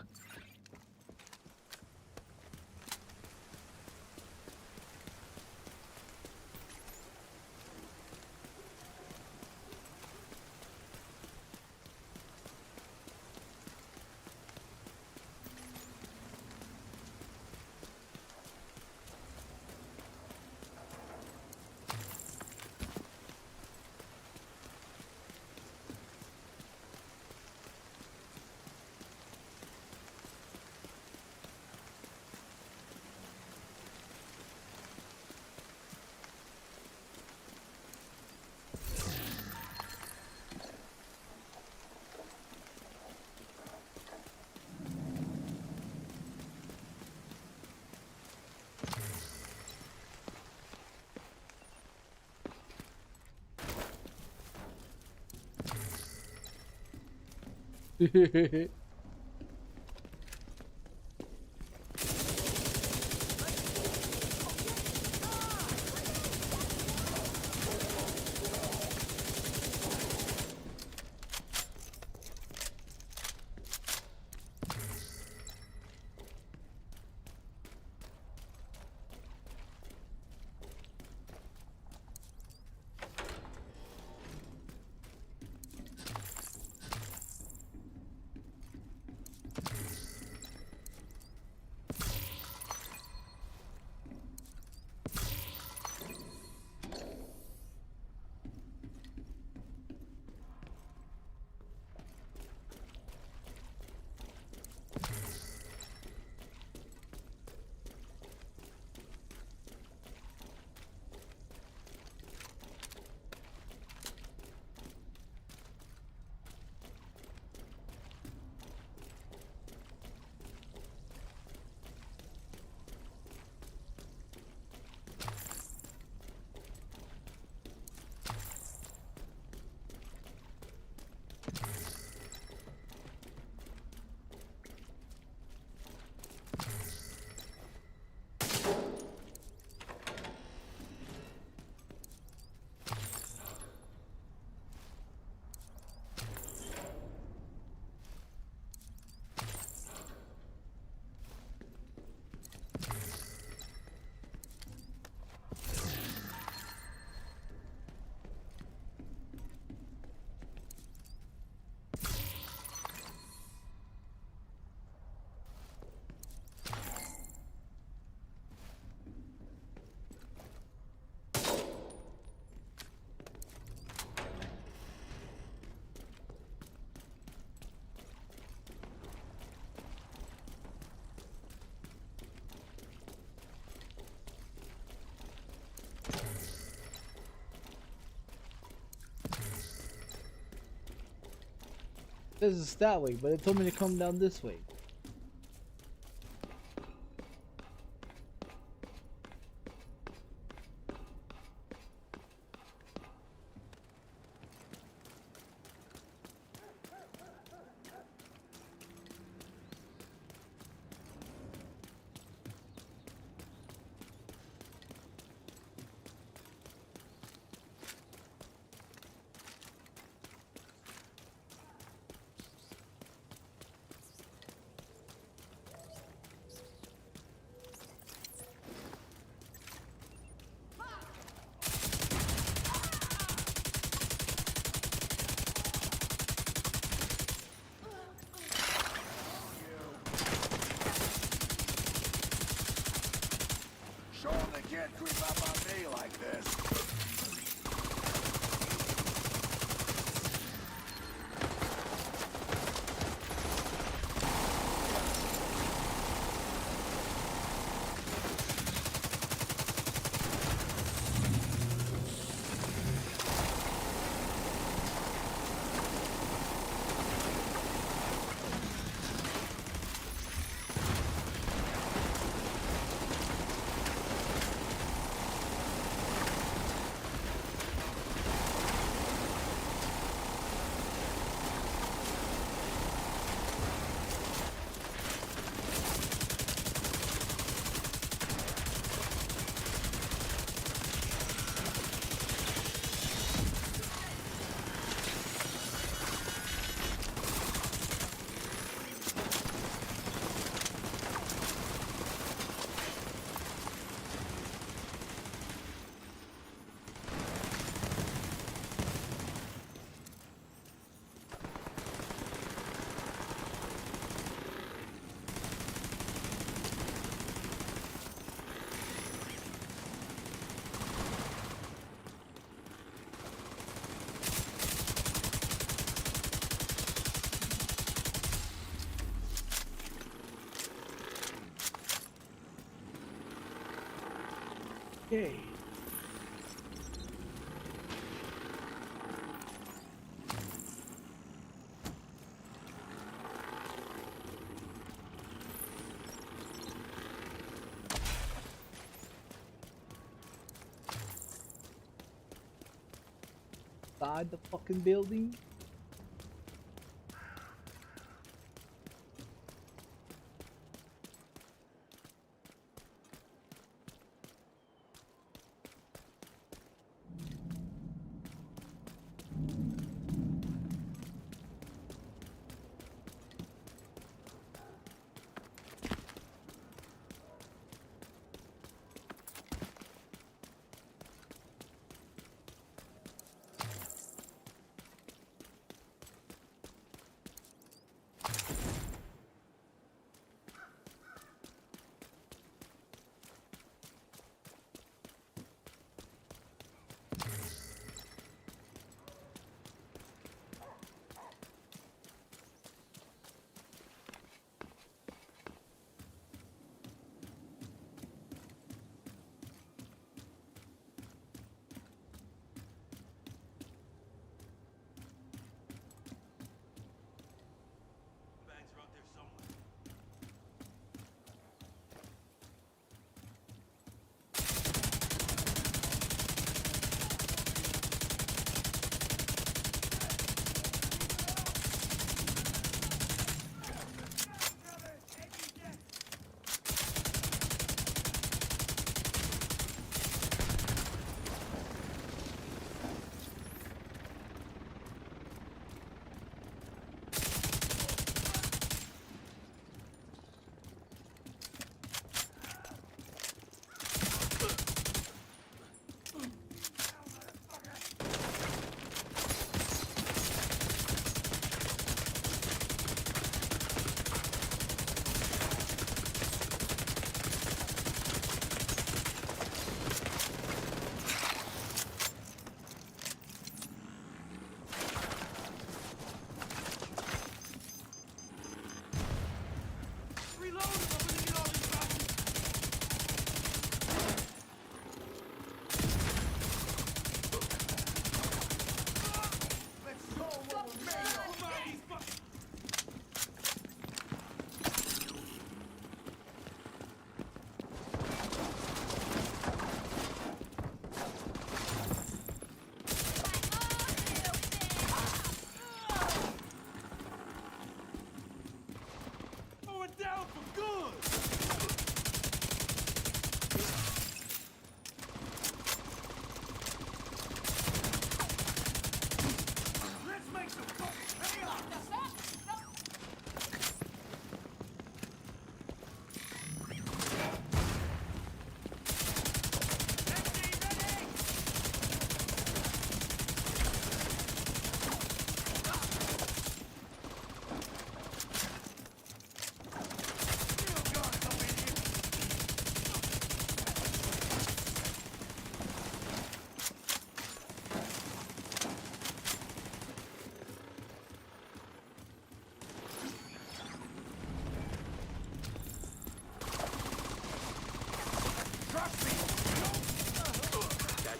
This is that way, but it told me to come down this way. Show 'em they can't creep up on me like this. Okay. Inside the fucking building.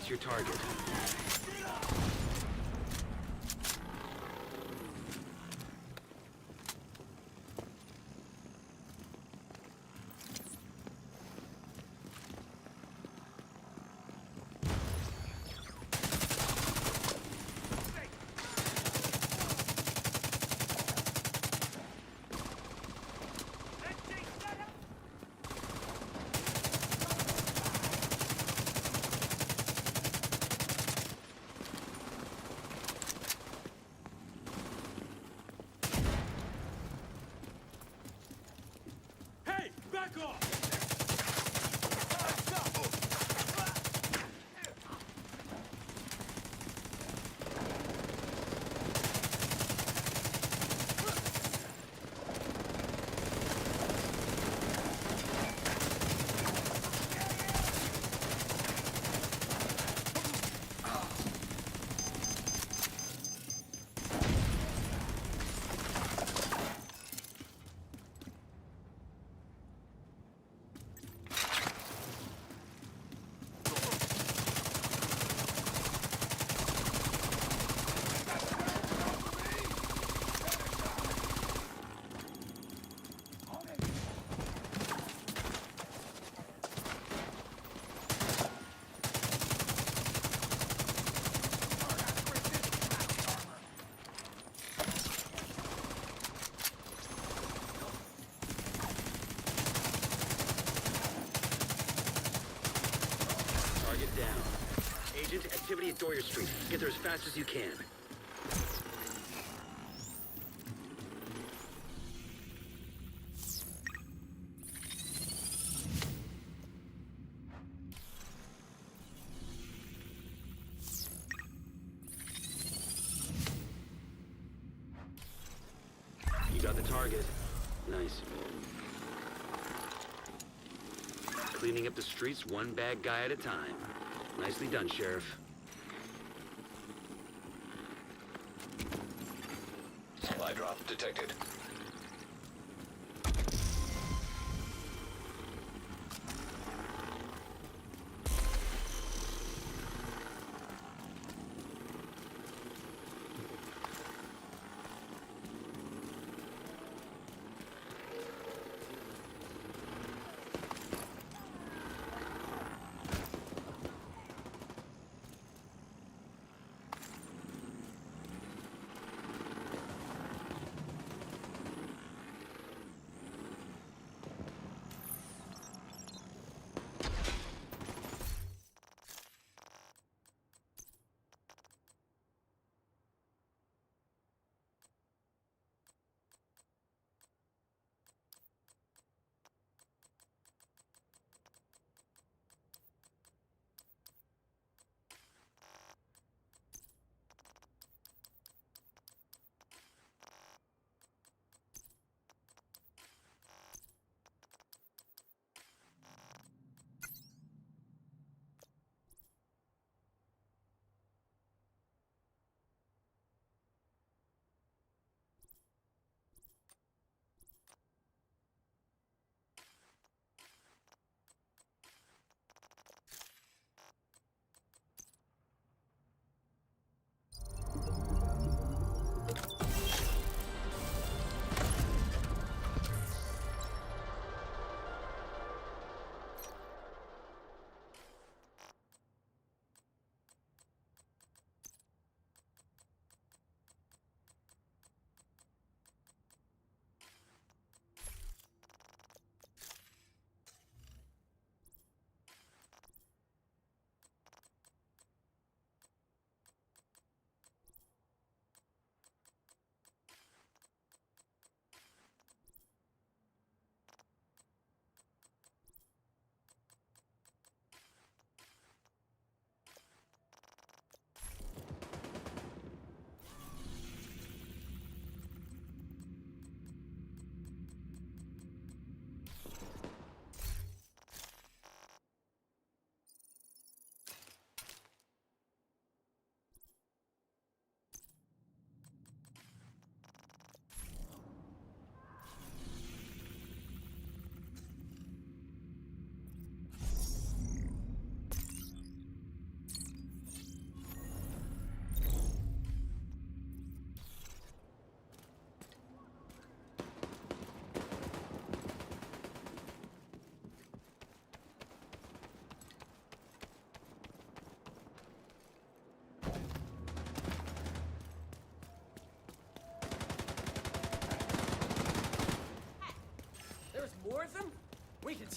What's your target? Agent, activity at Dwyer Street. Get there as fast as you can. You got the target. Nice. Cleaning up the streets one bad guy at a time. Nicely done, Sheriff. Supply drop detected.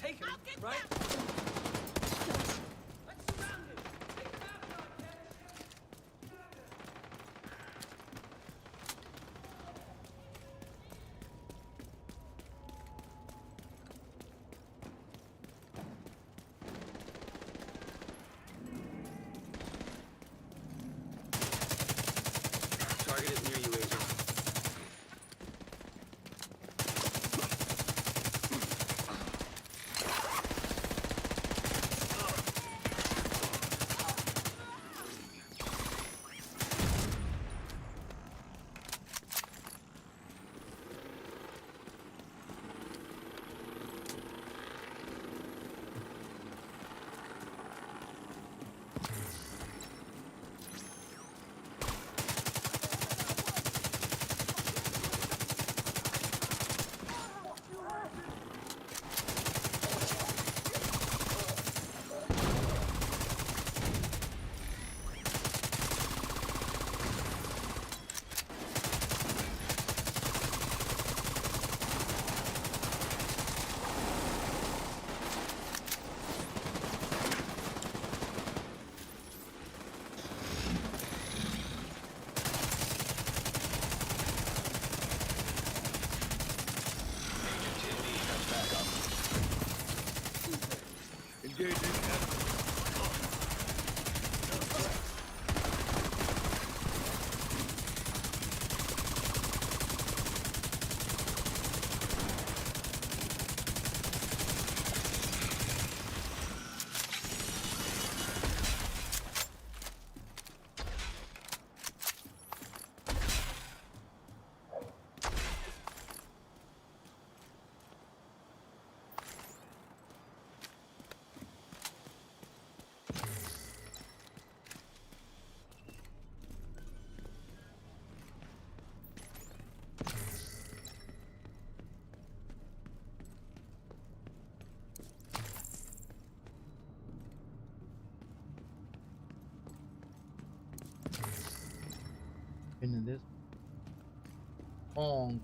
taken, right? Let's surround him. Take him out, Rocket. Target is near you, Agent. Into this. On.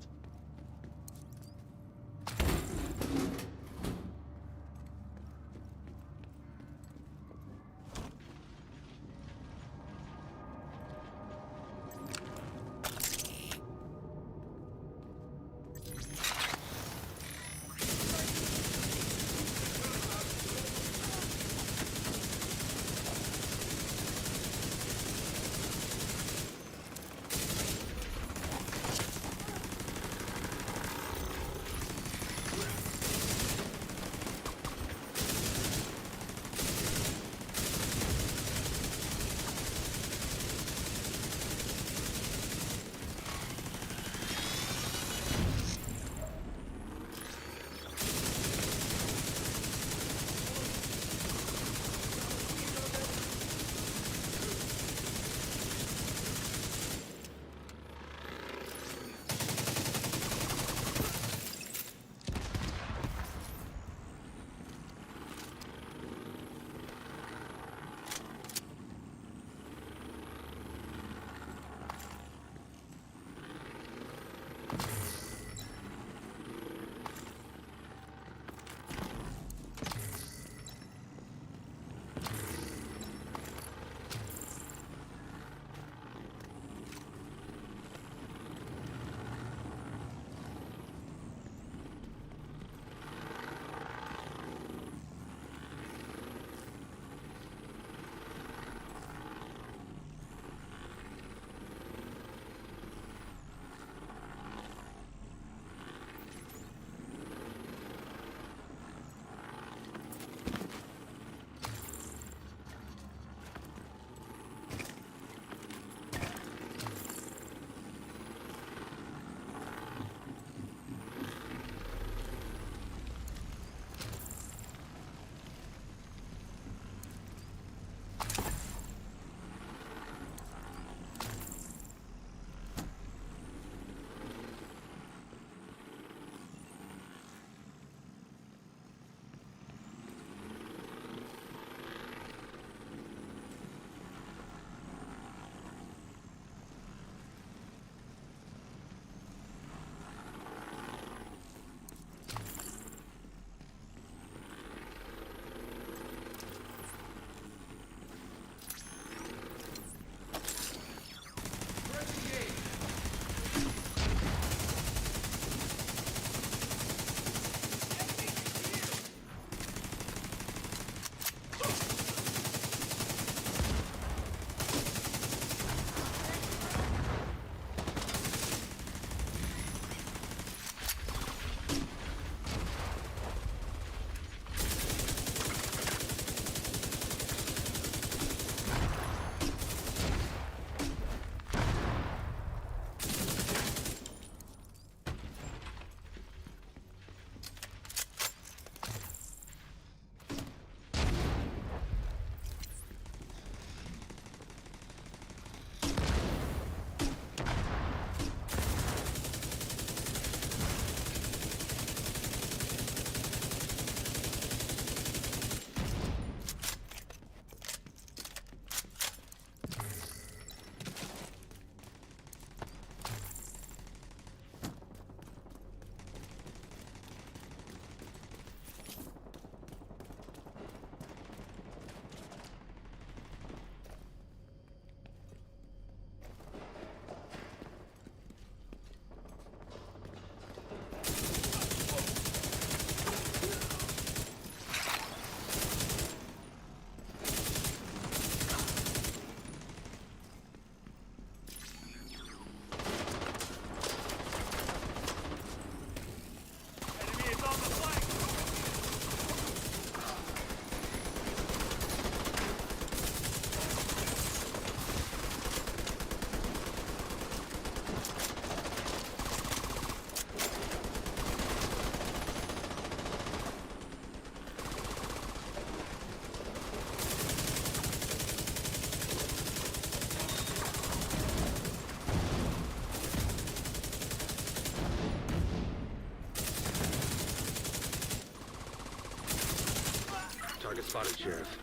spotted, Sheriff.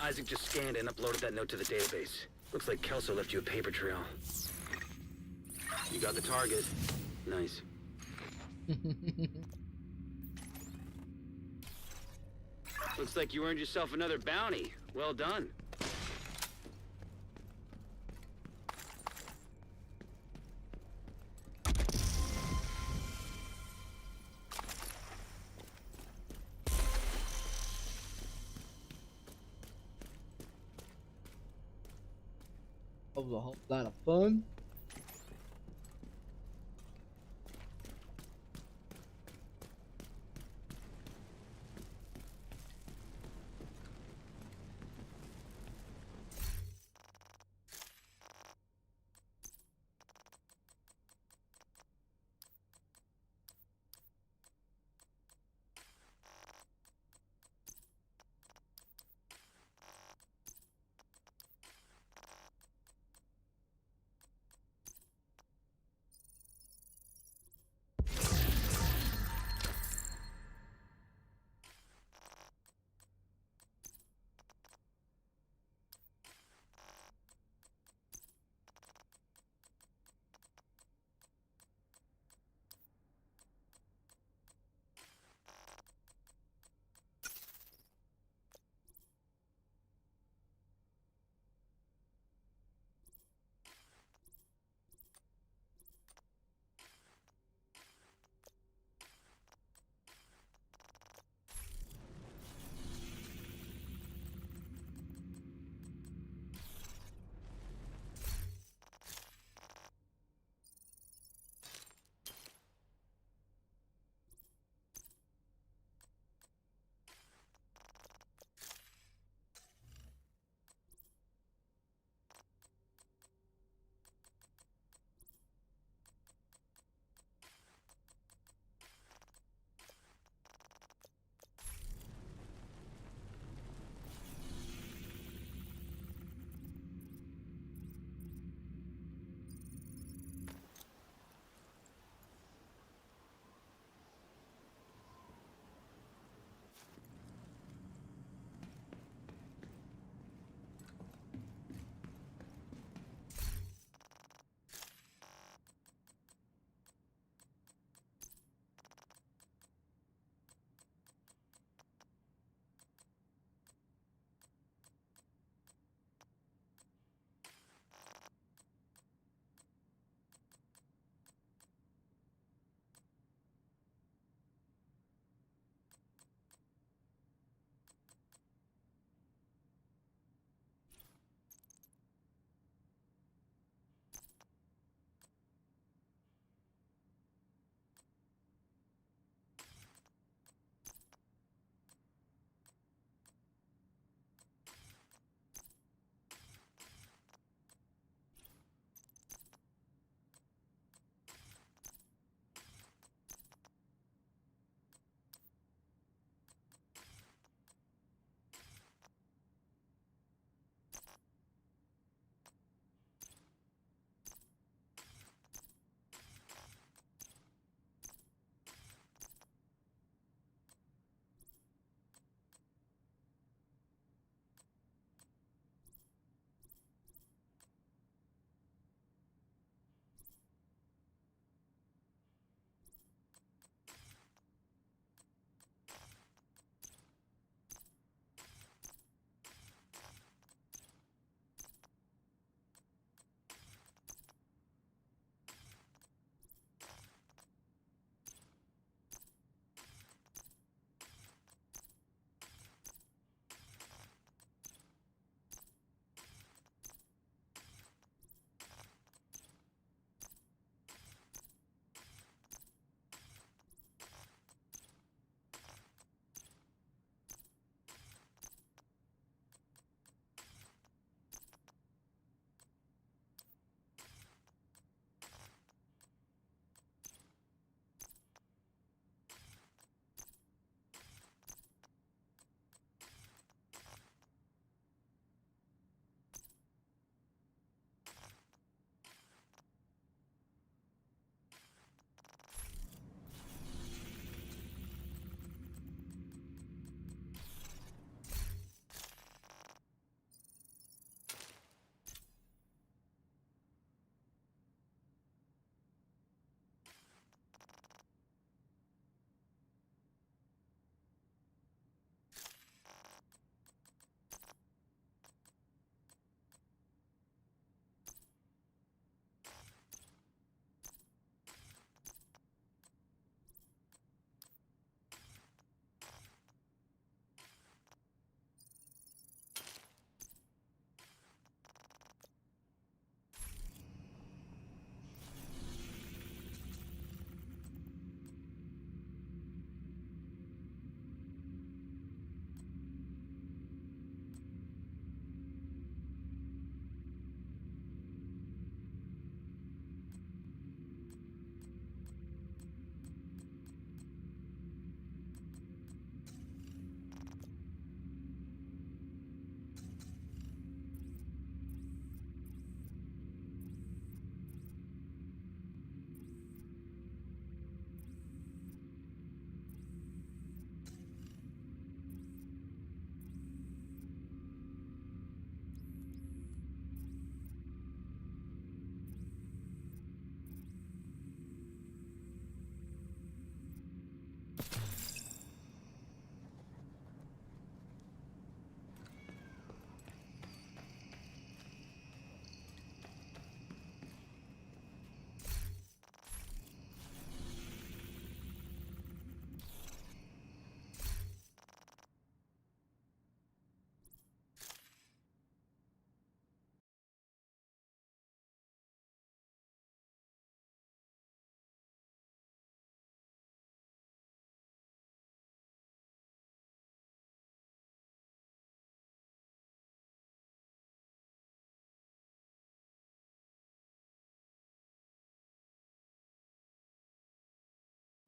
Isaac just scanned and uploaded that note to the database. Looks like Kelso left you a paper trail. You got the target. Nice. Looks like you earned yourself another bounty. Well done. That was a whole lot of fun.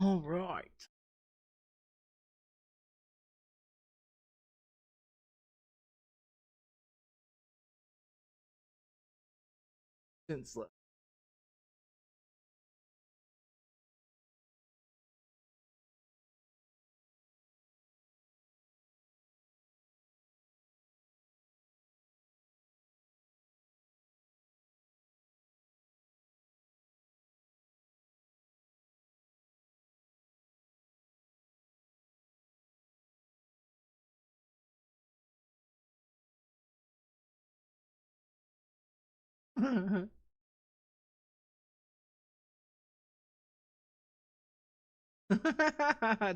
All right. Since left.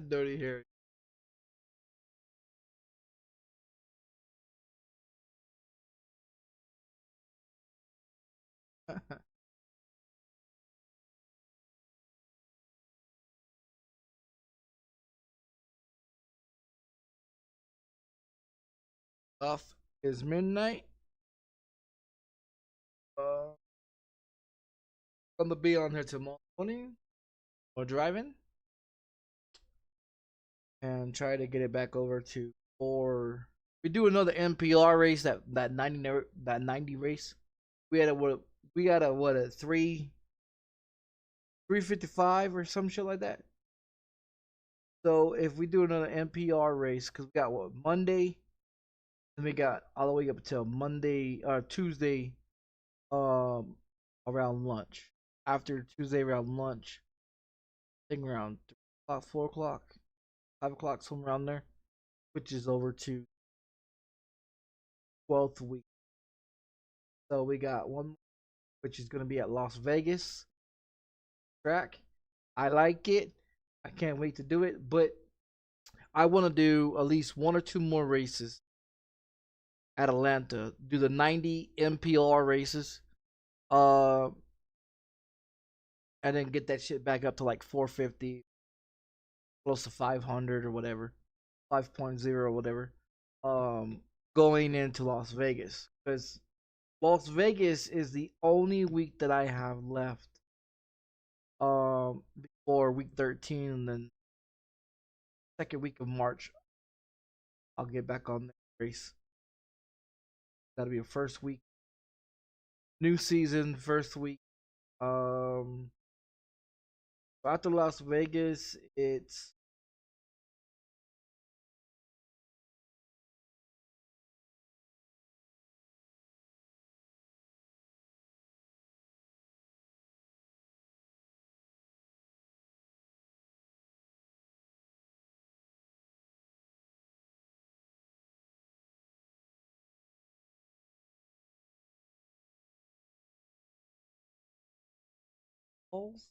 Dirty hair. Off is midnight. I'm gonna be on here tomorrow morning or driving and try to get it back over to 4. We do another NPR race, that 90 race. We had a 355 or some shit like that. So if we do another NPR race, because we got what, Monday, and we got all the way up until Monday or Tuesday, around lunch. After Tuesday around lunch, I think around 3 o'clock, 4 o'clock, 5 o'clock, somewhere around there, which is over to 12th week. So we got one, which is gonna be at Las Vegas track. I like it. I can't wait to do it, but I want to do at least 1 or 2 more races at Atlanta. Do the 90 MPR races, uh, and then get that shit back up to like 450, close to 500 or whatever, 5.0 or whatever. Going into Las Vegas, because Las Vegas is the only week that I have left. Before week 13, and then second week of March, I'll get back on the race. That'll be a first week, new season, first week. After Las Vegas, it's Bulls.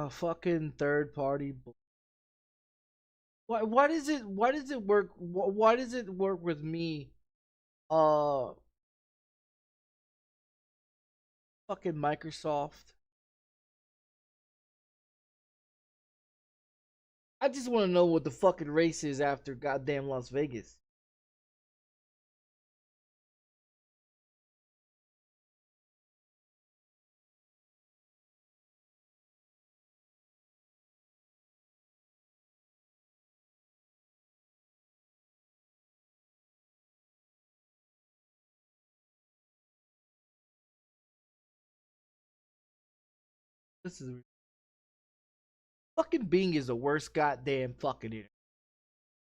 Fucking third party. Why does it work? Why does it work with me? Uh, Fucking Microsoft. I just want to know what the fucking race is after goddamn Las Vegas. This is fucking Bing is the worst goddamn fucking internet.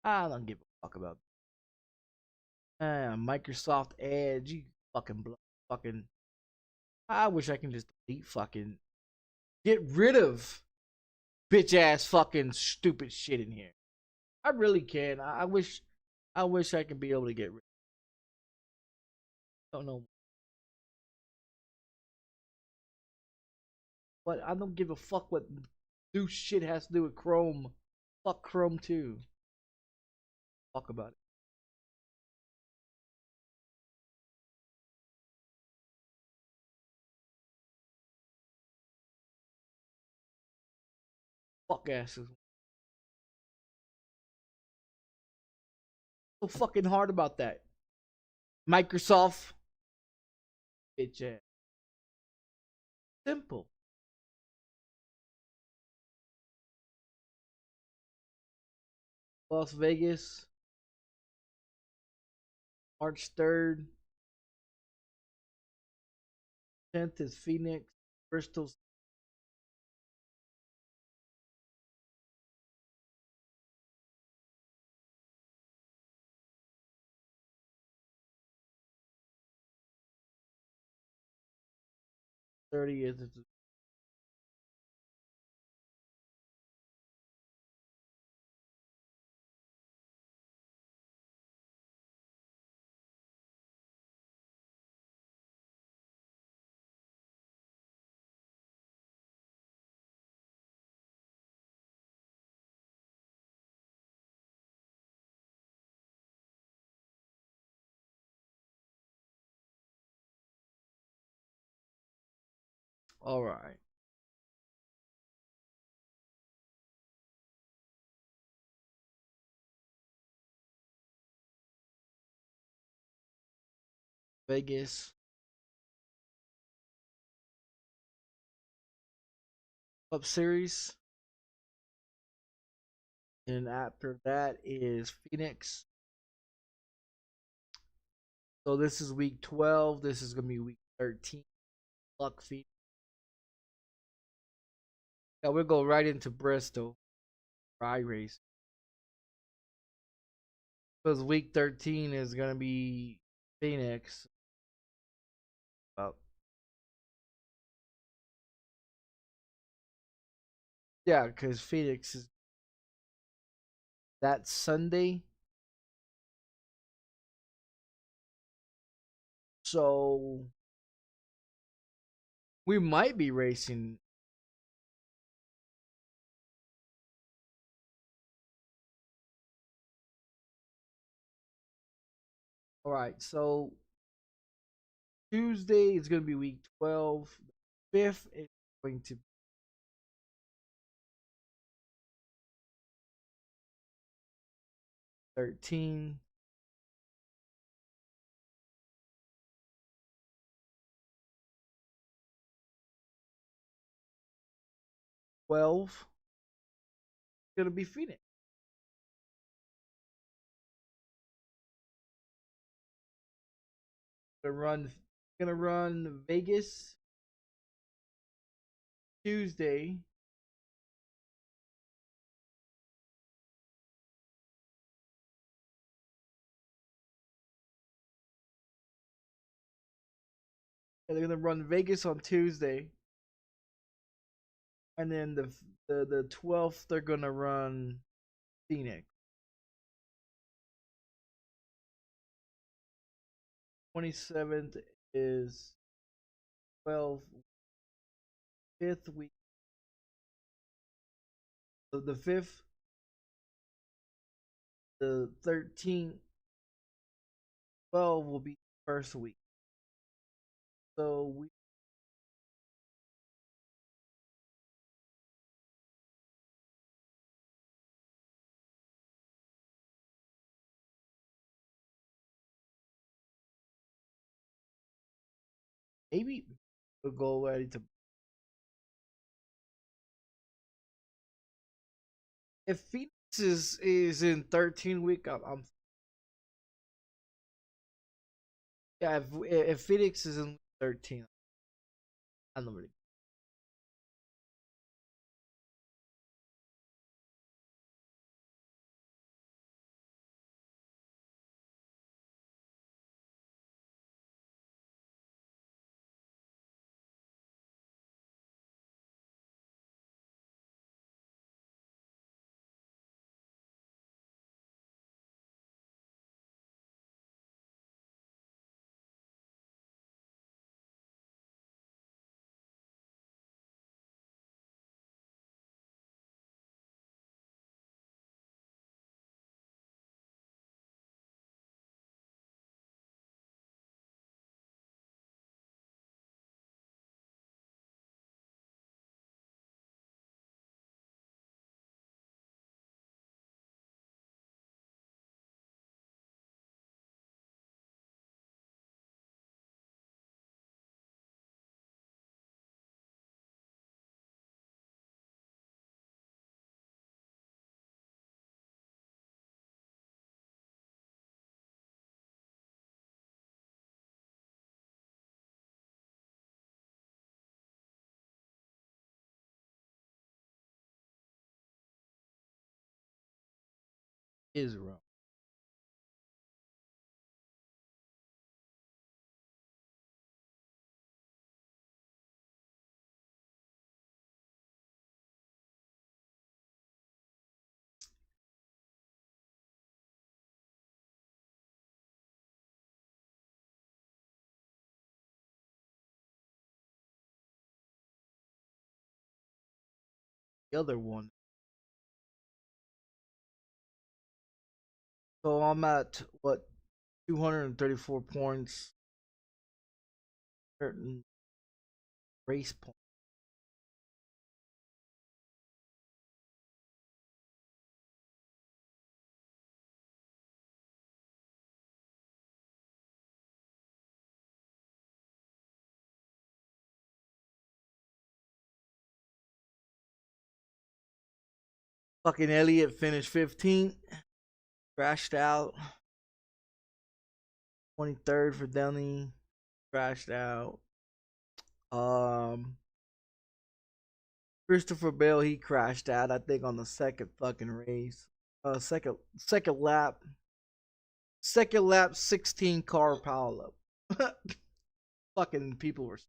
I don't give a fuck about Microsoft Edge. You fucking fucking. I wish I can just delete fucking get rid of bitch ass fucking stupid shit in here. I really can. I wish I could be able to get rid. Don't know. But I don't give a fuck what new shit has to do with Chrome. Fuck Chrome too. Fuck about it. Fuck asses. So fucking hard about that. Microsoft. Bitch ass. Simple. Las Vegas. March 3rd. 10th is Phoenix. Bristol. '30th is all right. Vegas. Cup Series. And after that is Phoenix. So this is week 12. This is gonna be week 13. Luck Phoenix. Yeah, we'll go right into Bristol. Rye race. Because week 13 is gonna be Phoenix. Well, yeah, because Phoenix is that Sunday. So we might be racing. All right, so Tuesday is going to be week 12. The 5th is going to be 13. Gonna be Phoenix. Gonna run Vegas Tuesday. And they're gonna run Vegas on Tuesday. And then the 12th they're gonna run Phoenix. 27th is 12. 5th week. So the 5th, the 13th, 12 will be the first week. So we maybe we'll go ready to. If Phoenix is in 13 week, I'm yeah. If Phoenix is in 13, I'm not really. is wrong. The other one. So I'm at what 234 points. Certain race point. Fucking Elliott finished 15th. Crashed out. 23rd for Denny. Crashed out. Christopher Bell, he crashed out, I think, on the second fucking race. Second lap. Second lap, 16 car power up. Fucking people were.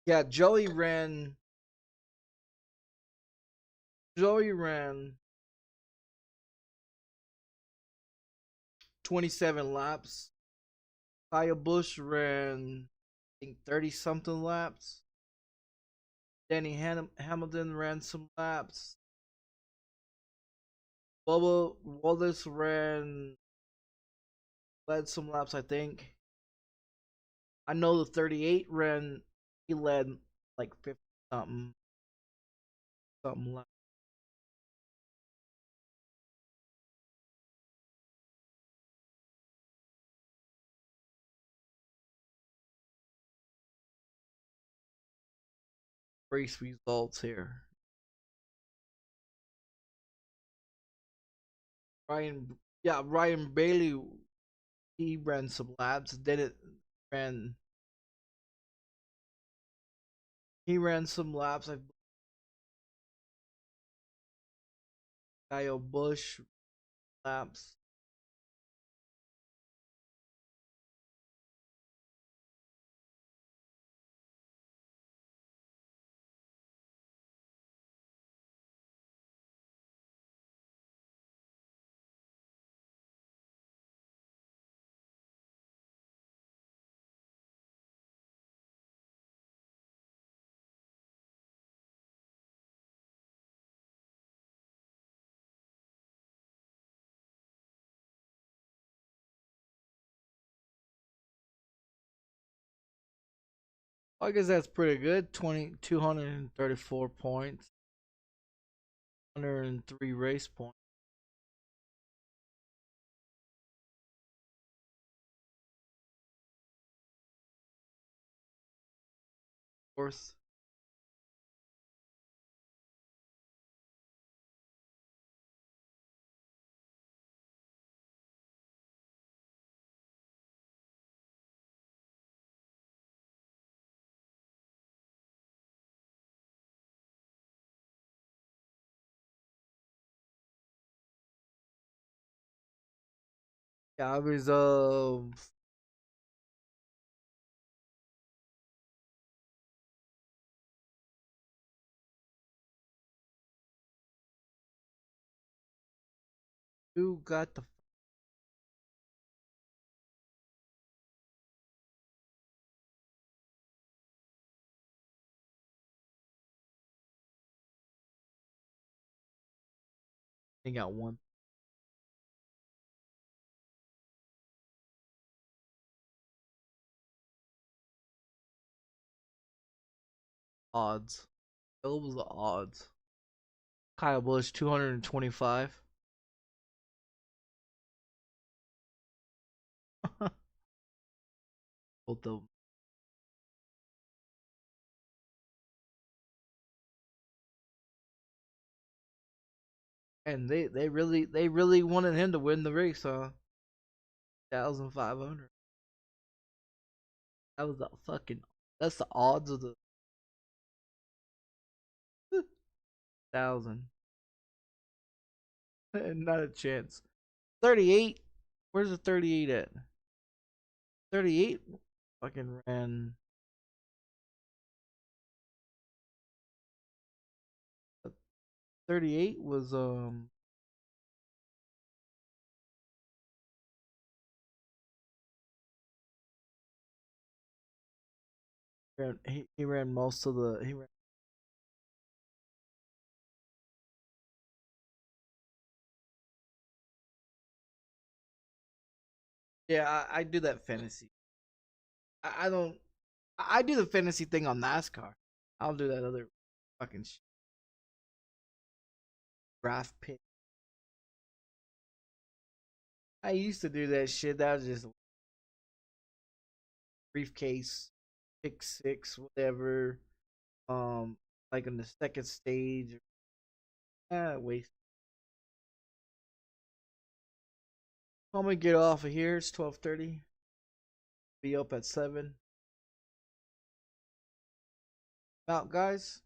Yeah, Joey ran 27 laps. Kyle Busch ran, I think, 30 something laps. Danny Hamilton ran some laps. Bubba Wallace led some laps, I think. I know the 38 he led like 50 something laps. Race results here. Ryan Bailey, he ran some laps. He ran some laps. Kyle Busch laps. I guess that's pretty good. 234 points. 103 race points. Fourth. Yeah, I was who got the thing got one. Odds. What was the odds? Kyle Busch 225. Both of them. And they really wanted him to win the race, huh? 1,500. That was the fucking. That's the odds of the. thousand. Not a chance. 38. Where's the 38 at? 38 fucking ran. 38 was he ran most of the he ran. Yeah, I do that fantasy. I don't. I do the fantasy thing on NASCAR. I'll do that other fucking draft pick. I used to do that shit. That was just briefcase, pick six, whatever. Like on the second stage. Waste. I'm gonna get off of here. It's 12:30. Be up at 7. Out, guys.